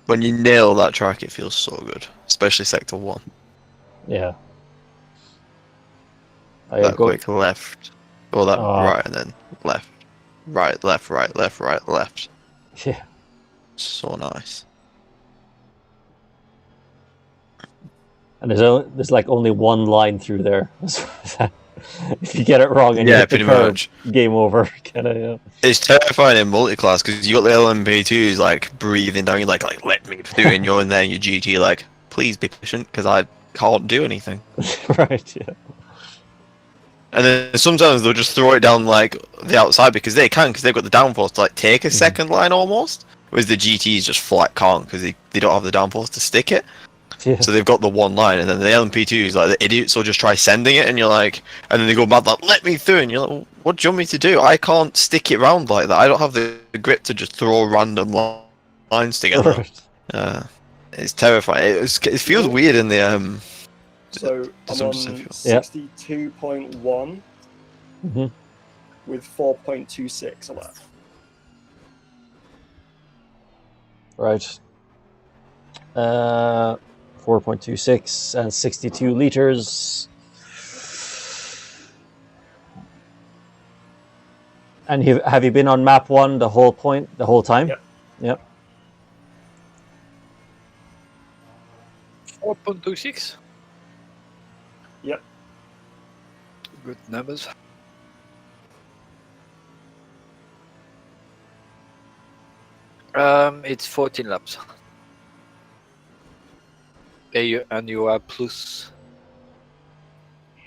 Speaker 4: When you nail that track, it feels so good. Especially Sector 1.
Speaker 2: Yeah.
Speaker 4: That quick left. Or that right and then left. Right, left, right, left, right, left.
Speaker 2: Yeah.
Speaker 4: So nice.
Speaker 2: And there's like only one line through there. If you get it wrong and you hit the
Speaker 4: pretty
Speaker 2: curve,
Speaker 4: much.
Speaker 2: game over. Kinda, yeah.
Speaker 4: It's terrifying in multi-class because you got the LMP2s like breathing down. You're like let me do it. And you're in there, and your GT like, please be patient because I can't do anything.
Speaker 2: Right. Yeah.
Speaker 4: And then sometimes they'll just throw it down like the outside because they can, because they've got the downforce to like take a second line almost. Whereas the GTs just flat can't because they don't have the downforce to stick it.
Speaker 2: Yeah.
Speaker 4: So they've got the one line, and then the LMP2s like the idiots will just try sending it, and you're like, and then they go mad like, let me through, and you're like, well, what do you want me to do? I can't stick it round like that. I don't have the grip to just throw random lines together.
Speaker 2: Right.
Speaker 4: It's terrifying. It feels weird in the
Speaker 3: So I'm on 62.1 with 4.26 left.
Speaker 2: Right. 4.26 and 62 liters. And have you been on map 1 the whole time?
Speaker 3: Yep.
Speaker 2: Yep.
Speaker 1: 4.26.
Speaker 3: Yep.
Speaker 1: Good numbers. It's 14 laps. And you are plus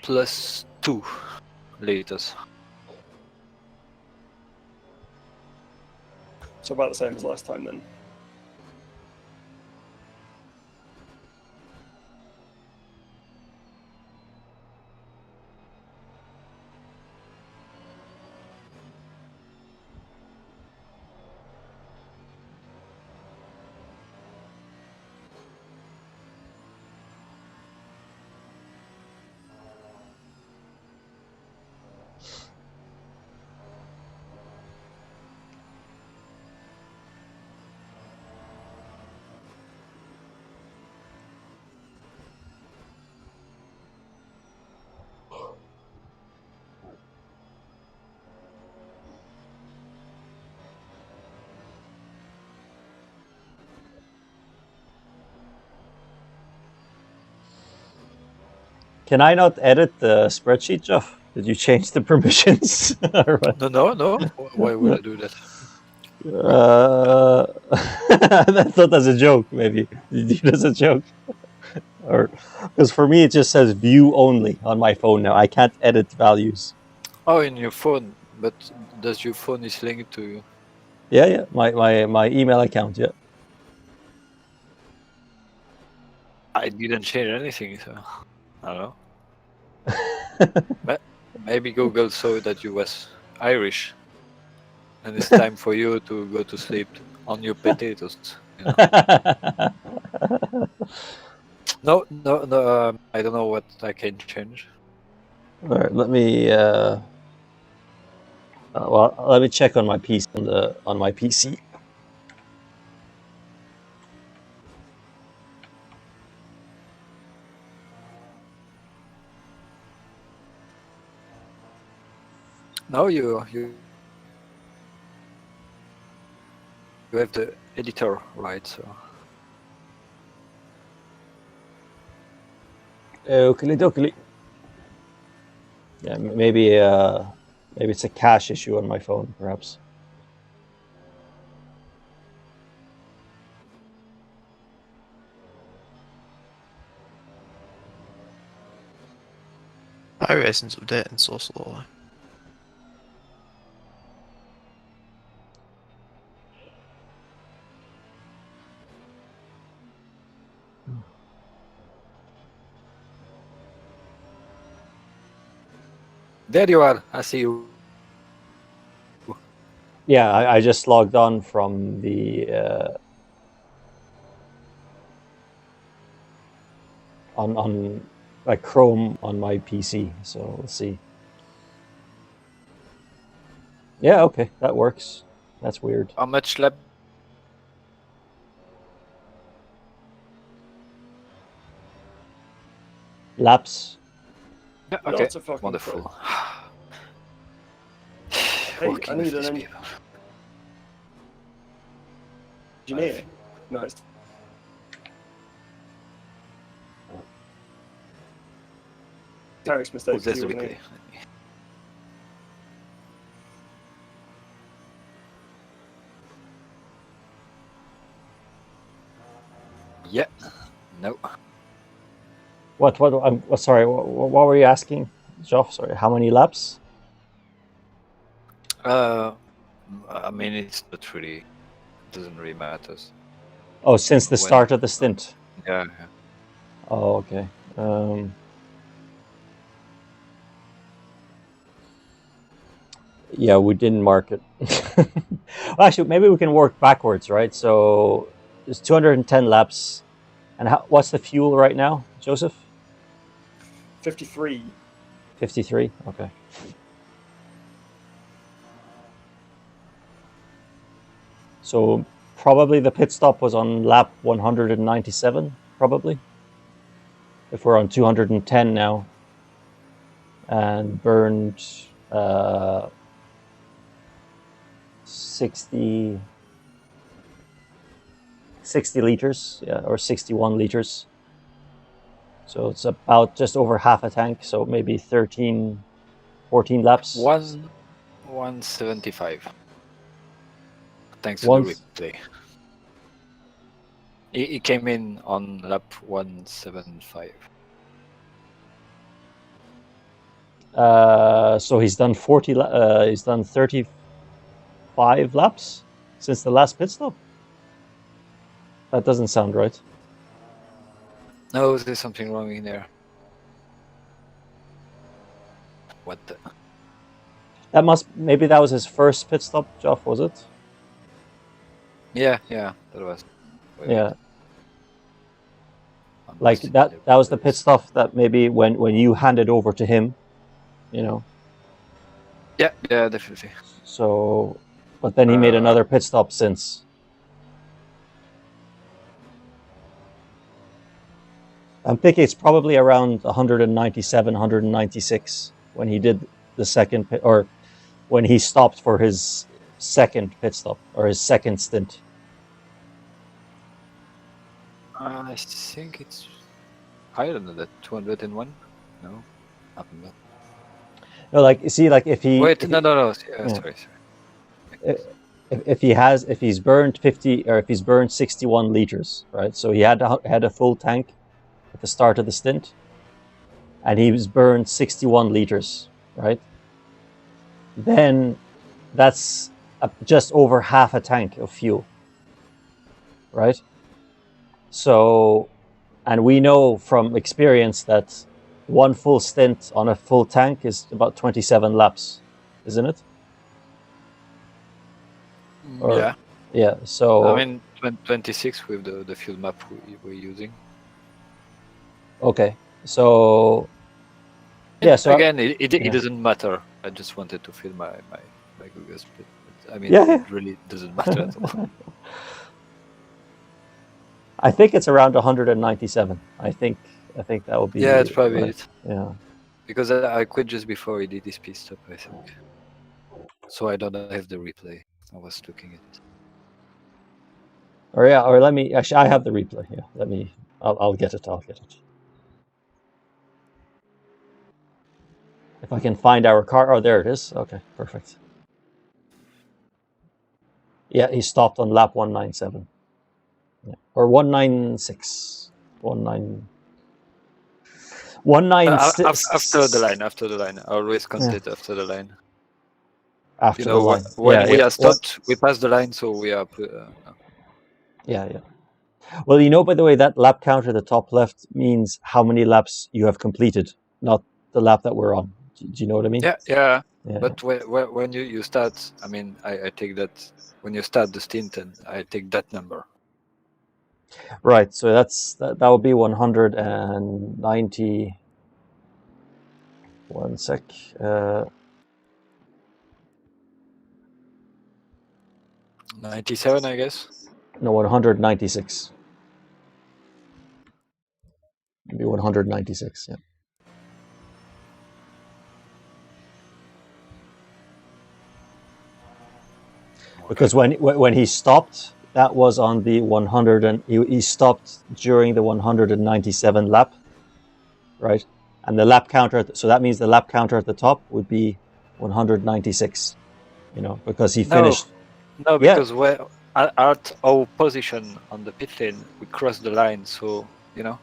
Speaker 1: 2 liters.
Speaker 3: So about the same as last time then.
Speaker 2: Can I not edit the spreadsheet, Geoff? Did you change the permissions? Or what?
Speaker 1: No. Why would I do that?
Speaker 2: I thought that's a joke, maybe. Did you do it as a joke? Or because for me it just says view only on my phone now. I can't edit values.
Speaker 1: Oh, in your phone, but does your phone is linked to?
Speaker 2: Yeah. My email account, yeah.
Speaker 1: I didn't change anything, so I don't know. Maybe Google saw that you was Irish, and it's time for you to go to sleep on your potatoes. You know? No. I don't know what I can change.
Speaker 2: All right, let me. Well, let me check on my PC on my PC.
Speaker 1: No, you have the editor, right? So
Speaker 2: Oakley. Yeah, maybe it's a cache issue on my phone, perhaps.
Speaker 4: My racing's updating so slowly.
Speaker 1: There you are. I see you.
Speaker 2: Yeah, I just logged on from the on like Chrome on my PC. So let's see. Yeah, okay, that works. That's weird.
Speaker 1: How much lap?
Speaker 2: Laps.
Speaker 1: Yeah, okay.
Speaker 3: Lots of fucking
Speaker 1: Wonderful.
Speaker 3: Hey,
Speaker 1: Working
Speaker 3: I
Speaker 1: with
Speaker 3: need
Speaker 1: these
Speaker 3: an
Speaker 1: people.
Speaker 3: engineer. Nice. Tariq's mistake.
Speaker 1: Oh, there's
Speaker 3: he
Speaker 1: the
Speaker 3: wasn't
Speaker 1: replay.
Speaker 3: here.
Speaker 1: Yeah. No.
Speaker 2: What? I'm sorry. What were you asking, Geoff? Sorry. How many laps?
Speaker 1: I mean, it's not really. Doesn't really matter.
Speaker 2: Oh, since the
Speaker 1: When-
Speaker 2: start of the stint.
Speaker 1: Yeah.
Speaker 2: Oh, okay. Yeah, we didn't mark it. Well, actually, maybe we can work backwards, right? So there's 210 laps, and what's the fuel right now, Joseph?
Speaker 3: 53.
Speaker 2: 53. Okay. So probably the pit stop was on lap 197, probably. If we're on 210 now, and burned 60 liters, yeah, or 61 liters. So it's about just over half a tank, so maybe 13, 14 laps.
Speaker 1: 175. Thanks to
Speaker 2: One-
Speaker 1: the replay. He came in on lap 175.
Speaker 2: So he's done 40. He's done 35 laps since the last pit stop. That doesn't sound right.
Speaker 1: No, there's something wrong in there. What the?
Speaker 2: Maybe that was his first pit stop, Geoff, was it?
Speaker 1: Yeah, that was. Wait,
Speaker 2: Yeah.
Speaker 1: I'm
Speaker 2: Like
Speaker 1: missing
Speaker 2: that
Speaker 1: the
Speaker 2: was the pit
Speaker 1: replays.
Speaker 2: stop that maybe when you handed over to him, you know.
Speaker 1: Yeah, definitely.
Speaker 2: So, but then he made another pit stop since. I'm thinking it's probably around 197, 196 when he did the second pit, or when he stopped for his second pit stop or his second stint.
Speaker 1: I think it's higher than that. 201? No, I'm not.
Speaker 2: No, like you see, like if he
Speaker 1: Wait,
Speaker 2: if
Speaker 1: no.
Speaker 2: Yeah.
Speaker 1: Sorry.
Speaker 2: if he's burned 50 or if he's burned 61 liters, right? So he had a full tank at the start of the stint, and he was burned 61 liters, right? Then that's just over half a tank of fuel, right? So, and we know from experience that one full stint on a full tank is about 27 laps, isn't it? Or- Yeah. So
Speaker 1: I mean, 26 with the fuel map we're using.
Speaker 2: okay. So yeah. So
Speaker 1: again, it
Speaker 2: yeah.
Speaker 1: doesn't matter. I just wanted to fill my Google split. I mean,
Speaker 2: Yeah.
Speaker 1: it really doesn't matter at all.
Speaker 2: I think it's around 197. I think that would be.
Speaker 1: Yeah, it's probably
Speaker 2: right.
Speaker 1: it.
Speaker 2: Yeah.
Speaker 1: Because I quit just before he did his pit stop, I think. So I don't have the replay. I was looking at it.
Speaker 2: Or let me. Actually, I have the replay. Yeah. Let me. I'll get it. I'll get it. If I can find our car. Oh, there it is. Okay, perfect. Yeah, he stopped on lap 197. Yeah. Or 196. 19. 196
Speaker 1: After the line. I always count it after the line.
Speaker 2: after
Speaker 1: You know,
Speaker 2: the line.
Speaker 1: when we
Speaker 2: yeah.
Speaker 1: are stopped, we pass the line, so we are.
Speaker 2: Yeah. Well, you know, by the way, that lap counter at the top left means how many laps you have completed, not the lap that we're on. Do you know what I mean?
Speaker 1: Yeah.
Speaker 2: Yeah.
Speaker 1: But when you start, I mean, I take that when you start the stint, and I take that number.
Speaker 2: Right. So that would be 190. One sec.
Speaker 1: 97, I guess.
Speaker 2: No, 196. Maybe 196. Yeah. Because when he stopped, that was on the 100, and he stopped during the 197 lap, right? And the lap counter, so that means the lap counter at the top would be 196. You know, because he finished.
Speaker 1: No, because we're at our position on the pit lane, we cross the line, so you know,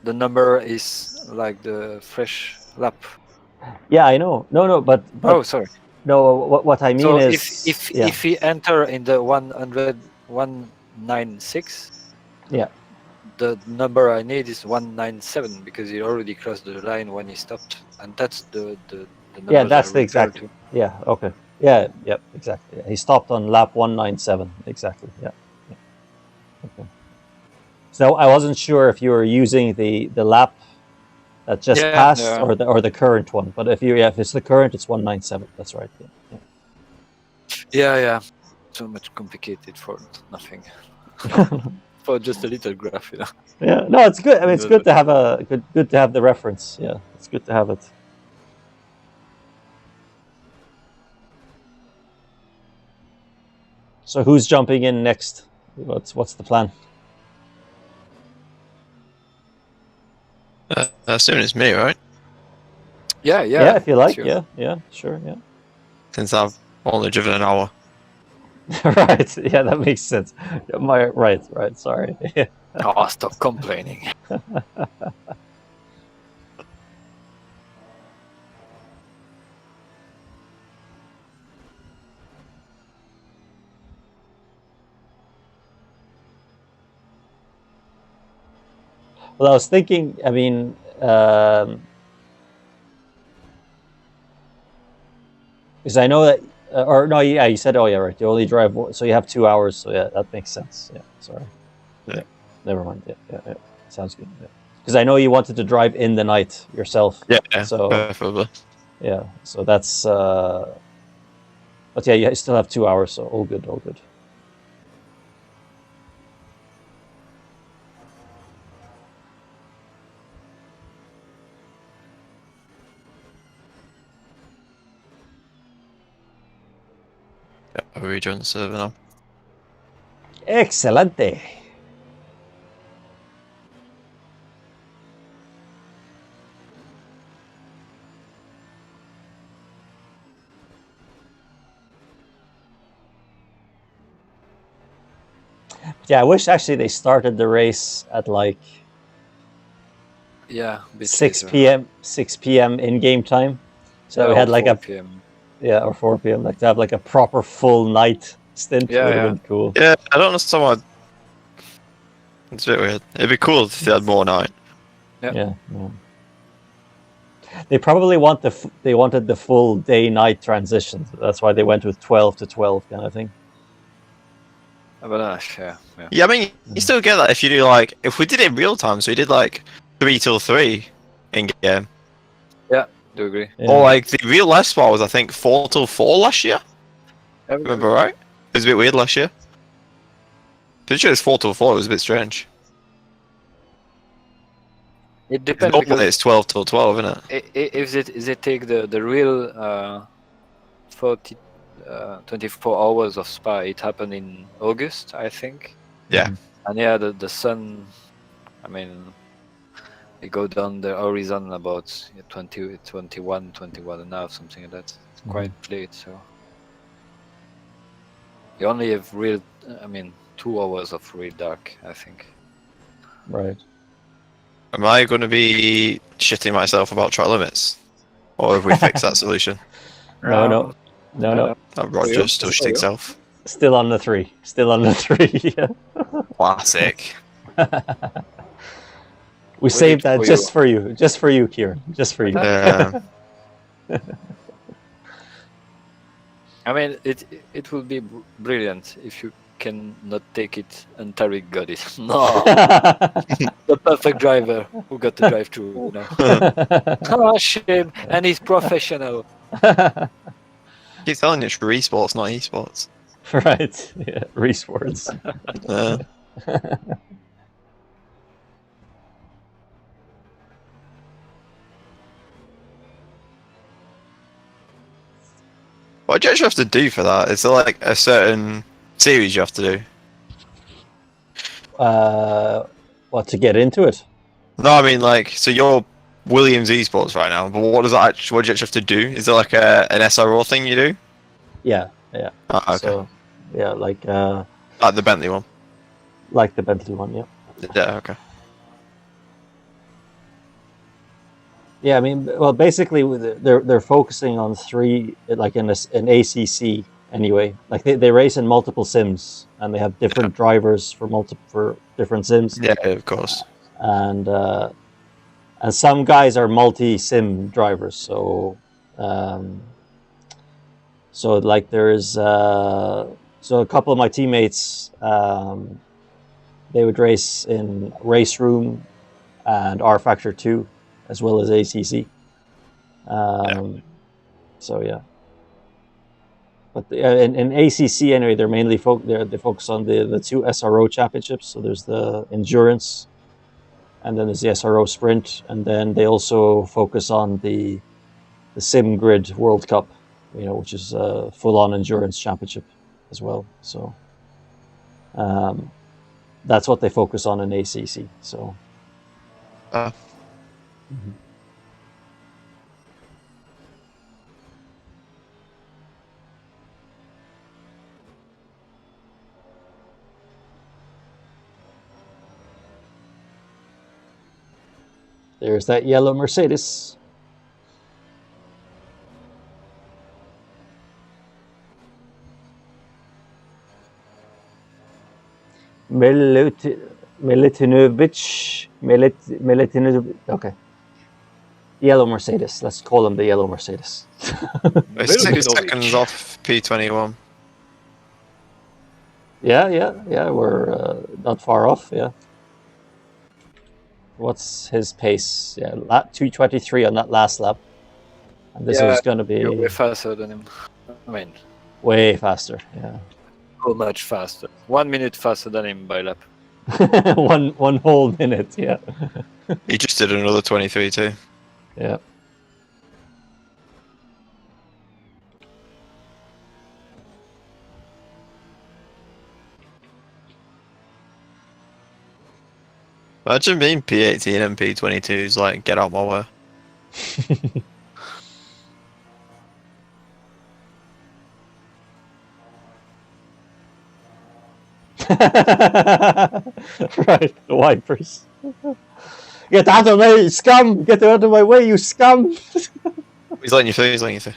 Speaker 1: the number is like the fresh lap.
Speaker 2: Yeah, I know. No, but
Speaker 1: oh, sorry.
Speaker 2: No, what I mean
Speaker 1: So
Speaker 2: is,
Speaker 1: if he enter in the 196,
Speaker 2: yeah,
Speaker 1: the number I need is 197 because he already crossed the line when he stopped, and that's the number.
Speaker 2: Yeah, that's
Speaker 1: I
Speaker 2: the exact.
Speaker 1: to.
Speaker 2: Yeah. Okay. Yeah. Yep. Exactly. Yeah. He stopped on lap 197. Exactly. Yeah. Okay. So I wasn't sure if you were using the lap that just passed or the current one, but if it's the current, it's 197. That's right.
Speaker 1: Yeah. So much complicated for nothing. For just a little graph, you know.
Speaker 2: Yeah. No, it's good. I mean, it's good to have good to have the reference. Yeah, it's good to have it. So who's jumping in next? What's the plan?
Speaker 4: Soon as me, right?
Speaker 1: Yeah.
Speaker 2: Yeah, if you like.
Speaker 1: Sure.
Speaker 2: Yeah, sure. Yeah.
Speaker 4: Since I've only driven an hour.
Speaker 2: Right. Yeah, that makes sense. Right. Sorry.
Speaker 1: Oh, stop complaining.
Speaker 2: Well, I was thinking. I mean, because I know that, or no, yeah, you said, oh yeah, right. You only drive, so you have 2 hours. So yeah, that makes sense. Yeah, sorry. Yeah, never mind. Yeah. Sounds good. Yeah. Because I know you wanted to drive in the night yourself.
Speaker 4: Yeah.
Speaker 2: So
Speaker 4: preferably.
Speaker 2: yeah, so that's. But yeah, you still have 2 hours, so all good.
Speaker 4: Yeah, I'll rejoin the server now.
Speaker 2: Excelente. Yeah, I wish actually they started the race at like 6 p.m. 6 p.m. in-game time, so we had like
Speaker 1: 4 p.m.
Speaker 2: or 4 p.m. like to have like a proper full night stint. Would have been cool.
Speaker 4: Yeah, I don't understand why. It's a bit weird. It'd be cool if they had more night.
Speaker 2: Yeah. They probably they wanted the full day-night transition. So that's why they went with 12 to 12 kind of thing.
Speaker 1: But
Speaker 4: Yeah, I mean, you still get that if you do like if we did it in real time. So we did like 3 till 3 in game.
Speaker 1: Yeah, do agree.
Speaker 2: Yeah.
Speaker 4: Or like the real life spot was I think 4 till 4 last year. Remember right? It was a bit weird last year. Pretty sure it's 4 till 4. It was a bit strange.
Speaker 1: It depends.
Speaker 4: Normally it's 12 till 12, isn't it?
Speaker 1: If they take the real 24 hours of Spa, it happened in August, I think.
Speaker 4: Yeah.
Speaker 1: And yeah, the sun, I mean, it go down the horizon about 21 and a half, something like that. It's quite late, so you only have 2 hours of real dark, I think.
Speaker 2: Right.
Speaker 4: Am I going to be shitting myself about track limits? Or have we fixed that solution?
Speaker 2: No.
Speaker 4: Roger's still shitting himself.
Speaker 2: Still on the 3. Still on the 3. Yeah.
Speaker 4: Classic.
Speaker 2: We saved that
Speaker 1: for
Speaker 2: just
Speaker 1: you.
Speaker 2: for you. Just for you, Kieran. Just for you.
Speaker 4: Yeah.
Speaker 1: I mean, it would be brilliant if you can not take it and Tariq got it. No, the perfect driver who got to drive through. You know, oh shame, and he's professional.
Speaker 4: Keep telling you it's esports, not esports.
Speaker 2: Right. Yeah. Resports.
Speaker 4: What do you actually have to do for that? Is there like a certain series you have to do?
Speaker 2: What, to get into it?
Speaker 4: No, I mean like, so you're Williams Esports right now, but what does that actually, what do you actually have to do? Is there like an SRO thing you do?
Speaker 2: Yeah.
Speaker 4: Okay.
Speaker 2: So, yeah, like
Speaker 4: Like the Bentley one?
Speaker 2: the Bentley one, yeah.
Speaker 4: Yeah, okay.
Speaker 2: Yeah, I mean, well, basically, they're focusing on 3, like in an ACC anyway. Like they race in multiple sims, and they have different drivers for different sims.
Speaker 4: Yeah, of course.
Speaker 2: And some guys are multi-sim drivers. So like there's so a couple of my teammates, they would race in Race Room and R Factor 2, as well as ACC. So yeah, but in ACC anyway, they're mainly they focus on the 2 SRO championships. So there's the endurance, and then there's the SRO sprint, and then they also focus on the Sim Grid World Cup, which is a full-on endurance championship as well. So that's what they focus on in ACC. So. Mhm. There's that yellow Mercedes. Milutinovic. Okay. Yellow Mercedes. Let's call him the yellow Mercedes.
Speaker 4: It's 6 seconds off P21.
Speaker 2: Yeah. We're not far off. Yeah. What's his pace? Yeah, lap 2:23 on that last lap. And this is going to be
Speaker 1: You're way faster than him. I mean,
Speaker 2: way faster. Yeah.
Speaker 1: so much faster. 1 minute faster than him by lap.
Speaker 2: one whole minute. Yeah.
Speaker 4: He just did another 23 too.
Speaker 2: Yeah.
Speaker 4: Imagine being P18 and P22s like, get out my way.
Speaker 2: Right, the wipers. Get out of my scum! Get out of my way, you scum!
Speaker 4: He's letting you through, he's letting you through.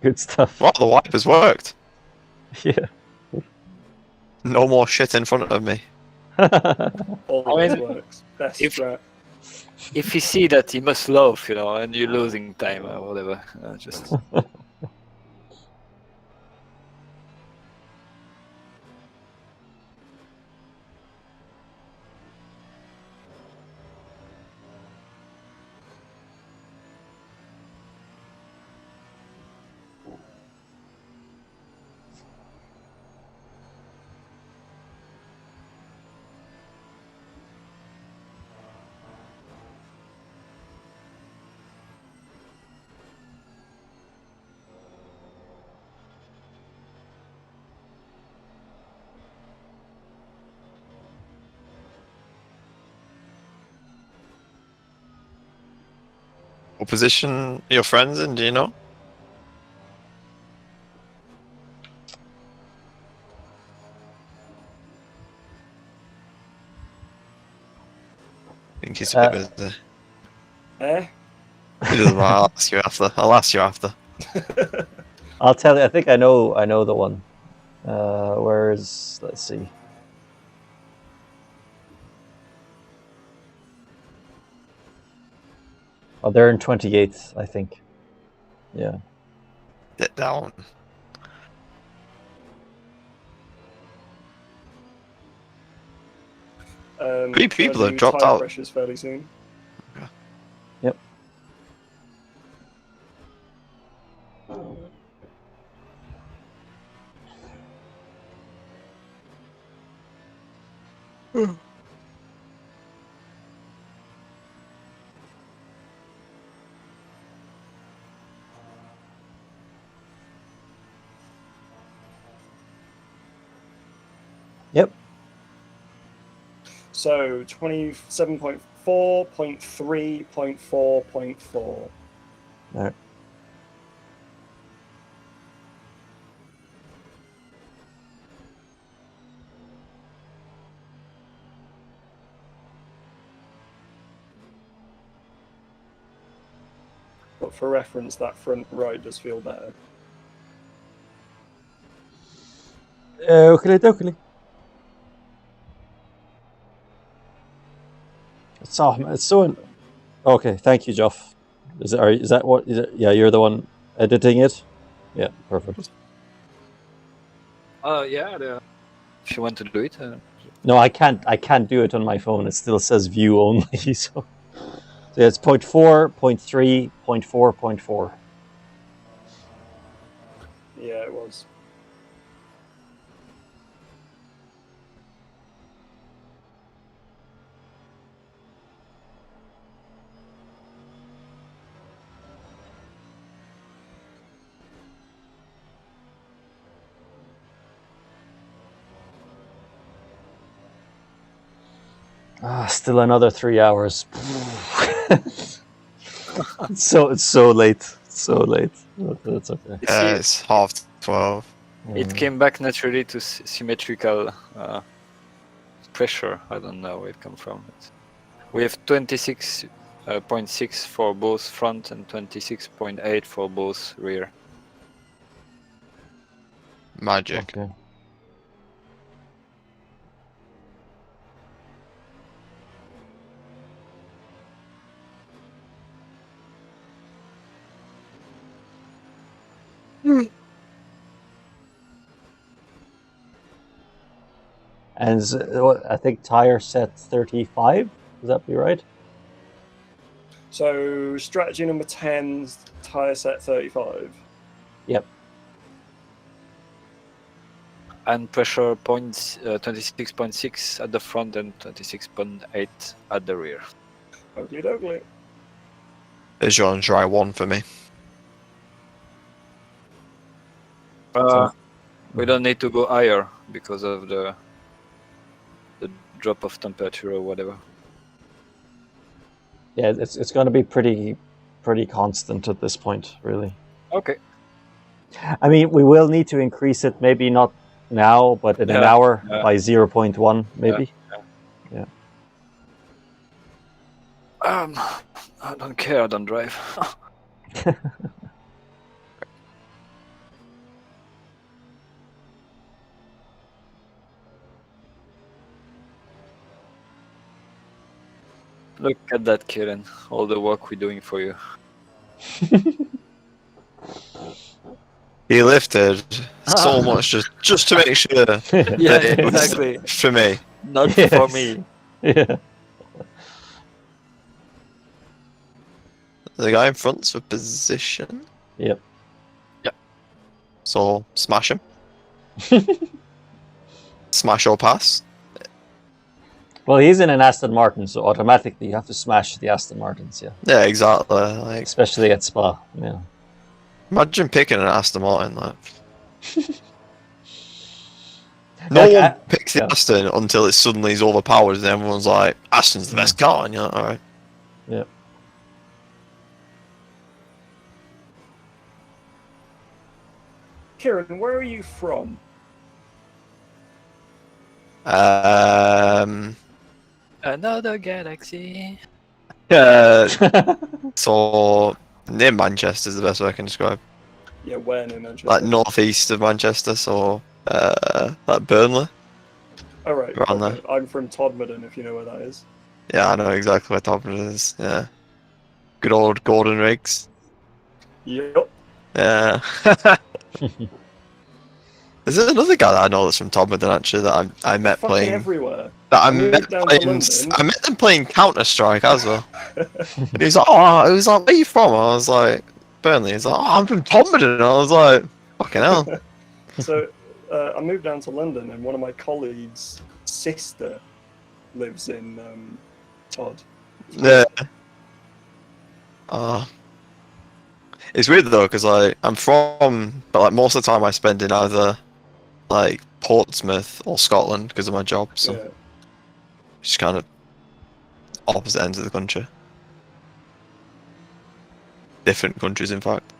Speaker 2: Good stuff.
Speaker 4: Wow, the wipers worked.
Speaker 2: Yeah.
Speaker 4: No more shit in front of me.
Speaker 3: Always works. Best strat.
Speaker 1: If you see that, he must love, and you're losing time or whatever. Just.
Speaker 4: What position your friends in, do you know? think he's a bit busy.
Speaker 3: Eh?
Speaker 4: It doesn't matter. I'll ask you after. I'll ask you after.
Speaker 2: I'll tell you. I think I know the one. Where's? Let's see. Oh, they're in 28th, I think. Yeah.
Speaker 4: Sit down. Three people have dropped
Speaker 3: tire
Speaker 4: out.
Speaker 3: pressures fairly soon.
Speaker 2: Yep. Yep.
Speaker 3: So 27.4, 0.3, 0.4, 0.4.
Speaker 2: All right.
Speaker 3: But for reference, that front right does feel better.
Speaker 2: Oakley. It's so. Okay, thank you, Geoff. Is that what? Is it? Yeah, you're the one editing it. Yeah, perfect.
Speaker 1: Yeah. If you want to do it.
Speaker 2: No, I can't. I can't do it on my phone. It still says view only. So yeah, it's 0.4, 0.3, 0.4, 0.4.
Speaker 3: Yeah, it was.
Speaker 2: Still another 3 hours. It's so late. It's so late. It's okay.
Speaker 1: You see,
Speaker 4: It's 12:30.
Speaker 1: it came back naturally to symmetrical pressure. I don't know where it come from. We have 26.6 for both front and 26.8 for both rear.
Speaker 4: Magic.
Speaker 2: Okay. And I think tire set 35. Does that be right?
Speaker 3: So strategy number 10, tyre set 35.
Speaker 2: Yep.
Speaker 1: And pressure points 26.6 at the front and 26.8 at the rear.
Speaker 3: Oakley dokley.
Speaker 4: There's your on dry one for me.
Speaker 1: We don't need to go higher because of the drop of temperature or whatever.
Speaker 2: Yeah, it's going to be pretty constant at this point, really.
Speaker 1: Okay.
Speaker 2: I mean, we will need to increase it, maybe not now, but in an hour by 0.1, maybe. Yeah.
Speaker 1: I don't care. I don't drive. Look at that, Kieran. All the work we're doing for you.
Speaker 4: He lifted so much just to make sure
Speaker 1: Yeah,
Speaker 4: that it was
Speaker 1: exactly.
Speaker 4: for me.
Speaker 1: Not
Speaker 2: Yes.
Speaker 1: for me.
Speaker 2: Yeah.
Speaker 4: The guy in front's for position.
Speaker 2: Yep.
Speaker 4: So smash him. Smash or pass.
Speaker 2: Well, he's in an Aston Martin, so automatically you have to smash the Aston Martins, yeah.
Speaker 4: Yeah, exactly. Like,
Speaker 2: Especially at Spa, yeah.
Speaker 4: imagine picking an Aston Martin. Like, no
Speaker 2: Like,
Speaker 4: one picks the
Speaker 2: yeah.
Speaker 4: Aston until it suddenly is overpowered, and everyone's like, "Aston's the best car," and you're like, "All right."
Speaker 2: Yeah.
Speaker 3: Kieran, where are you from?
Speaker 1: Another galaxy.
Speaker 4: So near Manchester is the best way I can describe.
Speaker 3: Yeah, where in Manchester?
Speaker 4: Like northeast of Manchester, so like Burnley.
Speaker 3: All right.
Speaker 4: around
Speaker 3: Okay. I'm from Todmorden, if you know where that is.
Speaker 4: Yeah, I know exactly where Topper is. Yeah, good old Gordon Riggs.
Speaker 3: Yep.
Speaker 4: Yeah. There's another guy that I know that's from Todmorden actually that I met
Speaker 3: Fucking
Speaker 4: playing.
Speaker 3: everywhere.
Speaker 4: That I
Speaker 3: moved
Speaker 4: met
Speaker 3: down to
Speaker 4: playing.
Speaker 3: London.
Speaker 4: I met them playing Counter Strike as well. And he was like, "Oh, it was like, where are you from?" I was like, "Burnley." He's like, "Oh, I'm from Todmorden." And I was like, "Fucking hell."
Speaker 3: So I moved down to London, and one of my colleagues' sister lives in Todd.
Speaker 4: Yeah. It's weird though, because like I'm from, but like most of the time I spend in either like Portsmouth or Scotland because of my job. So
Speaker 3: Yeah.
Speaker 4: just kind of opposite ends of the country. Different countries, in fact.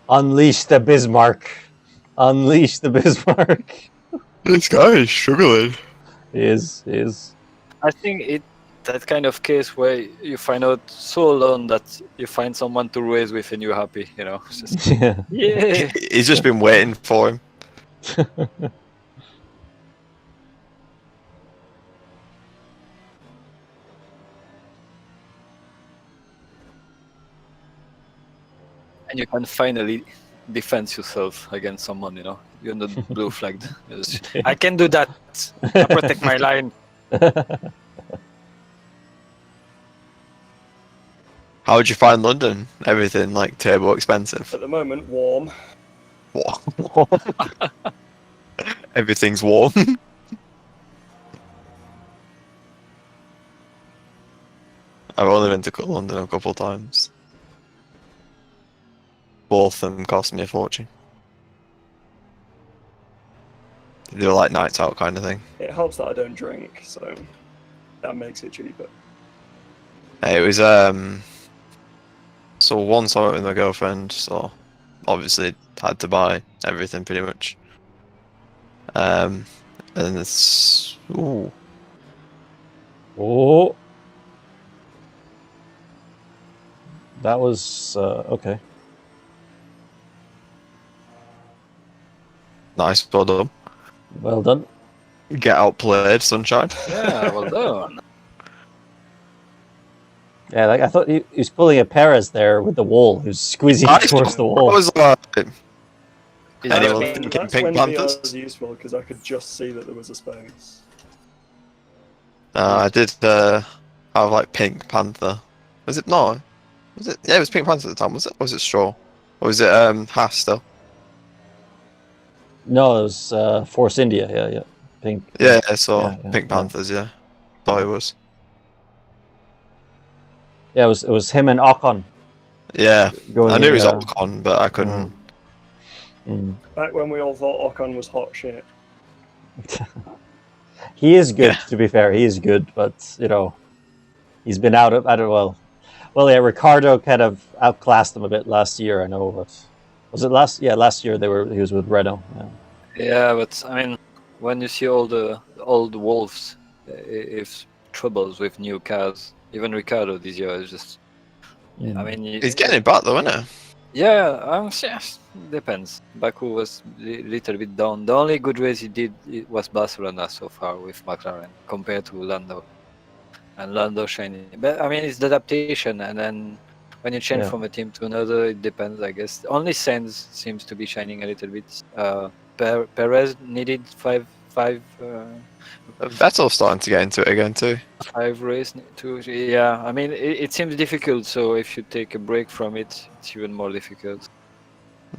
Speaker 2: Unleash the Bismarck. Unleash the Bismarck.
Speaker 4: This guy is struggling.
Speaker 2: He is.
Speaker 1: I think that kind of case where you find out so alone that you find someone to race with and you're happy, you know. It's just,
Speaker 2: Yeah.
Speaker 1: yeah.
Speaker 4: He's just been waiting for him.
Speaker 1: And you can finally defend yourself against someone, you know. You're not blue flagged. I can do that. I protect my line.
Speaker 4: How would you find London? Everything like turbo expensive.
Speaker 3: At the moment, warm.
Speaker 4: Warm. Everything's warm. I've only been to London a couple of times. Both of them cost me a fortune. They were like nights out kind of thing.
Speaker 3: It helps that I don't drink, so that makes it cheaper.
Speaker 4: It was so once I went with my girlfriend, so obviously had to buy everything pretty much. And it's ooh.
Speaker 2: Oh. That was okay.
Speaker 4: Nice, well done.
Speaker 2: Well done.
Speaker 4: Get outplayed, sunshine.
Speaker 1: Yeah, well done.
Speaker 2: Yeah, like I thought he was pulling a Perez there with the wall. He was squeezing towards the
Speaker 4: I
Speaker 2: wall.
Speaker 4: was Anyone
Speaker 1: That's
Speaker 4: thinking
Speaker 3: That's
Speaker 4: Pink
Speaker 3: when
Speaker 4: Panthers?
Speaker 3: VR was useful because I could just see that there was a space.
Speaker 4: I did have like Pink Panther. Was it no? Was it? Yeah, it was Pink Panther at the time. Was it? Or was it Straw? Or was it Haas still?
Speaker 2: No, it was Force India. Yeah. Pink.
Speaker 4: Yeah, so
Speaker 2: Yeah,
Speaker 4: Pink Panthers. Yeah, thought it was.
Speaker 2: Yeah, it was him and Ocon.
Speaker 4: Yeah,
Speaker 2: Going
Speaker 4: I knew it was
Speaker 2: in,
Speaker 4: Ocon, but I couldn't.
Speaker 3: Back when we all thought Ocon was hot shit.
Speaker 2: He is good,
Speaker 4: Yeah.
Speaker 2: to be fair. He is good, but you know, he's been out of well, yeah. Ricardo kind of outclassed him a bit last year. I know, but was it last? Yeah, last year he was with Renault. Yeah.
Speaker 1: Yeah, but I mean, when you see all the old wolves, if troubles with new cars, even Ricardo this year is just. I mean,
Speaker 4: He's getting it back though, isn't he?
Speaker 1: Yeah, depends. Baku was a little bit down. The only good race he did was Barcelona so far with McLaren compared to Lando. And Lando shining. But I mean, it's the adaptation, and then when you change from a team to another, it depends, I guess. Only Sainz seems to be shining a little bit. Perez needed five
Speaker 4: Vettel's starting to get into it again too.
Speaker 1: 5 race to yeah. I mean, it seems difficult. So if you take a break from it, it's even more difficult.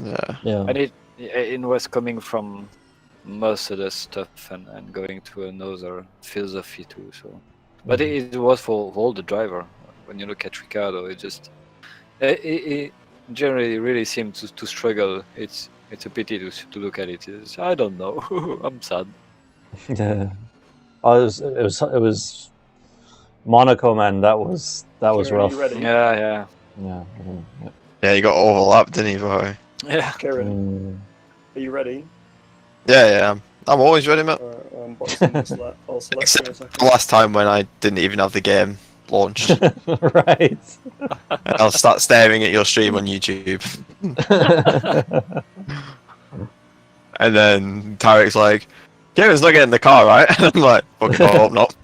Speaker 4: Yeah.
Speaker 1: And it was coming from Mercedes stuff and going to another philosophy too. So, but it was for all the driver. When you look at Ricardo, it just it generally really seems to struggle. It's a pity to look at it. I don't know. I'm sad.
Speaker 2: Yeah. Oh, it was Monaco, man. That was
Speaker 3: Kieran, are
Speaker 2: rough.
Speaker 3: you ready?
Speaker 1: Yeah.
Speaker 2: Yeah.
Speaker 4: Yeah, you got overlapped, didn't you, boy?
Speaker 1: Yeah.
Speaker 3: Kieran, are you ready?
Speaker 4: Yeah. I'm always ready, mate.
Speaker 3: Alright, I'm boxing this lap. I'll select in a
Speaker 4: Except
Speaker 3: second.
Speaker 4: the last time when I didn't even have the game launched.
Speaker 2: Right.
Speaker 4: And I'll start staring at your stream on YouTube. And then Tariq's like, Kieran's not getting in the car, right? And I'm like, fucking hope not.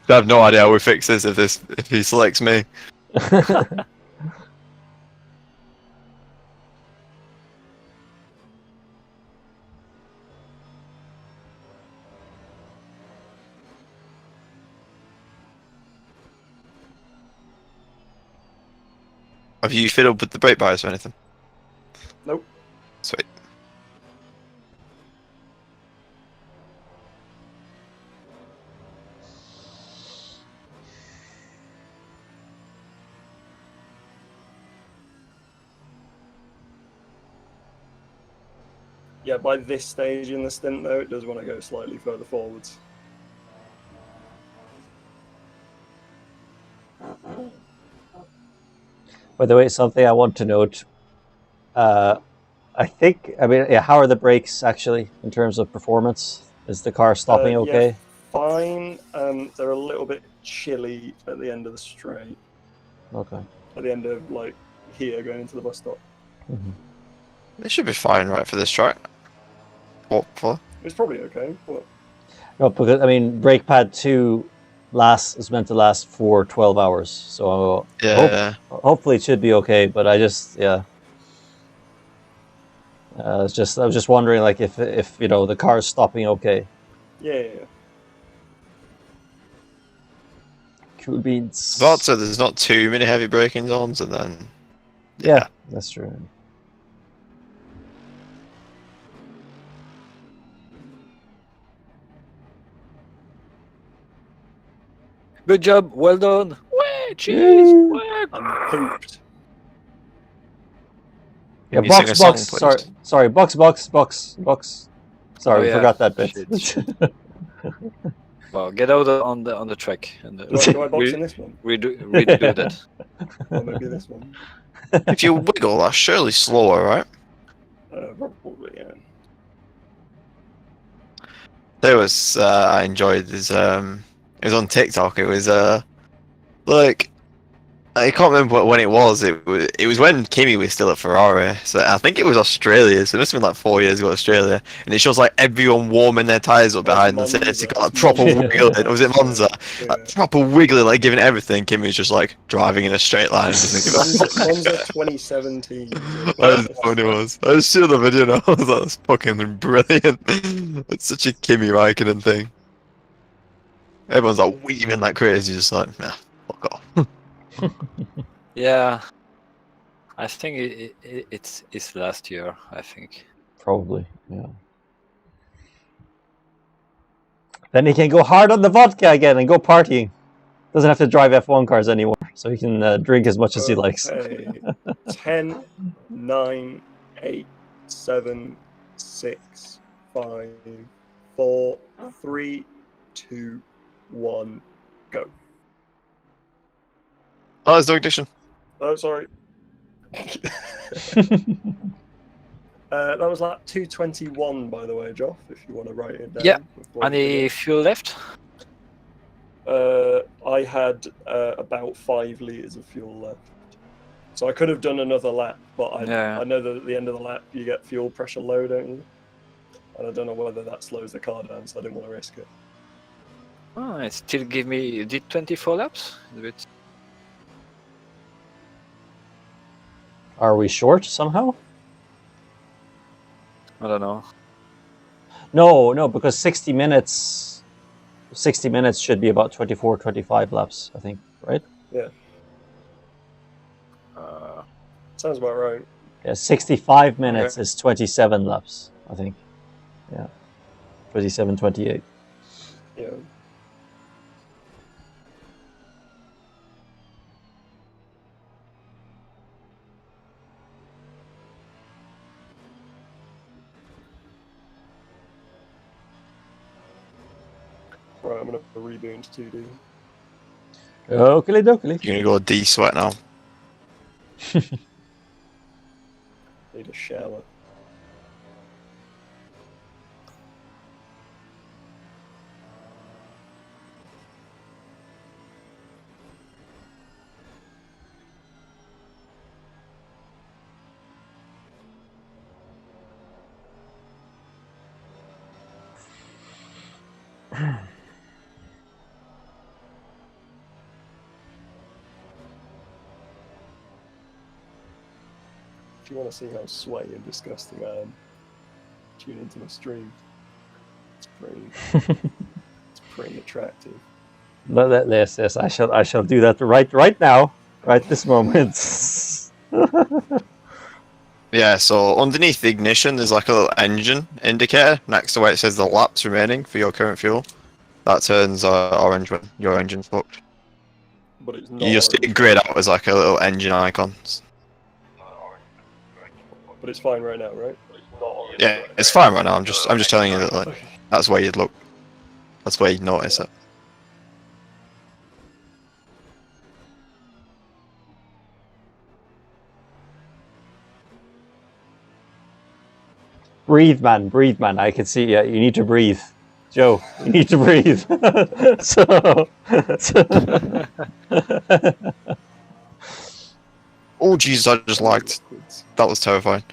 Speaker 4: I have no idea how we fix this if he selects me. Have you fiddled with the brake bias or anything?
Speaker 3: Nope.
Speaker 4: Sweet.
Speaker 3: Yeah, by this stage in the stint, though, it does want to go slightly further forwards.
Speaker 2: By the way, something I want to note. How are the brakes actually in terms of performance? Is the car stopping okay?
Speaker 3: Yeah, fine. They're a little bit chilly at the end of the straight.
Speaker 2: Okay.
Speaker 3: At the end of, like, here, going into the bus stop.
Speaker 4: They should be fine, right, for this track. Hopefully.
Speaker 3: It's probably okay, but...
Speaker 2: No, because brake pad 2 is meant to last for 12 hours. So
Speaker 4: Yeah.
Speaker 2: hopefully it should be okay. But I just I was just wondering, like, if the car is stopping okay.
Speaker 3: Yeah.
Speaker 2: Cool beans.
Speaker 4: But so there's not too many heavy braking zones, and then
Speaker 2: Yeah, that's true.
Speaker 1: Good job. Well done. Way, cheese. Work.
Speaker 3: I'm pooped.
Speaker 2: Yeah,
Speaker 4: Can you sing a song, please?
Speaker 2: Sorry, box. Sorry,
Speaker 1: Oh,
Speaker 2: we
Speaker 1: yeah.
Speaker 2: forgot that bit.
Speaker 1: Shit. Well, get out on the track and
Speaker 3: Do I box in this one?
Speaker 1: redo that.
Speaker 3: Or maybe this one?
Speaker 4: if you wiggle, that's surely slower, right?
Speaker 3: Probably, yeah.
Speaker 4: There was I enjoyed this. It was on TikTok. It was like I can't remember when it was. It was when Kimi was still at Ferrari. So I think it was Australia. So it must have been like 4 years ago, Australia. And it shows like everyone warming their tyres up behind the
Speaker 3: Monza.
Speaker 4: safety car, like proper wiggling. Was it Monza?
Speaker 3: Yeah.
Speaker 4: Like, proper wiggling, like giving everything. Kimi was just like driving in a straight line and doesn't give a fuck.
Speaker 3: Monza 2017.
Speaker 4: That's what it was. I just saw the video now. I was like, that's fucking brilliant. It's such a Kimi Raikkonen thing. Everyone's like weaving like crazy, just like, nah, fuck off.
Speaker 1: Yeah, I think it's last year. I think.
Speaker 2: Probably, yeah. Then he can go hard on the vodka again and go partying. Doesn't have to drive F1 cars anymore, so he can drink as much as he likes.
Speaker 3: 10, 9, 8, 7, 6, 5, 4, 3, 2, 1, go.
Speaker 4: Oh, it's dog diction.
Speaker 3: Oh, sorry. That was like 221, by the way, Geoff, if you want to write it down.
Speaker 1: Yeah. Any fuel left?
Speaker 3: I had about 5 litres of fuel left. So I could have done another lap, but I know that at the end of the lap you get fuel pressure low, don't you? And I don't know whether that slows the car down, so I didn't want to risk it.
Speaker 1: Oh, it still give me. Did 24 laps? A bit.
Speaker 2: Are we short somehow?
Speaker 1: I don't know.
Speaker 2: No, because 60 minutes should be about 24, 25 laps, I think, right?
Speaker 3: Yeah. Sounds about right.
Speaker 2: Yeah, 65 minutes is 27 laps, I think. Yeah. 27, 28.
Speaker 3: Yeah. Right, I'm gonna reboot into 2D.
Speaker 2: Oakley dokley.
Speaker 4: You're gonna go D sweat now.
Speaker 3: Need a shower. If you want to see how sweaty and disgusting I am, tune into my stream. It's pretty attractive.
Speaker 2: Yes, I shall do that right now, right this moment.
Speaker 4: Yeah, so underneath the ignition, there's like a little engine indicator next to where it says the laps remaining for your current fuel. That turns orange when your engine's fucked.
Speaker 3: But it's not.
Speaker 4: You just see it grayed out as like a little engine icon.
Speaker 3: But it's fine right now, right?
Speaker 4: Yeah, it's fine right now. I'm just telling you that like that's where you'd look. That's where you'd notice it.
Speaker 2: Breathe, man. I can see you. You need to breathe. Joe, you need to breathe.
Speaker 4: Oh Jesus, I just lagged. That was terrifying.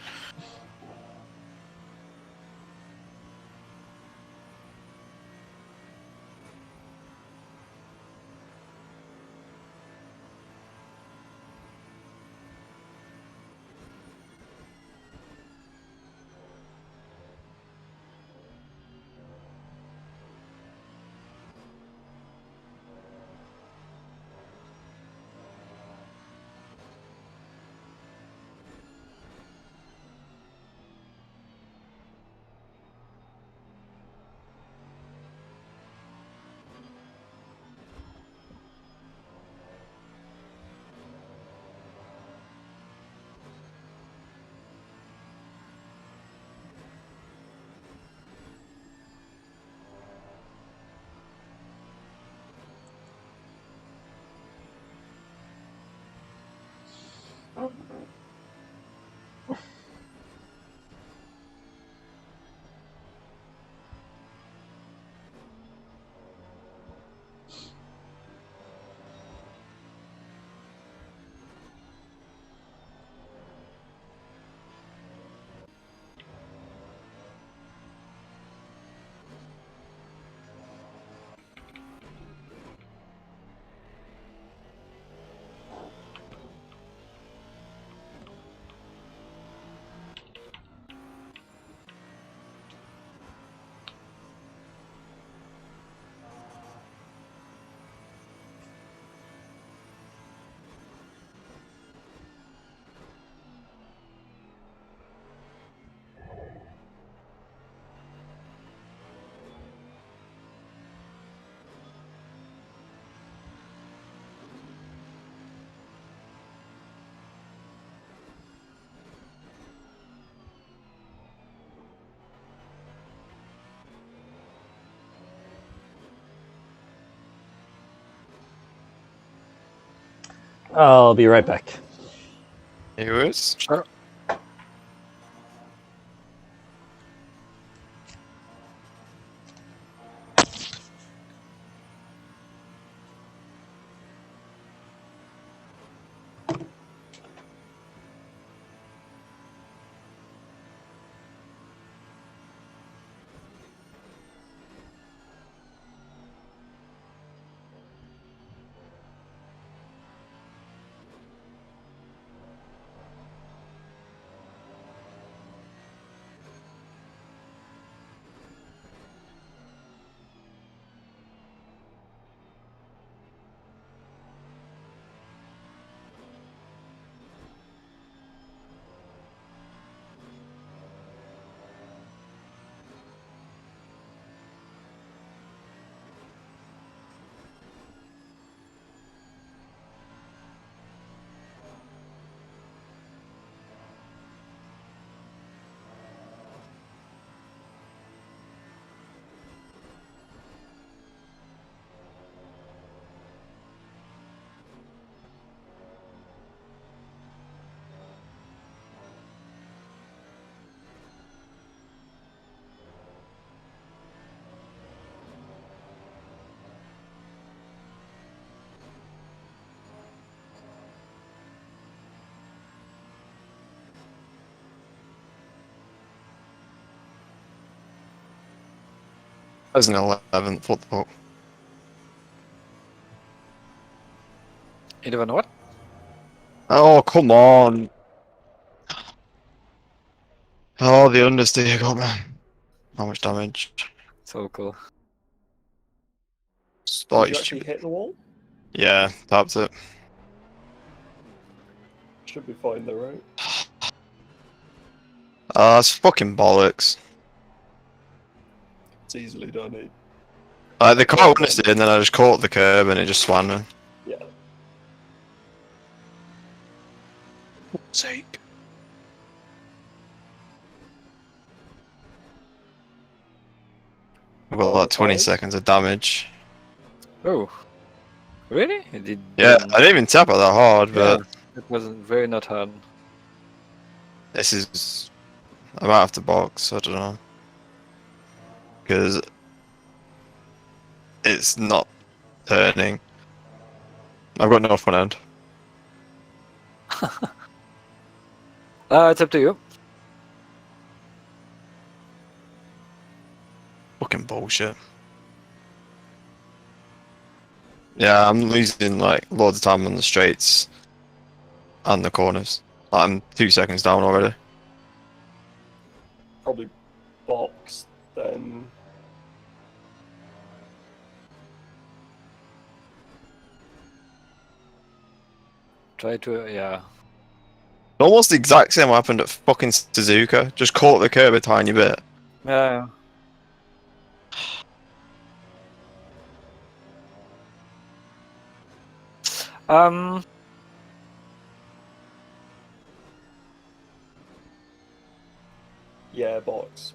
Speaker 2: I'll be right back.
Speaker 4: Here it is.
Speaker 1: Sure.
Speaker 4: was an 11th. What the fuck?
Speaker 1: 11 what?
Speaker 4: Oh, come on. Oh, the understeer got me. How much damage?
Speaker 1: So cool.
Speaker 3: Did
Speaker 4: Start
Speaker 3: you actually
Speaker 4: stupid.
Speaker 3: hit the wall?
Speaker 4: Yeah, tapped it.
Speaker 3: Should be fine though, right?
Speaker 4: It's fucking bollocks.
Speaker 3: It's easily done.
Speaker 4: The car understeered and then I just caught the curb and it just swam me.
Speaker 3: Yeah.
Speaker 4: Sake. I've got like 20
Speaker 3: Five?
Speaker 4: seconds of damage.
Speaker 1: Oh, really? It did.
Speaker 4: Yeah, I didn't even tap it that hard, but
Speaker 1: it wasn't very not hard.
Speaker 4: this is... I might have to box, I don't know. Because it's not turning. I've got no front end.
Speaker 1: It's up to you.
Speaker 4: Fucking bullshit. Yeah, I'm losing like loads of time on the straights and the corners. I'm 2 seconds down already.
Speaker 3: Probably box then.
Speaker 1: Try to, yeah.
Speaker 4: Almost the exact same happened at fucking Suzuka. Just caught the curb a tiny bit.
Speaker 1: Yeah. Um.
Speaker 3: Yeah, box.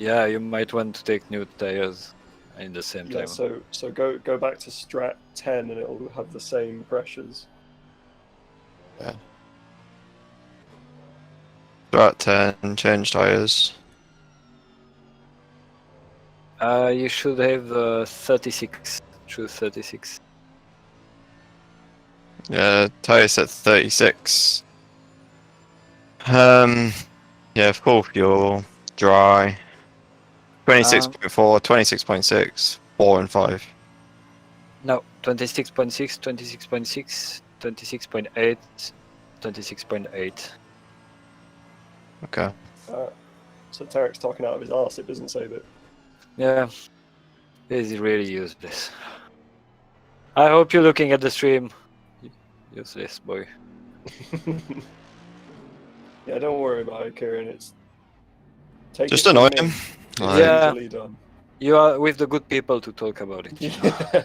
Speaker 1: Yeah, you might want to take new tires in the same
Speaker 3: Yeah,
Speaker 1: time.
Speaker 3: so go back to strat 10 and it'll have the same pressures.
Speaker 4: Yeah. Strat 10, change tires.
Speaker 1: You should have 36. Choose 36.
Speaker 4: Yeah, tire set 36. Yeah, full fuel, dry. 26.4, 26.6, 4 and 5.
Speaker 1: No, 26.6, 26.6, 26.8, 26.8.
Speaker 4: Okay.
Speaker 3: So Tariq's talking out of his arse. It doesn't say that.
Speaker 1: Yeah, this is really useless. I hope you're looking at the stream. Useless boy.
Speaker 3: Yeah, don't worry about it, Kieran. It's
Speaker 4: Just
Speaker 3: it from
Speaker 4: annoy
Speaker 3: me.
Speaker 4: him.
Speaker 3: It's
Speaker 4: Like,
Speaker 1: Yeah.
Speaker 3: easily done.
Speaker 1: You are with the good people to talk about it.
Speaker 3: Yeah.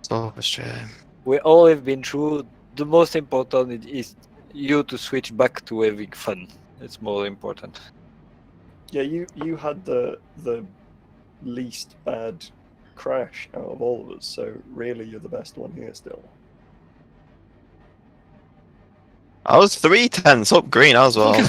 Speaker 4: so frustrating.
Speaker 1: We all have been through. The most important is you to switch back to having fun. It's more important.
Speaker 3: Yeah, you had the least bad crash out of all of us, so really you're the best one here still.
Speaker 4: I was 3/10 up green as well.
Speaker 3: Yeah.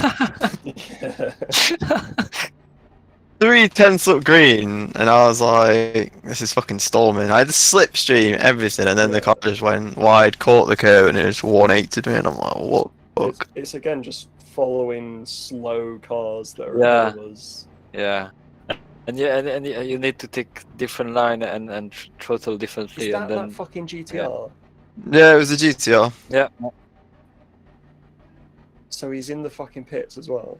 Speaker 4: 3/10 up green, and I was like, this is fucking storming. I had the slipstream, everything, and then the car just went wide, caught the curve, and it just 180'd me, and I'm like, what the fuck?
Speaker 3: It's again just following slow cars that are
Speaker 1: Yeah.
Speaker 3: ahead of us.
Speaker 1: Yeah. And you need to take different line and throttle differently,
Speaker 3: Is that
Speaker 1: and then
Speaker 3: that fucking GTR?
Speaker 4: Yeah, it was a GTR.
Speaker 1: yeah.
Speaker 3: So he's in the fucking pits as well.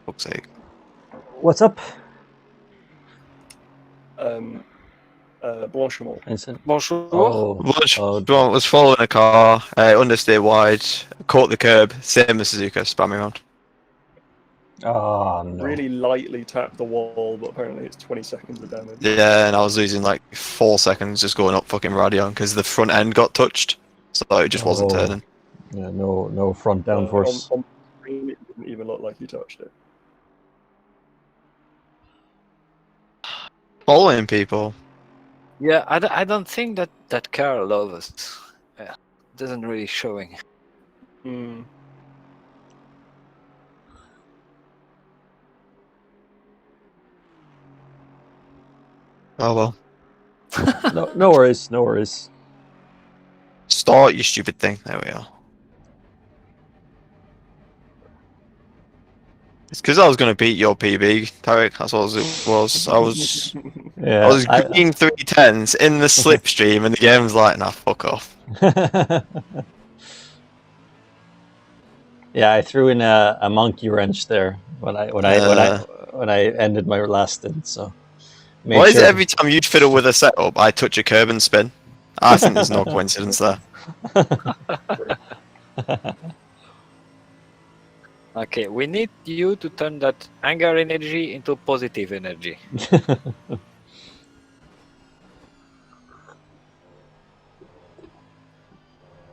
Speaker 4: Fuck's sake.
Speaker 2: What's up?
Speaker 3: Blanchiment.
Speaker 2: Vincent?
Speaker 1: Bonjour.
Speaker 4: Was following a car, understeer wide, caught the curb, same as Suzuka, spam me around.
Speaker 2: Oh, no.
Speaker 3: Really lightly tapped the wall, but apparently it's 20 seconds of damage.
Speaker 4: Yeah, and I was losing like 4 seconds just going up fucking Radion because the front end got touched, so it just wasn't turning.
Speaker 2: Yeah, no front downforce.
Speaker 3: On screen, it didn't even look like he touched it.
Speaker 4: Following people.
Speaker 1: Yeah, I don't think that car loves us. Yeah, doesn't really showing.
Speaker 3: Mm.
Speaker 4: Oh well.
Speaker 2: No worries, no worries.
Speaker 4: Start, you stupid thing. There we are. It's because I was going to beat your PB, Tariq. That's what it was. I was
Speaker 2: Yeah,
Speaker 4: green 310s in the slipstream, and the game was like, nah, fuck off.
Speaker 2: Yeah, I threw in a monkey wrench there when I ended my last stint. So
Speaker 4: Why is it every time you fiddle with a setup, I touch a curb and spin? I think there's no coincidence there.
Speaker 1: Okay, we need you to turn that anger energy into positive energy.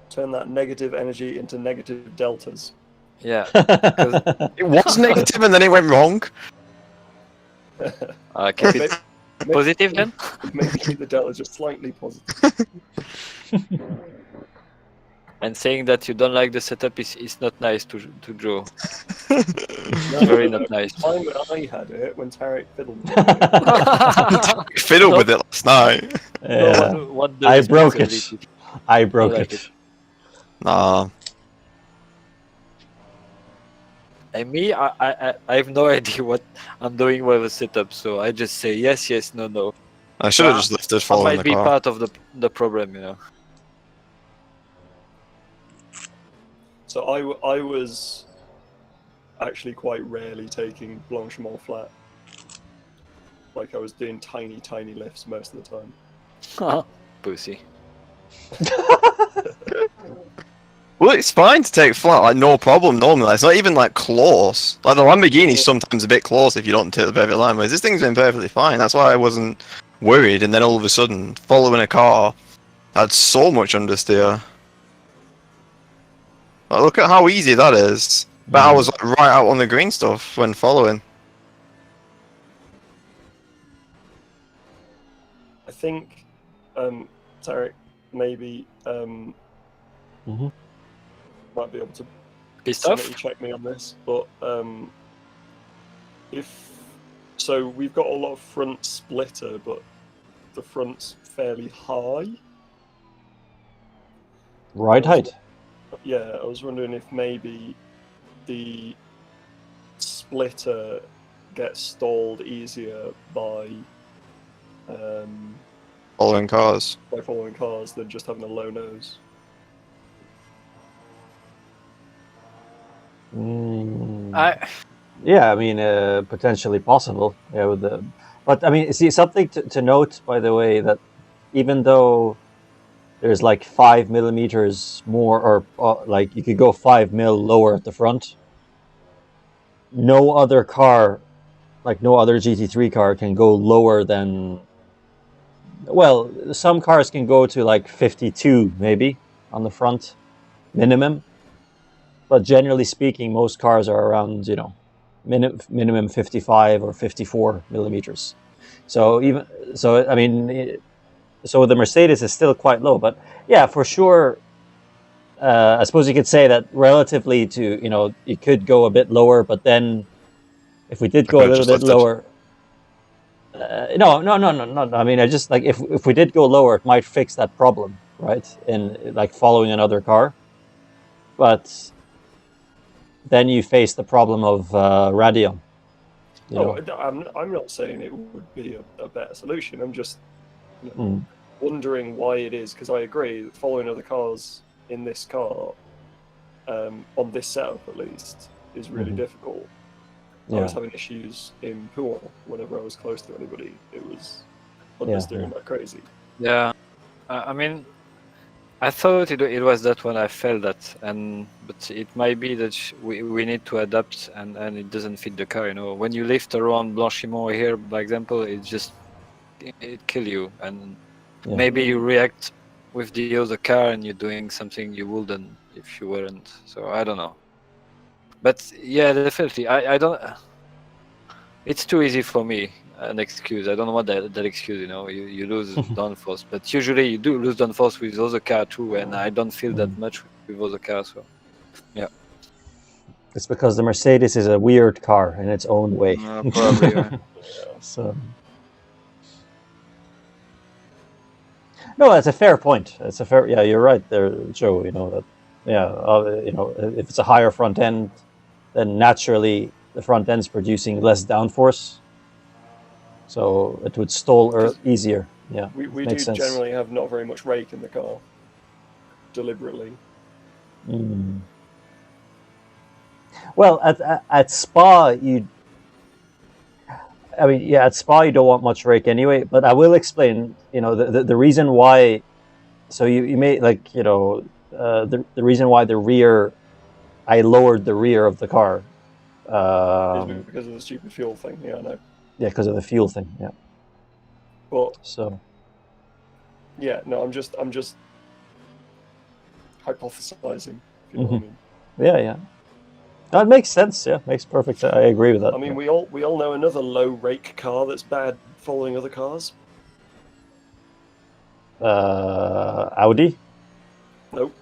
Speaker 3: Turn that negative energy into negative deltas.
Speaker 1: Yeah, because
Speaker 4: It was negative and then it went wrong.
Speaker 1: keep it positive then.
Speaker 3: Maybe keep the delta just slightly positive.
Speaker 1: And saying that you don't like the setup is not nice to draw.
Speaker 3: No,
Speaker 1: Very not nice.
Speaker 3: The time when I had it, when Tariq fiddled with it.
Speaker 4: Fiddled with it last night.
Speaker 2: Yeah.
Speaker 1: What
Speaker 2: I broke it. I broke
Speaker 1: like
Speaker 2: it.
Speaker 4: Nah.
Speaker 1: And me, I have no idea what I'm doing with the setup, so I just say yes, yes, no, no.
Speaker 4: I should have just lifted
Speaker 1: That
Speaker 4: following
Speaker 1: might
Speaker 4: the
Speaker 1: be
Speaker 4: car.
Speaker 1: part of the problem, you know.
Speaker 3: So I was actually quite rarely taking Blanchimont flat. Like I was doing tiny lifts most of the time.
Speaker 1: Pussy.
Speaker 4: Well, it's fine to take flat, like no problem normally. It's not even like close. Like the Lamborghini's sometimes a bit close if you don't take the perfect line. Whereas this thing's been perfectly fine. That's why I wasn't worried. And then all of a sudden, following a car, I had so much understeer. Like, look at how easy that is. But I was like, right out on the green stuff when following.
Speaker 3: I think Tariq maybe might be able to
Speaker 1: Pissed off?
Speaker 3: sanity check me on this, but if so, we've got a lot of front splitter, but the front's fairly high.
Speaker 2: Ride height.
Speaker 3: Yeah, I was wondering if maybe the splitter gets stalled easier by
Speaker 4: Following cars.
Speaker 3: following cars than just having a low nose.
Speaker 2: Yeah, I mean, potentially possible. Yeah, with the, but I mean, see something to note, by the way, that even though there's like 5 millimeters more, or like you could go 5 mil lower at the front, no other car, like no other GT3 car, can go lower than. Well, some cars can go to like 52 maybe on the front minimum, but generally speaking, most cars are around, you know, minimum 55 or 54 millimeters. So I mean, so the Mercedes is still quite low, but yeah, for sure. I suppose you could say that relatively to, you know, you could go a bit lower, but then if we did go a little bit lower, no. I mean, I just like if we did go lower, it might fix that problem, right? In like following another car, but then you face the problem of radium.
Speaker 3: I'm not saying it would be a better solution. I'm just wondering why it is, because I agree that following other cars in this car, on this setup at least, is really difficult. I was having issues in Pool whenever I was close to anybody. It was understeering like crazy.
Speaker 1: Yeah, I mean, I thought it was that when I felt that, but it might be that we need to adapt, and it doesn't fit the car. You know, when you lift around Blanchimont here, by example, it kill you, and maybe you react with the other car, and you're doing something you wouldn't if you weren't. So I don't know. But yeah, definitely, I don't. It's too easy for me. An excuse. I don't want that excuse. You know, you lose downforce, but usually you do lose downforce with other car too, and I don't feel that much with other cars. So, yeah.
Speaker 2: It's because the Mercedes is a weird car in its own way.
Speaker 1: Probably.
Speaker 2: So. No, that's a fair point. It's a fair. Yeah, you're right there, Joe. You know that. Yeah, you know, if it's a higher front end, then naturally the front end's producing less downforce, so it would stall easier. Yeah,
Speaker 3: We do
Speaker 2: makes sense.
Speaker 3: generally have not very much rake in the car, deliberately.
Speaker 2: Mm. Well, at Spa, I mean, yeah, at Spa you don't want much rake anyway. But I will explain. You know, the reason why. So you may like, you know, the reason why I lowered the rear of the car.
Speaker 3: Is because of the stupid fuel thing. Yeah, I know.
Speaker 2: Yeah, because of the fuel thing. Yeah.
Speaker 3: But
Speaker 2: So.
Speaker 3: yeah, no, I'm just hypothesizing. If you know what I mean.
Speaker 2: Yeah, yeah. That makes sense. Yeah, makes perfect sense. I agree with that.
Speaker 3: I mean,
Speaker 2: yeah.
Speaker 3: we all know another low rake car that's bad following other cars.
Speaker 2: Audi,
Speaker 3: Nope.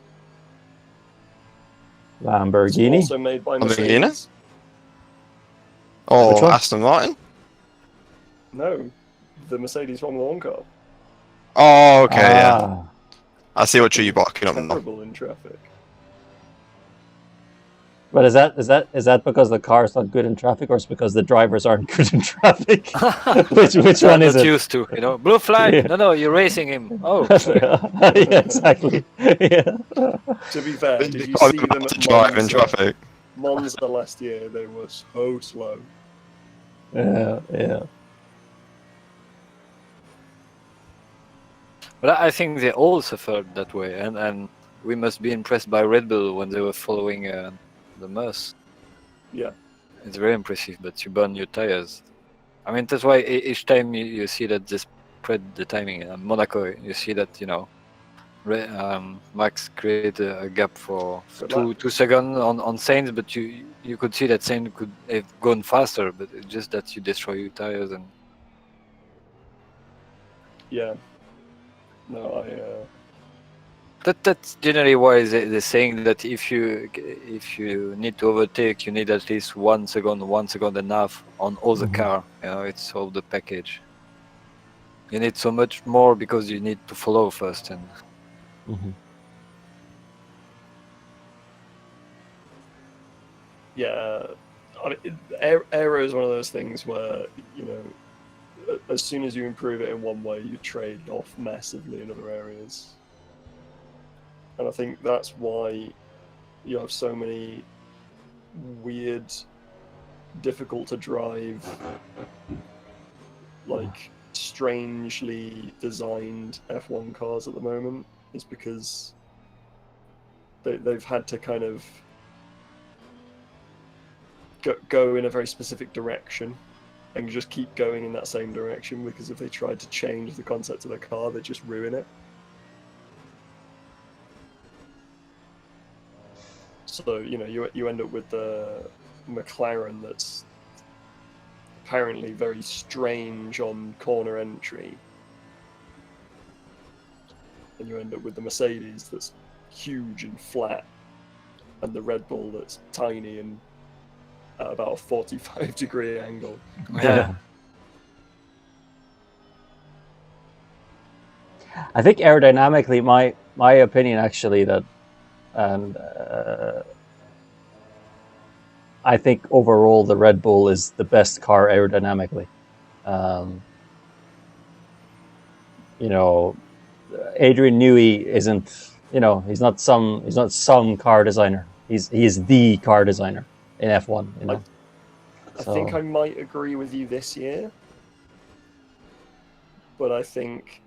Speaker 3: It's
Speaker 2: Lamborghini.
Speaker 3: also made by
Speaker 4: Lamborghini?
Speaker 3: Mercedes.
Speaker 4: Or
Speaker 2: Which one?
Speaker 4: Aston Martin?
Speaker 3: No, the Mercedes Formula One car.
Speaker 4: Oh, okay, yeah.
Speaker 2: Ah,
Speaker 4: I see what you're barking up now.
Speaker 3: Terrible in traffic.
Speaker 2: but is that because the car is not good in traffic, or is it because the drivers aren't good in traffic? which
Speaker 1: They're
Speaker 2: one is
Speaker 1: not
Speaker 2: it?
Speaker 1: used to, you know. Blue flag.
Speaker 2: Yeah.
Speaker 1: No, you're racing him. Oh,
Speaker 2: Yeah, exactly. Yeah.
Speaker 3: To be fair,
Speaker 4: They
Speaker 3: did you
Speaker 4: can't
Speaker 3: see
Speaker 4: be
Speaker 3: them
Speaker 4: allowed to
Speaker 3: at
Speaker 4: drive in traffic.
Speaker 3: Monza last year? They were so slow.
Speaker 2: Yeah, yeah.
Speaker 1: but I think they all suffered that way, and we must be impressed by Red Bull when they were following the Merc.
Speaker 3: Yeah.
Speaker 1: It's very impressive, but you burn your tires. I mean, that's why each time you see that they spread the timing. In Monaco, you see that, you know, Max created a gap for
Speaker 3: Good
Speaker 1: 2 seconds on Sainz, but you could see that Sainz could have gone faster, but it's just that you destroy your tires. And
Speaker 3: Yeah. No,
Speaker 1: that's generally why they're saying that if you need to overtake, you need at least 1 second, 1 second and a half on other car. You know, it's all the package. You need so much more because you need to follow first. And
Speaker 3: yeah. I mean, aero is one of those things where, you know, as soon as you improve it in one way, you trade off massively in other areas. And I think that's why you have so many weird, difficult to drive, like strangely designed F1 cars at the moment, is because they've had to kind of go in a very specific direction and just keep going in that same direction, because if they tried to change the concept of the car, they'd just ruin it. So, you know, you end up with the McLaren that's apparently very strange on corner entry, and you end up with the Mercedes that's huge and flat, and the Red Bull that's tiny and at about a 45-degree angle.
Speaker 1: yeah.
Speaker 2: I think aerodynamically, my opinion actually that, and I think overall the Red Bull is the best car aerodynamically. You know, Adrian Newey isn't. You know, he's not some car designer. He's the car designer in F1. You know.
Speaker 3: I think I might agree with you this year, but I think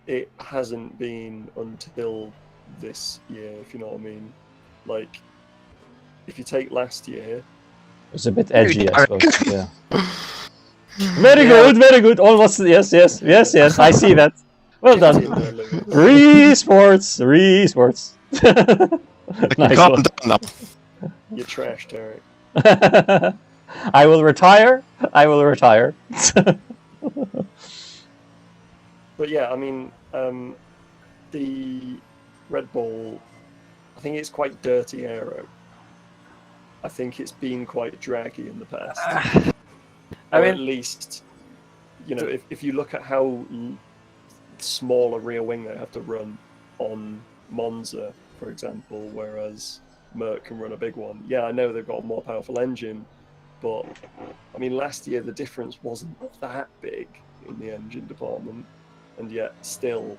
Speaker 3: it hasn't been until this year, if you know what I mean. Like, if you take last year,
Speaker 2: it's a bit edgy, I suppose. Yeah. Very good. Almost yes. I see that. Well done. Sports. Nice one.
Speaker 3: You're trash, Tariq.
Speaker 2: I will retire.
Speaker 3: But yeah, I mean, the Red Bull, I think it's quite dirty aero. I think it's been quite draggy in the past.
Speaker 1: I mean,
Speaker 3: at least, you know, if you look at how smaller rear wing they have to run on Monza, for example, whereas Merc can run a big one. Yeah, I know they've got a more powerful engine, but I mean, last year the difference wasn't that big in the engine department, and yet still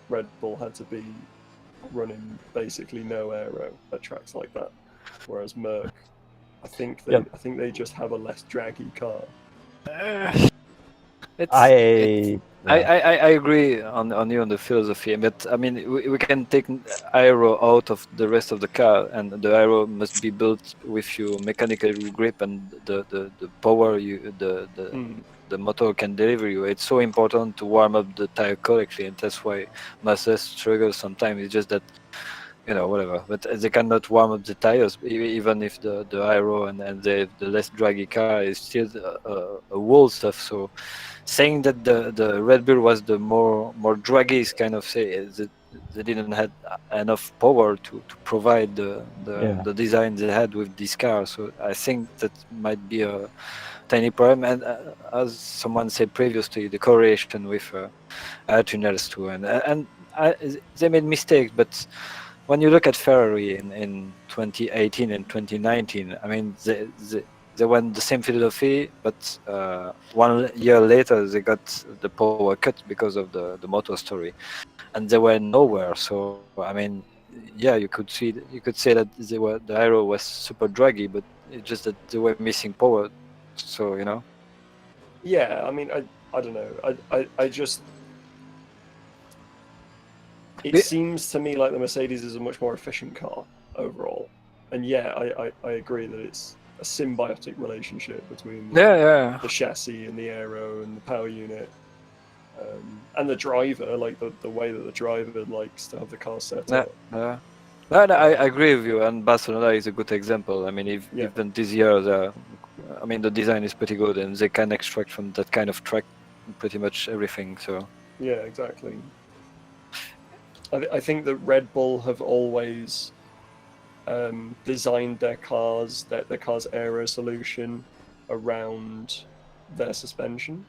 Speaker 3: Red Bull had to be running basically no aero at tracks like that, whereas Merc, I think they just have a less draggy car.
Speaker 1: I agree on you on the philosophy, but I mean we can take aero out of the rest of the car, and the aero must be built with your mechanical grip and the power the motor can deliver you. It's so important to warm up the tire correctly, and that's why Mercedes struggles sometimes. It's just that, whatever, but they cannot warm up the tires, even if the aero and the less draggy car is still a wall stuff. So saying that the Red Bull was the more draggy is kind of say that they didn't have enough power to provide the design they had with this car. So I think that might be a tiny problem, and as someone said previously, the correlation with air tunnels too, and they made mistakes, but when you look at Ferrari in 2018 and 2019, I mean, they went the same philosophy, but 1 year later they got the power cut because of the motor story, and they were nowhere. So I mean, yeah, you could say that the aero was super draggy, but it's just that they were missing power. So
Speaker 3: Yeah, I mean, I don't know. I just. It seems to me like the Mercedes is a much more efficient car overall. And yeah, I agree that it's a symbiotic relationship between the chassis and the aero and the power unit. And the driver, like the way that the driver likes to have the car set up.
Speaker 1: No, I agree with you, and Barcelona is a good example. I mean, even this year, the design is pretty good, and they can extract from that kind of track pretty much everything. So
Speaker 3: yeah, exactly. I think that Red Bull have always designed their car's aero solution around their suspension,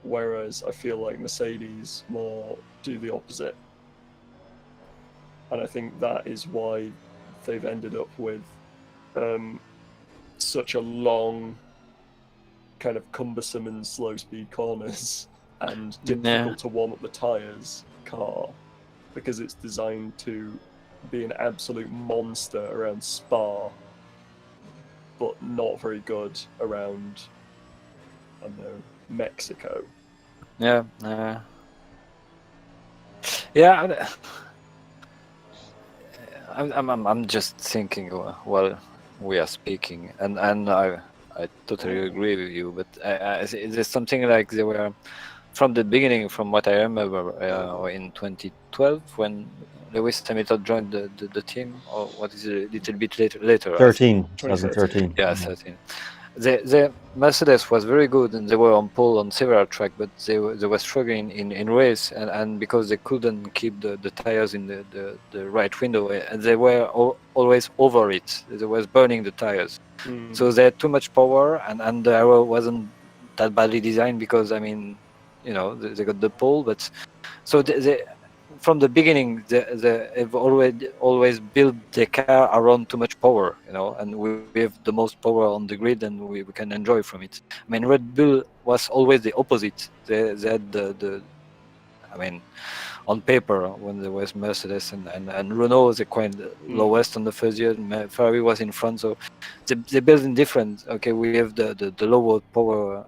Speaker 3: whereas I feel like Mercedes more do the opposite. And I think that is why they've ended up with such a long, kind of cumbersome and slow speed corners and difficult to warm up the tyres car, because it's designed to be an absolute monster around Spa, but not very good around, I don't know, Mexico.
Speaker 1: Yeah. I'm just thinking while we are speaking, and I totally agree with you. But there's something like they were from the beginning, from what I remember, in 2012 when Lewis Hamilton joined the team, or what is it, a little bit later?
Speaker 2: 2013.
Speaker 1: Yeah, 13. The Mercedes was very good, and they were on pole on several tracks, but they were struggling in race, and because they couldn't keep the tires in the right window, and they were always over it. They was burning the tires. So they had too much power, and the aero wasn't that badly designed, because I mean, they got the pole, but so they from the beginning they've always built the car around too much power, and we have the most power on the grid, and we can enjoy from it. I mean, Red Bull was always the opposite. They had I mean, on paper, when there was Mercedes and Renault was quite lowest on the first year, Ferrari was in front, so they built in different. Okay, we have the lower power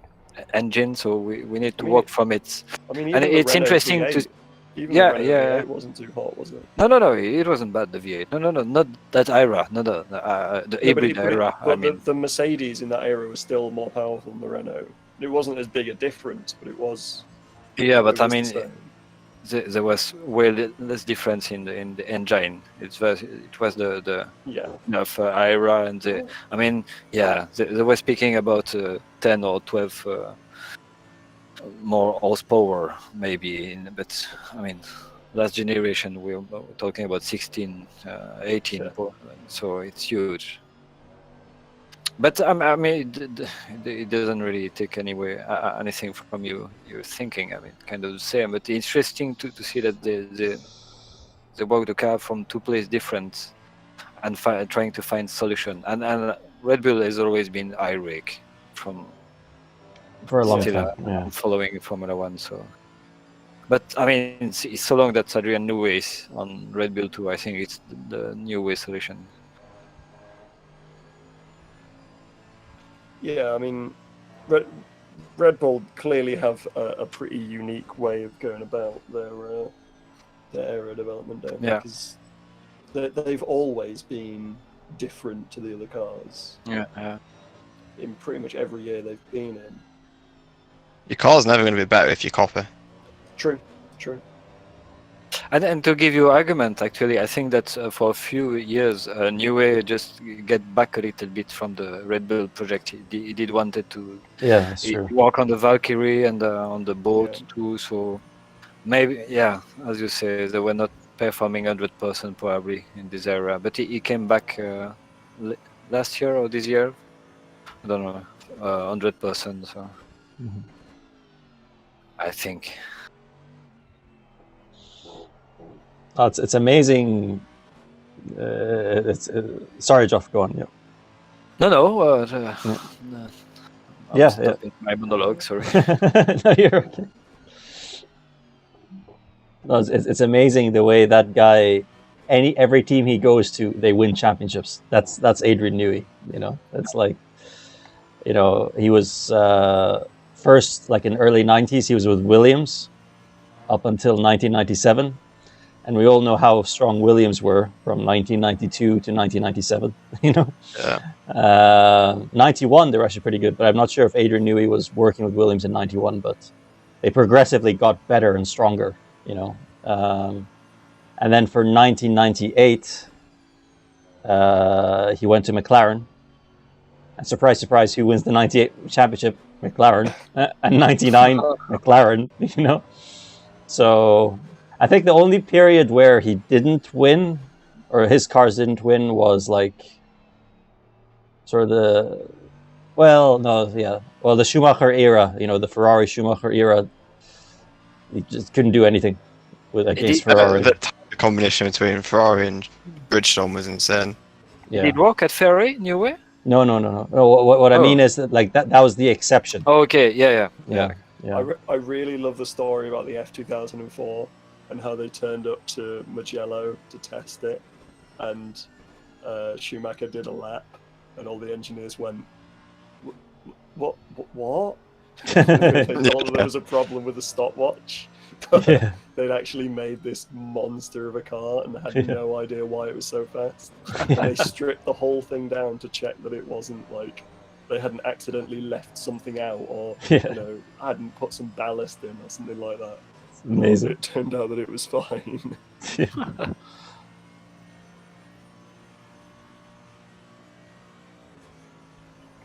Speaker 1: engine, so we need to work from it.
Speaker 3: I mean,
Speaker 1: and it's interesting
Speaker 3: V8,
Speaker 1: to
Speaker 3: even the Renault V8 wasn't too hot, was it?
Speaker 1: No, it wasn't bad, the V8. No, not that era, not the hybrid era.
Speaker 3: But the Mercedes in that era was still more powerful than the Renault. It wasn't as big a difference, but it was.
Speaker 1: Yeah, but I mean, there was way less difference in the engine. It was the era, and I mean, they were speaking about 10 or 12 more horsepower maybe, but I mean, last generation we're talking about 16, 18, so it's huge. But I mean, it doesn't really take anything from you. You're thinking. I mean, kind of the same. But interesting to see that they work the car from two places different, and trying to find solution. And Red Bull has always been irate from
Speaker 2: For a long
Speaker 1: still,
Speaker 2: time. Yeah.
Speaker 1: following Formula One. So, but I mean, it's so long that Adrian Newey is on Red Bull too. I think it's the new way solution.
Speaker 3: Yeah, I mean, Red Bull clearly have a pretty unique way of going about their aero development, don't they?
Speaker 1: Yeah.
Speaker 3: Because they've always been different to the other cars.
Speaker 1: Yeah.
Speaker 3: In pretty much every year they've been in.
Speaker 4: Your car's never going to be better if you copy.
Speaker 3: True.
Speaker 1: And to give you argument, actually, I think that for a few years, Newey just get back a little bit from the Red Bull project. He did wanted to
Speaker 2: Yeah, that's true.
Speaker 1: work on the Valkyrie and on the boat
Speaker 3: Yeah.
Speaker 1: too. So maybe, yeah, as you say, they were not performing 100% probably in this era. But he came back last year or this year. I don't know, 100%. So
Speaker 2: Mhm.
Speaker 1: I think.
Speaker 2: Oh, it's amazing. Sorry, Geoff, go on. Yeah.
Speaker 1: No. I'm
Speaker 2: Yeah.
Speaker 1: stopping my monologue. Sorry.
Speaker 2: No, you're okay. No, it's amazing the way that guy, every team he goes to, they win championships. That's Adrian Newey. It's like, he was first, like in early 90s, he was with Williams up until 1997. And we all know how strong Williams were from 1992 to 1997.
Speaker 4: Yeah.
Speaker 2: 91 they were actually pretty good, but I'm not sure if Adrian Newey was working with Williams in 91. But they progressively got better and stronger. And then for 1998, he went to McLaren. And surprise, surprise, who wins the 98 championship? McLaren. And 99, McLaren. So I think the only period where he didn't win, or his cars didn't win, was like sort of the Schumacher era, the Ferrari Schumacher era. He just couldn't do anything against Ferrari.
Speaker 4: The combination between Ferrari and Bridgestone was insane.
Speaker 2: Yeah.
Speaker 1: Did he work at Ferrari, Newey?
Speaker 2: No. What I mean is that that was the exception.
Speaker 1: Oh, okay, yeah.
Speaker 3: I really love the story about the F2004 and how they turned up to Mugello to test it, and Schumacher did a lap, and all the engineers went, "What?" They thought there was a problem with the stopwatch.
Speaker 2: Yeah.
Speaker 3: They'd actually made this monster of a car and had no idea why it was so fast. And they stripped the whole thing down to check that it wasn't like they hadn't accidentally left something out, or hadn't put some ballast in or something like that.
Speaker 2: It's amazing.
Speaker 3: It turned out that it was fine.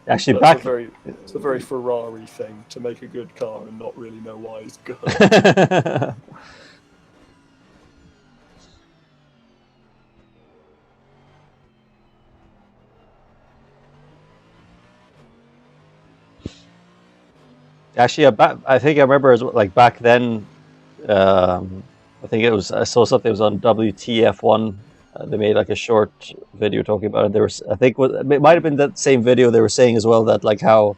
Speaker 2: Actually,
Speaker 3: it's a very Ferrari thing to make a good car and not really know why it's good.
Speaker 2: Actually, I think I remember like back then. I think I saw something. It was on WTF1. They made like a short video talking about it. There was, I think, it might have been that same video. They were saying as well that like how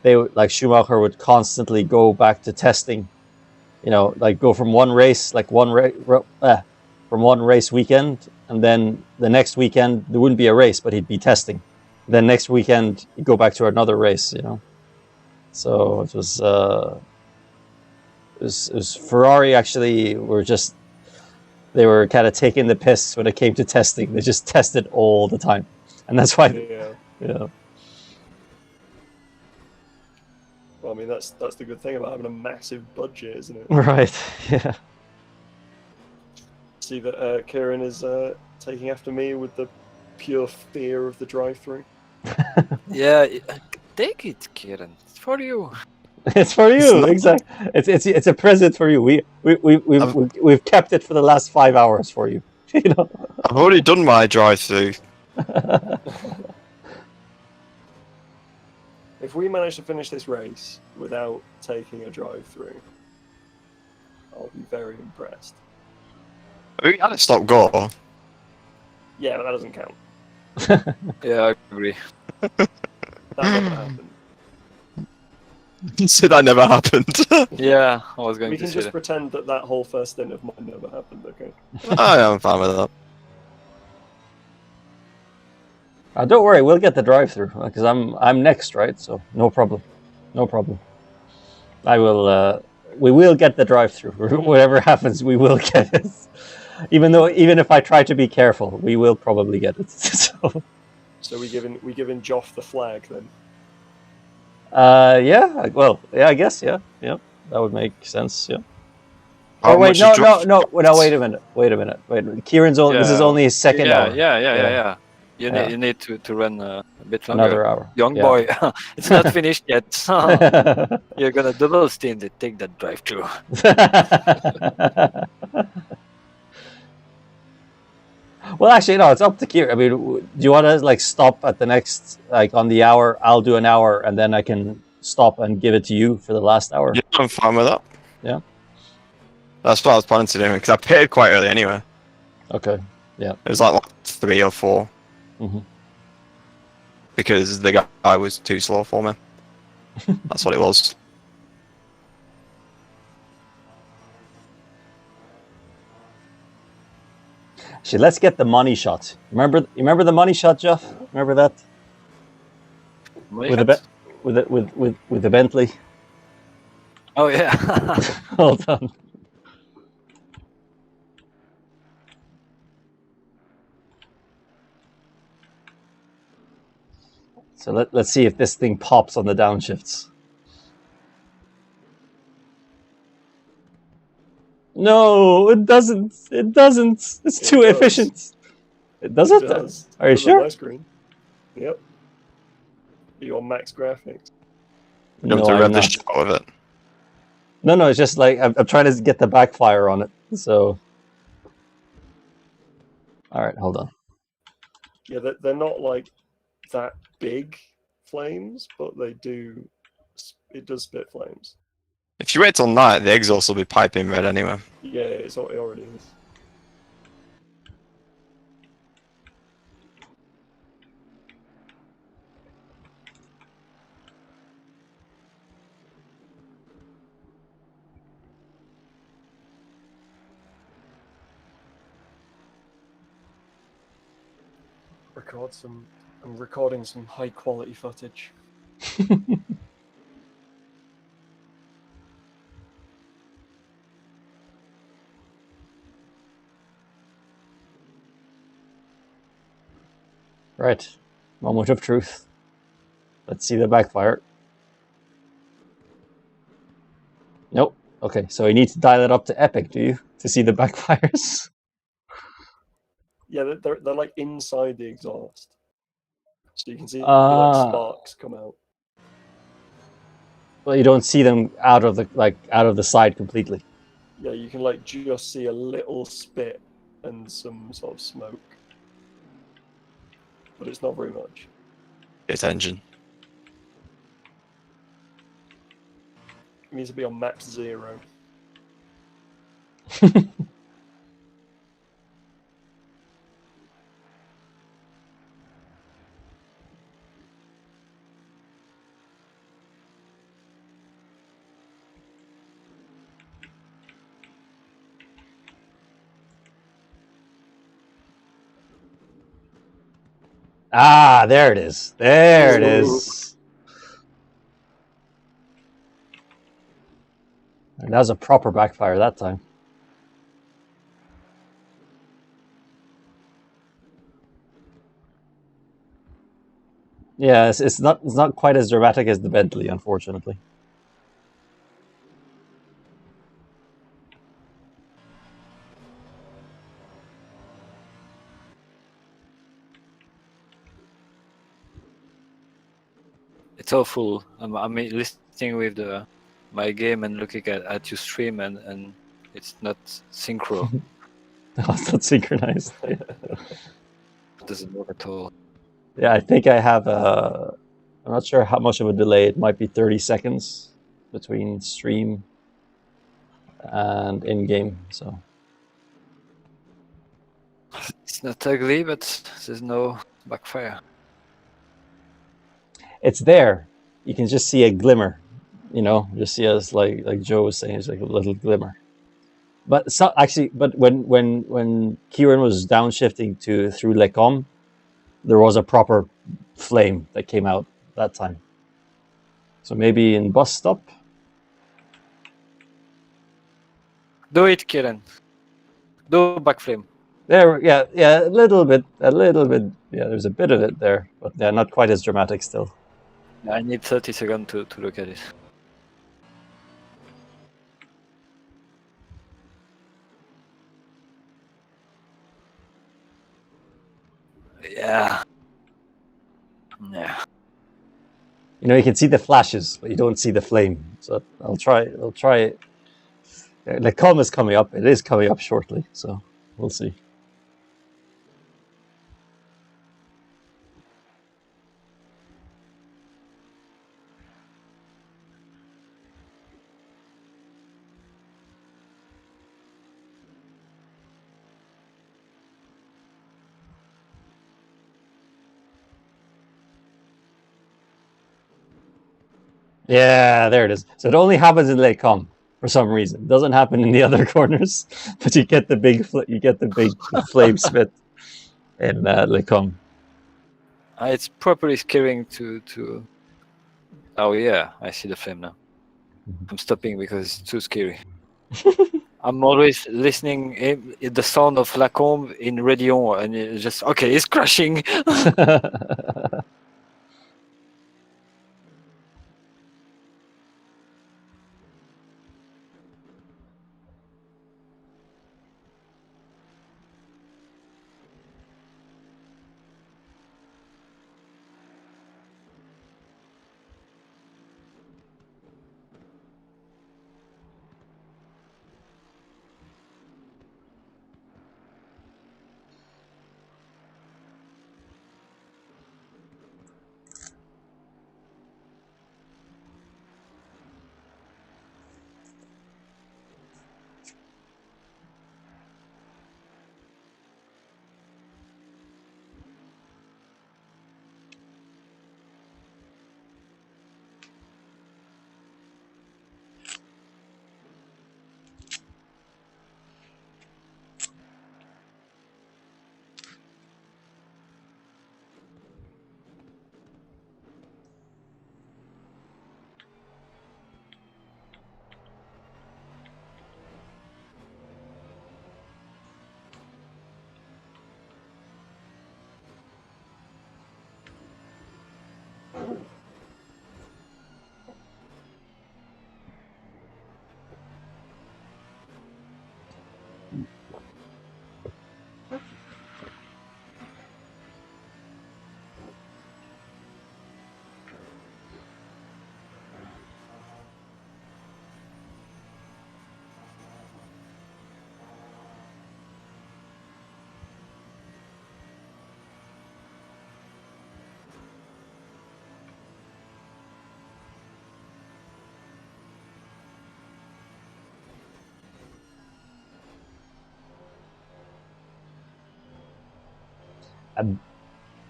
Speaker 2: Schumacher would constantly go back to testing. Like go from one race, from one race weekend, and then the next weekend there wouldn't be a race, but he'd be testing. Then next weekend he'd go back to another race. So it was Ferrari actually they were kind of taking the piss when it came to testing. They just tested all the time, and that's why.
Speaker 3: Yeah. Well, I mean that's the good thing about having a massive budget, isn't it?
Speaker 2: Right. Yeah.
Speaker 3: See that Kieran is taking after me with the pure fear of the drive-through.
Speaker 1: Yeah, take it, Kieran. It's for you.
Speaker 2: It's for you, exactly. It's a present for you. We've kept it for the last 5 hours for you.
Speaker 4: I've already done my drive-through.
Speaker 3: If we manage to finish this race without taking a drive-through, I'll be very impressed.
Speaker 4: We had a stop go.
Speaker 3: Yeah, but that doesn't count.
Speaker 1: Yeah, I agree.
Speaker 3: That never happened.
Speaker 4: So that never happened.
Speaker 1: Yeah, I was going
Speaker 3: We
Speaker 1: to
Speaker 3: can
Speaker 1: say
Speaker 3: just
Speaker 1: that.
Speaker 3: pretend that whole first stint of mine never happened, okay?
Speaker 4: I'm fine with that.
Speaker 2: Don't worry, we'll get the drive-through because I'm next, right? So no problem, no problem. I will. We will get the drive-through. Whatever happens, we will get it. Even if I try to be careful, we will probably get it.
Speaker 3: So we giving Joff the flag then?
Speaker 2: Yeah. Well, yeah. I guess. Yeah. Yeah. That would make sense. Yeah.
Speaker 4: How
Speaker 2: Oh wait,
Speaker 4: much you drop-
Speaker 2: no. Wait a minute. Wait. Kieran's only. This is
Speaker 1: Yeah.
Speaker 2: only his second hour.
Speaker 1: Yeah. You
Speaker 2: Yeah.
Speaker 1: need to run a bit longer.
Speaker 2: Another hour.
Speaker 1: Young
Speaker 2: Yeah.
Speaker 1: boy, it's not finished yet. You're gonna double steam to take that drive-through.
Speaker 2: Well, actually, no. It's up to Kieran. I mean, do you want to like stop at the next on the hour? I'll do an hour, and then I can stop and give it to you for the last hour.
Speaker 4: Yeah, I'm fine with that.
Speaker 2: Yeah.
Speaker 4: That's what I was planning to do because I paid quite early anyway.
Speaker 2: Okay. Yeah.
Speaker 4: It was like 3 or 4
Speaker 2: Mm-hmm.
Speaker 4: because the guy was too slow for me. That's what it was.
Speaker 2: Actually, let's get the money shot. Remember the money shot, Jeff? Remember that with the Bentley.
Speaker 1: Oh yeah.
Speaker 2: Hold on. So let's see if this thing pops on the downshifts. No, it doesn't. It doesn't. It's too
Speaker 3: does.
Speaker 2: efficient. It does it?
Speaker 3: It does.
Speaker 2: Are you
Speaker 3: It's on
Speaker 2: sure?
Speaker 3: my screen. Yep. Are you on max graphics?
Speaker 4: You have
Speaker 2: No,
Speaker 4: to
Speaker 2: I'm
Speaker 4: rev the
Speaker 2: not.
Speaker 4: shit out of it.
Speaker 2: No, it's just like I'm trying to get the backfire on it. So, all right, hold on.
Speaker 3: Yeah, they're not like that big flames, but they do. It does spit flames.
Speaker 4: If you wait till night, the exhaust will be piping red anyway.
Speaker 3: Yeah, it already is. I'm recording some high quality footage.
Speaker 2: Right, moment of truth. Let's see the backfire. Nope. Okay, so you need to dial it up to epic, do you, to see the backfires?
Speaker 3: Yeah, they're like inside the exhaust, so you can see like sparks come out.
Speaker 2: Well, you don't see them out of the side completely.
Speaker 3: Yeah, you can like just see a little spit and some sort of smoke, but it's not very much.
Speaker 4: It's engine.
Speaker 3: It needs to be on max 0.
Speaker 2: Ah, there it is. There it is. And that was a proper backfire that time. Yeah, it's not quite as dramatic as the Bentley, unfortunately.
Speaker 1: It's awful. I'm listening with my game and looking at your stream and it's not synchro.
Speaker 2: No, it's not synchronized.
Speaker 1: It doesn't work at all.
Speaker 2: Yeah, I think I have a I'm not sure how much of a delay. It might be 30 seconds between stream and in-game. So
Speaker 1: It's not ugly, but there's no backfire.
Speaker 2: it's there. You can just see a glimmer. Just see us like Joe was saying, it's like a little glimmer. But when Kieran was downshifting through Lecom, there was a proper flame that came out that time. So maybe in bus stop.
Speaker 1: Do it, Kieran. Do backflame.
Speaker 2: There, yeah, a little bit. Yeah, there's a bit of it there, but yeah, not quite as dramatic still.
Speaker 1: I need 30 seconds to look at it. Yeah. Yeah.
Speaker 2: You can see the flashes, but you don't see the flame. So I'll try it. The com is coming up. It is coming up shortly, so we'll see. Yeah, there it is. So it only happens in Lake Com for some reason. It doesn't happen in the other corners, but you get the big flame spit in Lake Com.
Speaker 1: It's properly scaring to. Oh yeah, I see the flame now. I'm stopping because it's too scary. I'm always listening the sound of Lacombe in Rédillon, and it's just okay. It's crashing.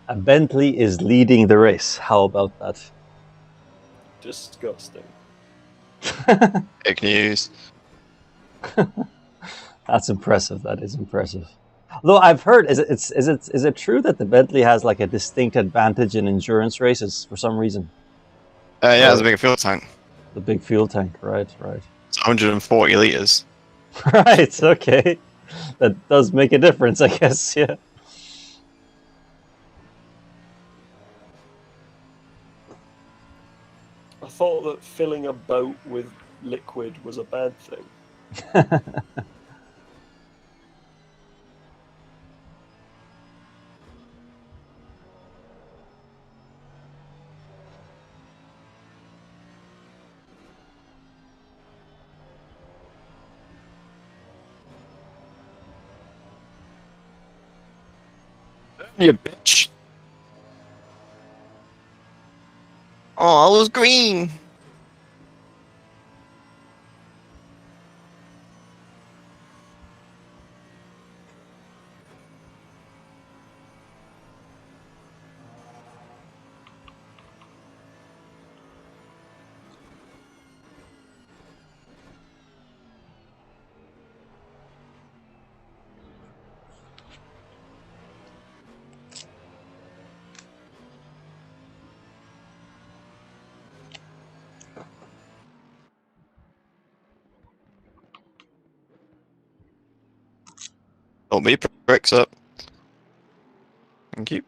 Speaker 2: A Bentley is leading the race. How about that?
Speaker 3: Disgusting.
Speaker 4: Fake news.
Speaker 2: That's impressive. That is impressive. Though I've heard, is it true that the Bentley has like a distinct advantage in endurance races for some reason?
Speaker 4: Yeah, it's a bigger fuel tank.
Speaker 2: The big fuel tank, right.
Speaker 4: It's 140 liters.
Speaker 2: Right, okay. That does make a difference, I guess, yeah.
Speaker 3: I thought that filling a boat with liquid was a bad thing.
Speaker 4: You bitch. Oh, I was green. Don't be pricks up. Thank you.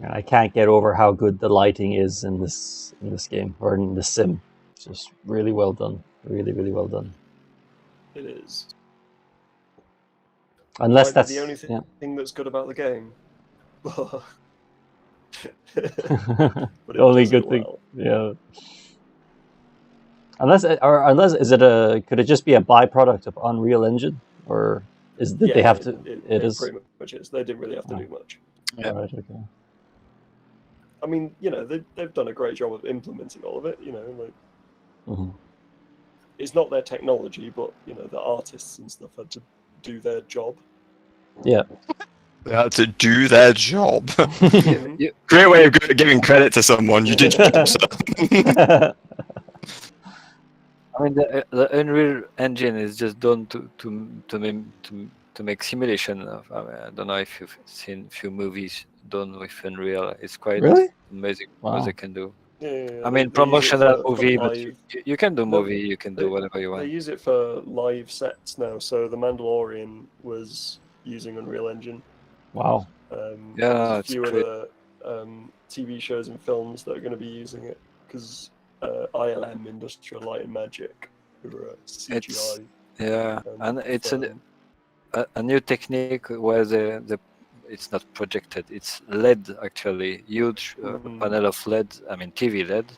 Speaker 2: I can't get over how good the lighting is in this game, or in the sim. It's just really well done. Really, really well done.
Speaker 3: It is.
Speaker 2: Unless
Speaker 3: Might be
Speaker 2: that's
Speaker 3: the only thing that's good about the game. But
Speaker 2: the
Speaker 3: it
Speaker 2: only
Speaker 3: does
Speaker 2: good
Speaker 3: it
Speaker 2: thing.
Speaker 3: well.
Speaker 2: Yeah. Unless is it could it just be a byproduct of Unreal Engine, or did they have to? It is
Speaker 3: pretty much is. They didn't really have to do much.
Speaker 2: all right. Okay.
Speaker 3: I mean, they've done a great job of implementing all of it. Like
Speaker 2: Mm-hmm.
Speaker 3: it's not their technology, but the artists and stuff had to do their job.
Speaker 2: Yeah.
Speaker 4: They had to do their job.
Speaker 3: Mhm.
Speaker 4: Great way of giving credit to someone. You did your job, sir.
Speaker 1: I mean, the Unreal Engine is just done to make simulation of. I mean, I don't know if you've seen a few movies done with Unreal. It's quite
Speaker 2: Really?
Speaker 1: amazing
Speaker 2: Wow.
Speaker 1: what they can do.
Speaker 3: Yeah,
Speaker 1: I
Speaker 3: they
Speaker 1: mean,
Speaker 3: use it
Speaker 1: promotional
Speaker 3: for
Speaker 1: movie, but
Speaker 3: live.
Speaker 1: you can do
Speaker 3: No,
Speaker 1: movie, you can do whatever you
Speaker 3: They
Speaker 1: want.
Speaker 3: use it for live sets now. So The Mandalorian was using Unreal Engine.
Speaker 2: Wow.
Speaker 1: Yeah,
Speaker 3: there's a
Speaker 1: it's
Speaker 3: few
Speaker 1: great.
Speaker 3: other TV shows and films that are going to be using it because ILM, Industrial Light and Magic, who are a CGI.
Speaker 1: Yeah, and it's
Speaker 3: firm.
Speaker 1: a new technique where it's not projected, it's LED actually, huge panel of LED, I mean TV LED,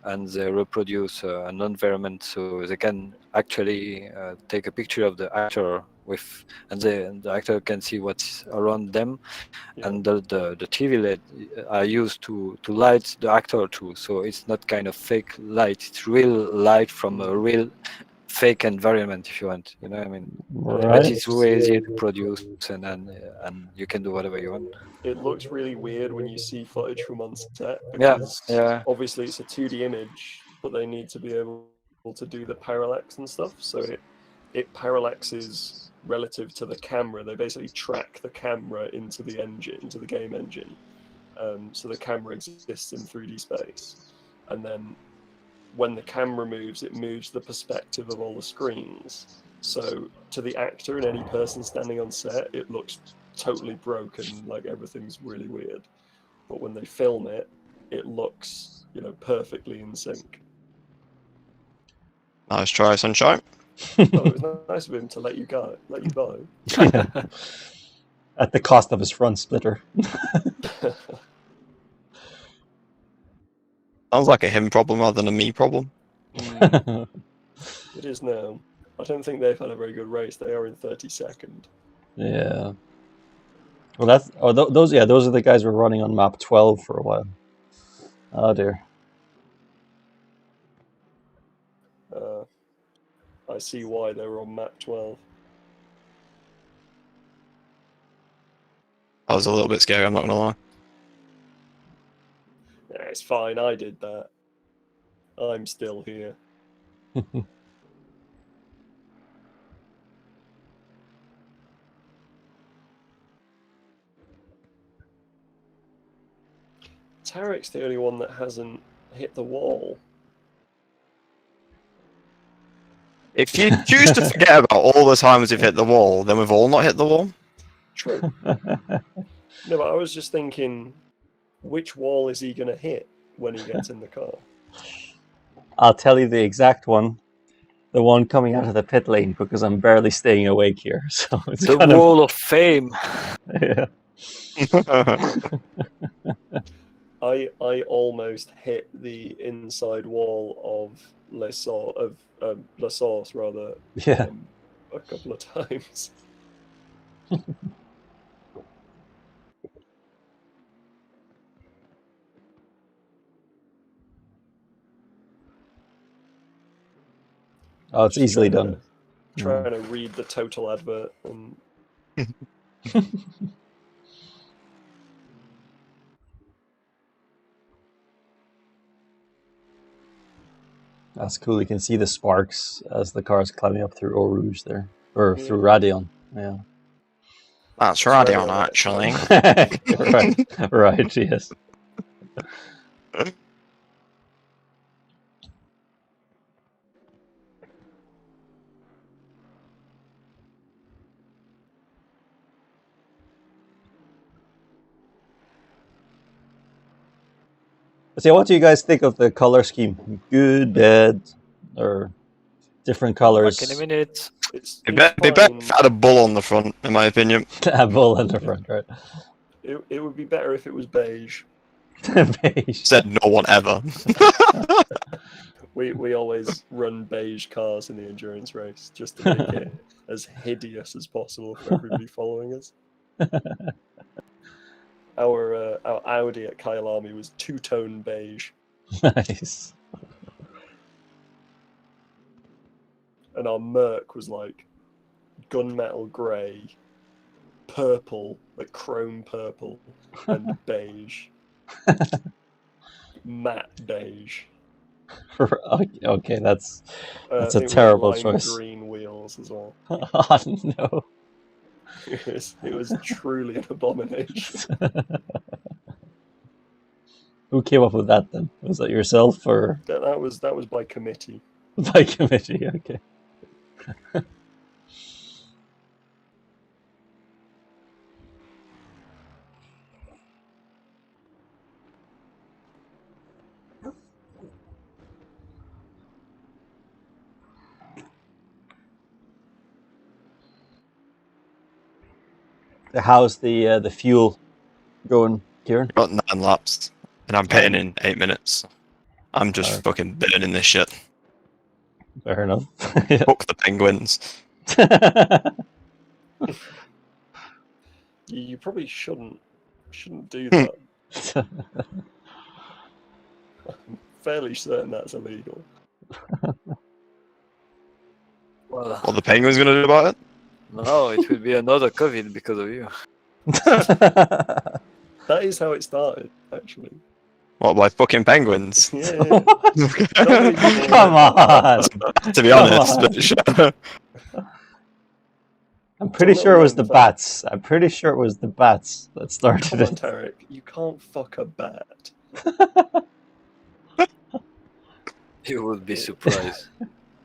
Speaker 1: and they reproduce an environment, so they can actually take a picture of the actor and the actor can see what's around them, and the TV LED are used to light the actor too, so it's not kind of fake light, it's real light from a real fake environment, if you want, you know what I mean?
Speaker 2: Right.
Speaker 1: But it's way easier to produce, and you can do whatever you want.
Speaker 3: It looks really weird when you see footage from on set because obviously it's a 2D image, but they need to be able to do the parallax and stuff. So it parallaxes relative to the camera. They basically track the camera into the engine, into the game engine. So the camera exists in 3D space, and then when the camera moves, it moves the perspective of all the screens. So to the actor and any person standing on set, it looks totally broken, like everything's really weird. But when they film it, it looks, perfectly in sync.
Speaker 4: Nice try, Sunshine.
Speaker 3: Oh, it was nice of him to let you buy.
Speaker 2: At the cost of his front splitter.
Speaker 4: Sounds like a him problem rather than a me problem.
Speaker 3: It is now. I don't think they've had a very good race. They are in 32nd.
Speaker 2: Yeah. Well, those are the guys who were running on map 12 for a while. Oh dear.
Speaker 3: I see why they were on map 12.
Speaker 4: I was a little bit scary, I'm not gonna lie.
Speaker 3: Yeah, it's fine. I did that. I'm still here. Tariq's the only one that hasn't hit the wall.
Speaker 4: If you choose to forget about all the times you've hit the wall, then we've all not hit the wall.
Speaker 3: True. No, but I was just thinking, which wall is he going to hit when he gets in the car?
Speaker 2: I'll tell you the exact one. The one coming out of the pit lane, because I'm barely staying awake here. So it's
Speaker 1: the wall of fame.
Speaker 2: Yeah.
Speaker 3: I almost hit the inside wall of La Source rather
Speaker 2: Yeah.
Speaker 3: a couple of times.
Speaker 2: Oh, it's
Speaker 3: Just
Speaker 2: easily
Speaker 3: trying
Speaker 2: done.
Speaker 3: Trying to read the total advert and
Speaker 2: That's cool. You can see the sparks as the car's climbing up through Eau Rouge there, or through Radion. Yeah.
Speaker 4: That's Radion, actually.
Speaker 2: Right. Right. Yes. So, what do you guys think of the color scheme? Good, bad, or different colors?
Speaker 1: Back in a minute.
Speaker 4: They better had a bull on the front, in my opinion.
Speaker 2: A bull in the front, right?
Speaker 3: It would be better if it was beige.
Speaker 2: Beige.
Speaker 4: Said no one ever.
Speaker 3: We always run beige cars in the endurance race just to make it as hideous as possible for everybody following us. Our Audi at Kyle Army was two-tone beige.
Speaker 2: Nice.
Speaker 3: And our Merc was like gunmetal grey, purple, like chrome purple, and beige. Matte beige.
Speaker 2: Okay, that's a
Speaker 3: it
Speaker 2: terrible
Speaker 3: was lime
Speaker 2: choice.
Speaker 3: green wheels as well.
Speaker 2: Oh no.
Speaker 3: It was truly an abomination.
Speaker 2: Who came up with that then? Was that yourself or
Speaker 3: That was by committee.
Speaker 2: by committee? Okay. How's the fuel going, Kieran?
Speaker 4: Got 9 laps, and I'm pitting in 8 minutes. I'm just fucking burning this shit.
Speaker 2: Fair enough.
Speaker 4: Fuck the Penguins.
Speaker 3: You probably shouldn't do that. I'm fairly certain that's illegal.
Speaker 1: Well,
Speaker 4: What the Penguins gonna do about it?
Speaker 1: no, it will be another COVID because of you.
Speaker 3: That is how it started, actually.
Speaker 4: What, by fucking Penguins?
Speaker 3: Yeah.
Speaker 2: Come on.
Speaker 4: To be honest, but sure.
Speaker 2: I'm pretty
Speaker 3: It's a
Speaker 2: sure it was
Speaker 3: little
Speaker 2: the
Speaker 3: known
Speaker 2: bats. I'm pretty sure it was the bats that started
Speaker 3: Come on,
Speaker 2: it.
Speaker 3: Tariq, you can't fuck a bat.
Speaker 1: You would be surprised.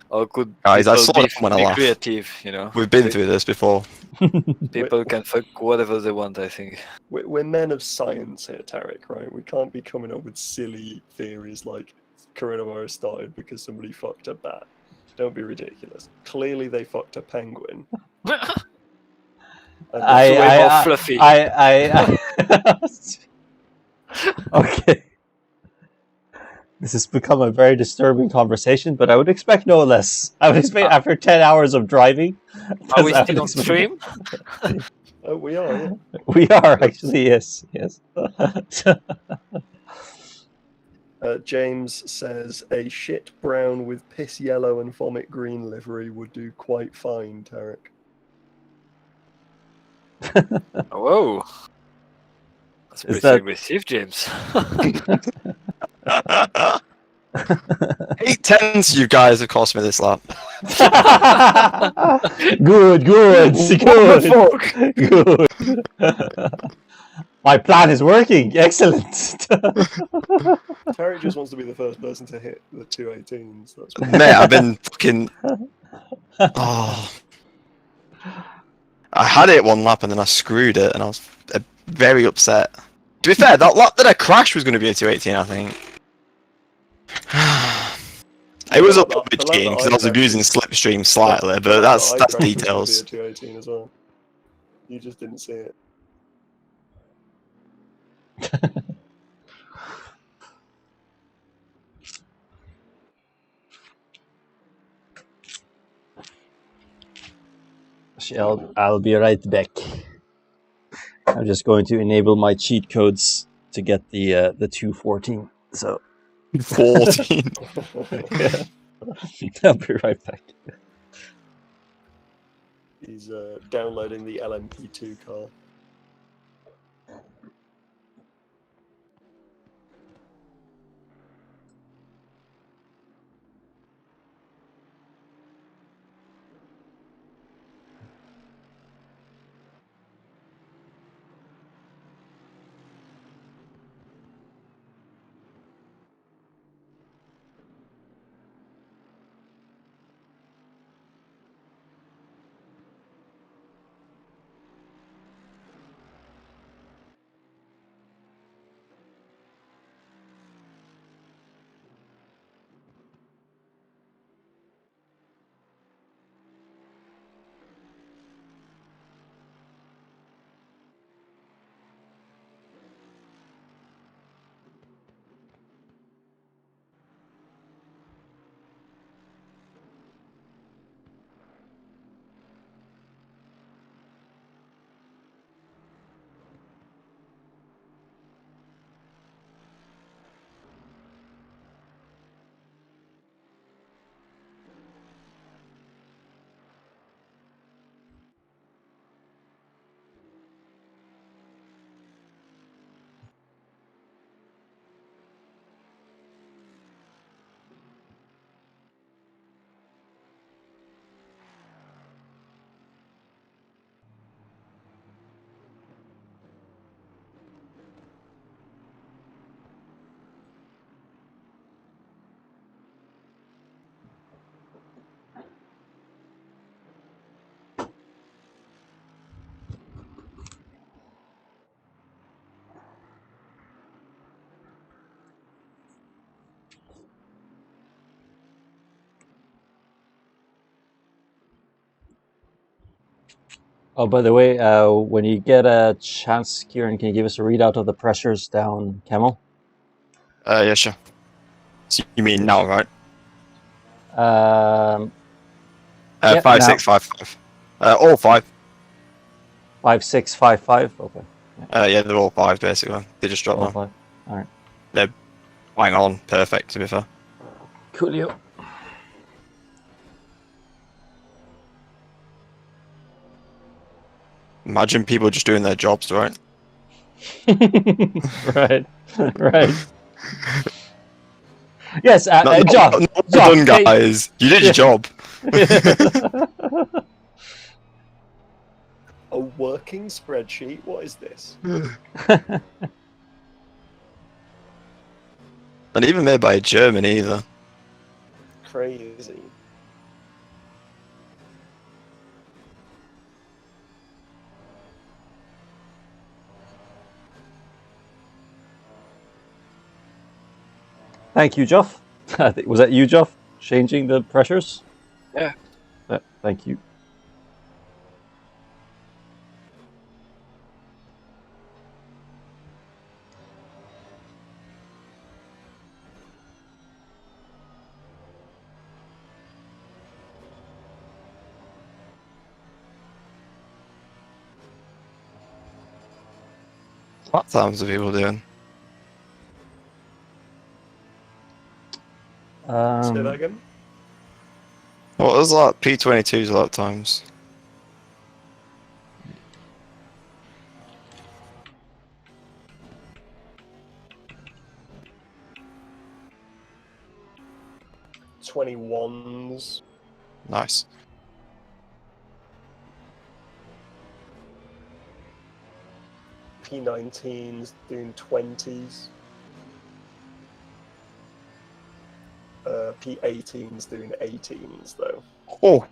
Speaker 1: Or could
Speaker 4: Guys, I
Speaker 1: people
Speaker 4: saw it when I
Speaker 1: be
Speaker 4: laugh.
Speaker 1: creative, you know?
Speaker 4: We've been through this before.
Speaker 1: People can fuck whatever they want, I think.
Speaker 3: We're men of science here, Tariq, right? We can't be coming up with silly theories like coronavirus started because somebody fucked a bat. Don't be ridiculous. Clearly they fucked a penguin. And
Speaker 1: way more fluffy.
Speaker 2: Okay. This has become a very disturbing conversation, but I would expect no less. I would expect after 10 hours of driving.
Speaker 1: Are we still on stream?
Speaker 3: Oh, we are, yeah.
Speaker 2: We are, actually, yes. Yes.
Speaker 3: James says a shit brown with piss yellow and vomit green livery would do quite fine, Tariq.
Speaker 1: Whoa. That's pretty aggressive, James.
Speaker 4: 8/10s, you guys have cost me this lap.
Speaker 2: Good. My plan is working. Excellent.
Speaker 3: Tariq just wants to be the first person to hit the 218s. That's what
Speaker 4: Mate, I've been fucking... Oh. I had it one lap and then I screwed it and I was very upset. To be fair, that lap that I crashed was going to be a 218, I think. It was up to mid-game because I was abusing slipstream slightly, but that's details.
Speaker 3: Be a 218 as well. You just didn't see it.
Speaker 2: I'll be right back. I'm just going to enable my cheat codes to get the 214. So
Speaker 4: 14.
Speaker 2: yeah. I'll be right back.
Speaker 3: He's downloading the LMP2 car.
Speaker 2: Oh, by the way, when you get a chance, Kieran, can you give us a readout of the pressures down Camel?
Speaker 4: Yeah, sure. So you mean now, right?
Speaker 2: Yeah,
Speaker 4: 5655. All 5.
Speaker 2: 5655. Okay,
Speaker 4: Yeah, they're all 5 basically. They just dropped
Speaker 2: all
Speaker 4: now.
Speaker 2: 5. All right.
Speaker 4: They're bang on, perfect to be fair.
Speaker 2: Coolio.
Speaker 4: Imagine people just doing their jobs, right?
Speaker 2: Right. Right. Yes,
Speaker 4: Not
Speaker 2: Joff.
Speaker 4: done, guys. You did your job.
Speaker 3: A working spreadsheet? What is this?
Speaker 4: Not even made by a German either.
Speaker 3: Crazy.
Speaker 2: Thank you, Joff. Was that you, Joff, changing the pressures?
Speaker 1: Yeah.
Speaker 2: Thank you.
Speaker 4: What times are people doing?
Speaker 3: Say that again?
Speaker 4: What was that? P22's a lot of times.
Speaker 3: '21s.
Speaker 4: Nice.
Speaker 3: P19s doing 20s. P18s doing 18s though.
Speaker 4: Oh,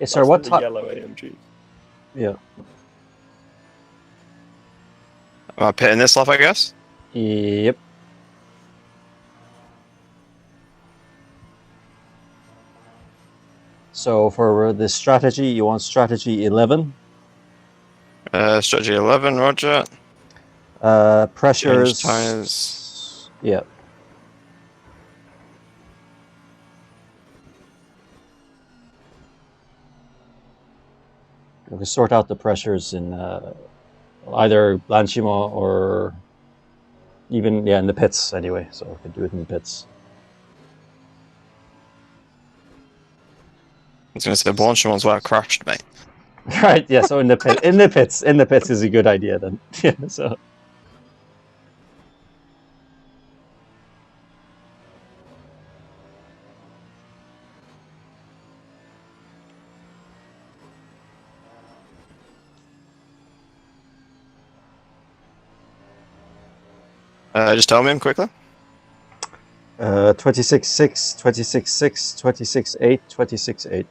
Speaker 2: Yes, sir.
Speaker 3: That's
Speaker 2: What
Speaker 3: the
Speaker 2: time?
Speaker 3: yellow AMG.
Speaker 2: Yeah.
Speaker 4: am I pitting this lap, I guess?
Speaker 2: Yep. So for the strategy, you want strategy 11.
Speaker 4: Strategy 11, roger.
Speaker 2: Pressures.
Speaker 4: Change tyres.
Speaker 2: Yeah. We can sort out the pressures in either Blanchimont or even in the pits anyway. So we can do it in the pits.
Speaker 4: I was going to say Blanchimont's where I crashed, mate.
Speaker 2: Right. Yeah. So in the pits. In the pits is a good idea then. Yeah. So.
Speaker 4: Just tell me him quickly.
Speaker 2: 26.6, 26.6, 26.8, 26.8.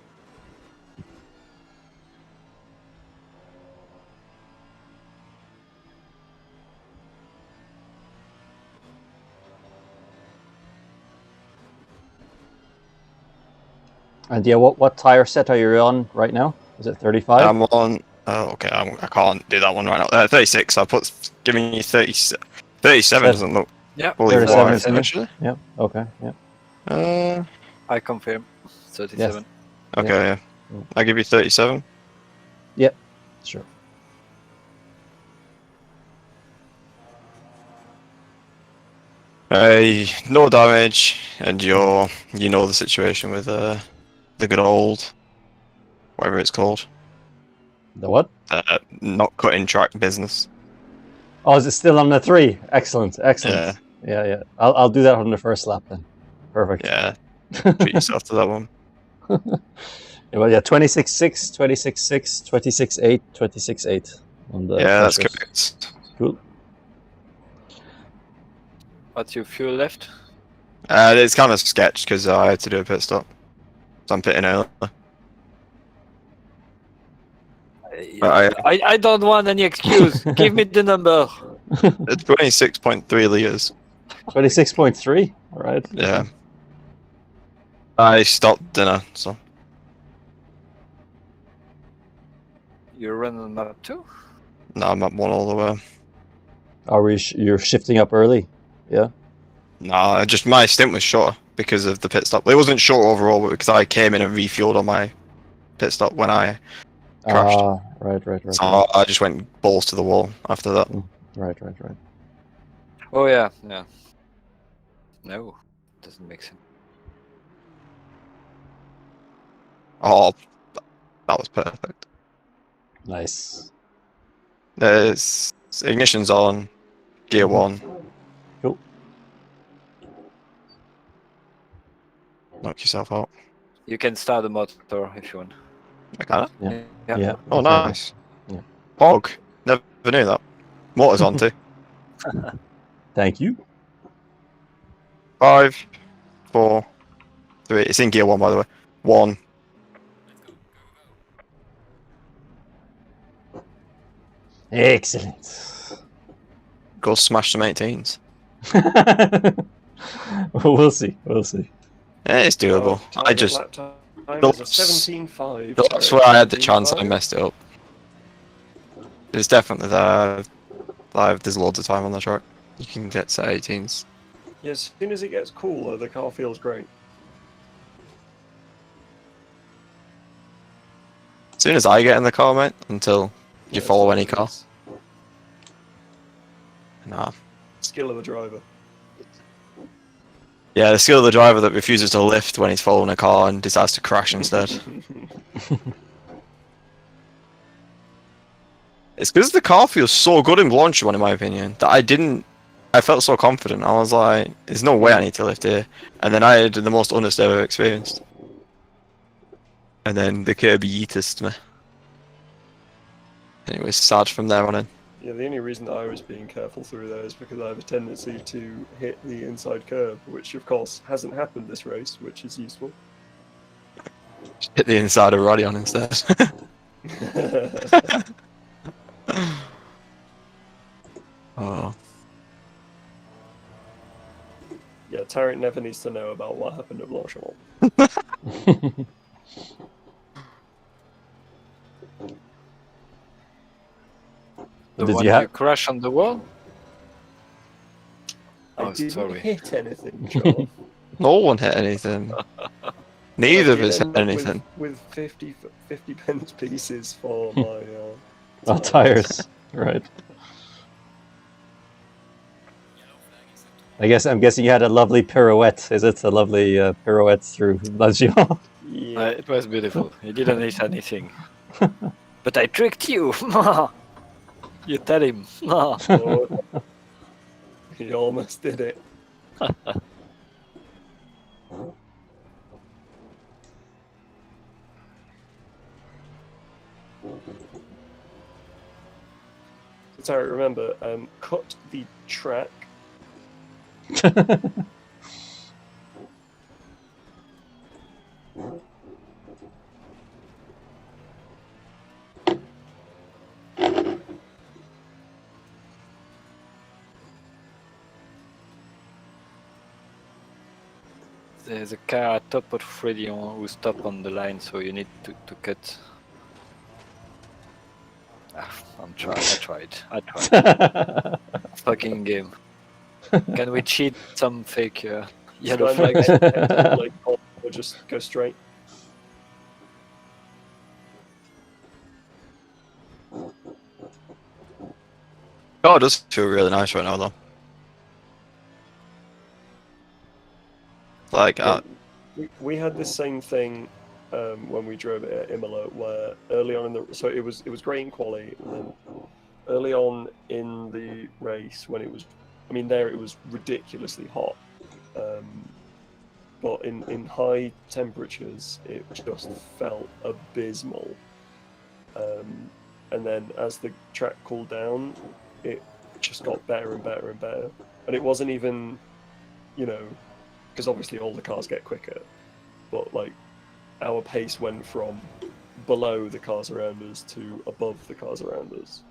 Speaker 2: And yeah, what tire set are you on right now? Is it 35?
Speaker 4: I'm on. Oh, okay. I can't do that one right now. 36. I put giving you 30, 37 doesn't look.
Speaker 1: Yeah.
Speaker 4: fully
Speaker 2: 37
Speaker 4: wide,
Speaker 2: is good.
Speaker 4: actually.
Speaker 2: Yeah. Okay. Yeah.
Speaker 1: I confirm. 37.
Speaker 4: Okay. Yeah.
Speaker 2: Mm.
Speaker 4: I give you 37.
Speaker 2: Sure.
Speaker 4: No damage, and you know the situation with the good old, whatever it's called,
Speaker 2: The what?
Speaker 4: not cutting track business.
Speaker 2: Oh, is it still on the 3? Excellent. Excellent. Yeah. I'll do that on the first lap then. Perfect.
Speaker 4: Yeah, treat yourself to that one.
Speaker 2: Well, yeah, 26.6, 26.6, 26.8, 26.8 on the
Speaker 4: Yeah, that's
Speaker 2: pressures.
Speaker 4: correct.
Speaker 2: Cool.
Speaker 1: What's your fuel left?
Speaker 4: It's kind of sketched because I had to do a pit stop, so I'm pitting early.
Speaker 1: I don't want any excuse. Give me the number.
Speaker 4: It's 26.3 liters.
Speaker 2: 26.3. All right.
Speaker 4: Yeah. I stopped dinner, so
Speaker 1: You're running map 2?
Speaker 4: now I'm at 1 all the way.
Speaker 2: Are we? You're shifting up early. Yeah.
Speaker 4: Nah, just my stint was shorter because of the pit stop. It wasn't short overall, but because I came in and refueled on my pit stop when I crashed.
Speaker 2: Right.
Speaker 4: So I just went balls to the wall after that.
Speaker 2: Right.
Speaker 1: Oh yeah. No, doesn't make sense.
Speaker 4: Oh, that was perfect.
Speaker 2: Nice.
Speaker 4: There's ignition's on, gear 1.
Speaker 2: Cool.
Speaker 4: Knock yourself out.
Speaker 1: You can start the motor if you want.
Speaker 4: I got it.
Speaker 2: Yeah.
Speaker 4: Oh,
Speaker 2: okay.
Speaker 4: nice.
Speaker 2: Yeah.
Speaker 4: Hog. Never knew that. Motor's on too.
Speaker 2: Thank you.
Speaker 4: 5, 4, 3. It's in gear 1, by the way. 1.
Speaker 2: Excellent.
Speaker 4: Go smash some 18s.
Speaker 2: We'll see.
Speaker 4: Yeah, it's doable. I just.
Speaker 3: Lap time
Speaker 4: the
Speaker 3: is a
Speaker 4: laps-
Speaker 3: 17.5.
Speaker 4: That's where I had the chance I messed it up. It's definitely there. There's loads of time on the track. You can get to 18s.
Speaker 3: Yeah, as soon as it gets cooler, the car feels great.
Speaker 4: As soon as I get in the car, mate, until you follow any car. Nah.
Speaker 3: Skill of the driver.
Speaker 4: Yeah, the skill of the driver that refuses to lift when he's following a car and decides to crash instead. It's because the car feels so good in Blanchimont, in my opinion, that I felt so confident. I was like, there's no way I need to lift here. And then I had the most honest ever experienced. And then the Kirby yeeted me. And it was sad from there on in.
Speaker 3: Yeah, the only reason that I was being careful through there is because I have a tendency to hit the inside curb, which of course hasn't happened this race, which is useful.
Speaker 4: Hit the inside of Rodion instead. Oh.
Speaker 3: Yeah, Tariq never needs to know about what happened at Blanchimont.
Speaker 1: The
Speaker 2: Did
Speaker 1: one
Speaker 2: you have?
Speaker 1: you crash on the wall?
Speaker 3: I
Speaker 1: Oh,
Speaker 3: didn't
Speaker 1: sorry.
Speaker 3: hit anything, John.
Speaker 4: No one hit anything. Neither of
Speaker 3: You'd
Speaker 4: us
Speaker 3: end
Speaker 4: had
Speaker 3: up
Speaker 4: anything.
Speaker 3: with 50 pence pieces for my
Speaker 2: Oh, tires. Right. I'm guessing you had a lovely pirouette. Is it a lovely pirouette through Lazio?
Speaker 3: Yeah.
Speaker 1: It was beautiful. You didn't miss anything. But I tricked you. You tell him.
Speaker 3: Oh, he almost did it. So Tariq, remember, cut the track.
Speaker 1: There's a car at top of Fredion who stopped on the line, so you need to cut. I tried. Fucking game. Can we cheat some fake yellow flags?
Speaker 3: Like, or just go straight.
Speaker 4: Oh, it does feel really nice right now, though. Like,
Speaker 3: We had the same thing when we drove it at Imola, where early on in the it was great in quali, and then early on in the race when it was, there it was ridiculously hot, but in high temperatures it just felt abysmal, and then as the track cooled down, it just got better and better and better, and it wasn't even, because obviously all the cars get quicker, but like our pace went from below the cars around us to above the cars around us.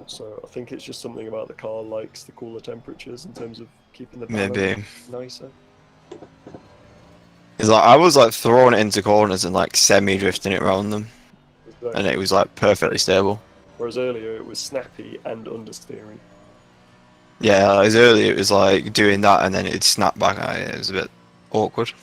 Speaker 3: So I think it's just something about the car likes the cooler temperatures in terms of keeping the balance
Speaker 4: maybe.
Speaker 3: nicer.
Speaker 4: It's like, I was like throwing it into corners and like semi-drifting it around them, and it was like perfectly stable.
Speaker 3: Whereas earlier it was snappy and understeering.
Speaker 4: Yeah, as early it was like doing that and then it'd snap back at it. It was a bit awkward.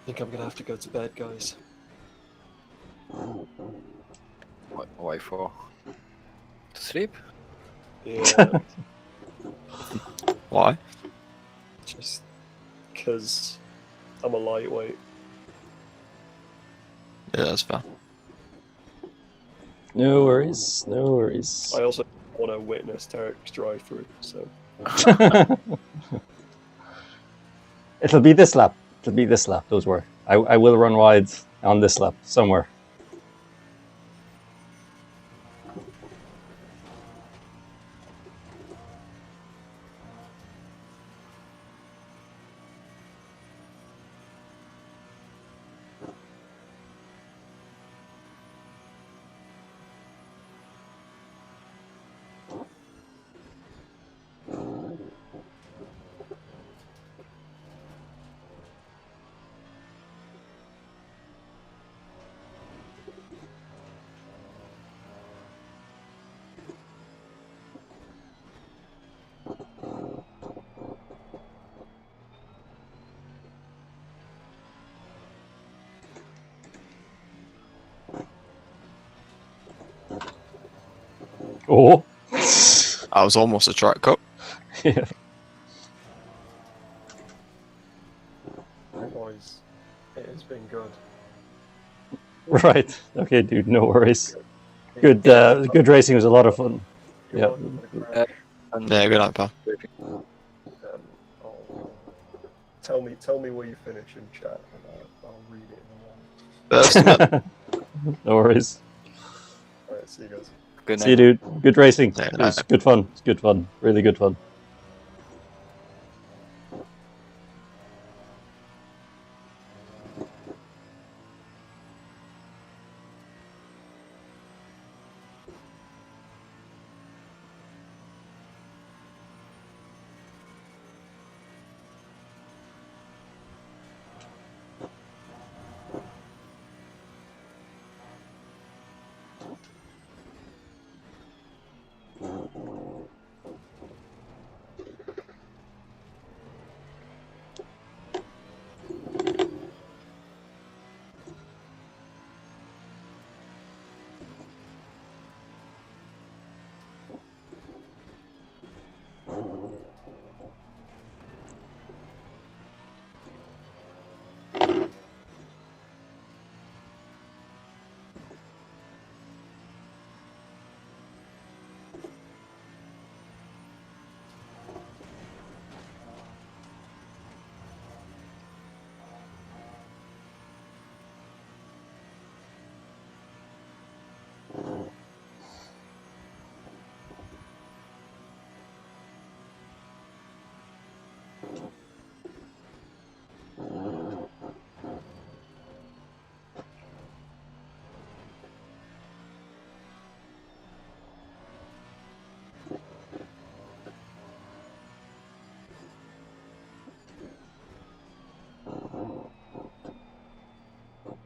Speaker 3: I think I'm gonna have to go to bed, guys.
Speaker 1: Why for? To sleep?
Speaker 3: Yeah,
Speaker 4: Why?
Speaker 3: just because I'm a lightweight.
Speaker 4: Yeah, that's fair.
Speaker 2: No worries. No worries.
Speaker 3: I also want to witness Tariq's drive-through, so
Speaker 2: It'll be this lap. Those were. I will run wide on this lap somewhere. Oh.
Speaker 4: I was almost a track cut.
Speaker 2: Yeah.
Speaker 3: boys, it has been good.
Speaker 2: Right. Okay, dude. No worries. Good. Good racing. It was a lot of fun.
Speaker 3: You're
Speaker 2: Yeah.
Speaker 3: welcome for the crash.
Speaker 1: And
Speaker 4: Yeah, good night, pal.
Speaker 3: Tell me where you finish in chat, and I'll read it in the morning.
Speaker 4: First,
Speaker 2: No worries.
Speaker 3: Alright, see you guys.
Speaker 1: good
Speaker 2: See you,
Speaker 1: night.
Speaker 2: dude. Good racing.
Speaker 4: Yeah,
Speaker 2: It was good fun. It's good fun. Really good fun.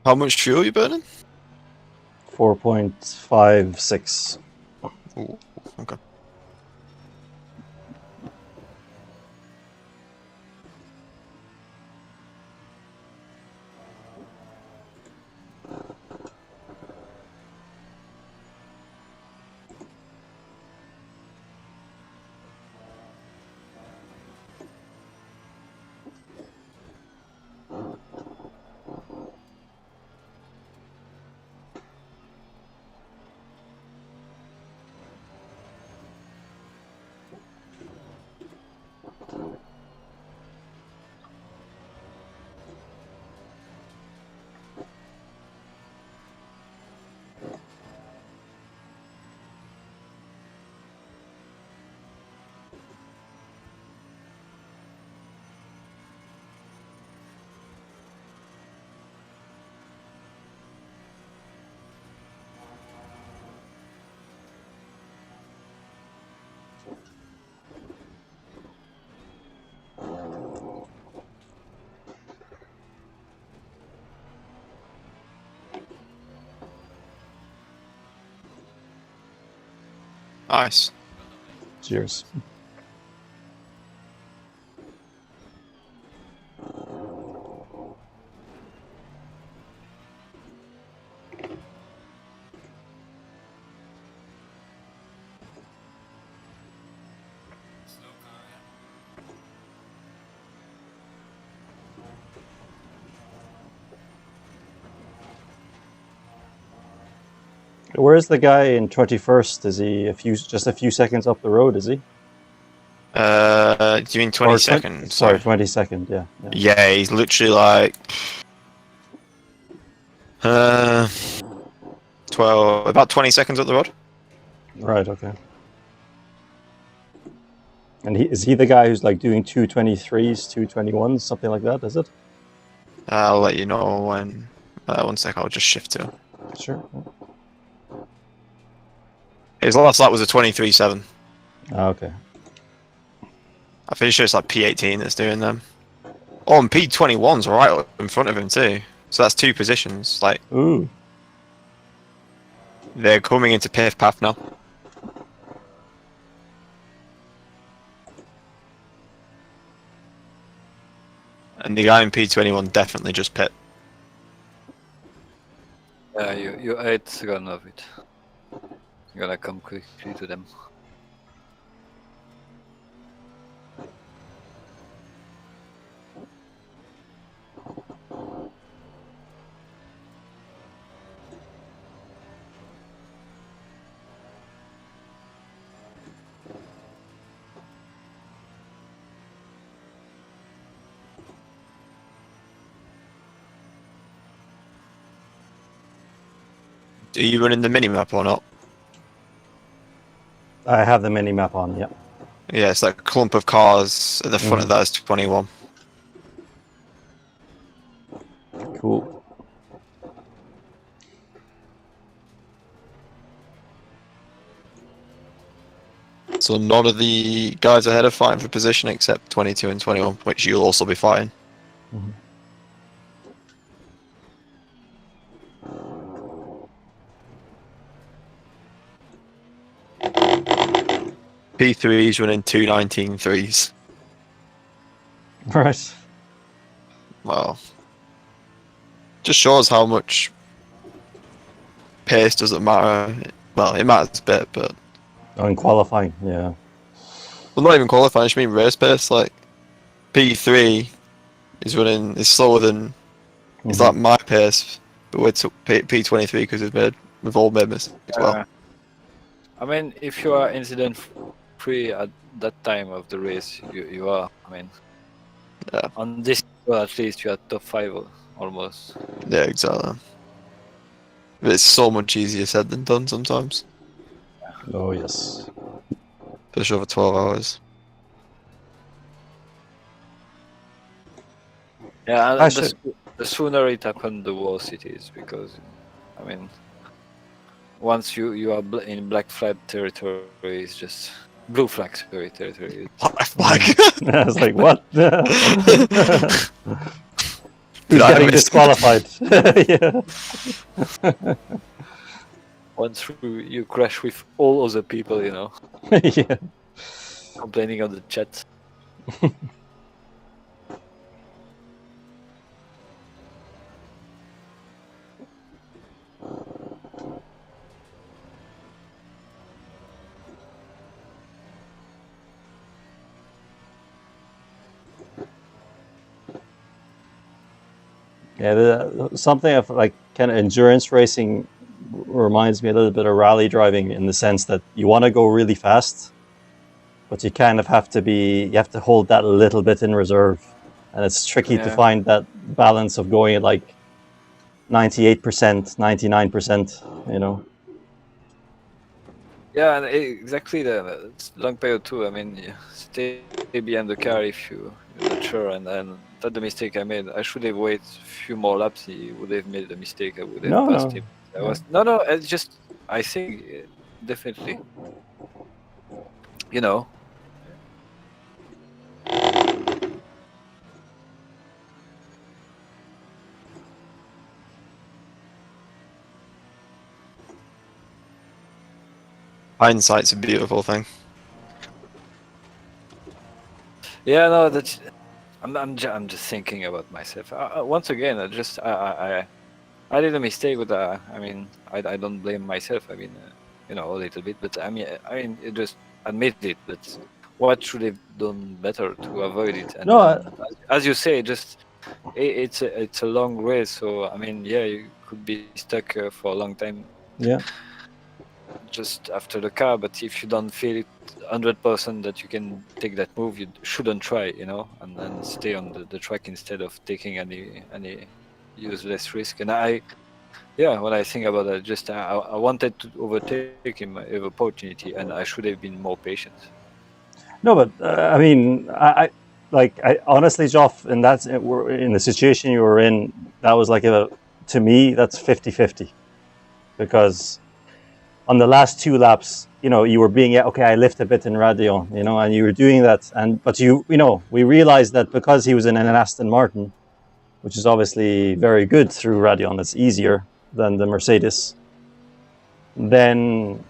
Speaker 4: How much fuel are you burning?
Speaker 2: 4.56.
Speaker 4: Ooh, okay. Nice.
Speaker 2: Cheers. Where's the guy in 21st? Is he just a few seconds up the road? Is he?
Speaker 4: Do you mean 20
Speaker 2: Or
Speaker 4: seconds?
Speaker 2: Sorry, 22nd. Yeah.
Speaker 4: Yeah, he's literally like 12, about 20 seconds up the road.
Speaker 2: Right. Okay. And is he the guy who's like doing 223s, 221s, something like that? Is it?
Speaker 4: I'll let you know when. 1 sec, I'll just shift to.
Speaker 2: Sure.
Speaker 4: His last lap was a 23.7.
Speaker 2: Okay.
Speaker 4: I'm pretty sure it's like P18 that's doing them. Oh, and P21's right up in front of him too. So that's 2 positions. Like,
Speaker 2: Ooh.
Speaker 4: they're coming into pith path now. And the guy in P21 definitely just pit.
Speaker 1: Yeah, you 8 seconds of it. You gotta come quickly to them.
Speaker 4: Are you running the mini-map or not?
Speaker 2: I have the mini map on. Yeah.
Speaker 4: Yeah, it's like a clump of cars at the front of that is 21.
Speaker 2: Cool.
Speaker 4: So none of the guys ahead are fighting for position except 22 and 21, which you'll also be fighting.
Speaker 2: Mhm.
Speaker 4: P3's running 2:19.3s.
Speaker 2: Right.
Speaker 4: Well, just shows how much pace doesn't matter. Well, it matters a bit, but
Speaker 2: Oh, in qualifying, yeah.
Speaker 4: well, not even qualifying. I just mean race pace. Like P3 is slower than it's like my pace, but we're P23 because we've all made mistakes as well.
Speaker 1: I mean, if you are incident free at that time of the race, you are. I mean,
Speaker 4: Yeah.
Speaker 1: on this, well, at least you are top 5 almost.
Speaker 4: Yeah, exactly. But it's so much easier said than done sometimes.
Speaker 2: Oh, yes.
Speaker 4: Especially over 12 hours.
Speaker 1: Yeah, and
Speaker 2: Actually,
Speaker 1: the sooner it happened, the worse it is, because I mean, once you are in black flag territory, it's just blue flag territory.
Speaker 4: Like,
Speaker 2: I was like, what?
Speaker 4: did
Speaker 2: Who's
Speaker 4: I
Speaker 2: getting
Speaker 4: miss?
Speaker 2: disqualified? Yeah.
Speaker 1: Once you crash with all other people,
Speaker 2: Yeah.
Speaker 1: complaining on the chat.
Speaker 2: Yeah, something of like kind of endurance racing reminds me a little bit of rally driving in the sense that you want to go really fast, but you kind of you have to hold that a little bit in reserve. And it's tricky to
Speaker 1: Yeah.
Speaker 2: find that balance of going at like 98%, 99%.
Speaker 1: Yeah, and exactly it's long period too. I mean, stay behind the car if you're not sure, and then that's the mistake I made. I should have waited a few more laps. He would have made a mistake. I would have
Speaker 2: No,
Speaker 1: passed
Speaker 2: no.
Speaker 1: him.
Speaker 2: Yeah.
Speaker 1: No. It's just I think definitely. You know.
Speaker 4: Hindsight's a beautiful thing.
Speaker 1: Yeah, no, that's. I'm just thinking about myself. Once again, I did a mistake with. I mean, I don't blame myself. I mean, a little bit, but I mean, it just admit it. But what should have done better to avoid it? And,
Speaker 2: No,
Speaker 1: and as you say, just it's a long race. So I mean, yeah, you could be stuck for a long time
Speaker 2: yeah.
Speaker 1: just after the car. But if you don't feel it 100% that you can take that move, you shouldn't try. And then stay on the track instead of taking any useless risk. And when I think about it, just I wanted to overtake him with opportunity, and I should have been more patient.
Speaker 2: No, but I mean, I honestly, Joff, and that's we're in the situation you were in. That was like to me, that's 50-50, because on the last two laps, you were being okay. I lift a bit in radio, and you were doing that, but we realized that because he was in an Aston Martin, which is obviously very good through radio, and it's easier than the Mercedes. Then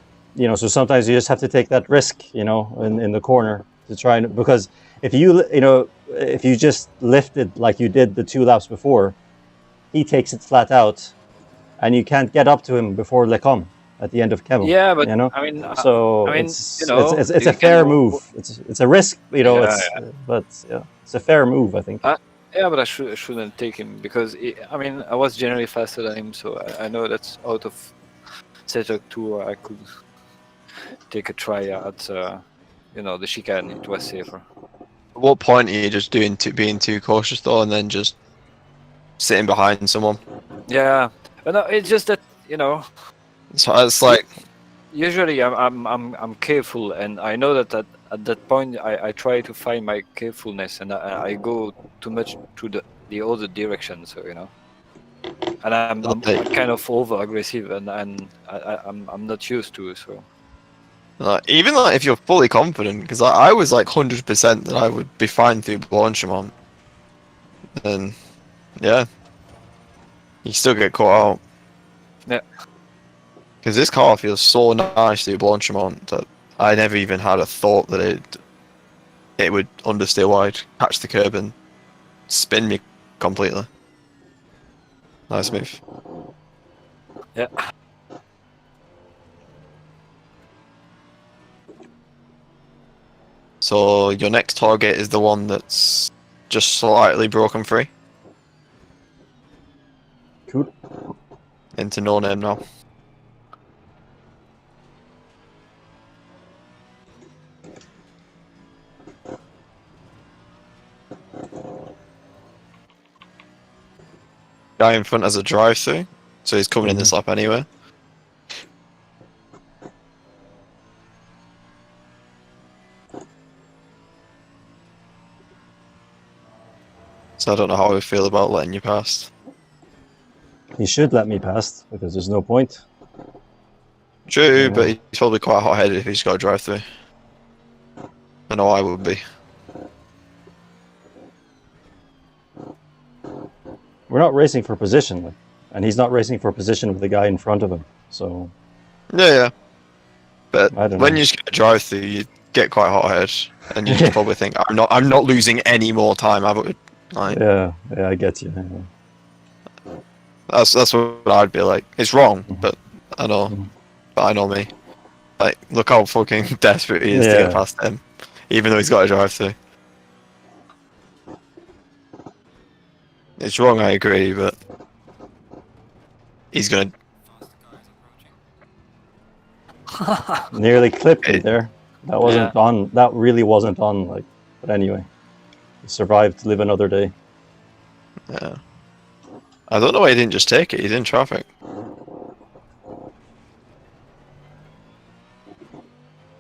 Speaker 2: so sometimes you just have to take that risk, in the corner to try and, because if you just lift it like you did the two laps before, he takes it flat out, and you can't get up to him before Le Com at the end of Kemmel.
Speaker 1: Yeah, but I mean,
Speaker 2: So it's a
Speaker 1: you
Speaker 2: fair
Speaker 1: can.
Speaker 2: move. It's a risk,
Speaker 1: Yeah,
Speaker 2: but yeah, it's a fair move, I think.
Speaker 1: yeah, but I shouldn't take him because I mean I was generally faster than him, so I know that's out of setup 2. I could take a try at the chicane. It was safer.
Speaker 4: At what point are you just being too cautious though, and then just sitting behind someone?
Speaker 1: Yeah, but no, it's just that
Speaker 4: So it's like,
Speaker 1: usually I'm careful, and I know that at that point I try to find my carefulness, and I go too much to the other direction. So and I'm kind of over aggressive, and I'm not used to. So
Speaker 4: even like if you're fully confident, because I was like 100% that I would be fine through Blanchimont, then yeah, you still get caught out.
Speaker 1: yeah.
Speaker 4: Because this car feels so nice through Blanchimont that I never even had a thought that it would understeer wide, catch the curb, and spin me completely. Nice move.
Speaker 1: Yeah.
Speaker 4: So your next target is the one that's just slightly broken free.
Speaker 2: Cool.
Speaker 4: Into no name now. Guy in front has a drive-through, so he's coming in this lap anyway. So I don't know how I would feel about letting you past.
Speaker 2: He should let me past because there's no point.
Speaker 4: True,
Speaker 2: Yeah.
Speaker 4: but he's probably quite hot-headed if he's got to drive through. I know I would be.
Speaker 2: We're not racing for position, like, and he's not racing for position with the guy in front of him. So
Speaker 4: Yeah. But
Speaker 2: I don't
Speaker 4: when
Speaker 2: know.
Speaker 4: you just get a drive through, you get quite hot-headed, and you just probably think, I'm not losing any more time. I would, like,
Speaker 2: Yeah, I get you. Yeah.
Speaker 4: that's what I'd be like. It's wrong,
Speaker 2: Mhm.
Speaker 4: but I know,
Speaker 2: Mhm.
Speaker 4: but I know me. Like, look how fucking desperate he is to get
Speaker 2: Yeah.
Speaker 4: past him, even though he's got a drive through. It's wrong, I agree, but he's gonna.
Speaker 2: Nearly clipped me
Speaker 4: It-
Speaker 2: there. That wasn't
Speaker 1: Yeah.
Speaker 2: on. That really wasn't on. Like, but anyway, he survived to live another day.
Speaker 4: Yeah. I don't know why he didn't just take it. He's in traffic.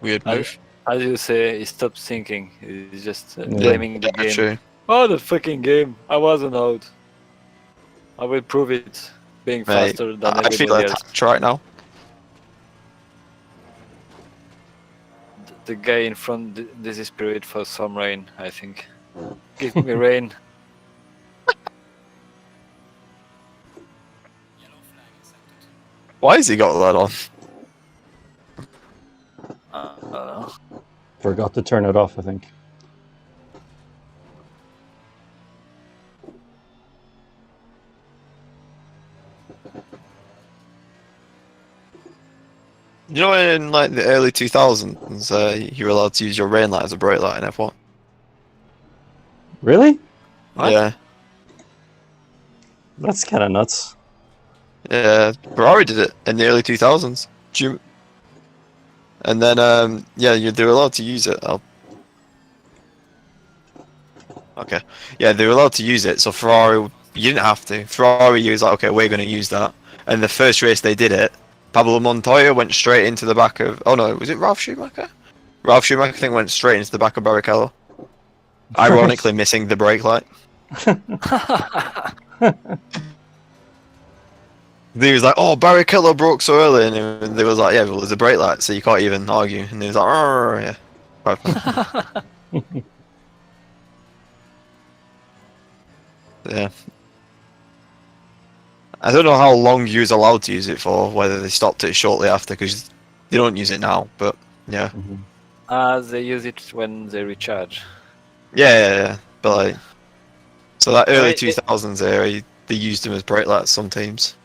Speaker 4: Weird move.
Speaker 1: As you say, he stopped thinking. He's just
Speaker 2: Yeah.
Speaker 1: blaming the
Speaker 4: Yeah,
Speaker 1: game.
Speaker 4: true.
Speaker 1: Oh, the fucking game! I wasn't out. I will prove it, being
Speaker 4: Mate,
Speaker 1: faster than
Speaker 4: I feel
Speaker 1: everybody else.
Speaker 4: attacked right now.
Speaker 1: The guy in front desperate for some rain, I think. Give me rain.
Speaker 4: Why has he got that on?
Speaker 1: I don't know.
Speaker 2: Forgot to turn it off. I think.
Speaker 4: You know, in like the early 2000s, you were allowed to use your rain light as a brake light in F1.
Speaker 2: Really?
Speaker 1: What?
Speaker 4: Yeah,
Speaker 2: That's kind of nuts.
Speaker 4: yeah. Ferrari did it in the early 2000s. And then, yeah, they were allowed to use it. Okay. Yeah, they were allowed to use it. So Ferrari, you didn't have to. Ferrari, you was like, okay, we're going to use that. And the first race they did it, Pablo Montoya went straight into the back of. Oh no, was it Ralph Schumacher? Ralph Schumacher, I think, went straight into the back of Barrichello. Ironically, missing the brake light. He was like, "Oh, Barrichello broke so early," and they was like, "Yeah, well, there's a brake light, so you can't even argue." And he was like, "Oh, yeah." Quite funny. Yeah. I don't know how long you was allowed to use it for, whether they stopped it shortly after, because they don't use it now. But yeah,
Speaker 1: They use it when they recharge.
Speaker 4: yeah. But like, so that early
Speaker 1: Wait,
Speaker 4: 2000s era, they used them as brake lights. Some teams.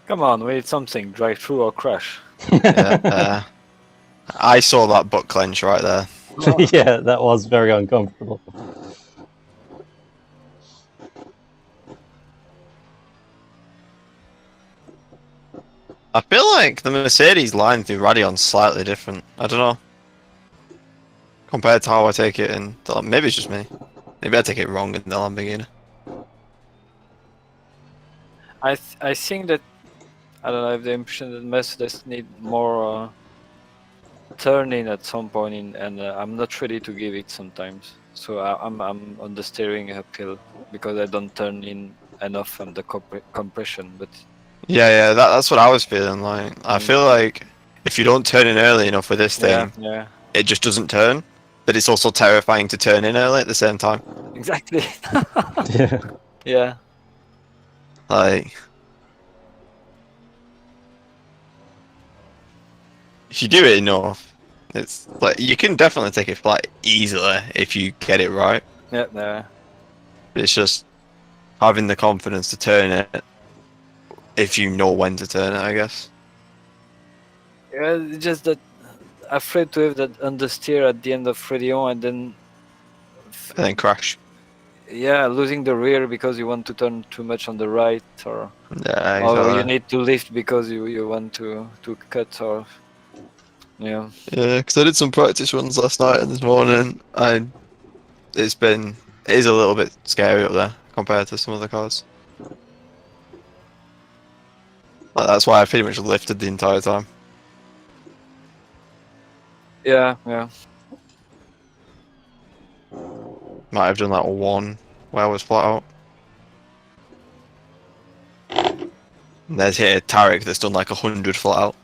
Speaker 1: Come on, we need something. Drive through or crash.
Speaker 4: Yeah, I saw that butt clench right there.
Speaker 2: Yeah, that was very uncomfortable.
Speaker 4: I feel like the Mercedes line through Radion's slightly different. I don't know. Compared to how I take it in the, maybe it's just me. Maybe I take it wrong in the Lamborghini.
Speaker 1: I think that I don't know. I have the impression that Mercedes need more turning at some point, and I'm not ready to give it sometimes. So I'm on the steering uphill because I don't turn in enough from the compression. But
Speaker 4: Yeah, that's what I was feeling like. I
Speaker 1: Mm.
Speaker 4: feel like if you don't turn in early enough with this
Speaker 1: yeah,
Speaker 4: thing,
Speaker 1: yeah,
Speaker 4: it just doesn't turn. But it's also terrifying to turn in early at the same time.
Speaker 1: exactly.
Speaker 2: Yeah.
Speaker 1: Yeah,
Speaker 4: Like, if you do it enough, it's like you can definitely take it flat easily if you get it right.
Speaker 1: yeah, yeah.
Speaker 4: It's just having the confidence to turn it if you know when to turn it, I guess.
Speaker 1: Yeah, it's just that afraid to have that understeer at the end of Fredion and then
Speaker 4: And then crash.
Speaker 1: yeah, losing the rear because you want to turn too much on the right, or
Speaker 4: Yeah,
Speaker 1: or you
Speaker 4: exactly.
Speaker 1: need to lift because you want to cut, or yeah.
Speaker 4: Yeah, because I did some practice runs last night and this morning, and it is a little bit scary up there compared to some of the cars. Like, that's why I pretty much lifted the entire time.
Speaker 1: Yeah, yeah.
Speaker 4: Might have done that one where I was flat out. And there's here Tariq that's done like 100 flat out.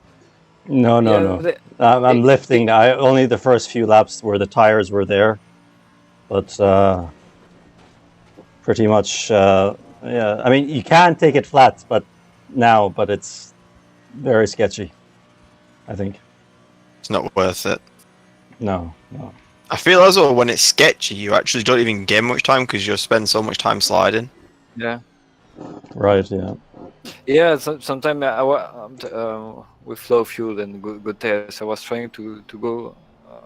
Speaker 2: No, no,
Speaker 1: Yeah,
Speaker 2: no. I'm lifting. I only the first few laps where the tires were there, but pretty much, yeah. I mean, you can take it flat, but it's very sketchy. I think.
Speaker 4: It's not worth it.
Speaker 2: No, no.
Speaker 4: I feel as though when it's sketchy, you actually don't even get much time because you'll spend so much time sliding.
Speaker 1: yeah,
Speaker 2: Right. Yeah.
Speaker 1: yeah. Sometimes with low fuel and good tires, I was trying to go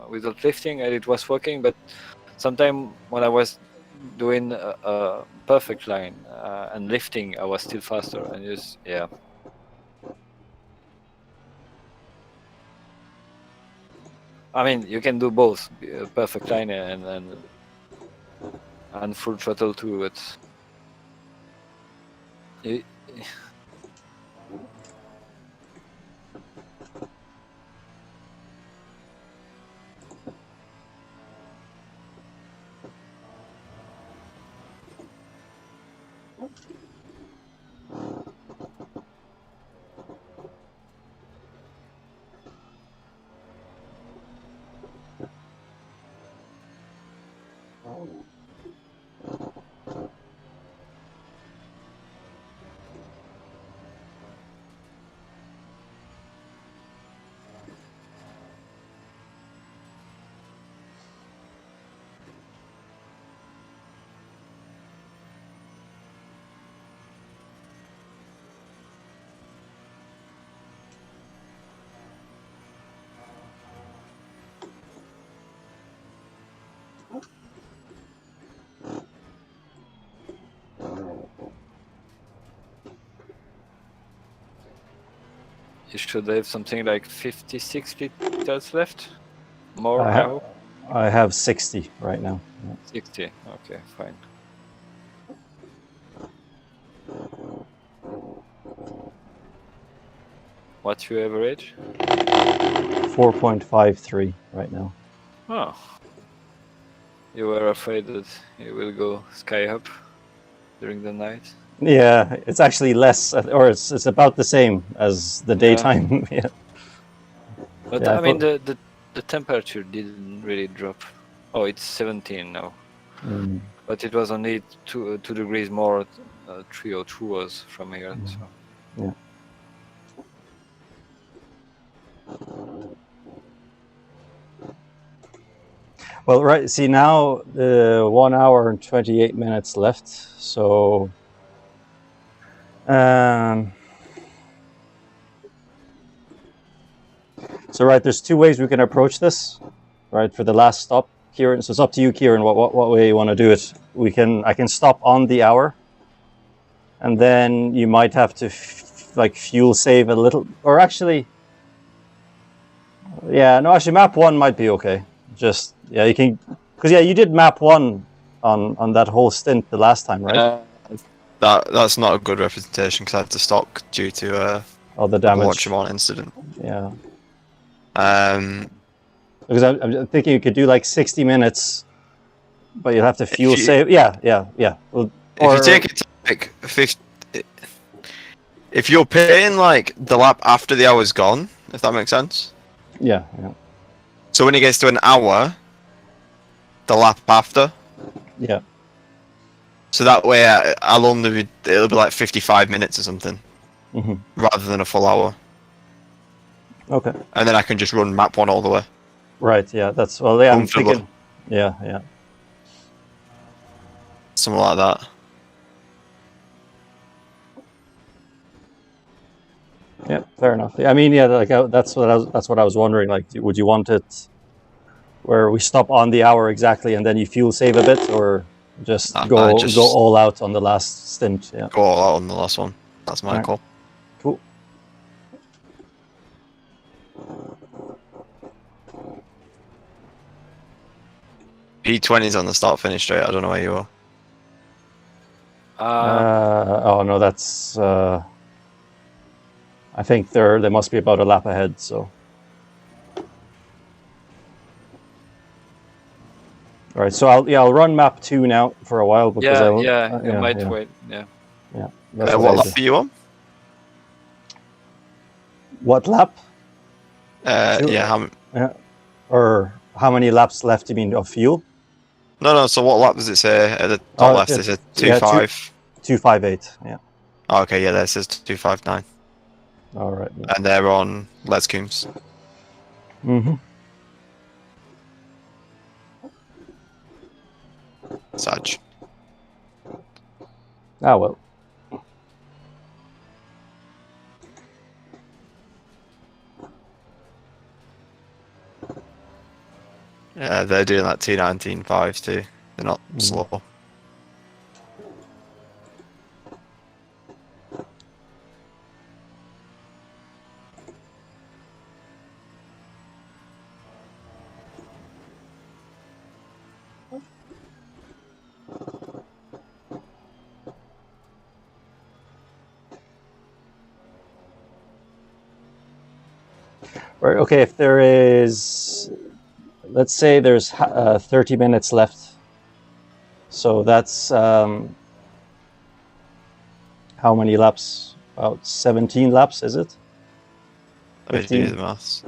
Speaker 1: without lifting, and it was working. But sometimes when I was doing a perfect line and lifting, I was still faster, and just yeah. I mean, you can do both, perfect line and full throttle too, but you, you should have something like 56 liters left. More, I hope.
Speaker 2: I have 60 right now.
Speaker 1: 60. Okay, fine. What's your average?
Speaker 2: 4.53 right now.
Speaker 1: Oh. You were afraid that it will go sky up during the night?
Speaker 2: Yeah, it's actually less, or it's about the same as the daytime. Yeah.
Speaker 1: But
Speaker 2: Yeah,
Speaker 1: I mean, the temperature didn't really drop. Oh, it's 17 now.
Speaker 2: Mm.
Speaker 1: But it was only 2 degrees more 302 was from here. So.
Speaker 2: Yeah. Well, right. See now, 1 hour and 28 minutes left. So, So right, there's two ways we can approach this. Right, for the last stop, Kieran. So it's up to you, Kieran. What way you want to do it? I can stop on the hour, and then you might have to like fuel save a little, or actually, yeah, no, actually, map 1 might be okay. Just you can, because you did map 1 on that whole stint the last time, right?
Speaker 4: That's not a good representation because I had to stop due to
Speaker 2: Oh, the
Speaker 4: a
Speaker 2: damage.
Speaker 4: Watchmon incident.
Speaker 2: Yeah.
Speaker 4: Because
Speaker 2: I'm thinking you could do like 60 minutes, but you'll have to fuel save. Yeah. Well,
Speaker 4: if you take it to like 50, if you're paying like the lap after the hour's gone, if that makes sense.
Speaker 2: Yeah.
Speaker 4: So when it gets to an hour, the lap after.
Speaker 2: Yeah.
Speaker 4: So that way, it'll be like 55 minutes or something, rather than a full hour.
Speaker 2: Okay.
Speaker 4: And then I can just run map 1 all the way.
Speaker 2: Right. Yeah. I'm thinking. Yeah.
Speaker 4: Something like that.
Speaker 2: Yeah. Fair enough. I mean, yeah. Like that's what I was wondering. Like, would you want it where we stop on the hour exactly, and then you fuel save a bit, or just go all out on the last stint? Yeah.
Speaker 4: Go all out on the last one. That's my call.
Speaker 2: Cool.
Speaker 4: P20's on the start finish straight. I don't know where you are.
Speaker 2: Oh no, that's. I think they must be about a lap ahead. So. All right, so I'll run map 2 now for a while because
Speaker 1: you might wait. Yeah.
Speaker 2: That's
Speaker 4: what lap are you on?
Speaker 2: What lap? Or how many laps left? You mean of fuel?
Speaker 4: No. So what lap does it say at the top left? It says 2.5.
Speaker 2: 2.58. Yeah.
Speaker 4: Oh, okay, yeah, there it says 2.59.
Speaker 2: All right. Yeah.
Speaker 4: And they're on Les Coombs. Sag.
Speaker 2: Ah well.
Speaker 4: Yeah, they're doing that 2.19.5 too. They're not slow.
Speaker 2: Right. Okay. If there is, let's say there's 30 minutes left. So that's how many laps? About 17 laps, is it?
Speaker 4: Let me do the maths.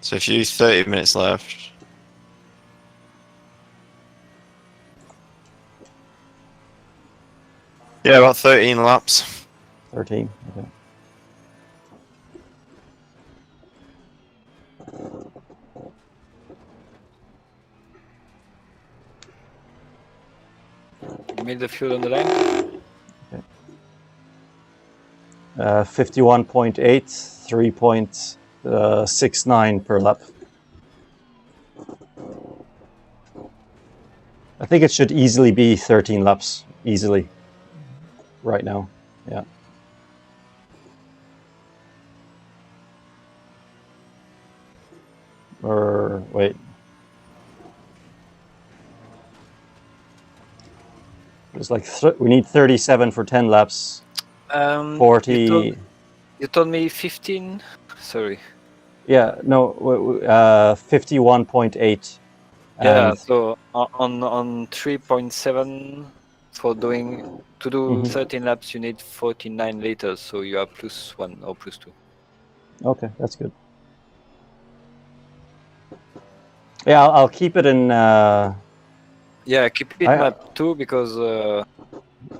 Speaker 4: So if you use 30 minutes left. Yeah, about 13 laps.
Speaker 2: 13. Okay.
Speaker 1: You made the fuel on the line?
Speaker 2: Okay. 51.8, 3.69 per lap. I think it should easily be 13 laps, easily, right now. Yeah. Or wait. It's like we need 37 for 10 laps. 40.
Speaker 1: You told me 15. Sorry.
Speaker 2: Yeah. No. 51.8.
Speaker 1: Yeah. So on 3.7 for to do 13 laps, you need 49 liters. So you are +1 or +2.
Speaker 2: Okay, that's good. Yeah, I'll keep it in.
Speaker 1: Yeah, keep it map 2 because.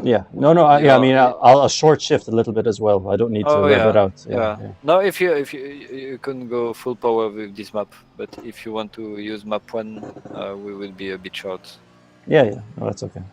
Speaker 2: Yeah, no. I mean, I'll short shift a little bit as well. I don't need to rev it out. Yeah.
Speaker 1: No, if you can go full power with this map, but if you want to use map 1, we will be a bit short.
Speaker 2: Yeah. No, that's okay.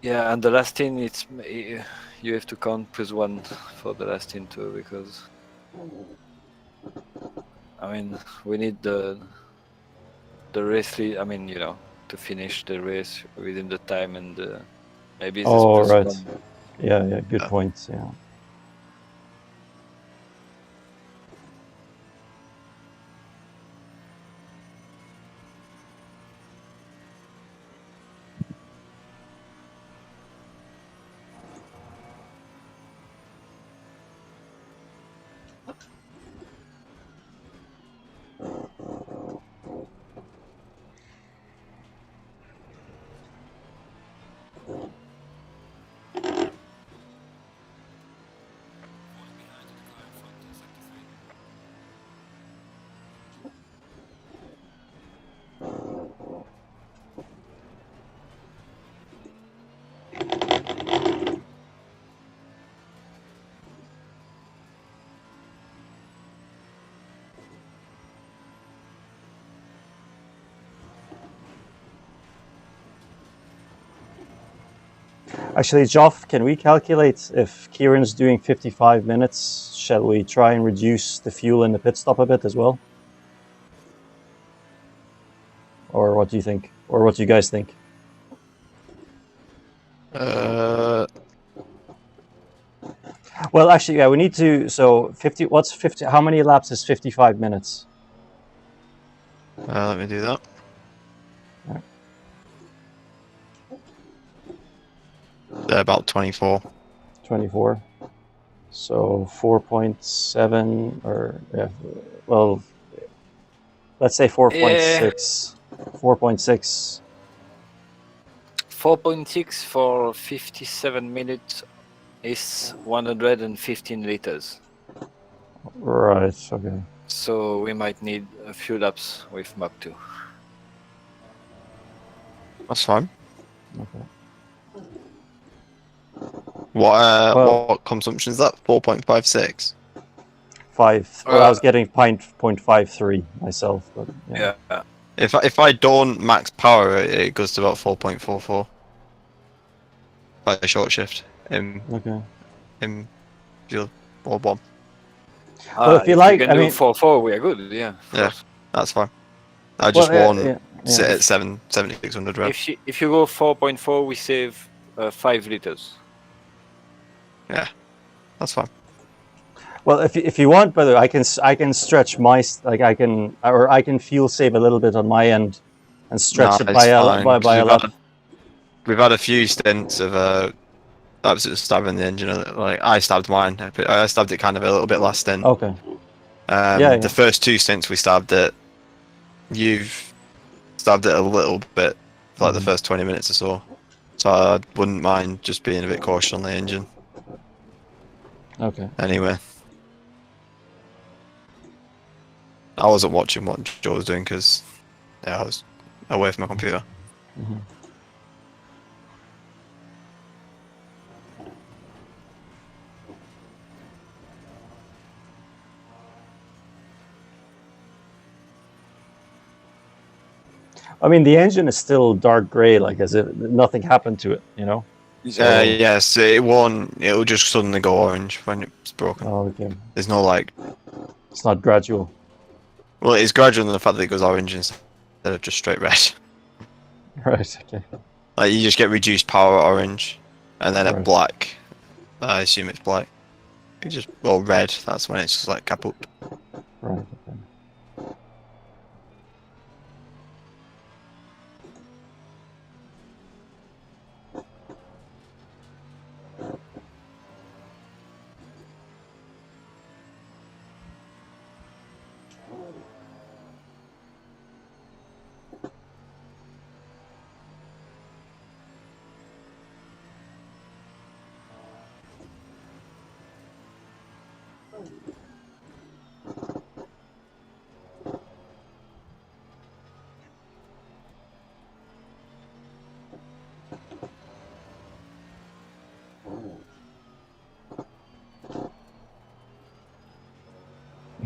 Speaker 1: Yeah, and the last in, you have to count +1 for the last in too, because I mean we need the race lead. I mean, to finish the race within the time, and maybe this
Speaker 2: Oh, right.
Speaker 1: +1.
Speaker 2: Yeah, good points. Yeah. Actually, Geoff, can we calculate if Kieran's doing 55 minutes? Shall we try and reduce the fuel in the pit stop a bit as well? Or what do you think? Or what do you guys think? Well, actually, yeah, we need to. So 50. What's 50? How many laps is 55 minutes?
Speaker 4: Let me do that.
Speaker 2: Yeah.
Speaker 4: About 24.
Speaker 2: 24. So 4.7, or yeah, well, let's say 4.6. 4.6.
Speaker 1: 4.6 for 57 minutes is 115 liters.
Speaker 2: Right. Okay.
Speaker 1: So we might need a few laps with Mach 2.
Speaker 4: That's fine.
Speaker 2: Okay.
Speaker 4: What consumption is that? 4.56.
Speaker 2: 5. Well, I was getting 0.53 myself, but yeah.
Speaker 1: Yeah.
Speaker 4: If I don't max power, it goes to about 4.44 by a short shift in fuel or bomb.
Speaker 2: Well, if you like,
Speaker 1: can do 4.4, we are good. Yeah.
Speaker 4: Yeah, that's fine. I just want sit
Speaker 2: yeah.
Speaker 4: at 7,600 rev.
Speaker 1: If you go 4.4, we save 5 liters.
Speaker 4: Yeah, that's fine.
Speaker 2: Well, if you want, brother, I can stretch my I can fuel save a little bit on my end, and stretch it by a lot.
Speaker 4: We've had a few stints of absolutely stabbing the engine. Like I stabbed mine. I stabbed it kind of a little bit last stint.
Speaker 2: Okay.
Speaker 4: The first 2 stints we stabbed it. You've stabbed it a little bit for like the first 20 minutes or so. So I wouldn't mind just being a bit cautious on the engine.
Speaker 2: Okay.
Speaker 4: Anyway. I wasn't watching what Joe was doing because I was away from my computer.
Speaker 2: Mm-hmm. I mean, the engine is still dark gray, like as if nothing happened to it, So,
Speaker 4: yes, it won't. It'll just suddenly go orange when it's broken.
Speaker 2: Oh, okay.
Speaker 4: There's no like.
Speaker 2: It's not gradual.
Speaker 4: Well, it's gradual in the fact that it goes orange instead of just straight red.
Speaker 2: Right. Okay.
Speaker 4: Like you just get reduced power orange, and then at black. I assume it's black. Red. That's when it's just like kaput.
Speaker 2: Right. Okay.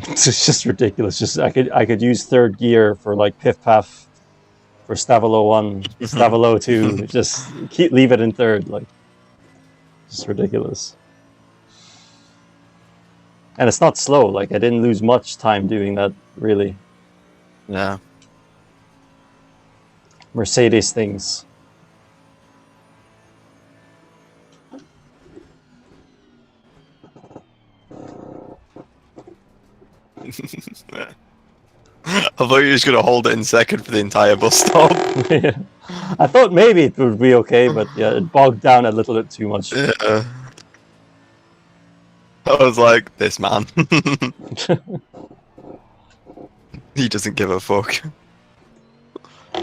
Speaker 2: It's just ridiculous. Just I could use third gear for like piff paff for Stavolo 1, Stavolo 2, just leave it in third, like, just ridiculous. And it's not slow, like, I didn't lose much time doing that, really.
Speaker 4: Yeah.
Speaker 2: Mercedes things.
Speaker 4: I thought you were just gonna hold it in second for the entire bus stop.
Speaker 2: Yeah. I thought maybe it would be okay, but yeah, it bogged down a little bit too much.
Speaker 4: Yeah. I was like, this man. He doesn't give a fuck.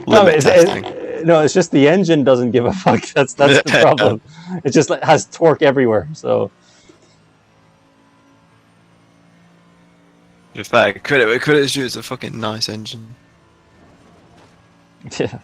Speaker 4: Limit testing.
Speaker 2: No, it's just the engine doesn't give a fuck. That's the problem. It just has torque everywhere. So
Speaker 4: In fact, credit you, it's a fucking nice engine.
Speaker 2: yeah.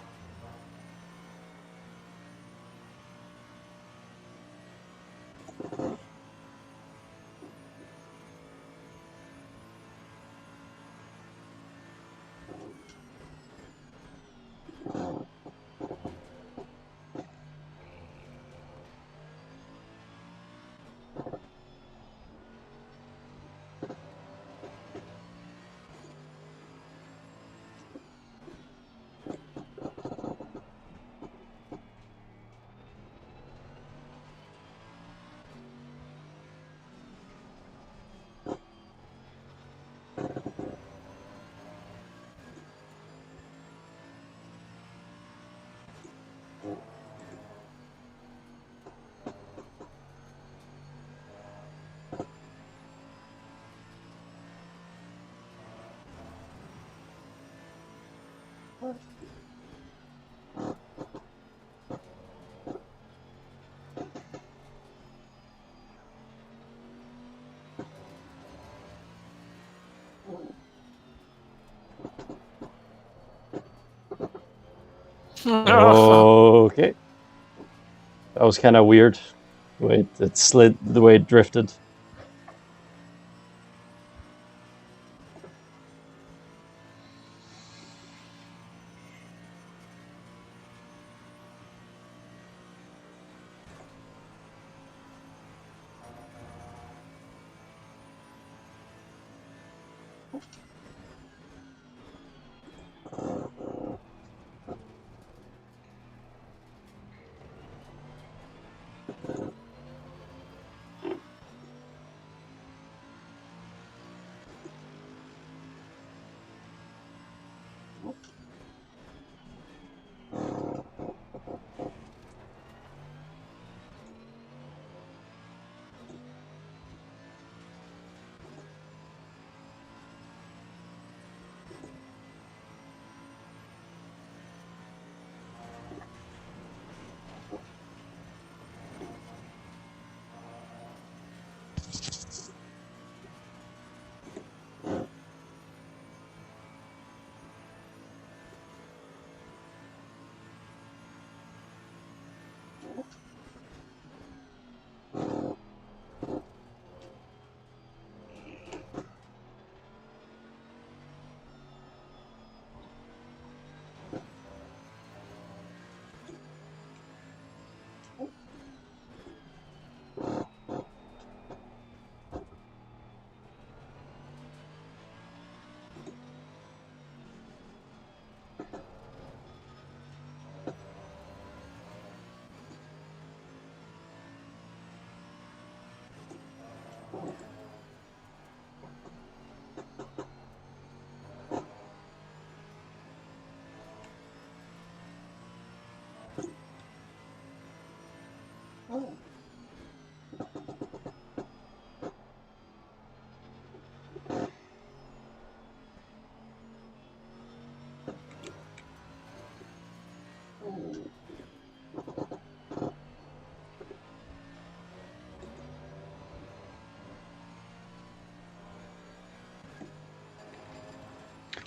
Speaker 2: Okay. That was kind of weird. The way it slid, the way it drifted.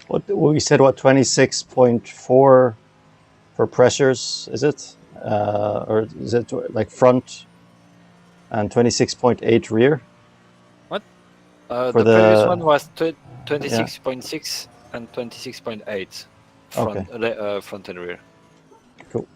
Speaker 2: What we said? What 26.4 for pressures? Is it, or is it like front and 26.8 rear?
Speaker 1: What?
Speaker 2: For
Speaker 1: the previous one was 26.6
Speaker 2: Yeah.
Speaker 1: and 26.8 front, front and rear.
Speaker 2: Cool.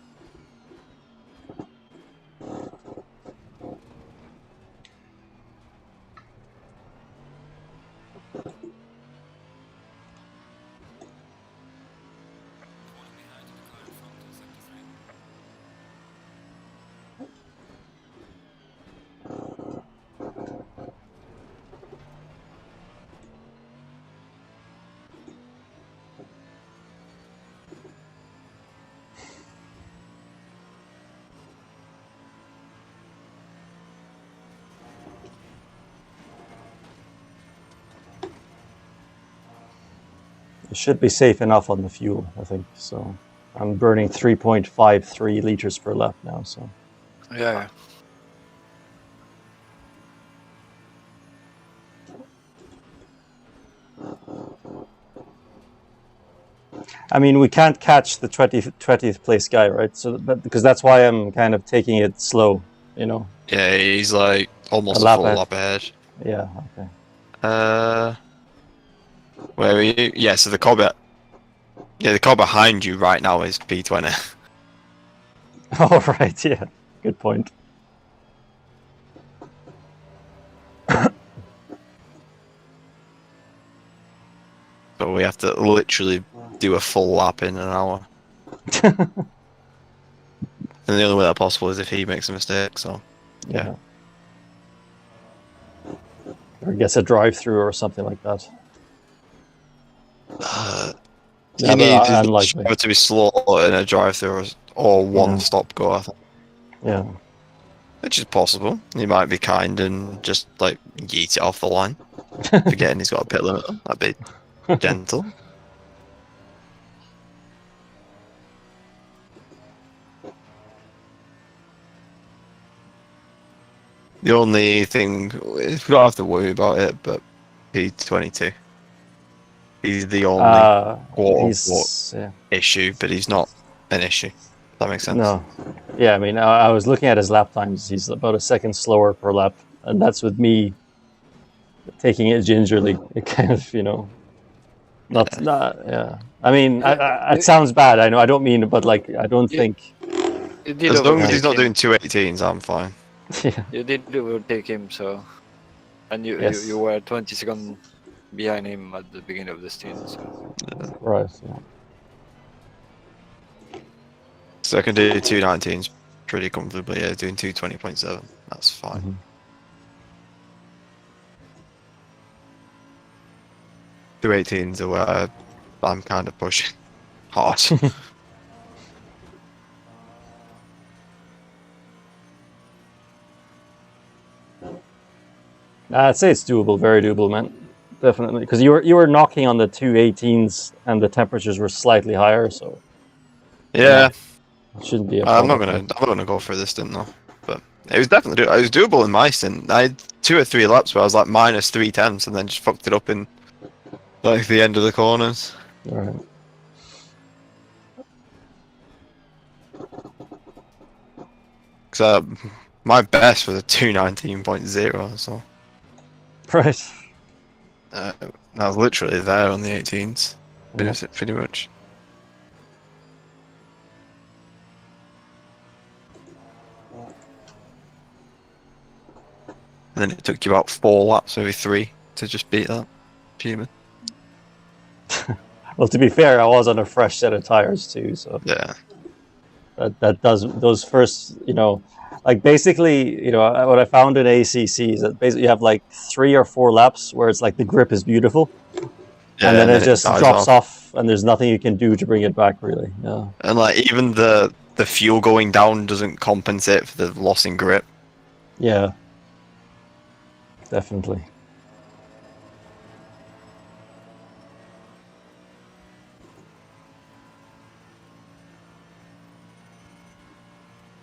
Speaker 2: It should be safe enough on the fuel, I think. So I'm burning 3.53 liters per lap now. So
Speaker 1: Yeah.
Speaker 2: I mean, we can't catch the 20th place guy, right? So because that's why I'm kind of taking it slow, you know.
Speaker 4: Yeah, he's like almost
Speaker 2: A
Speaker 4: a
Speaker 2: lap
Speaker 4: full
Speaker 2: ahead.
Speaker 4: lap ahead.
Speaker 2: Yeah. Okay.
Speaker 4: Where are you? Yeah, so the car yeah, the car behind you right now is P20.
Speaker 2: Oh right. Yeah. Good point.
Speaker 4: So we have to literally do a full lap in an hour. And the only way that's possible is if he makes a mistake, so yeah.
Speaker 2: Or gets a drive-through or something like that.
Speaker 4: You need
Speaker 2: unlikely.
Speaker 4: to be slow in a drive-through or one stop go, I think.
Speaker 2: Yeah.
Speaker 4: Which is possible. He might be kind and just like yeet it off the line. Forgetting he's got a pit limit. That'd be gentle. The only thing, we don't have to worry about it, but P22. He's the only quote-unquote issue, but he's not an issue. Does that make sense?
Speaker 2: No. Yeah, I mean, I was looking at his lap times. He's about a second slower per lap. And that's with me taking it gingerly. It kind of, you know, yeah. I mean, it sounds bad. I know, I don't mean, but like, I don't think.
Speaker 4: As long as he's not doing 218s, I'm fine.
Speaker 2: Yeah.
Speaker 1: You did overtake him, so. And you were 20 seconds behind him at the beginning of the stint. So.
Speaker 2: Right, yeah.
Speaker 4: So I can do 219s pretty comfortably, yeah, doing 220.7. That's fine. 218s are where I'm kind of pushing hard.
Speaker 2: I'd say it's doable, very doable, man. Definitely, because you were knocking on the 218s and the temperatures were slightly higher, so
Speaker 4: yeah.
Speaker 2: It shouldn't be a
Speaker 4: I'm
Speaker 2: problem.
Speaker 4: not gonna go for this stint though, but it was definitely it was doable in my stint. I had 2 or 3 laps where I was like minus 3/10 and then just fucked it up in like the end of the corners.
Speaker 2: Right.
Speaker 4: Because my best was a 219.0, so
Speaker 2: Right.
Speaker 4: I was literally there on the 18s. Finished it pretty much. And then it took you about 4 laps, maybe 3, to just beat that. Human.
Speaker 2: Well, to be fair, I was on a fresh set of tires too, so
Speaker 4: yeah.
Speaker 2: That does those first, you know, like basically, you know, what I found in ACC is that basically you have like 3 or 4 laps where it's like the grip is beautiful, and then it just drops off, and there's nothing you can do to bring it back, really. Yeah.
Speaker 4: And like even the fuel going down doesn't compensate for the loss in grip.
Speaker 2: Yeah. Definitely.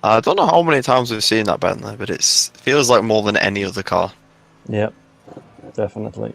Speaker 4: I don't know how many times we've seen that Bentley, but it feels like more than any other car.
Speaker 2: Yep, definitely.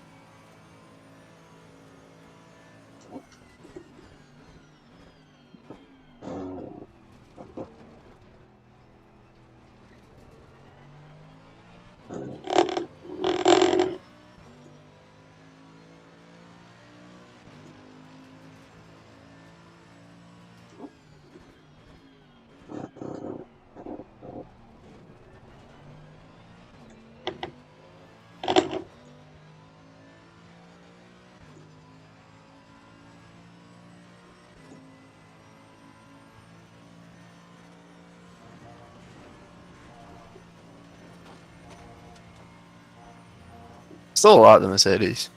Speaker 4: still like the Mercedes.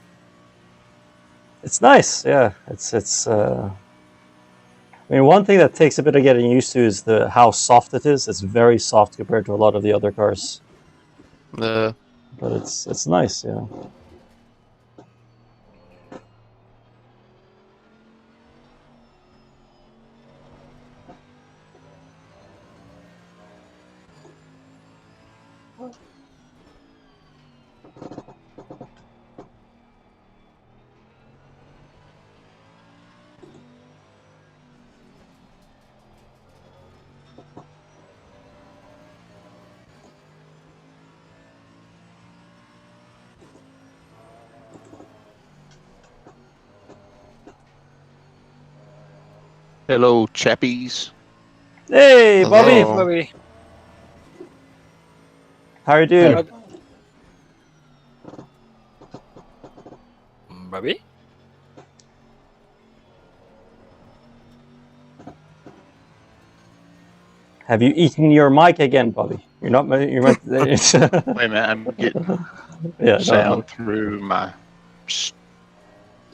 Speaker 2: It's nice, yeah. It's. I mean, one thing that takes a bit of getting used to is how soft it is. It's very soft compared to a lot of the other cars,
Speaker 4: Uh,
Speaker 2: but it's nice, yeah.
Speaker 5: Hello, chappies.
Speaker 2: Hey, Bobby,
Speaker 1: Hey,
Speaker 4: Hello.
Speaker 1: Bobby.
Speaker 2: how are you doing?
Speaker 1: What? Bobby?
Speaker 2: Have you eaten your mic again, Bobby? You're not. You're meant.
Speaker 5: Wait a minute, I'm getting
Speaker 2: Yeah,
Speaker 5: sound through my.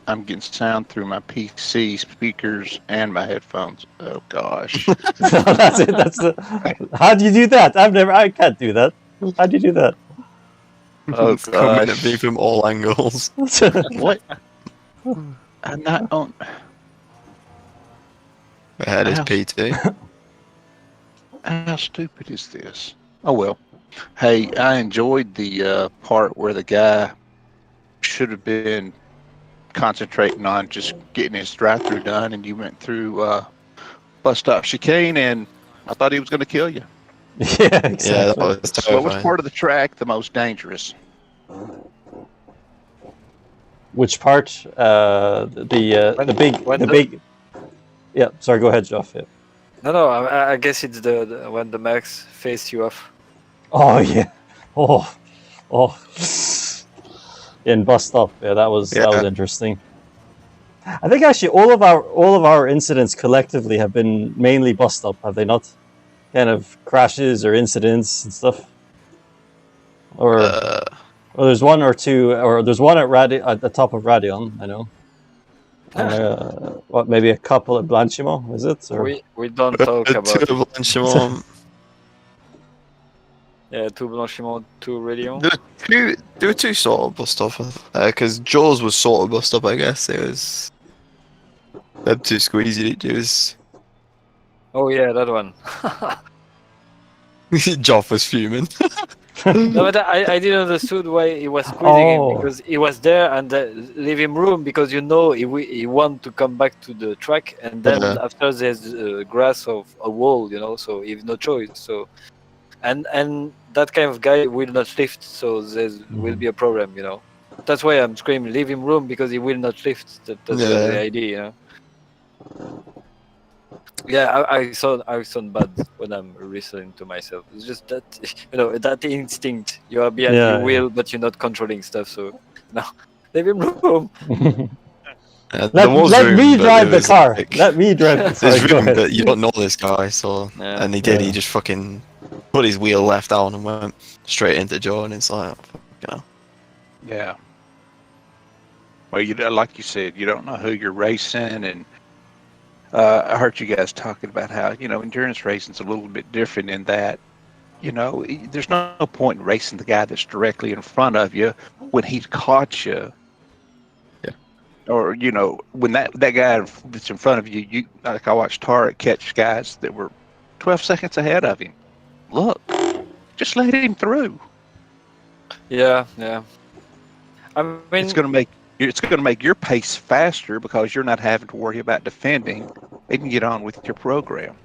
Speaker 5: I'm getting sound through my PC speakers and my headphones. Oh gosh.
Speaker 2: no, that's it. That's the. How do you do that? I can't do that. How do you do that?
Speaker 5: Oh
Speaker 4: It's coming at me
Speaker 5: gosh.
Speaker 4: from all angles.
Speaker 5: What? I'm not on.
Speaker 4: Ahead is
Speaker 5: How-
Speaker 4: PT.
Speaker 5: How stupid is this? Oh well. Hey, I enjoyed the part where the guy should have been concentrating on just getting his drive-through done, and you went through bus stop chicane, and I thought he was going to kill you.
Speaker 2: Yeah, exactly.
Speaker 4: Yeah, that was
Speaker 5: What
Speaker 4: terrifying.
Speaker 5: was part of the track the most dangerous?
Speaker 2: Which part? The
Speaker 1: when
Speaker 2: big. Yeah, sorry. Go ahead, Geoff. Yeah.
Speaker 1: No, I guess it's the when the Max faced you off.
Speaker 2: Oh yeah. Oh. In bus stop. Yeah, that was
Speaker 4: Yeah.
Speaker 2: interesting. I think actually all of our incidents collectively have been mainly bus stop, have they not? Kind of crashes or incidents and stuff. Or there's one or two, or there's one at the top of Radion, I know. And what, maybe a couple at Blanchimont, is it? Or
Speaker 1: We don't talk about it.
Speaker 4: Two Blanchimont.
Speaker 1: Yeah, two Blanchimont, two Radio.
Speaker 4: There were two sort of bus stop, because Jaws was sort of bus stop, I guess. It was them two squeezy. It was
Speaker 1: Oh yeah, that one.
Speaker 4: Geoff was fuming.
Speaker 1: No, but I didn't understood why he was squeezing him,
Speaker 2: Oh.
Speaker 1: because he was there and leave him room, because you know he want to come back to the track, and then
Speaker 4: Yeah.
Speaker 1: after there's grass of a wall, you know, so he have no choice. So and that kind of guy will not lift, so there will be a problem, you know. That's why I'm screaming, leave him room, because he will not lift. That's
Speaker 4: Yeah.
Speaker 1: the idea, you know. Yeah, I sound bad when I'm listening to myself. It's just that, you know, that instinct. You are behind
Speaker 2: Yeah,
Speaker 1: your wheel, but you're not controlling stuff. So no, leave him room.
Speaker 4: There
Speaker 2: let
Speaker 4: was
Speaker 2: let
Speaker 4: room,
Speaker 2: me
Speaker 4: but
Speaker 2: drive
Speaker 4: it
Speaker 2: the
Speaker 4: was
Speaker 2: car.
Speaker 4: like-
Speaker 2: Let me drive. Sorry,
Speaker 4: There's
Speaker 2: go
Speaker 4: room,
Speaker 2: ahead.
Speaker 4: but you don't know this guy, so
Speaker 1: Yeah.
Speaker 4: and he did.
Speaker 2: Yeah.
Speaker 4: He just fucking put his wheel left down and went straight into Joe, and it's like, you know.
Speaker 5: Yeah. Well, like you said, you don't know who you're racing, and I heard you guys talking about how endurance racing's a little bit different in that there's no point in racing the guy that's directly in front of you when he's caught you.
Speaker 4: Yeah.
Speaker 5: Or when that guy that's in front of you, like I watched Tariq catch guys that were 12 seconds ahead of him. Look, just let him through.
Speaker 1: Yeah. I mean,
Speaker 5: It's going to make your pace faster because you're not having to worry about defending. They can get on with your program.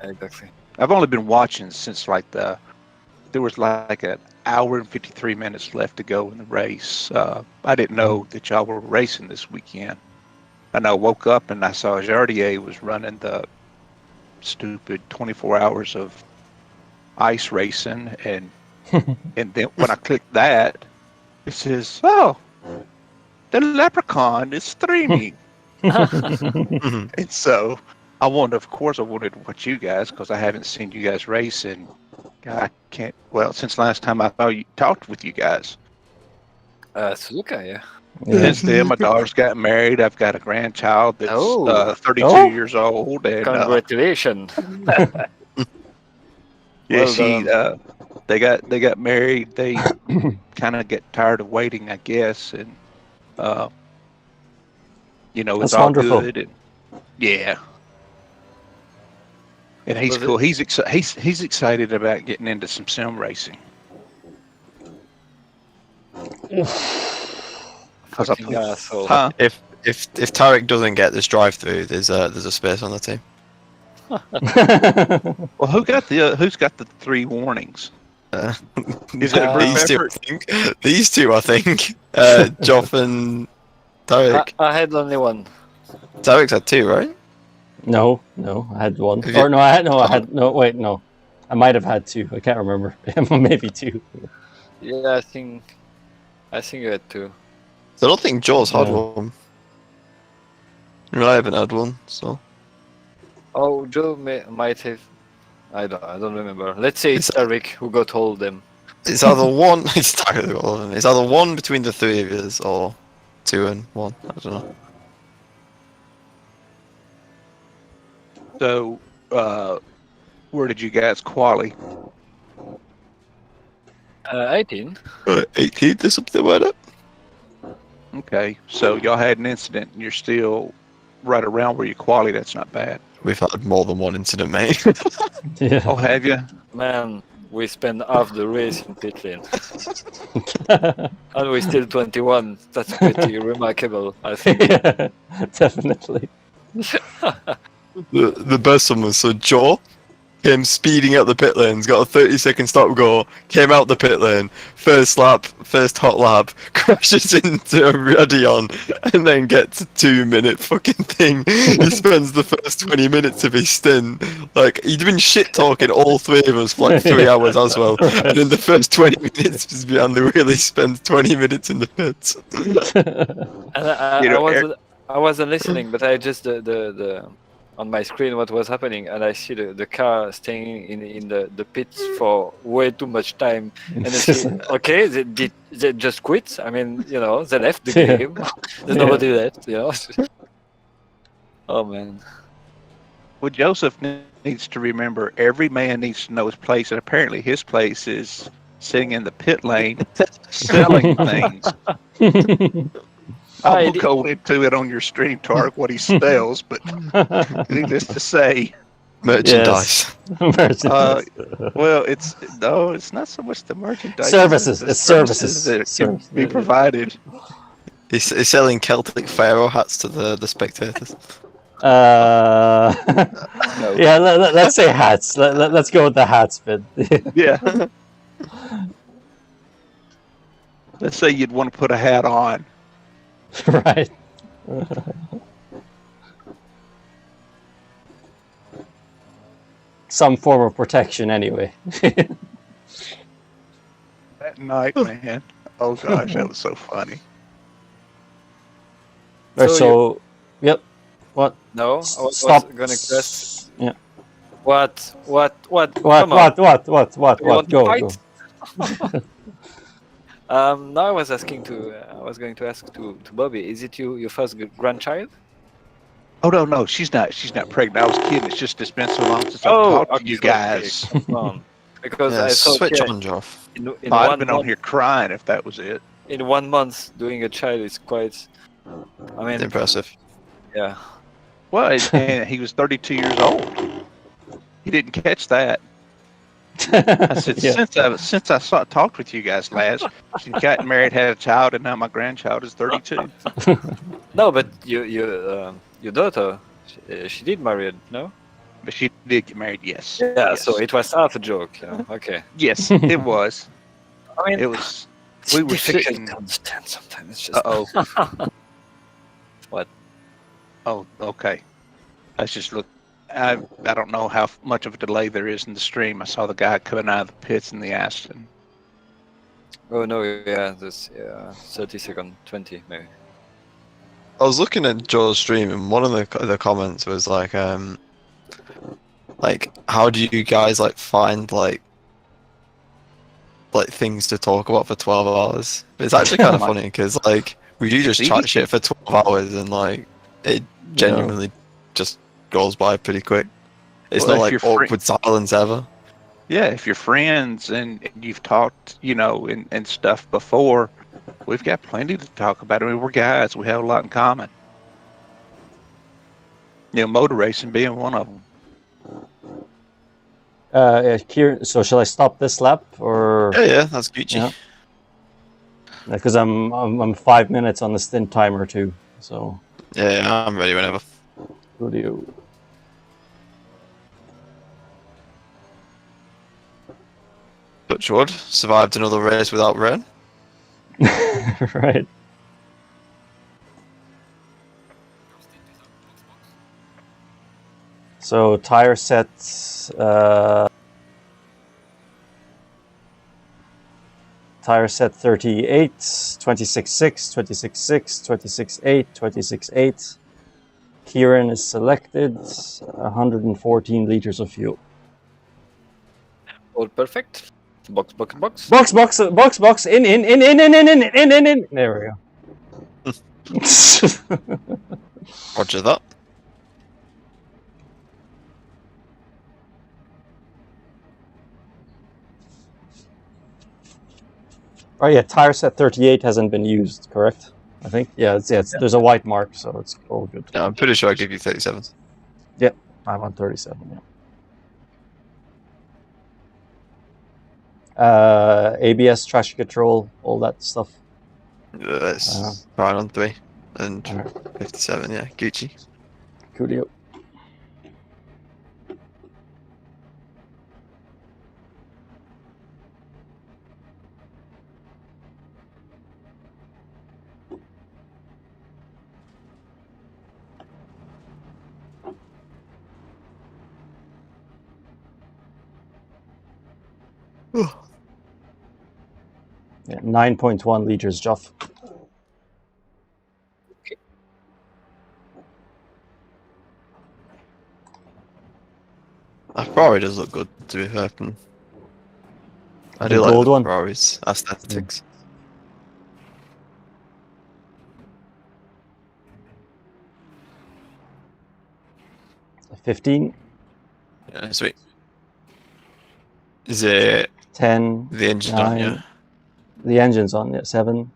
Speaker 1: exactly.
Speaker 5: I've only been watching since there was like an hour and 53 minutes left to go in the race. I didn't know that y'all were racing this weekend. And I woke up and I saw Jardier was running the stupid 24 hours of ice racing, and then when I clicked that, it says, "Oh, the leprechaun is streaming." And so I wanted to watch you guys because I haven't seen you guys race, and I can't. Well, since last time I talked with you guys.
Speaker 1: Suzuka, yeah.
Speaker 2: Yeah.
Speaker 5: Since then, my daughter's got married. I've got a grandchild that's
Speaker 1: Oh.
Speaker 5: 32
Speaker 2: Oh.
Speaker 5: years old, and
Speaker 1: Congratulations.
Speaker 5: yeah,
Speaker 1: Well done.
Speaker 5: they got married. They kind of get tired of waiting, I guess, and it's
Speaker 2: That's
Speaker 5: all
Speaker 2: wonderful.
Speaker 5: good. And yeah, and he's
Speaker 1: Was it-
Speaker 5: cool. He's excited about getting into some sim racing. Because
Speaker 1: Fucking asshole.
Speaker 5: huh?
Speaker 4: If Tariq doesn't get this drive-through, there's a space on the team.
Speaker 5: Well, who's got the 3 warnings? Is it a group
Speaker 4: these two,
Speaker 5: effort?
Speaker 4: I think. These two, I think. Joff and Tariq.
Speaker 1: I had only one.
Speaker 4: Tariq's had 2, right?
Speaker 2: No, I had one.
Speaker 4: Have you-
Speaker 2: Or no, I had no. Wait, no, I might have had 2. I can't remember. Maybe 2.
Speaker 1: Yeah, I think you had 2.
Speaker 4: So I don't think Joe's had
Speaker 2: Yeah.
Speaker 4: one. I haven't had one, so.
Speaker 1: Oh, Joe might have. I don't remember. Let's say it's Tariq who got hold of them.
Speaker 4: It's either one. It's either one between the 3 of us, or 2 and 1. I don't know.
Speaker 5: So, where did you guys quali?
Speaker 1: 18.
Speaker 4: 18 or something like that.
Speaker 5: Okay, so y'all had an incident, and you're still right around where you quali. That's not bad.
Speaker 4: We've had more than one incident, mate.
Speaker 2: Yeah.
Speaker 5: Oh, have you?
Speaker 1: Man, we spent half the race in pit lane. And we're still 21. That's pretty remarkable, I think.
Speaker 2: Yeah, definitely.
Speaker 4: The best one was so Joe came speeding out the pit lanes, got a 30-second stop go, came out the pit lane, first hot lap, crashes into a Radeon, and then gets a 2-minute fucking thing. He spends the first 20 minutes of his stint, like, he'd been shit talking all 3 of us for like 3 hours as well, and in the first 20 minutes of his behind the wheel, he spends 20 minutes in the pits.
Speaker 1: And I wasn't listening, but I just the on my screen what was happening, and I see the car staying in the pits for way too much time. And I see, okay, they just quit. I mean, they left the
Speaker 2: Yeah.
Speaker 1: game. There's nobody left. Oh man.
Speaker 5: Well, Joseph needs to remember every man needs to know his place, and apparently his place is sitting in the pit lane selling things. I will go into it on your stream, Tariq, what he sells, but needless to say,
Speaker 4: Merchandise.
Speaker 2: Merchandise.
Speaker 5: well, it's not so much the merchandise.
Speaker 2: Services.
Speaker 5: The
Speaker 2: It's services.
Speaker 5: that can
Speaker 2: Service.
Speaker 5: be provided.
Speaker 4: He's selling Celtic Pharaoh hats to the spectators.
Speaker 2: Yeah, let's say hats. Let's go with the hats bit.
Speaker 5: Yeah. Let's say you'd want to put a hat on.
Speaker 2: Right. Some form of protection, anyway.
Speaker 5: That night, man. Oh gosh, that was so funny.
Speaker 2: So, yep. What?
Speaker 1: No, I was
Speaker 2: Stop.
Speaker 1: gonna guess.
Speaker 2: Yeah.
Speaker 1: What?
Speaker 2: What?
Speaker 1: Come on.
Speaker 2: What?
Speaker 1: You want to
Speaker 2: Go.
Speaker 1: fight? Now I was going to ask to Bobby. Is it your first grandchild?
Speaker 5: Oh no, she's not pregnant. I was kidding. It's been so long since I've talked to you guys.
Speaker 1: Because
Speaker 4: Yeah,
Speaker 1: I thought
Speaker 4: switch on, Joff.
Speaker 1: in
Speaker 5: I'd have
Speaker 1: one
Speaker 5: been on
Speaker 1: month,
Speaker 5: here crying if that was it.
Speaker 1: in 1 month doing a child is quite. I mean,
Speaker 4: Impressive.
Speaker 1: yeah.
Speaker 5: Well, and he was 32 years old. He didn't catch that. I said,
Speaker 2: Yeah.
Speaker 5: since I talked with you guys last, she got married, had a child, and now my grandchild is 32.
Speaker 1: No, but your daughter, she did marry, no?
Speaker 5: But she did get married, yes.
Speaker 1: Yeah.
Speaker 5: Yes.
Speaker 1: So it was half a joke. Yeah. Okay.
Speaker 5: Yes, it was.
Speaker 1: I mean,
Speaker 5: It was.
Speaker 1: it's
Speaker 5: we were
Speaker 1: difficult
Speaker 5: sitting-
Speaker 1: to understand sometimes. It's just.
Speaker 5: Uh-oh.
Speaker 1: What?
Speaker 5: Oh, okay. Let's just look. I don't know how much of a delay there is in the stream. I saw the guy coming out of the pits in the Aston.
Speaker 1: Oh no! Yeah, this 30 second, 20 maybe.
Speaker 4: I was looking at Joe's stream, and one of the comments was like, how do you guys find like things to talk about for 12 hours. But it's actually kind of funny because like we do just chat shit for 12 hours and like it genuinely just goes by pretty quick. It's
Speaker 5: Well,
Speaker 4: not
Speaker 5: if
Speaker 4: like
Speaker 5: you're
Speaker 4: awkward silence ever.
Speaker 5: Yeah, if you're friends and you've talked, and stuff before, we've got plenty to talk about. I mean, we're guys. We have a lot in common. Motor racing being one of them.
Speaker 2: Kieran, so shall I stop this lap or?
Speaker 4: Yeah, that's Gucci.
Speaker 2: Yeah. Because I'm 5 minutes on the stint timer too. So.
Speaker 4: Yeah, I'm ready whenever.
Speaker 2: Who do you?
Speaker 4: Touchwood survived another race without rain.
Speaker 2: Right. So tire sets. Tire set 38, 26.6, 26.6, 26.8, 26.8. Kieran is selected. 114 liters of fuel.
Speaker 1: All perfect. Box.
Speaker 2: Box. In. There we go.
Speaker 4: Roger that.
Speaker 2: Oh yeah, tire set 38 hasn't been used, correct? I think. Yeah, there's a white mark, so it's all good.
Speaker 4: Yeah, I'm pretty sure I gave you 37.
Speaker 2: Yep, I'm on 37. Yeah. ABS, traction control, all that stuff.
Speaker 4: That's fine on 3 and
Speaker 2: Alright.
Speaker 4: 57. Yeah, Gucci.
Speaker 2: Coolio. Yeah, 9.1 liters, Geoff.
Speaker 4: That Ferrari does look good, to be fair. I
Speaker 2: The
Speaker 4: do like
Speaker 2: gold
Speaker 4: the
Speaker 2: one?
Speaker 4: Ferrari's aesthetics.
Speaker 2: 15,
Speaker 4: Yeah, sweet. Is it
Speaker 2: 10,
Speaker 4: the engine
Speaker 2: 9.
Speaker 4: on? Yeah.
Speaker 2: The engine's on, yeah. 7,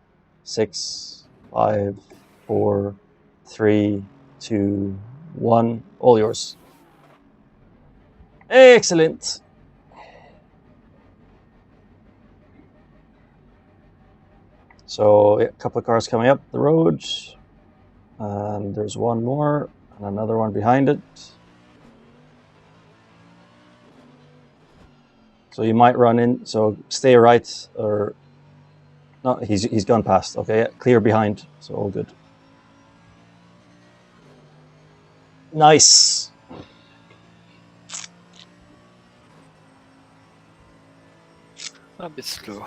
Speaker 2: 6, 5, 4, 3, 2, 1. All yours. Excellent. So a couple of cars coming up the road, and there's one more, and another one behind it. So you might run in. So stay right, or no? He's gone past. Okay, yeah, clear behind. So all good. Nice.
Speaker 1: A bit slow.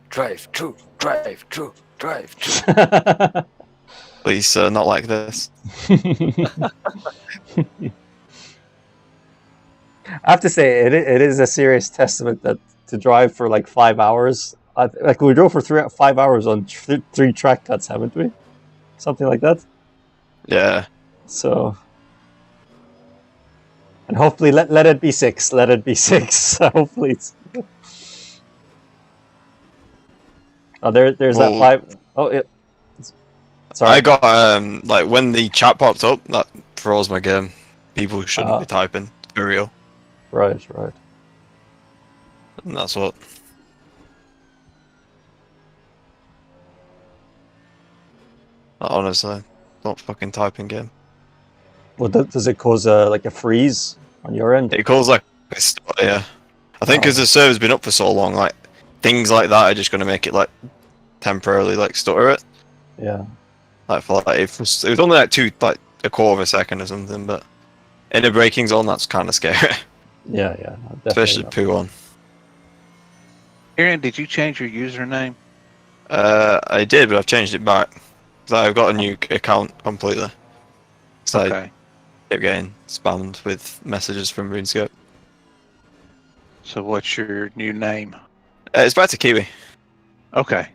Speaker 1: Drive through.
Speaker 4: Please, not like this.
Speaker 2: I have to say, it is a serious testament that to drive for like 5 hours. Like we drove for 5 hours on 3 track cuts, haven't we? Something like that.
Speaker 4: Yeah.
Speaker 2: So, and hopefully let it be 6. Let it be 6. Hopefully it's. Oh, there's
Speaker 4: Well,
Speaker 2: that 5. Oh, it. Sorry.
Speaker 4: I got like when the chat popped up, that froze my game. People shouldn't be typing for real.
Speaker 2: Right.
Speaker 4: And that's what. Honestly, don't fucking type in game.
Speaker 2: Well, does it cause like a freeze on your end?
Speaker 4: It calls like yeah. I think because the server's been up for so long, like things like that are just gonna make it like temporarily like stutter it.
Speaker 2: Yeah.
Speaker 4: Like for like it was only like a quarter of a second or something, but in a braking zone that's kind of scary.
Speaker 2: Yeah.
Speaker 4: Especially poo on.
Speaker 5: Kieran, did you change your username?
Speaker 4: I did, but I've changed it back. So I've got a new account completely. So I
Speaker 5: Okay.
Speaker 4: kept getting spammed with messages from RuneScape.
Speaker 5: So what's your new name?
Speaker 4: It's back to Kiwi.
Speaker 5: Okay.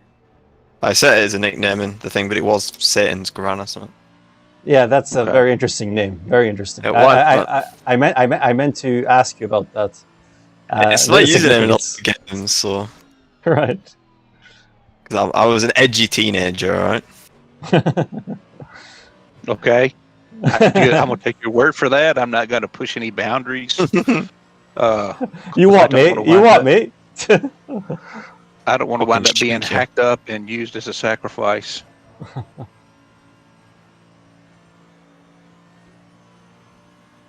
Speaker 4: I set it as a nickname in the thing, but it was Satan's Gran or something.
Speaker 2: Yeah, that's a
Speaker 5: Okay.
Speaker 2: very interesting name. Very interesting.
Speaker 4: Yeah, why
Speaker 2: I meant to ask you about that.
Speaker 4: it's my
Speaker 2: The
Speaker 4: username in all
Speaker 2: significance.
Speaker 4: the games, so
Speaker 2: Right.
Speaker 4: because I was an edgy teenager, right?
Speaker 5: Okay. I'm gonna take your word for that. I'm not gonna push any boundaries.
Speaker 2: You what,
Speaker 5: don't
Speaker 2: mate?
Speaker 5: wanna
Speaker 2: You
Speaker 5: wind
Speaker 2: what,
Speaker 5: up-
Speaker 2: mate?
Speaker 5: I don't want to wind up
Speaker 4: Fucking
Speaker 5: being
Speaker 4: shit.
Speaker 5: hacked up and used as a sacrifice.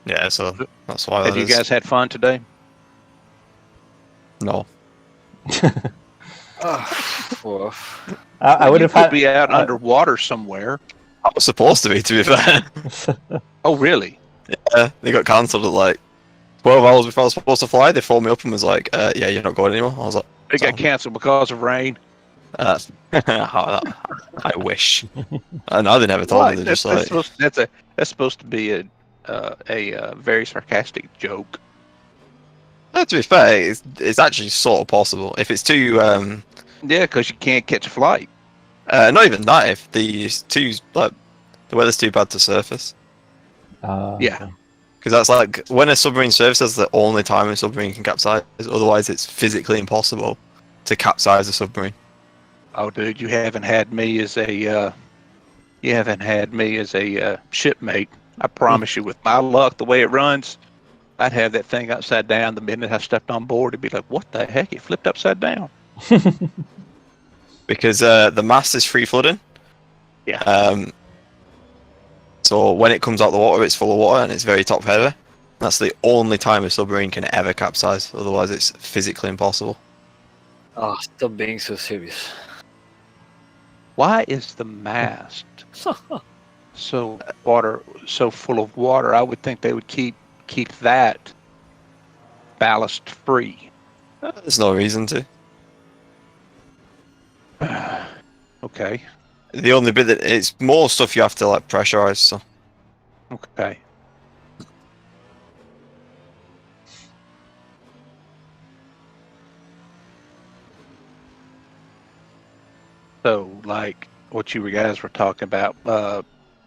Speaker 4: Yeah, so that's why
Speaker 5: Have
Speaker 4: that
Speaker 5: you
Speaker 4: is.
Speaker 5: guys had fun today?
Speaker 4: No.
Speaker 1: Well,
Speaker 2: I would
Speaker 5: You
Speaker 2: have
Speaker 5: could
Speaker 2: had.
Speaker 5: be out underwater somewhere.
Speaker 4: I was supposed to be fair.
Speaker 5: Oh, really?
Speaker 4: Yeah, they got cancelled at like 12 hours before I was supposed to fly. They phoned me up and was like, yeah, you're not going anymore. I was like,
Speaker 5: It got
Speaker 4: "Sound."
Speaker 5: canceled because of rain.
Speaker 4: I wish. No, they never told me. They're just like,
Speaker 5: That's supposed to be a very sarcastic joke.
Speaker 4: to be fair, it's actually sort of possible. If it's too,
Speaker 5: Yeah, because you can't catch a flight.
Speaker 4: not even that, if the weather's too bad to surface.
Speaker 5: Yeah.
Speaker 2: Okay.
Speaker 4: Because that's like, when a submarine surfaces, the only time a submarine can capsize. Otherwise, it's physically impossible to capsize a submarine.
Speaker 5: Oh, dude, you haven't had me as a shipmate. I promise you, with my luck, the way it runs, I'd have that thing upside down the minute I stepped on board. It'd be like, what the heck? It flipped upside down.
Speaker 4: Because the mast is free flooding.
Speaker 5: Yeah.
Speaker 4: So when it comes out the water, it's full of water and it's very top heavy. That's the only time a submarine can ever capsize. Otherwise, it's physically impossible.
Speaker 1: stop being so serious.
Speaker 5: Why is the mast so full of water? I would think they would keep that ballast free.
Speaker 4: There's no reason to.
Speaker 5: Okay.
Speaker 4: The only bit that it's more stuff you have to like pressurize. So
Speaker 5: Okay. So, like what you guys were talking about,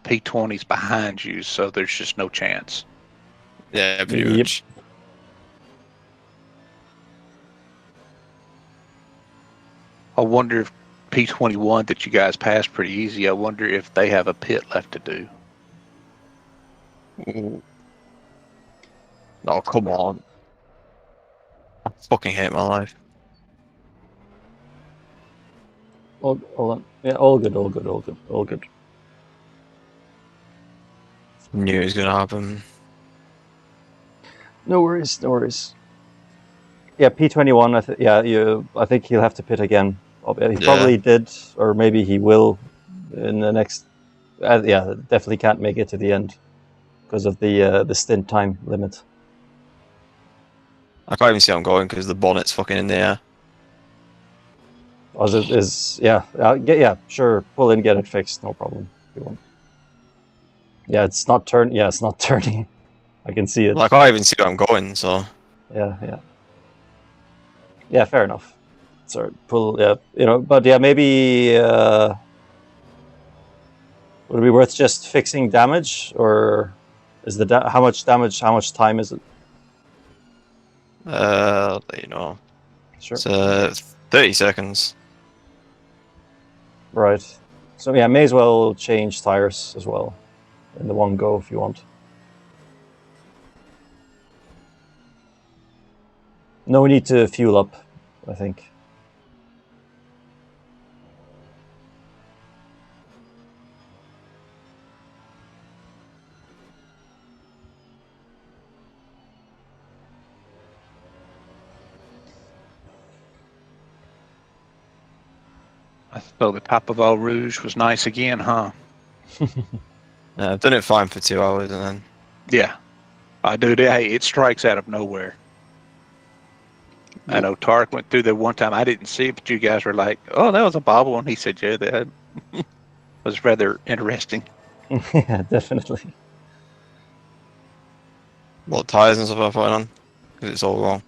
Speaker 5: P20's behind you, so there's just no chance.
Speaker 4: yeah, pretty
Speaker 2: Yep.
Speaker 4: much.
Speaker 5: I wonder if P21 that you guys passed pretty easy. I wonder if they have a pit left to do.
Speaker 4: Ooh. Oh, come on. I fucking hate my life.
Speaker 2: Hold on. Yeah, all good, all good, all good, all good.
Speaker 4: Knew it was gonna happen.
Speaker 2: No worries, no worries. Yeah, P21. I think he'll have to pit again. He probably did, or maybe he will in the next. Definitely can't make it to the end because of the stint time limit.
Speaker 4: I can't even see how I'm going because the bonnet's fucking in the air.
Speaker 2: Sure. Pull in, get it fixed, no problem. If you want. Yeah, it's not turn. Yeah, it's not turning. I can see it.
Speaker 4: Like, I can't even see where I'm going, so.
Speaker 2: Yeah. Yeah, fair enough. Sorry, pull. Yeah, but yeah, maybe would it be worth just fixing damage, or is how much damage? How much time is it?
Speaker 4: Sure. It's 30 seconds.
Speaker 2: Right. So yeah, may as well change tires as well in the one go if you want. No need to fuel up, I think.
Speaker 5: So the top of Eau Rouge was nice again, huh?
Speaker 4: I've done it fine for 2 hours and then.
Speaker 5: Yeah. I do. Hey, it strikes out of nowhere. I know Tariq went through there one time. I didn't see it, but you guys were like, "Oh, that was a bobble," and he said, "Yeah, that." was rather interesting.
Speaker 2: Yeah, definitely.
Speaker 4: What tires and stuff I'm putting on? Because it's all wrong.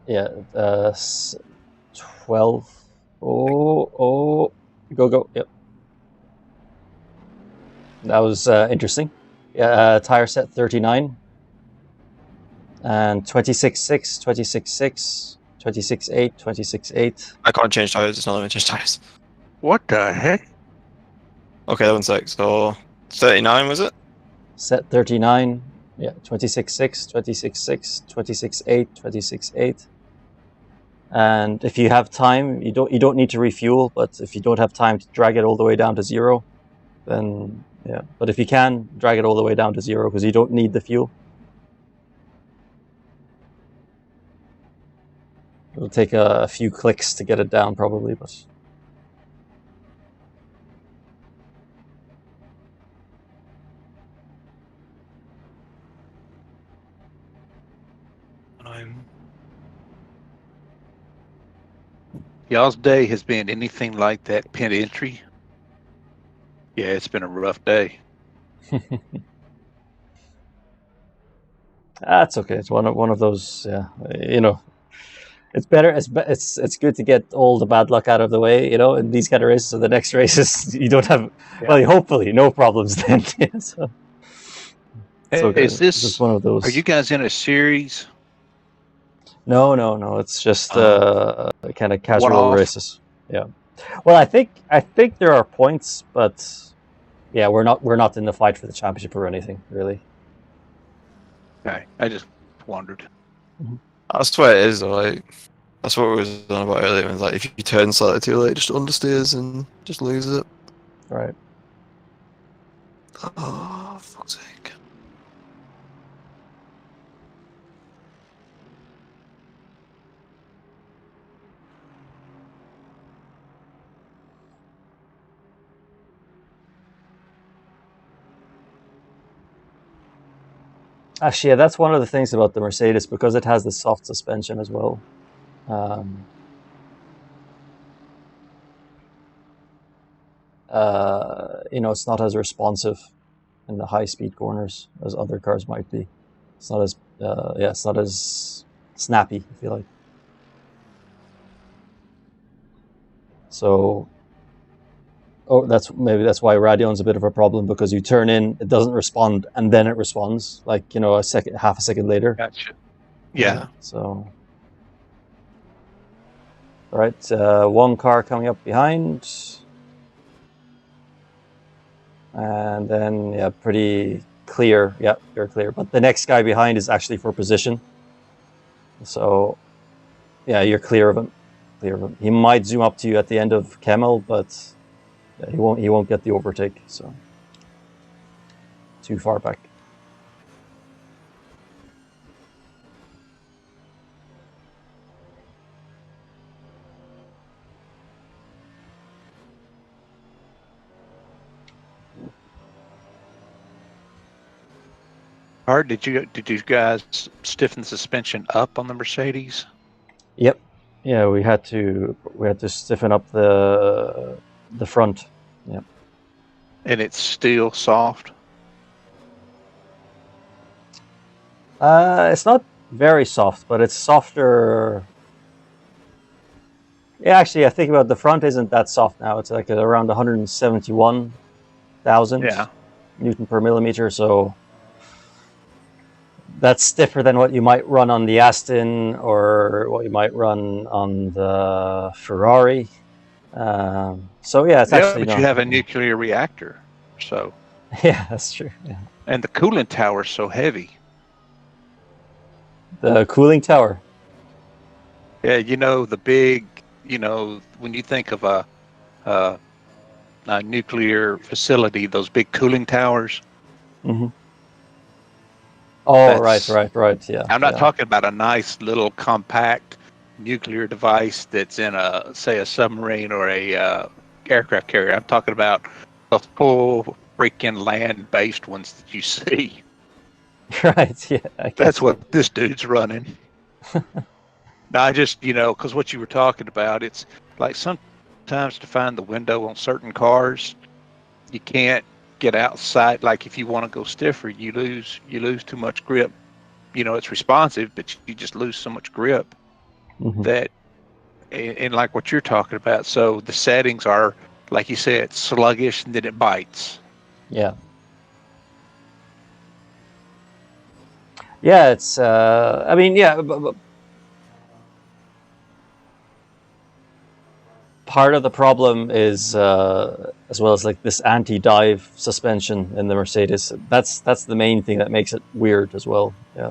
Speaker 2: Yeah, 12. Oh, go. Yep. That was interesting. Yeah, tire set 39. And 26.6, 26.6, 26.8, 26.8.
Speaker 4: I can't change tires. It's not letting me change tires.
Speaker 5: What the heck?
Speaker 4: Okay, 1 sec. So 39 was it?
Speaker 2: Set 39. Yeah, 26.6, 26.6, 26.8, 26.8. And if you have time, you don't need to refuel, but if you don't have time to drag it all the way down to 0, then yeah. But if you can, drag it all the way down to 0 because you don't need the fuel. It'll take a few clicks to get it down probably, but
Speaker 5: Y'all's day has been anything like that pin entry? Yeah, it's been a rough day.
Speaker 2: that's okay. It's one of those. Yeah, you know, it's better. It's good to get all the bad luck out of the way. You know, in these kind of races. So the next races you don't have.
Speaker 5: Yeah.
Speaker 2: Well, hopefully no problems then. Yeah, so it's okay.
Speaker 5: Is this
Speaker 2: It's just one of those.
Speaker 5: Are you guys in a series?
Speaker 2: No. It's just kind of casual
Speaker 5: One-off?
Speaker 2: races. Yeah. Well, I think there are points, but yeah, we're not in the fight for the championship or anything really.
Speaker 5: Okay, I just wondered.
Speaker 4: That's what it is. Though, like that's what we was on about earlier. It's like if you turn slightly too late, just understeers and just lose it.
Speaker 2: Right.
Speaker 4: Oh, fuck's sake.
Speaker 2: Actually, yeah, that's one of the things about the Mercedes because it has the soft suspension as well. You know, it's not as responsive in the high-speed corners as other cars might be. It's not as it's not as snappy, if you like. So, that's why Radion's a bit of a problem because you turn in, it doesn't respond, and then it responds like, you know, half a second later.
Speaker 5: Gotcha. Yeah.
Speaker 2: So, all right, one car coming up behind, and then yeah, pretty clear. Yeah, you're clear. But the next guy behind is actually for position. So, yeah, you're clear of him. He might zoom up to you at the end of Gamil, but yeah, he won't get the overtake. So, too far back.
Speaker 5: Art, did you guys stiffen the suspension up on the Mercedes?
Speaker 2: Yep. Yeah, we had to stiffen up the front. Yeah.
Speaker 5: And it's still soft?
Speaker 2: It's not very soft, but it's softer. Yeah, actually, I think about the front isn't that soft now. It's like at around 171,000 Newton per millimeter. So that's stiffer than what you might run on the Aston or what you might run on the Ferrari. So yeah, it's actually
Speaker 5: but you have a nuclear reactor, so
Speaker 2: yeah, that's true. Yeah.
Speaker 5: And the cooling tower is so heavy.
Speaker 2: The cooling tower.
Speaker 5: Yeah, you know the big. You know when you think of a nuclear facility, those big cooling towers.
Speaker 2: Mm-hmm. Oh, right. Yeah.
Speaker 5: I'm not talking about a nice little compact nuclear device that's in a submarine or a aircraft carrier. I'm talking about the full freaking land-based ones that you see.
Speaker 2: Right. Yeah.
Speaker 5: That's what this dude's running. Now, I just because what you were talking about, it's like times to find the window on certain cars. You can't get outside. Like if you want to go stiffer, you lose too much grip. It's responsive, but you just lose so much grip that, and like what you're talking about. So the settings are, like you said, sluggish, and then it bites.
Speaker 2: Yeah. Yeah, it's. I mean, yeah. Part of the problem is, as well as like this anti-dive suspension in the Mercedes. That's the main thing that makes it weird as well. Yeah.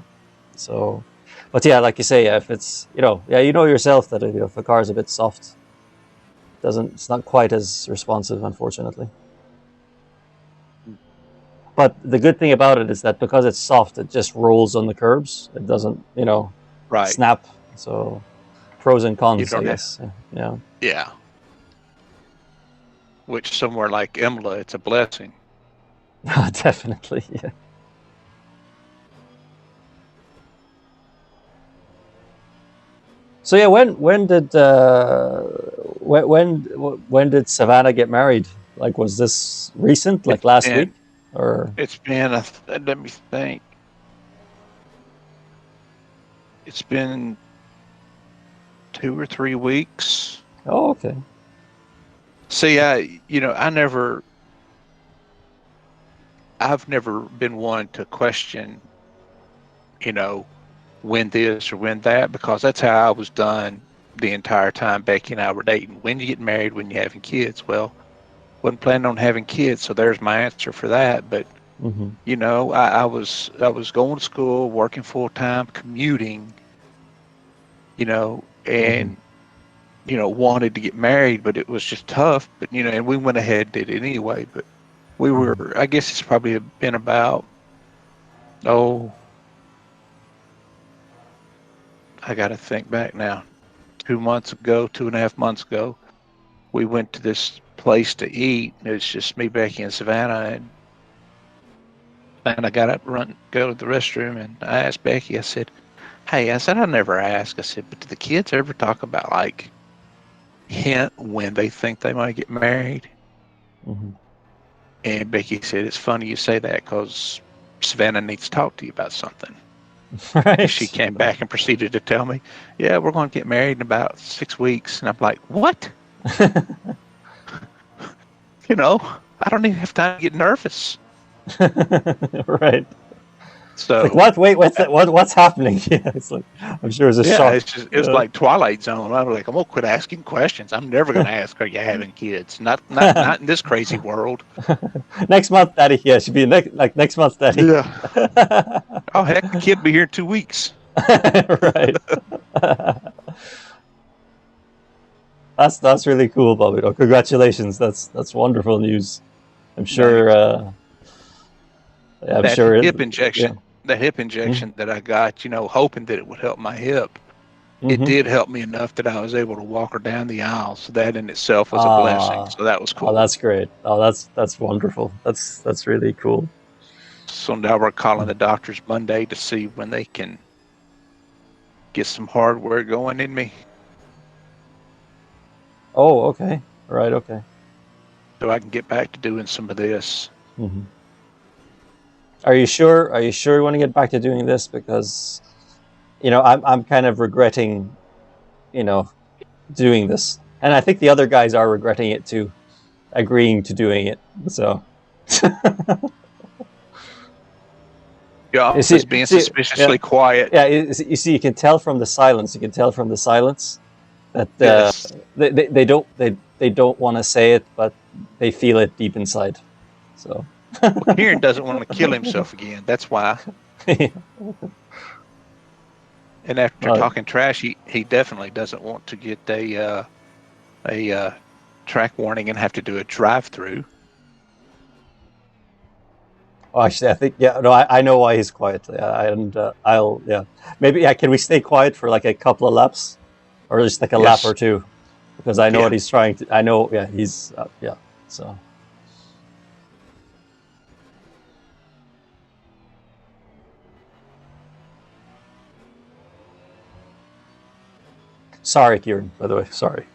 Speaker 2: So, but yeah, like you say, if it's yourself that if a car is a bit soft, it's not quite as responsive, unfortunately. But the good thing about it is that because it's soft, it just rolls on the curbs. It doesn't,
Speaker 5: Right.
Speaker 2: snap. So, pros and cons,
Speaker 5: don't
Speaker 2: I guess. Yeah.
Speaker 5: Yeah. Which somewhere like Imola, it's a blessing.
Speaker 2: Definitely, yeah. So yeah, when did Savannah get married? Like, was this recent, like last week, or?
Speaker 5: It's been let me think. It's been 2 or 3 weeks.
Speaker 2: Oh, okay.
Speaker 5: See, I've never been one to question, when this or when that, because that's how I was done the entire time Becky and I were dating. When you get married, when you're having kids. Well, wasn't planning on having kids, so there's my answer for that. But I was going to school, working full time, commuting, and wanted to get married, but it was just tough. But and we went ahead and did it anyway. But we were, I guess it's probably been about, I got to think back now. 2.5 months ago, we went to this place to eat. It was just me, Becky, and Savannah. And I got up, go to the restroom, and I asked Becky, I said, hey, I never asked. I said, but do the kids ever talk about, like, hint when they think they might get married? And Becky said, it's funny you say that because Savannah needs to talk to you about something.
Speaker 2: Right.
Speaker 5: She came back and proceeded to tell me, yeah, we're going to get married in about 6 weeks. And I'm like, what? I don't even have time to get nervous.
Speaker 2: Right.
Speaker 5: So
Speaker 2: like, what? Wait, what's happening? Yeah, it's like, I'm sure it's a shock.
Speaker 5: It's like Twilight Zone. I'm like, I'm gonna quit asking questions. I'm never gonna ask, are you having kids? Not in this crazy world.
Speaker 2: Next month, Daddy. Yeah, should be next month, Daddy.
Speaker 5: Yeah. Oh heck, the kid will be here in 2 weeks.
Speaker 2: Right. That's really cool, Bobby. Oh, congratulations. That's wonderful news. I'm sure. I'm sure.
Speaker 5: Hip injection. The hip injection that I got, hoping that it would help my hip. It did help me enough that I was able to walk her down the aisle. So that in itself was a blessing. So that was cool.
Speaker 2: Oh, that's great. Oh, that's wonderful. That's really cool.
Speaker 5: So now we're calling the doctors Monday to see when they can get some hardware going in me.
Speaker 2: Oh, okay. Right, okay.
Speaker 5: So I can get back to doing some of this.
Speaker 2: Are you sure you want to get back to doing this? Because, I'm kind of regretting, doing this. And I think the other guys are regretting it too, agreeing to doing it. So.
Speaker 5: Yeah, just being suspiciously quiet.
Speaker 2: Yeah, you see, you can tell from the silence. That they don't want to say it, but they feel it deep inside. So.
Speaker 5: Well, Kieran doesn't want to kill himself again. That's why. And after talking trash, he definitely doesn't want to get a track warning and have to do a drive-through.
Speaker 2: Oh, actually, I think I know why he's quiet. Maybe can we stay quiet for like a couple of laps, or just like a lap or two, because I know what he's trying to. I know, he's so. Sorry, Kieran, by the way. Sorry.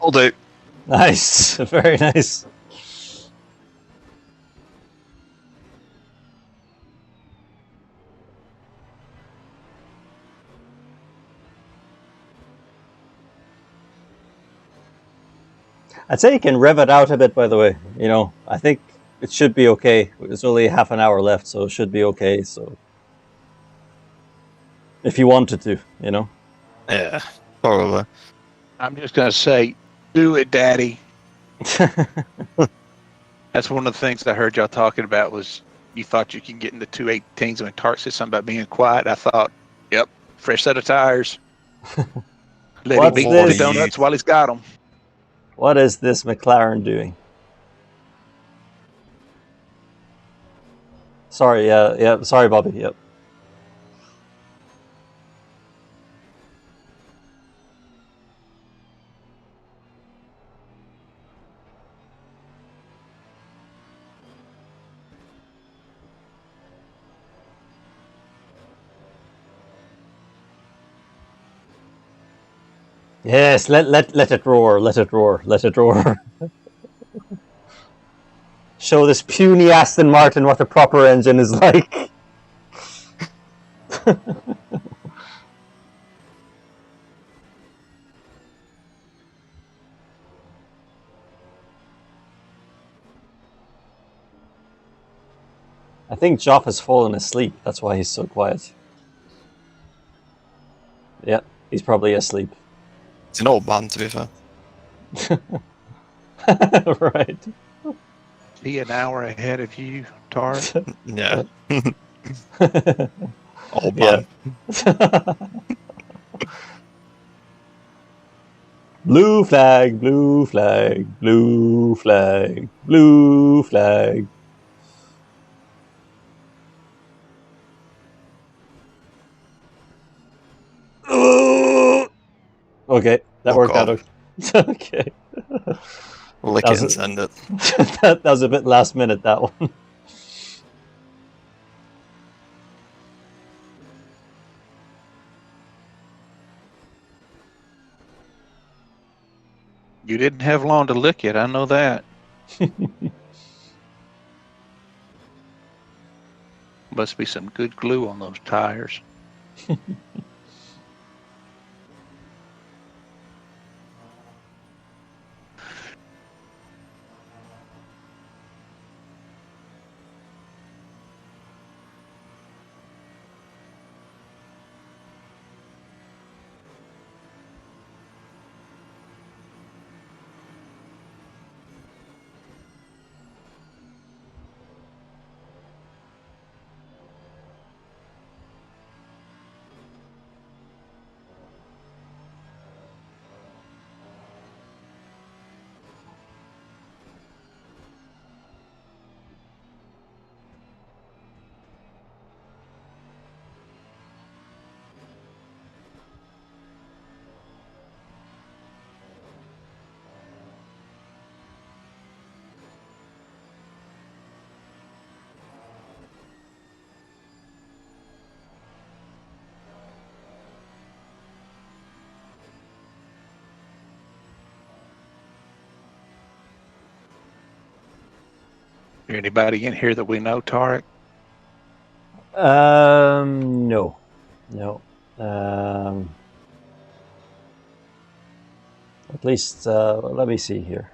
Speaker 4: I'll do.
Speaker 2: Nice, very nice. I'd say you can rev it out a bit, by the way. You know, I think it should be okay. There's only half an hour left, so it should be okay. So, if you wanted to, you know.
Speaker 4: Yeah, probably.
Speaker 5: I'm just gonna say, do it, Daddy. That's one of the things I heard y'all talking about was you thought you could get into 218s when Tariq said something about being quiet. I thought, yep, fresh set of tires. Let him
Speaker 2: What's
Speaker 5: eat
Speaker 2: this?
Speaker 5: the donuts while he's got them.
Speaker 2: What is this McLaren doing? Sorry, yeah, sorry, Bobby. Yep. Yes, let it roar, let it roar, let it roar. Show this puny Aston Martin what a proper engine is like. I think Geoff has fallen asleep. That's why he's so quiet. Yeah, he's probably asleep.
Speaker 4: It's an old man, to be fair.
Speaker 2: Right.
Speaker 5: He an hour ahead of you, Tariq.
Speaker 4: Yeah. Old
Speaker 2: Yeah.
Speaker 4: man.
Speaker 2: Blue flag, blue flag, blue flag, blue flag. Okay, that
Speaker 4: Fuck
Speaker 2: worked
Speaker 4: off.
Speaker 2: out. Okay.
Speaker 4: Lick
Speaker 2: That
Speaker 4: it
Speaker 2: was
Speaker 4: and
Speaker 2: a-
Speaker 4: send it.
Speaker 2: that was a bit last minute, that one.
Speaker 5: You didn't have long to lick it, I know that. Must be some good glue on those tires. Is there anybody in here that we know, Tariq?
Speaker 2: No. At least, let me see here.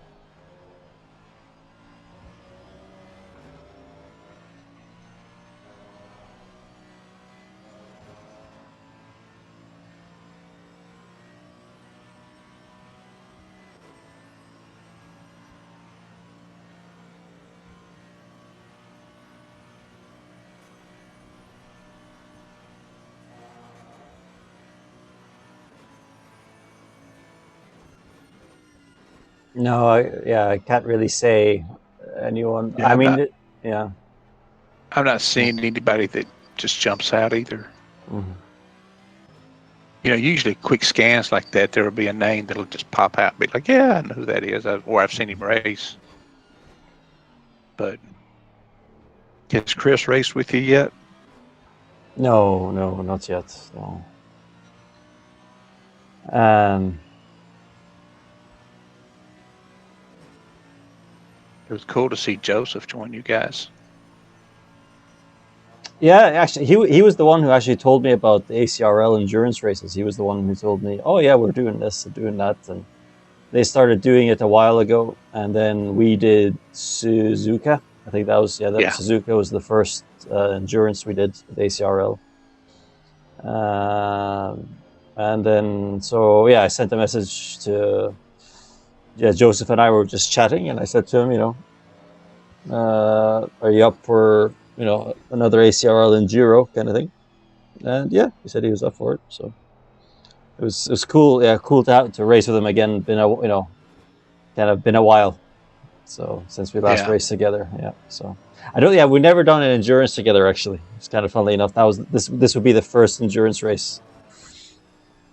Speaker 2: No, I can't really say anyone.
Speaker 5: Yeah,
Speaker 2: I mean, yeah.
Speaker 5: I'm not seeing anybody that just jumps out either.
Speaker 2: Mhm.
Speaker 5: You know, usually quick scans like that, there will be a name that'll just pop out and be like, yeah, I know who that is, or I've seen him race. But has Chris raced with you yet?
Speaker 2: No, not yet. No.
Speaker 5: was cool to see Joseph join you guys.
Speaker 2: Yeah, actually, he was the one who actually told me about the ACRL endurance races. He was the one who told me, "Oh yeah, we're doing this and doing that," and they started doing it a while ago. And then we did Suzuka. I think that was Suzuka was the first endurance we did with ACRL. And then I sent a message to Joseph, and I were just chatting, and I said to him, are you up for another ACRL Enduro kind of thing? And yeah, he said he was up for it. So it was cool. Yeah, cool to race with him again. Been a while. So since we last raced together, So we've never done an endurance together. Actually, it's kind of funnily enough. This would be the first endurance race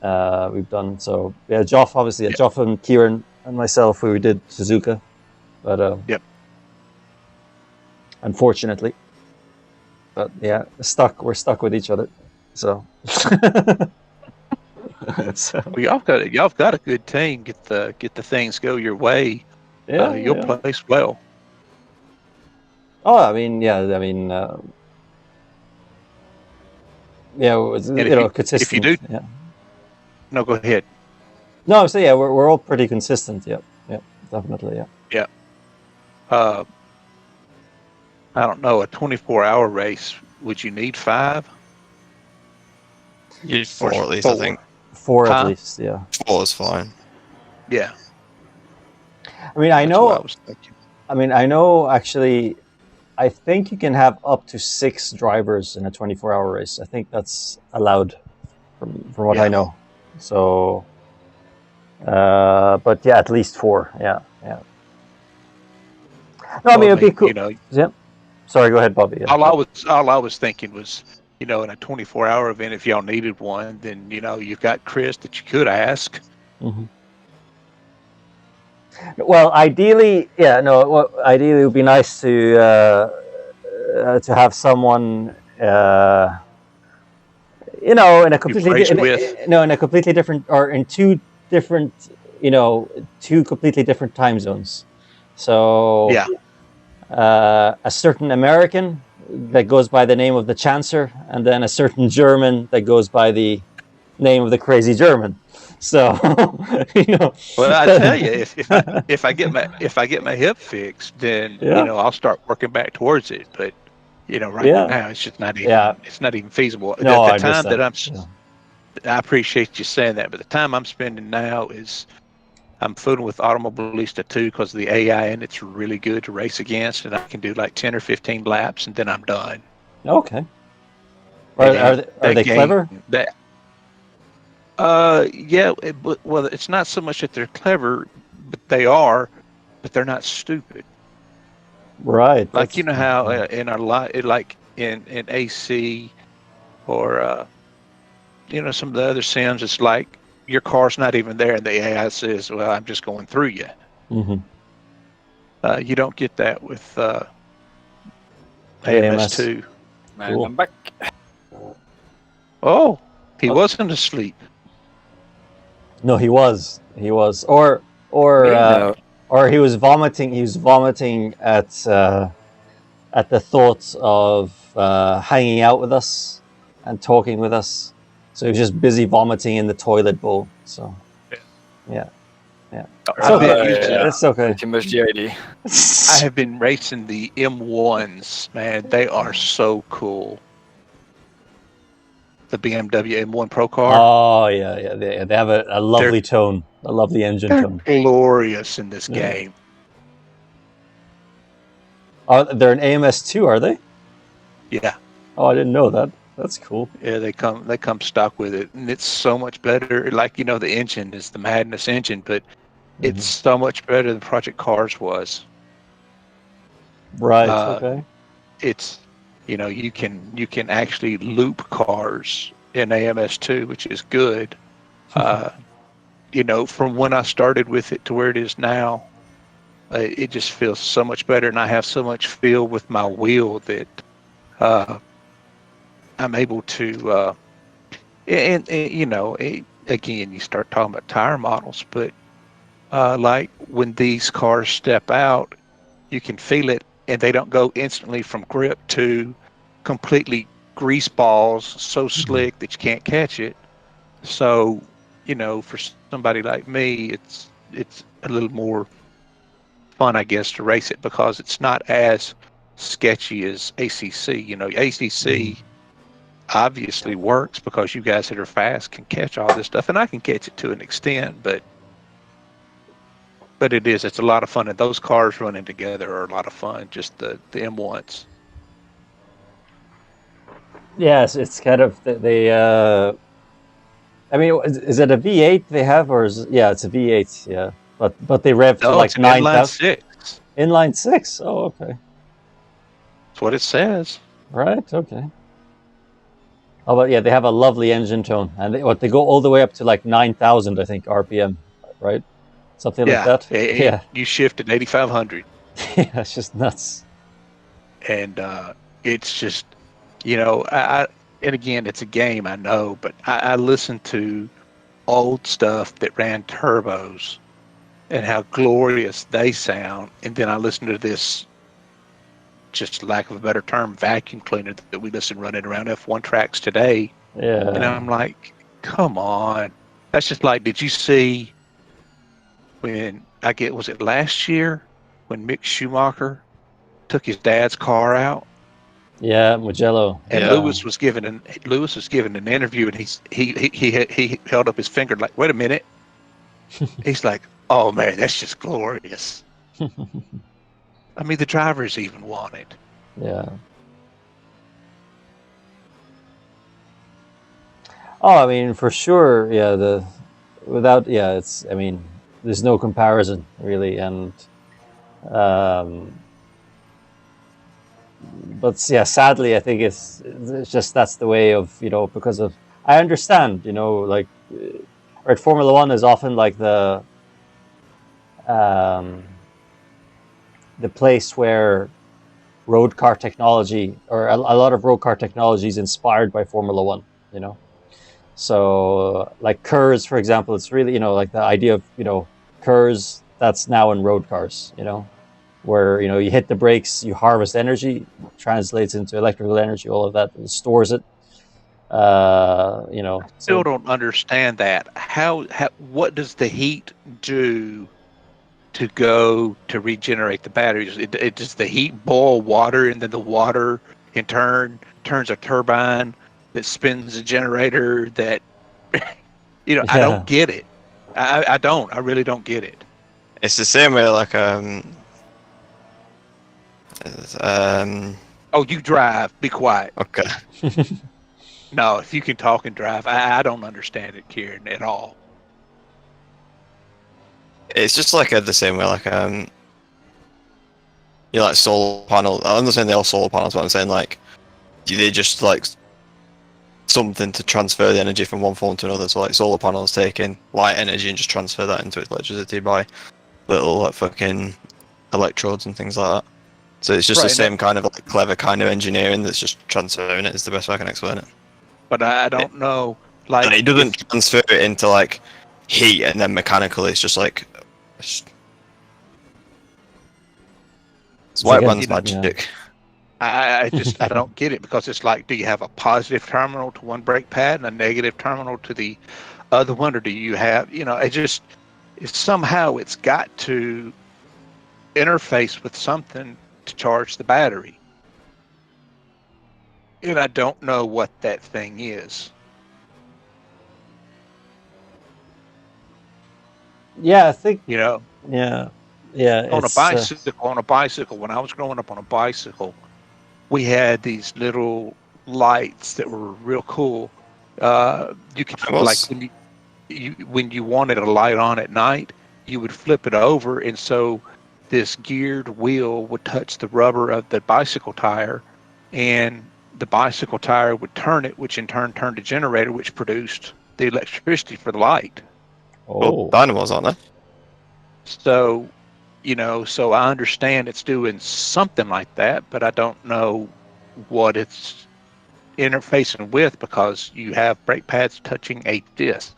Speaker 2: we've done. So yeah, Geoff and Kieran and myself, we did Suzuka, but unfortunately. But yeah, we're stuck with each other. So,
Speaker 5: Well, y'all got a good team. Get the things go your way. You'll place well.
Speaker 2: Oh, consistent.
Speaker 5: If you do, no, go ahead.
Speaker 2: No, so we're all pretty consistent. Yeah, definitely.
Speaker 5: Yeah. I don't know, a 24-hour race, would you need 5?
Speaker 4: You need 4 at least, I think.
Speaker 2: 4 at least, yeah.
Speaker 4: 4 is fine.
Speaker 5: Yeah.
Speaker 2: I mean, I
Speaker 5: That's
Speaker 2: know.
Speaker 5: what I was thinking.
Speaker 2: I mean, I know. Actually, I think you can have up to 6 drivers in a 24-hour race. I think that's allowed, from what I know. So, but yeah, at least 4. Yeah. No, I mean, it'd be cool. Yeah. Sorry, go ahead, Bobby. Yeah.
Speaker 5: All I was thinking was, in a 24-hour event, if y'all needed one, then you've got Chris that you could ask.
Speaker 2: Mm-hmm. Well, ideally, ideally it would be nice to have someone, in a completely different, or in 2 different, 2 completely different time zones. So a certain American that goes by the name of the Chancer, and then a certain German that goes by the name of the Crazy German. So,
Speaker 5: Well, I tell you, if I get my hip fixed, then I'll start working back towards it. But now it's just not even it's not even feasible.
Speaker 2: No,
Speaker 5: the time that I appreciate you saying that, but the time I'm spending now is I'm fooling with Automobilista 2 because the AI and it's really good to race against, and I can do like 10 or 15 laps, and then I'm done.
Speaker 2: Okay. Are they clever?
Speaker 5: Well, it's not so much that they're clever, but they are, but they're not stupid.
Speaker 2: Right.
Speaker 5: Like how in our like in AC or some of the other sims, it's like your car's not even there, and the AI says, "Well, I'm just going through you."
Speaker 2: Mm-hmm.
Speaker 5: You don't get that with AMS2.
Speaker 1: Man,
Speaker 2: Cool.
Speaker 1: I'm back.
Speaker 5: Oh, he wasn't asleep.
Speaker 2: No, he was, or he was vomiting. He was vomiting at the thought of hanging out with us and talking with us. So he was just busy vomiting in the toilet bowl. So, yeah. It's okay.
Speaker 1: Too much GID.
Speaker 5: I have been racing the M1s, man. They are so cool. The BMW M1 Pro car.
Speaker 2: Oh yeah. They have a lovely tone, a lovely engine tone.
Speaker 5: Glorious in this game.
Speaker 2: Oh, they're an AMS2, are they?
Speaker 5: Yeah.
Speaker 2: Oh, I didn't know that. That's cool.
Speaker 5: Yeah, they come stock with it, and it's so much better. Like the engine is the Madness engine, but it's so much better than Project Cars was.
Speaker 2: Right. Okay.
Speaker 5: It's you can actually loop cars in AMS2, which is good. From when I started with it to where it is now, it just feels so much better, and I have so much feel with my wheel that I'm able to, again, you start talking about tire models, but like when these cars step out, you can feel it, and they don't go instantly from grip to completely grease balls so slick that you can't catch it. So, for somebody like me, it's a little more fun, I guess, to race it because it's not as sketchy as ACC. ACC obviously works because you guys that are fast can catch all this stuff, and I can catch it to an extent, but it's a lot of fun, and those cars running together are a lot of fun. Just the M1s.
Speaker 2: Yes, it's kind of I mean, is it a V8 they have, or it's a V8, yeah. But they rev to like
Speaker 5: it's an inline
Speaker 2: 9,000.
Speaker 5: 6.
Speaker 2: Inline 6. Oh, okay.
Speaker 5: That's what it says.
Speaker 2: Right. Okay. Oh, but yeah, they have a lovely engine tone, and they go all the way up to like 9,000, I think, RPM, right? Something like that. Yeah.
Speaker 5: You shift at 8,500.
Speaker 2: Yeah, it's just nuts.
Speaker 5: And it's just, and again, it's a game, I know, but I listen to old stuff that ran turbos and how glorious they sound, and then I listen to this, just lack of a better term, vacuum cleaner that we listen running around F1 tracks today.
Speaker 2: Yeah.
Speaker 5: And I'm like, come on. That's just like, did you see was it last year when Mick Schumacher took his dad's car out?
Speaker 2: Yeah, Mugello.
Speaker 5: And
Speaker 2: Yeah.
Speaker 5: Lewis was given an interview, and he held up his finger like, wait a minute. He's like, oh man, that's just glorious. I mean, the drivers even want it.
Speaker 2: Yeah. Oh, I mean, for sure. Yeah. It's. I mean, there's no comparison really, and. But yeah, sadly, I think it's just that's the way of because of I understand like right, Formula One is often like the place where road car technology or a lot of road car technology is inspired by Formula One, So like KERS, for example, it's really like the idea of KERS that's now in road cars, where you hit the brakes, you harvest energy, translates into electrical energy, all of that, and stores it.
Speaker 5: Still don't understand that. How what does the heat do to go to regenerate the batteries? Does the heat boil water, and then the water in turn turns a turbine that spins a generator that
Speaker 2: Yeah.
Speaker 5: I don't get it. I don't. I really don't get it.
Speaker 4: It's the same way, like
Speaker 5: Oh, you drive. Be quiet.
Speaker 4: okay.
Speaker 5: No, if you can talk and drive, I don't understand it, Kieran, at all.
Speaker 4: It's just like the same way, like like solar panel. I understand they're all solar panels, but I'm saying like they just like something to transfer the energy from one form to another. So like solar panels take in light energy and just transfer that into electricity by little like fucking electrodes and things like that. So it's just the same kind of like clever kind of engineering that's just transferring it. Is the best way I can explain it.
Speaker 5: But I don't know. Like,
Speaker 4: and it doesn't transfer it into like heat and then mechanical. It's just like it's white man's magic.
Speaker 5: I don't get it, because it's like, do you have a positive terminal to one brake pad and a negative terminal to the other one, or do you have somehow it's got to interface with something to charge the battery, and I don't know what that thing is.
Speaker 2: Yeah, I think
Speaker 5: Yeah. On a bicycle, when I was growing up on a bicycle, we had these little lights that were real cool. You could like when you wanted a light on at night, you would flip it over, and so this geared wheel would touch the rubber of the bicycle tire, and the bicycle tire would turn it, which in turn turned a generator, which produced the electricity for the light.
Speaker 4: Well, dynamos, aren't they?
Speaker 5: So, so I understand it's doing something like that, but I don't know what it's interfacing with, because you have brake pads touching a disc.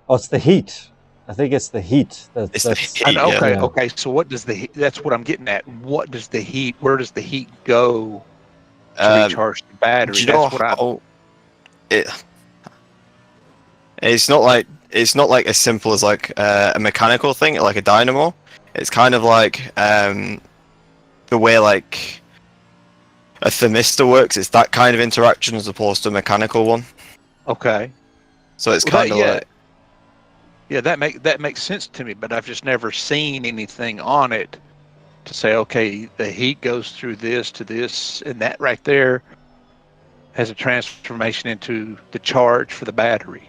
Speaker 2: Oh, it's the heat. I think it's the heat.
Speaker 4: It's the
Speaker 2: That's
Speaker 4: heat.
Speaker 5: And okay,
Speaker 2: yeah.
Speaker 5: okay. So what does the heat? That's what I'm getting at. What does the heat? Where does the heat go to recharge the battery?
Speaker 4: Do you know
Speaker 5: That's what I'm.
Speaker 4: how it? It's not like as simple as like a mechanical thing, like a dynamo. It's kind of like the way like a thermistor works. It's that kind of interaction as opposed to a mechanical one.
Speaker 5: Okay.
Speaker 4: So it's
Speaker 5: Well,
Speaker 4: kind of
Speaker 5: yeah.
Speaker 4: like
Speaker 5: Yeah, that makes sense to me, but I've just never seen anything on it to say, okay, the heat goes through this to this, and that right there has a transformation into the charge for the battery.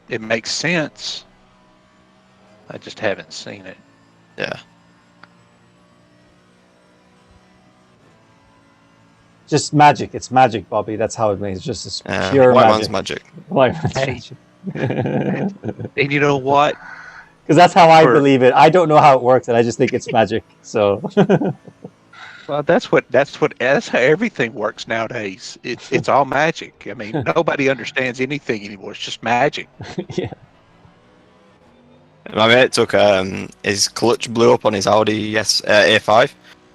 Speaker 5: It makes sense. I just haven't seen it.
Speaker 4: yeah.
Speaker 2: Just magic. It's magic, Bobby. That's how it makes. It's just it's
Speaker 4: Yeah,
Speaker 2: pure
Speaker 4: white
Speaker 2: magic.
Speaker 4: man's magic.
Speaker 2: White man's
Speaker 5: Hey.
Speaker 2: magic.
Speaker 5: And you know what?
Speaker 2: Because that's how I
Speaker 5: For-
Speaker 2: believe it. I don't know how it works, and I just think it's magic. So
Speaker 5: Well, that's how everything works nowadays. It's all magic. I mean, nobody understands anything anymore. It's just magic.
Speaker 2: yeah.
Speaker 4: My mate took his clutch blew up on his Audi A5,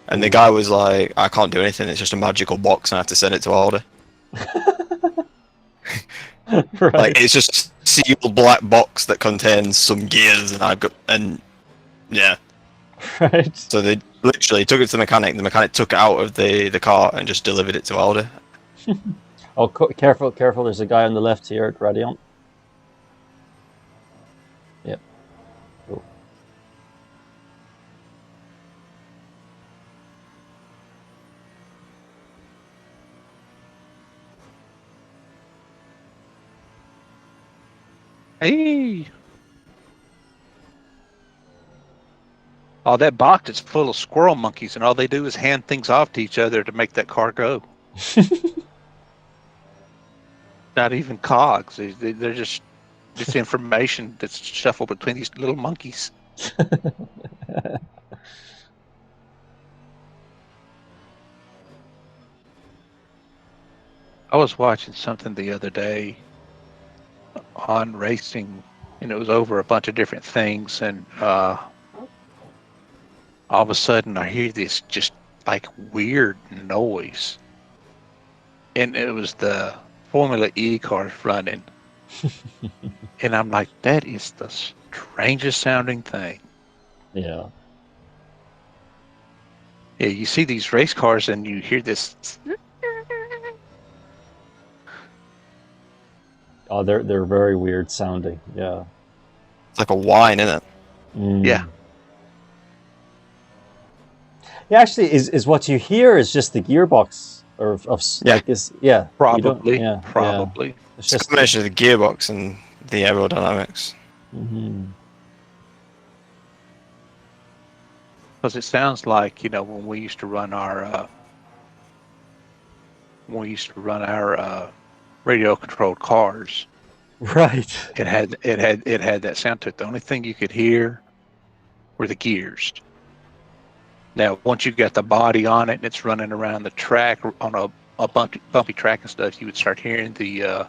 Speaker 4: and the guy was like, "I can't do anything. It's just a magical box, and I have to send it to Audi."
Speaker 2: Right.
Speaker 4: Like it's just a sealed black box that contains some gears, and yeah.
Speaker 2: Right.
Speaker 4: So they literally took it to the mechanic. The mechanic took it out of the car and just delivered it to Audi.
Speaker 2: Oh, careful, careful. There's a guy on the left here at Radiant. Yep. Cool.
Speaker 5: Hey. Oh, that box is full of squirrel monkeys, and all they do is hand things off to each other to make that car go. Not even cogs. They're just information that's shuffled between these little monkeys. I was watching something the other day on racing, and it was over a bunch of different things, and all of a sudden I hear this just like weird noise, and it was the Formula E cars running, and I'm like, that is the strangest sounding thing.
Speaker 2: Yeah.
Speaker 5: Yeah, you see these race cars and you hear this.
Speaker 2: Oh, they're very weird sounding. Yeah.
Speaker 4: It's like a whine, isn't it?
Speaker 2: Mm.
Speaker 5: Yeah.
Speaker 2: Yeah, actually, is what you hear is just the gearbox, or of
Speaker 4: Yeah.
Speaker 2: like is yeah. you don't-
Speaker 5: Probably,
Speaker 2: yeah,
Speaker 5: probably.
Speaker 2: Yeah. It's
Speaker 4: It's a
Speaker 2: just
Speaker 4: combination of the gearbox and the aerodynamics.
Speaker 2: Mhm.
Speaker 5: Because it sounds like, when we used to run our radio controlled cars,
Speaker 2: Right.
Speaker 5: it had that sound to it. The only thing you could hear were the gears. Now, once you got the body on it and it's running around the track on a bumpy track and stuff, you would start hearing the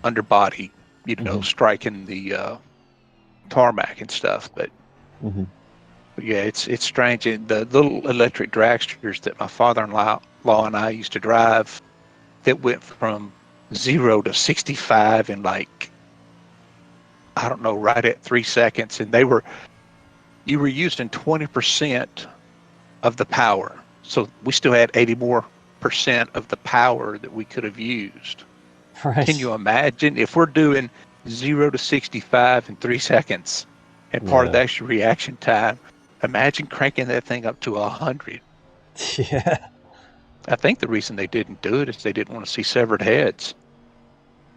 Speaker 5: underbody,
Speaker 2: Mhm.
Speaker 5: striking the tarmac and stuff. But
Speaker 2: Mhm.
Speaker 5: yeah, it's strange. And the little electric dragsters that my father-in-law and I used to drive, that went from 0 to 65 in like, I don't know, right at 3 seconds, and you were using 20% of the power, so we still had 80% more of the power that we could have used.
Speaker 2: Right.
Speaker 5: Can you imagine if we're doing 0 to 65 in 3 seconds, and part of
Speaker 2: Yeah.
Speaker 5: that's your reaction time? Imagine cranking that thing up to 100.
Speaker 2: Yeah.
Speaker 5: I think the reason they didn't do it is they didn't want to see severed heads.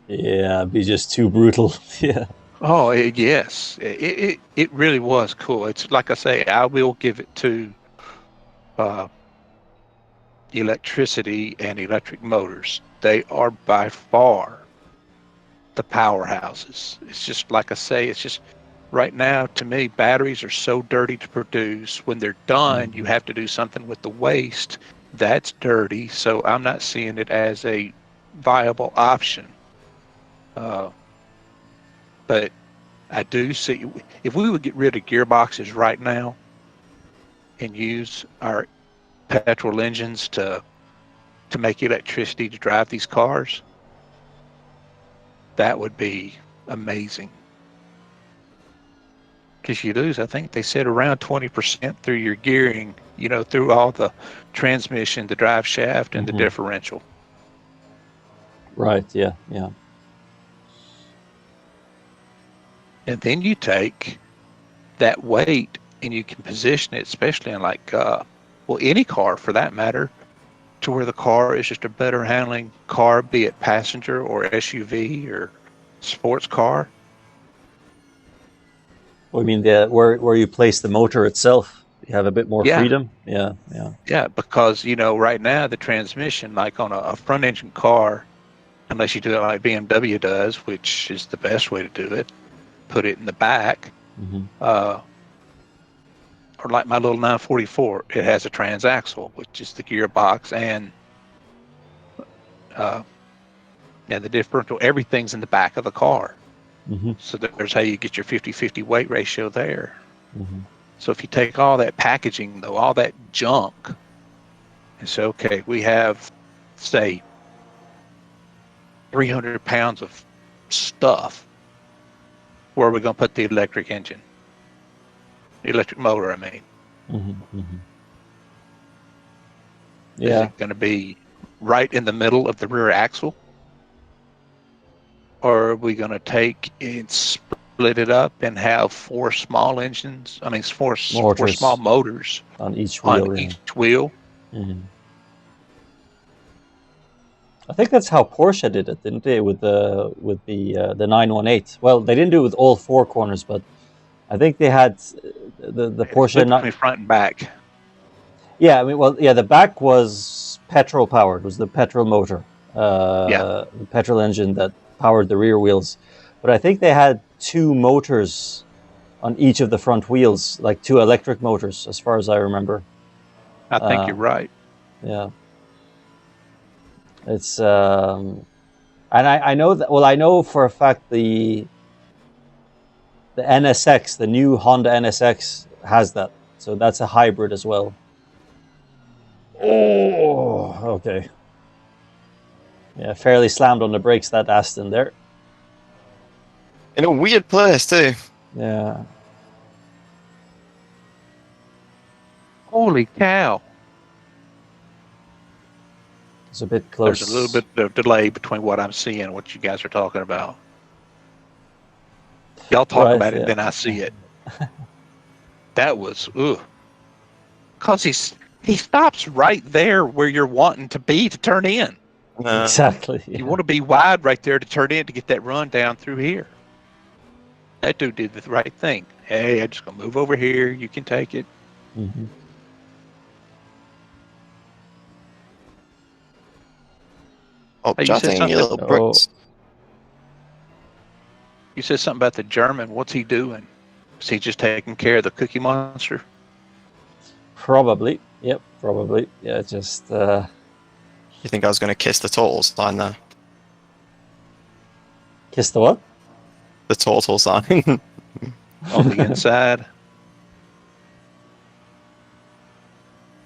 Speaker 2: Yeah, it'd be just too brutal. Yeah.
Speaker 5: Oh, yes. It really was cool. It's like I say, I will give it to electricity and electric motors. They are by far the powerhouses. It's just like I say, it's just right now to me, batteries are so dirty to produce. When they're done, you have to do something with the waste. That's dirty. So I'm not seeing it as a viable option. But I do see, if we would get rid of gearboxes right now and use our petrol engines to make electricity to drive these cars, that would be amazing. Because you lose, I think they said around 20% through your gearing, through all the transmission, the drive shaft, and the differential.
Speaker 2: Right, yeah, yeah.
Speaker 5: And then you take that weight and you can position it, especially in any car for that matter, to where the car is just a better handling car, be it passenger or SUV or sports car.
Speaker 2: Well, I mean, where you place the motor itself, you have a bit more freedom. Yeah, yeah.
Speaker 5: Yeah, because, right now the transmission, like on a front engine car, unless you do it like BMW does, which is the best way to do it, put it in the back, or like my little 944, it has a transaxle, which is the gearbox and the differential. Everything's in the back of the car. So there's how you get your 50-50 weight ratio there. So if you take all that packaging, though, all that junk, and say, okay, we have, say, 300 pounds of stuff, where are we going to put the electric engine? The electric motor, I mean.
Speaker 2: Yeah.
Speaker 5: Is it going to be right in the middle of the rear axle? Or are we going to take and split it up and have four small engines? I mean, four small motors
Speaker 2: on each wheel. I think that's how Porsche did it, didn't they? With the 918. Well, they didn't do it with all four corners, but I think they had the Porsche
Speaker 5: between front and back.
Speaker 2: Yeah, I mean, the back was petrol powered. It was the petrol motor, the petrol engine that powered the rear wheels. But I think they had two motors on each of the front wheels, like two electric motors, as far as I remember.
Speaker 5: I think you're right.
Speaker 2: Yeah. It's and I know that. Well, I know for a fact the NSX, the new Honda NSX, has that. So that's a hybrid as well. Oh, okay. Yeah, fairly slammed on the brakes, that Aston there.
Speaker 4: In a weird place too.
Speaker 2: Yeah.
Speaker 5: Holy cow.
Speaker 2: It's a bit close.
Speaker 5: There's a little bit of delay between what I'm seeing and what you guys are talking about. Y'all talk about it, then I see it. That was, because he stops right there where you're wanting to be to turn in.
Speaker 2: Exactly. Yeah.
Speaker 5: You want to be wide right there to turn in to get that run down through here. That dude did the right thing. Hey, I'm just going to move over here. You can take it.
Speaker 4: Oh,
Speaker 5: you said something.
Speaker 4: Little bricks.
Speaker 5: You said something about the German. What's he doing? Is he just taking care of the Cookie Monster?
Speaker 2: Probably. Yep, probably. Yeah, just...
Speaker 4: You think I was going to kiss the total sign there?
Speaker 2: Kiss the what?
Speaker 4: The total sign.
Speaker 5: On the inside?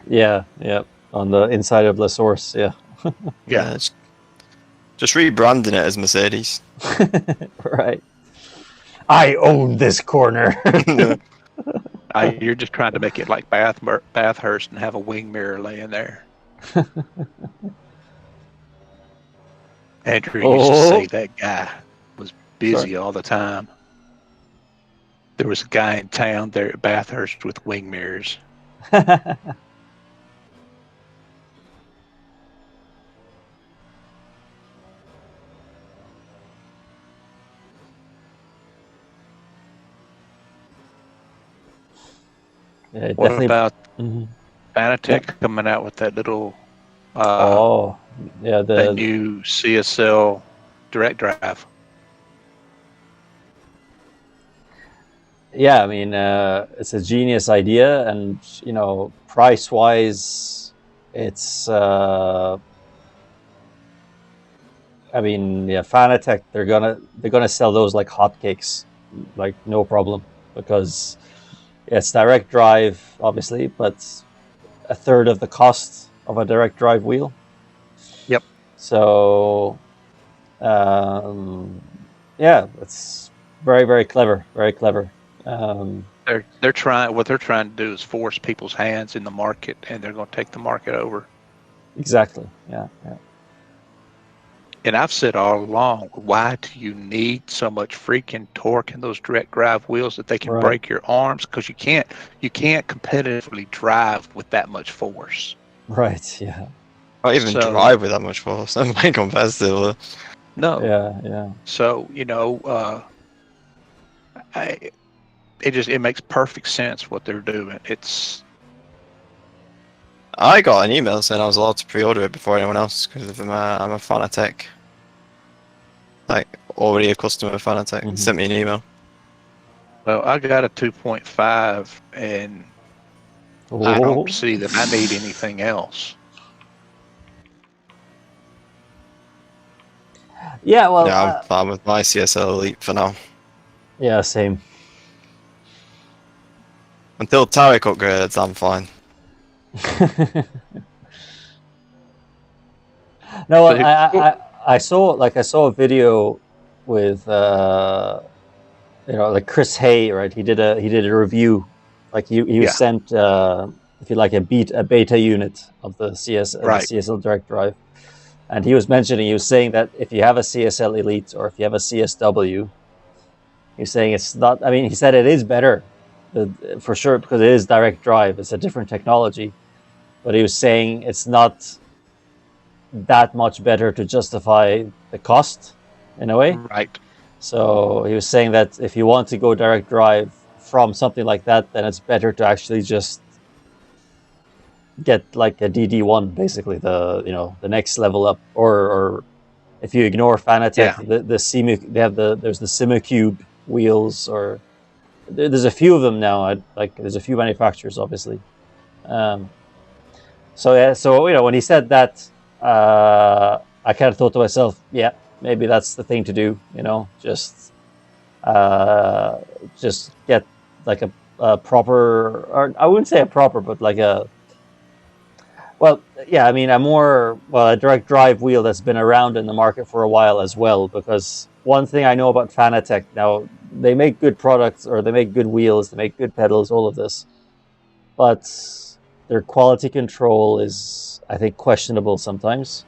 Speaker 2: Yeah, on the inside of the source, yeah.
Speaker 4: Yeah, just rebranding it as Mercedes.
Speaker 2: Right. I own this corner.
Speaker 5: You're just trying to make it like Bathurst and have a wing mirror laying there. Andrew used to say that guy was busy all the time. There was a guy in town there at Bathurst with wing mirrors.
Speaker 2: Yeah,
Speaker 5: what about
Speaker 2: Mm-hmm.
Speaker 5: Fanatec coming out with that little
Speaker 2: the
Speaker 5: new CSL direct drive?
Speaker 2: Yeah, I mean, it's a genius idea, and price wise, it's I mean, yeah, Fanatec, they're gonna sell those like hotcakes, like no problem, because it's direct drive, obviously, but a third of the cost of a direct drive wheel.
Speaker 5: Yep.
Speaker 2: So, yeah, it's very, very clever, very clever.
Speaker 5: They're trying. What they're trying to do is force people's hands in the market, and they're going to take the market over.
Speaker 2: Exactly. Yeah. Yeah.
Speaker 5: And I've said all along, why do you need so much freaking torque in those direct drive wheels that they can
Speaker 2: Right.
Speaker 5: break your arms? Because you can't competitively drive with that much force.
Speaker 2: Right. Yeah.
Speaker 4: Not even
Speaker 5: So-
Speaker 4: drive with that much force. I'm playing competitive.
Speaker 5: No.
Speaker 2: Yeah. Yeah.
Speaker 5: So it makes perfect sense what they're doing.
Speaker 4: I got an email saying I was allowed to pre-order it before anyone else because I'm a Fanatec. Like, already a customer of Fanatec.
Speaker 2: Mhm.
Speaker 4: Sent me an email.
Speaker 5: Well, I got a 2.5, and I
Speaker 2: Oh.
Speaker 5: don't see that I need anything else.
Speaker 2: Yeah. Well.
Speaker 4: Yeah, I'm with my CSL Elite for now.
Speaker 2: Yeah. Same.
Speaker 4: Until Tariq upgrades, I'm fine.
Speaker 2: No,
Speaker 5: But
Speaker 2: I saw a video with like Chris Hay, right? He did a review, like he was
Speaker 5: Yeah.
Speaker 2: sent if you like a beta unit of the
Speaker 5: Right.
Speaker 2: CSL direct drive, and he was saying that if you have a CSL Elite or if you have a CSW, he's saying it's not. I mean, he said it is better, for sure, because it is direct drive. It's a different technology, but he was saying it's not that much better to justify the cost in a way.
Speaker 5: Right.
Speaker 2: So he was saying that if you want to go direct drive from something like that, then it's better to actually just get like a DD1, basically the next level up, or if you ignore Fanatec,
Speaker 5: Yeah.
Speaker 2: the Simu, there's the Simicube wheels, or there's a few of them now. There's a few manufacturers, obviously. So yeah, so when he said that, I kind of thought to myself, yeah, maybe that's the thing to do. Just get like a proper, or I wouldn't say a proper, but like I mean, a direct drive wheel that's been around in the market for a while as well. Because one thing I know about Fanatec, now they make good products, or they make good wheels, they make good pedals, all of this, but their quality control is, I think, questionable sometimes.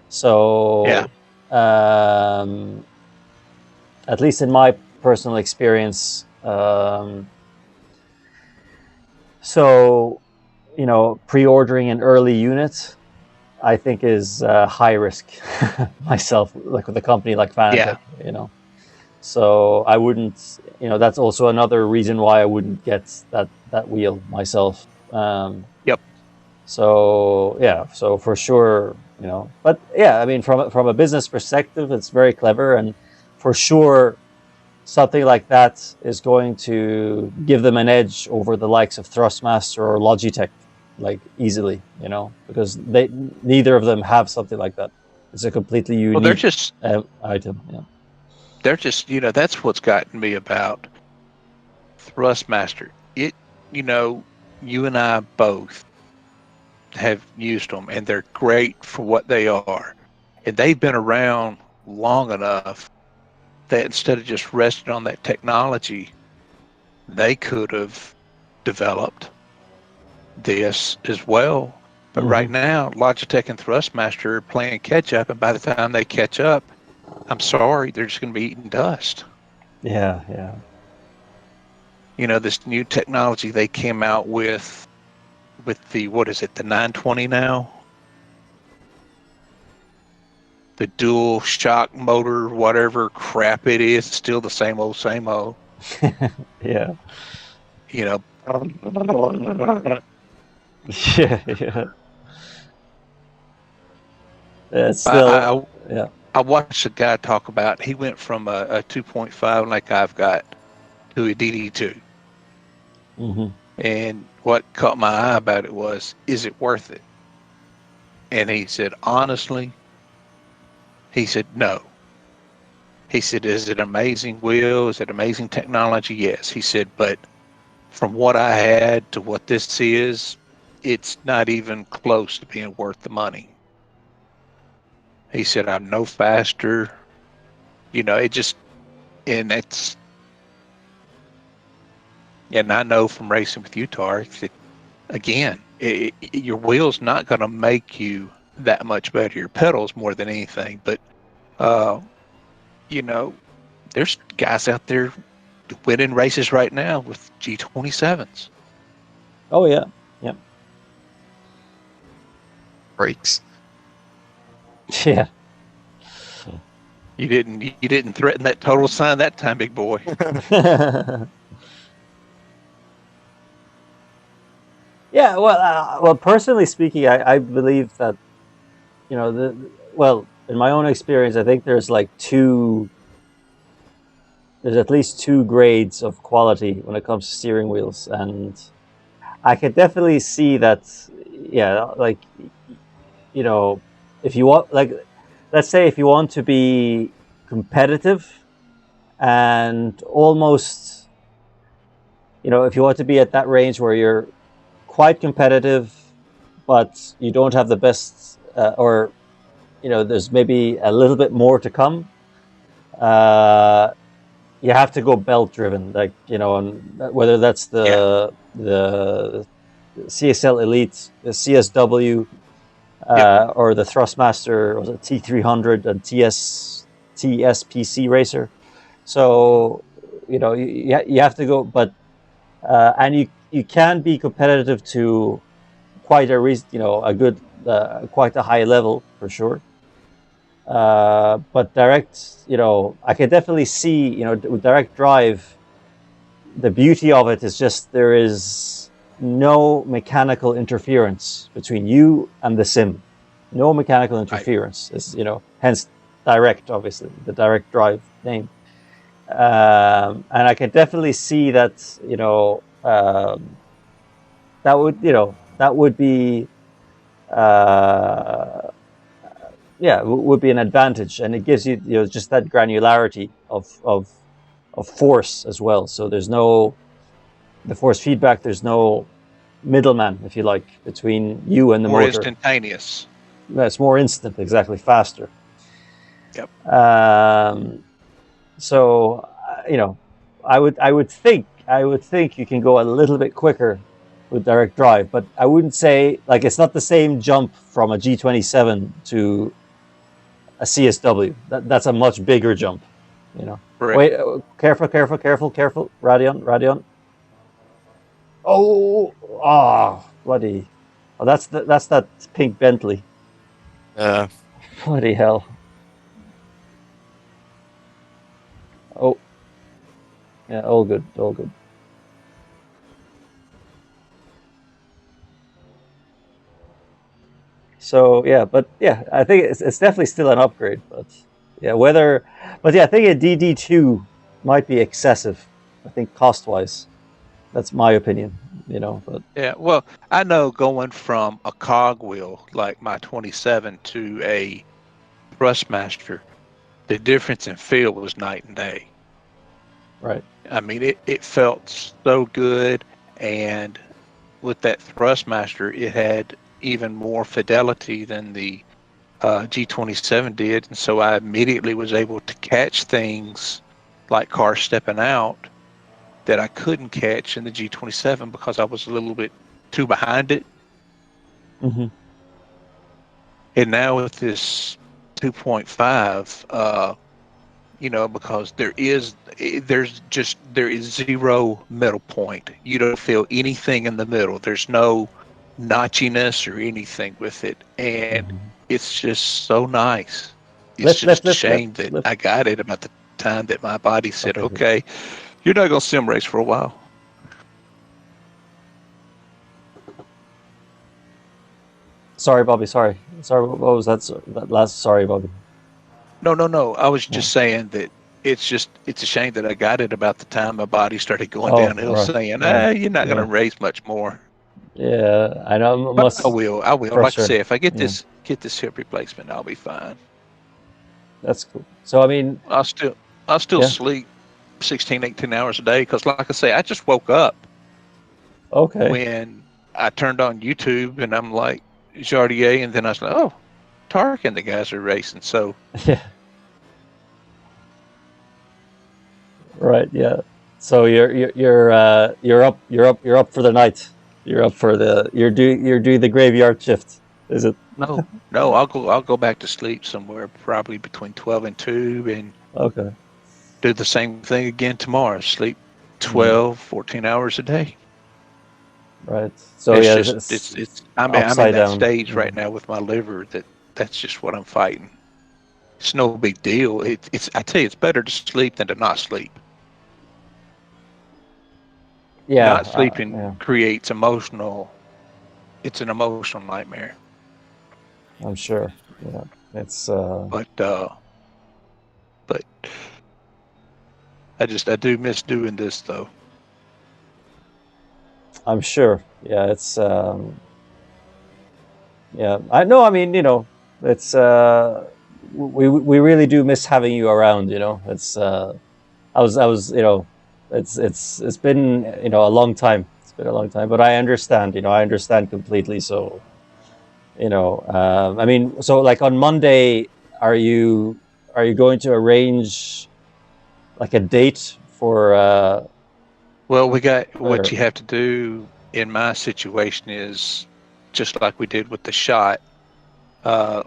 Speaker 2: So
Speaker 5: Yeah.
Speaker 2: At least in my personal experience, pre-ordering an early unit, I think, is high risk myself, like with a company like Fanatec. So I wouldn't. That's also another reason why I wouldn't get that wheel myself.
Speaker 5: Yep.
Speaker 2: So yeah, so for sure, but yeah, I mean, from a business perspective, it's very clever, and for sure, something like that is going to give them an edge over the likes of Thrustmaster or Logitech, like easily, because neither of them have something like that. It's a completely unique
Speaker 5: Well, they're just
Speaker 2: item. Yeah.
Speaker 5: they're just that's what's gotten me about Thrustmaster. You and I both have used them, and they're great for what they are, and they've been around long enough that instead of just resting on that technology, they could have developed this as well. But right now, Logitech and Thrustmaster are playing catch up, and by the time they catch up, I'm sorry, they're just going to be eating dust.
Speaker 2: Yeah, yeah.
Speaker 5: This new technology they came out with the, what is it, the 920 now? The dual shock motor, whatever crap it is, still the same old, same old.
Speaker 2: Yeah.
Speaker 5: Yeah,
Speaker 2: yeah. It's still, yeah.
Speaker 5: I watched a guy talk about, he went from a 2.5 like I've got to a DD2.
Speaker 2: Mm-hmm.
Speaker 5: And what caught my eye about it was, is it worth it? And he said, honestly, He said, no. He said, is it amazing wheel? Is it amazing technology? Yes. He said, but from what I had to what this is, it's not even close to being worth the money. He said, I'm no faster. You know, it just, and it's, and I know from racing with you, Tariq, that again, your wheel's not going to make you that much better. Your pedals more than anything. But, you know, there's guys out there winning races right now with G27s.
Speaker 2: Oh yeah, yeah,
Speaker 4: Breaks.
Speaker 2: yeah.
Speaker 5: You didn't threaten that total sign that time, big boy.
Speaker 2: Yeah, well, personally speaking, I believe that, you know, well, in my own experience, I think there's at least two grades of quality when it comes to steering wheels, and I could definitely see that, yeah, like, you know, if you want, like, let's say if you want to be competitive and almost, you know, if you want to be at that range where you're quite competitive, but you don't have the best, or, you know, there's maybe a little bit more to come. You have to go belt driven, like, you know, and whether that's the CSL Elite, the CSW, or the Thrustmaster, or the T300 and TSPC racer. So, you know, you have to go, but and you can be competitive to quite quite a high level for sure. But direct, you know, I can definitely see, you know, with direct drive, the beauty of it is just there is no mechanical interference between you and the sim. No mechanical interference. Is, you know, hence direct, obviously, the direct drive name. And I can definitely see that, you know, that would be, would be an advantage, and it gives you, you know, just that granularity of force as well. So there's no the force feedback. There's no middleman, if you like, between you and the
Speaker 5: More
Speaker 2: motor.
Speaker 5: instantaneous.
Speaker 2: It's more instant, exactly, faster.
Speaker 5: Yep.
Speaker 2: So, you know, I would think you can go a little bit quicker with direct drive, but I wouldn't say, like, it's not the same jump from a G27 to a CSW. That's a much bigger jump, you know.
Speaker 5: Correct.
Speaker 2: Wait, careful, Radion. Oh, bloody! Oh, that's that pink Bentley. Bloody hell! Oh, yeah, all good. So yeah, but yeah, I think it's definitely still an upgrade. But yeah, I think a DD2 might be excessive. I think cost-wise, that's my opinion. You know, but
Speaker 5: Yeah, well, I know going from a cogwheel like my 27 to a Thrustmaster, the difference in feel was night and day.
Speaker 2: right.
Speaker 5: I mean, it felt so good, and with that Thrustmaster, it had even more fidelity than the G27 did, and so I immediately was able to catch things like cars stepping out that I couldn't catch in the G27 because I was a little bit too behind it.
Speaker 2: Mm-hmm.
Speaker 5: And now with this 2.5, you know, because there is zero middle point. You don't feel anything in the middle. There's no notchiness or anything with it, and it's just so nice. It's just a shame that I got it about the time that my body said, okay, you're not going to sim race for a while.
Speaker 2: Sorry, Bobby. Sorry. What was that last? Sorry, Bobby.
Speaker 5: No. I was just saying that it's a shame that I got it about the time my body started going downhill, saying, you're not going to race much more.
Speaker 2: Yeah, I know.
Speaker 5: But I will. Like I say, if I get
Speaker 2: Yeah.
Speaker 5: this hip replacement, I'll be fine.
Speaker 2: That's cool. So I mean,
Speaker 5: I still
Speaker 2: Yeah.
Speaker 5: sleep 16, 18 hours a day because, like I say, I just woke up
Speaker 2: okay.
Speaker 5: when I turned on YouTube and I'm like, Jardier, and then I was like, oh, Tariq and the guys are racing. So
Speaker 2: Yeah. Right. Yeah. So you're up for the night. You're up for the you're doing the graveyard shift. Is it?
Speaker 5: no, I'll go back to sleep somewhere probably between 12 and 2 and
Speaker 2: Okay.
Speaker 5: do the same thing again tomorrow. Sleep 12, 14 hours a day.
Speaker 2: Right. So
Speaker 5: It's
Speaker 2: yeah,
Speaker 5: just I'm in
Speaker 2: upside
Speaker 5: that
Speaker 2: down.
Speaker 5: stage right now with my liver that's just what I'm fighting. It's no big deal. It's I tell you, it's better to sleep than to not sleep.
Speaker 2: Yeah.
Speaker 5: Not sleeping
Speaker 2: Yeah.
Speaker 5: creates it's an emotional nightmare.
Speaker 2: I'm sure. Yeah. It's
Speaker 5: But I do miss doing this though.
Speaker 2: I'm sure. Yeah. It's yeah. I know. I mean, it's we really do miss having you around. It's I was it's been a long time. It's been a long time, but I understand. I understand completely. So I mean, so like on Monday, are you going to arrange like a date for?
Speaker 5: Well, we got what
Speaker 2: or
Speaker 5: you have to do in my situation is just like we did with the shot. The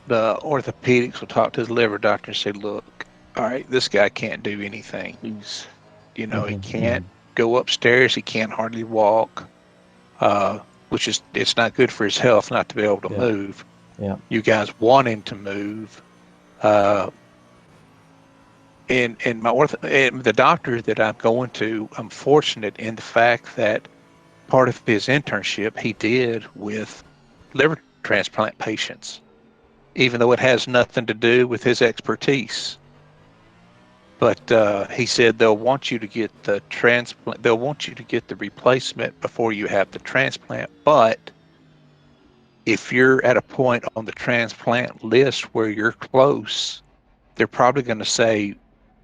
Speaker 5: orthopedics will talk to the liver doctor and say, look, all right, this guy can't do anything. He's, he can't go upstairs. He can't hardly walk, which is, it's not good for his health not to be able to move.
Speaker 2: Yeah.
Speaker 5: You guys want him to move. And the doctor that I'm going to, I'm fortunate in the fact that part of his internship he did with liver transplant patients, even though it has nothing to do with his expertise. But he said they'll want you to get the transplant. They'll want you to get the replacement before you have the transplant. But if you're at a point on the transplant list where you're close, they're probably going to say,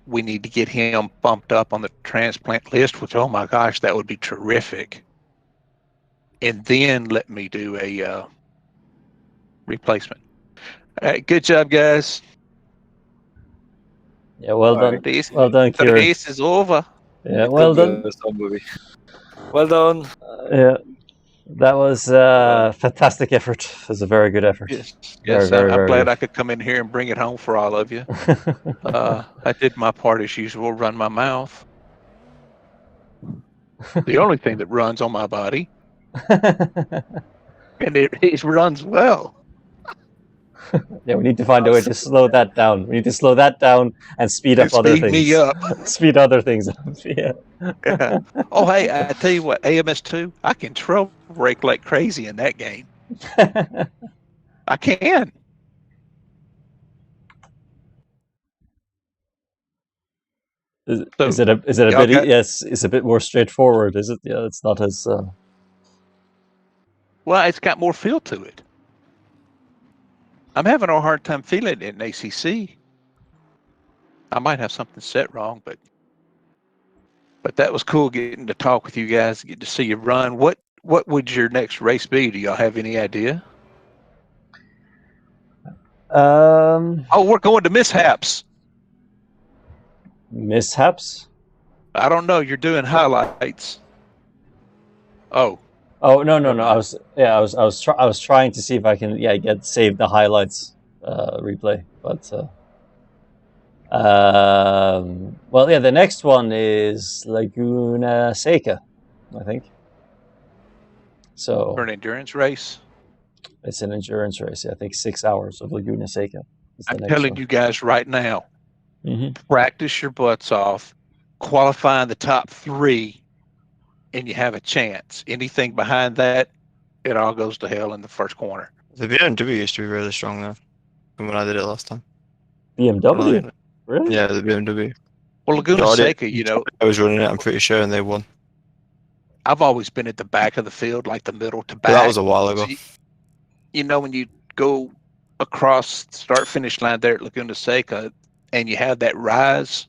Speaker 5: we need to get him bumped up on the transplant list, which, oh my gosh, that would be terrific. And then let me do a replacement. All right, good job, guys.
Speaker 2: Yeah. Well
Speaker 5: All
Speaker 2: done.
Speaker 5: right,
Speaker 2: Well done,
Speaker 5: the
Speaker 2: Kieran.
Speaker 5: race is over.
Speaker 2: Yeah.
Speaker 1: It
Speaker 2: Well
Speaker 1: took
Speaker 2: done.
Speaker 1: some movie. Well done.
Speaker 2: Yeah. That was fantastic effort. It was a very good effort.
Speaker 5: Yes,
Speaker 2: Very,
Speaker 5: I'm
Speaker 2: very
Speaker 5: glad
Speaker 2: good.
Speaker 5: I could come in here and bring it home for all of you. I did my part as usual, run my mouth. The only thing that runs on my body, and it runs well.
Speaker 2: Yeah, we need to find a way to slow that down. We need to slow that down and speed up other
Speaker 5: Speed me
Speaker 2: things.
Speaker 5: up.
Speaker 2: Speed other things up. Yeah.
Speaker 5: Oh, hey, I tell you what, AMS2, I can trail brake like crazy in that game. I can.
Speaker 2: Is it a
Speaker 5: y'all
Speaker 2: bit? Yes, it's a bit more straightforward. Is it? Yeah, it's not as.
Speaker 5: Well, it's got more feel to it. I'm having a hard time feeling it in ACC. I might have something set wrong, but that was cool getting to talk with you guys, get to see you run. What would your next race be? Do y'all have any idea?
Speaker 2: Oh,
Speaker 5: we're going to mishaps.
Speaker 2: Mishaps?
Speaker 5: I don't know. You're doing highlights. Oh.
Speaker 2: Oh no. I was trying to see if I can get save the highlights replay, but well, yeah, the next one is Laguna Seca, I think. So
Speaker 5: For an endurance race?
Speaker 2: It's an endurance race. I think 6 hours of Laguna Seca.
Speaker 5: I'm telling you guys right now, practice your butts off, qualify in the top 3, and you have a chance. Anything behind that, it all goes to hell in the first corner.
Speaker 4: The BMW used to be really strong though, from when I did it last time.
Speaker 2: BMW? Really?
Speaker 4: Yeah, the BMW.
Speaker 5: Well, Laguna Seca,
Speaker 4: I was running it, I'm pretty sure, and they won.
Speaker 5: I've always been at the back of the field, like the middle to back.
Speaker 4: But that was a while ago.
Speaker 5: When you go across the start-finish line there at Laguna Seca, and you have that rise.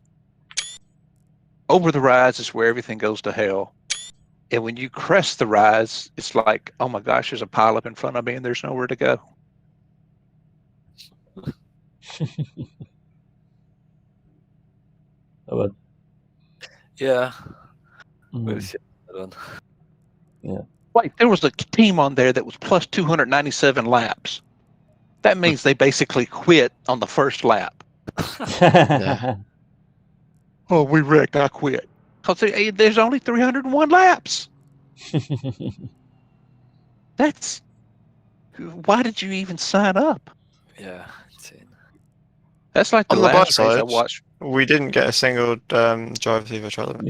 Speaker 5: Over the rise is where everything goes to hell. And when you crest the rise, it's like, oh my gosh, there's a pileup in front of me and there's nowhere to go.
Speaker 2: But,
Speaker 1: Yeah.
Speaker 2: mm,
Speaker 1: We'll see. I don't.
Speaker 5: Like there was a team on there that was plus 297 laps. That means they basically quit on the first lap. Oh, we wrecked. I quit. Because there's only 301 laps. That's why did you even sign up?
Speaker 1: Yeah, insane.
Speaker 5: That's like the
Speaker 4: On the
Speaker 5: last
Speaker 4: bright
Speaker 5: race I
Speaker 4: side,
Speaker 5: watched.
Speaker 4: we didn't get a single driver through the trial event.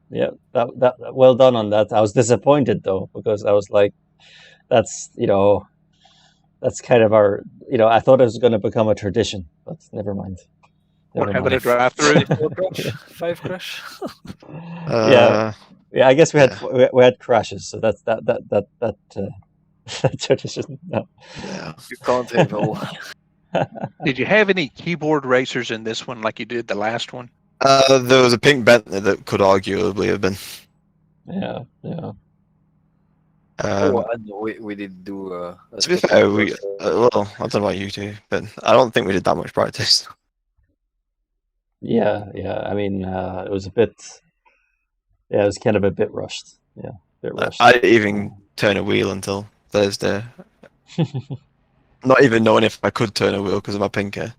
Speaker 2: yeah. That well done on that. I was disappointed though because I was like, that's that's kind of our I thought it was going to become a tradition, but never mind.
Speaker 5: We're
Speaker 2: Never
Speaker 5: having a
Speaker 2: mind.
Speaker 5: drive-through.
Speaker 1: 5 crash.
Speaker 2: Yeah, I guess we had
Speaker 4: yeah.
Speaker 2: we had crashes, so that's that tradition. No.
Speaker 4: Yeah.
Speaker 1: You can't have all.
Speaker 5: Did you have any keyboard racers in this one like you did the last one?
Speaker 4: There was a pink Bentley that could arguably have been.
Speaker 2: Yeah.
Speaker 1: Oh, and we did do. A
Speaker 4: To be
Speaker 1: stop
Speaker 4: fair,
Speaker 1: over,
Speaker 4: we
Speaker 1: so-
Speaker 4: well, I don't know about you two, but I don't think we did that much practice.
Speaker 2: Yeah. I mean, it was a bit. Yeah, it was kind of a bit rushed. Yeah, a bit rushed.
Speaker 4: I didn't even turn a wheel until Thursday. Not even knowing if I could turn a wheel because of my pink hair.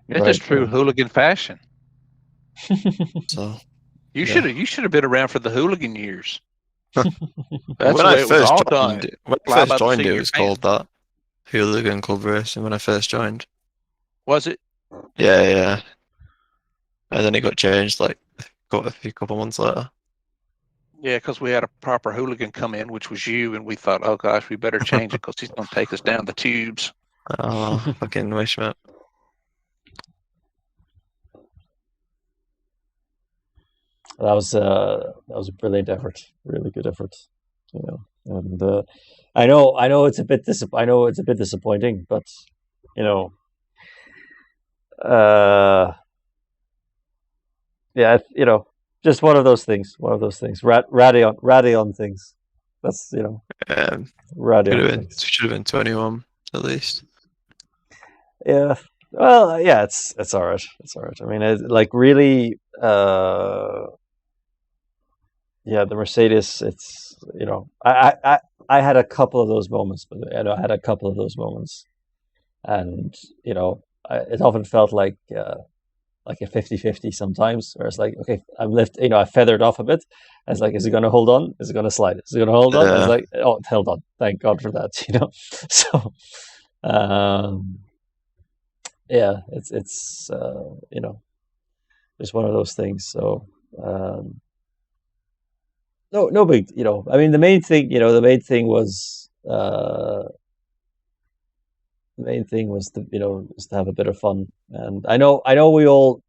Speaker 5: It's
Speaker 2: Right,
Speaker 5: just true
Speaker 2: right.
Speaker 5: hooligan fashion.
Speaker 4: So
Speaker 5: You
Speaker 4: Yeah.
Speaker 5: should have been around for the hooligan years. That's
Speaker 4: when
Speaker 5: the
Speaker 4: I
Speaker 5: way it was
Speaker 4: first
Speaker 5: all
Speaker 4: joined,
Speaker 5: done.
Speaker 4: when I
Speaker 5: Fly by
Speaker 4: first
Speaker 5: the
Speaker 4: joined,
Speaker 5: seat
Speaker 4: it
Speaker 5: of
Speaker 4: was
Speaker 5: your
Speaker 4: called that hooligan club racing. When I first joined,
Speaker 5: Was it?
Speaker 4: yeah, and then it got changed like a couple months later.
Speaker 5: Yeah, because we had a proper hooligan come in, which was you, and we thought, oh gosh, we better change it because he's going to take us down the tubes.
Speaker 4: Oh, fucking wish, mate.
Speaker 2: That was a brilliant effort, really good effort. And I know it's a bit disappointing, but yeah, just one of those things. Radion things. That's Radion things.
Speaker 4: Should have been 21 at least.
Speaker 2: Yeah. Well, yeah, it's all right. It's all right. I mean, like really, yeah, the Mercedes. It's I had a couple of those moments, but I had a couple of those moments, and it often felt like a 50-50 sometimes, where it's like, okay, I feathered off a bit. I was like, is it going to hold on? Is it going to slide? Is it going to hold on? I was like, oh, it held on. Thank God for that. So, yeah, it's just one of those things. So, no big, I mean, the main thing was to have a bit of fun. And I know we all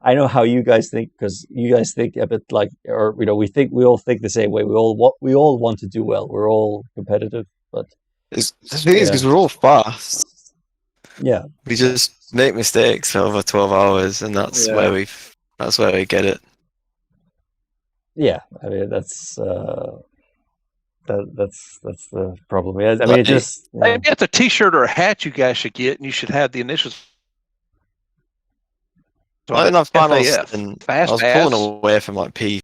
Speaker 2: I know how you guys think, because you guys think a bit like, or we all think the same way. We all want to do well. We're all competitive, but
Speaker 4: The thing is, because we're all fast,
Speaker 2: yeah,
Speaker 4: we just make mistakes over 12 hours, and that's where we get it.
Speaker 2: yeah. I mean, that's the problem. Yeah, I mean, it just
Speaker 5: Maybe that's a T-shirt or a hat you guys should get, and you should have the initials.
Speaker 4: I didn't have finals,
Speaker 5: FAF.
Speaker 4: and
Speaker 5: Fast
Speaker 4: I was
Speaker 5: ass.
Speaker 4: pulling away from like P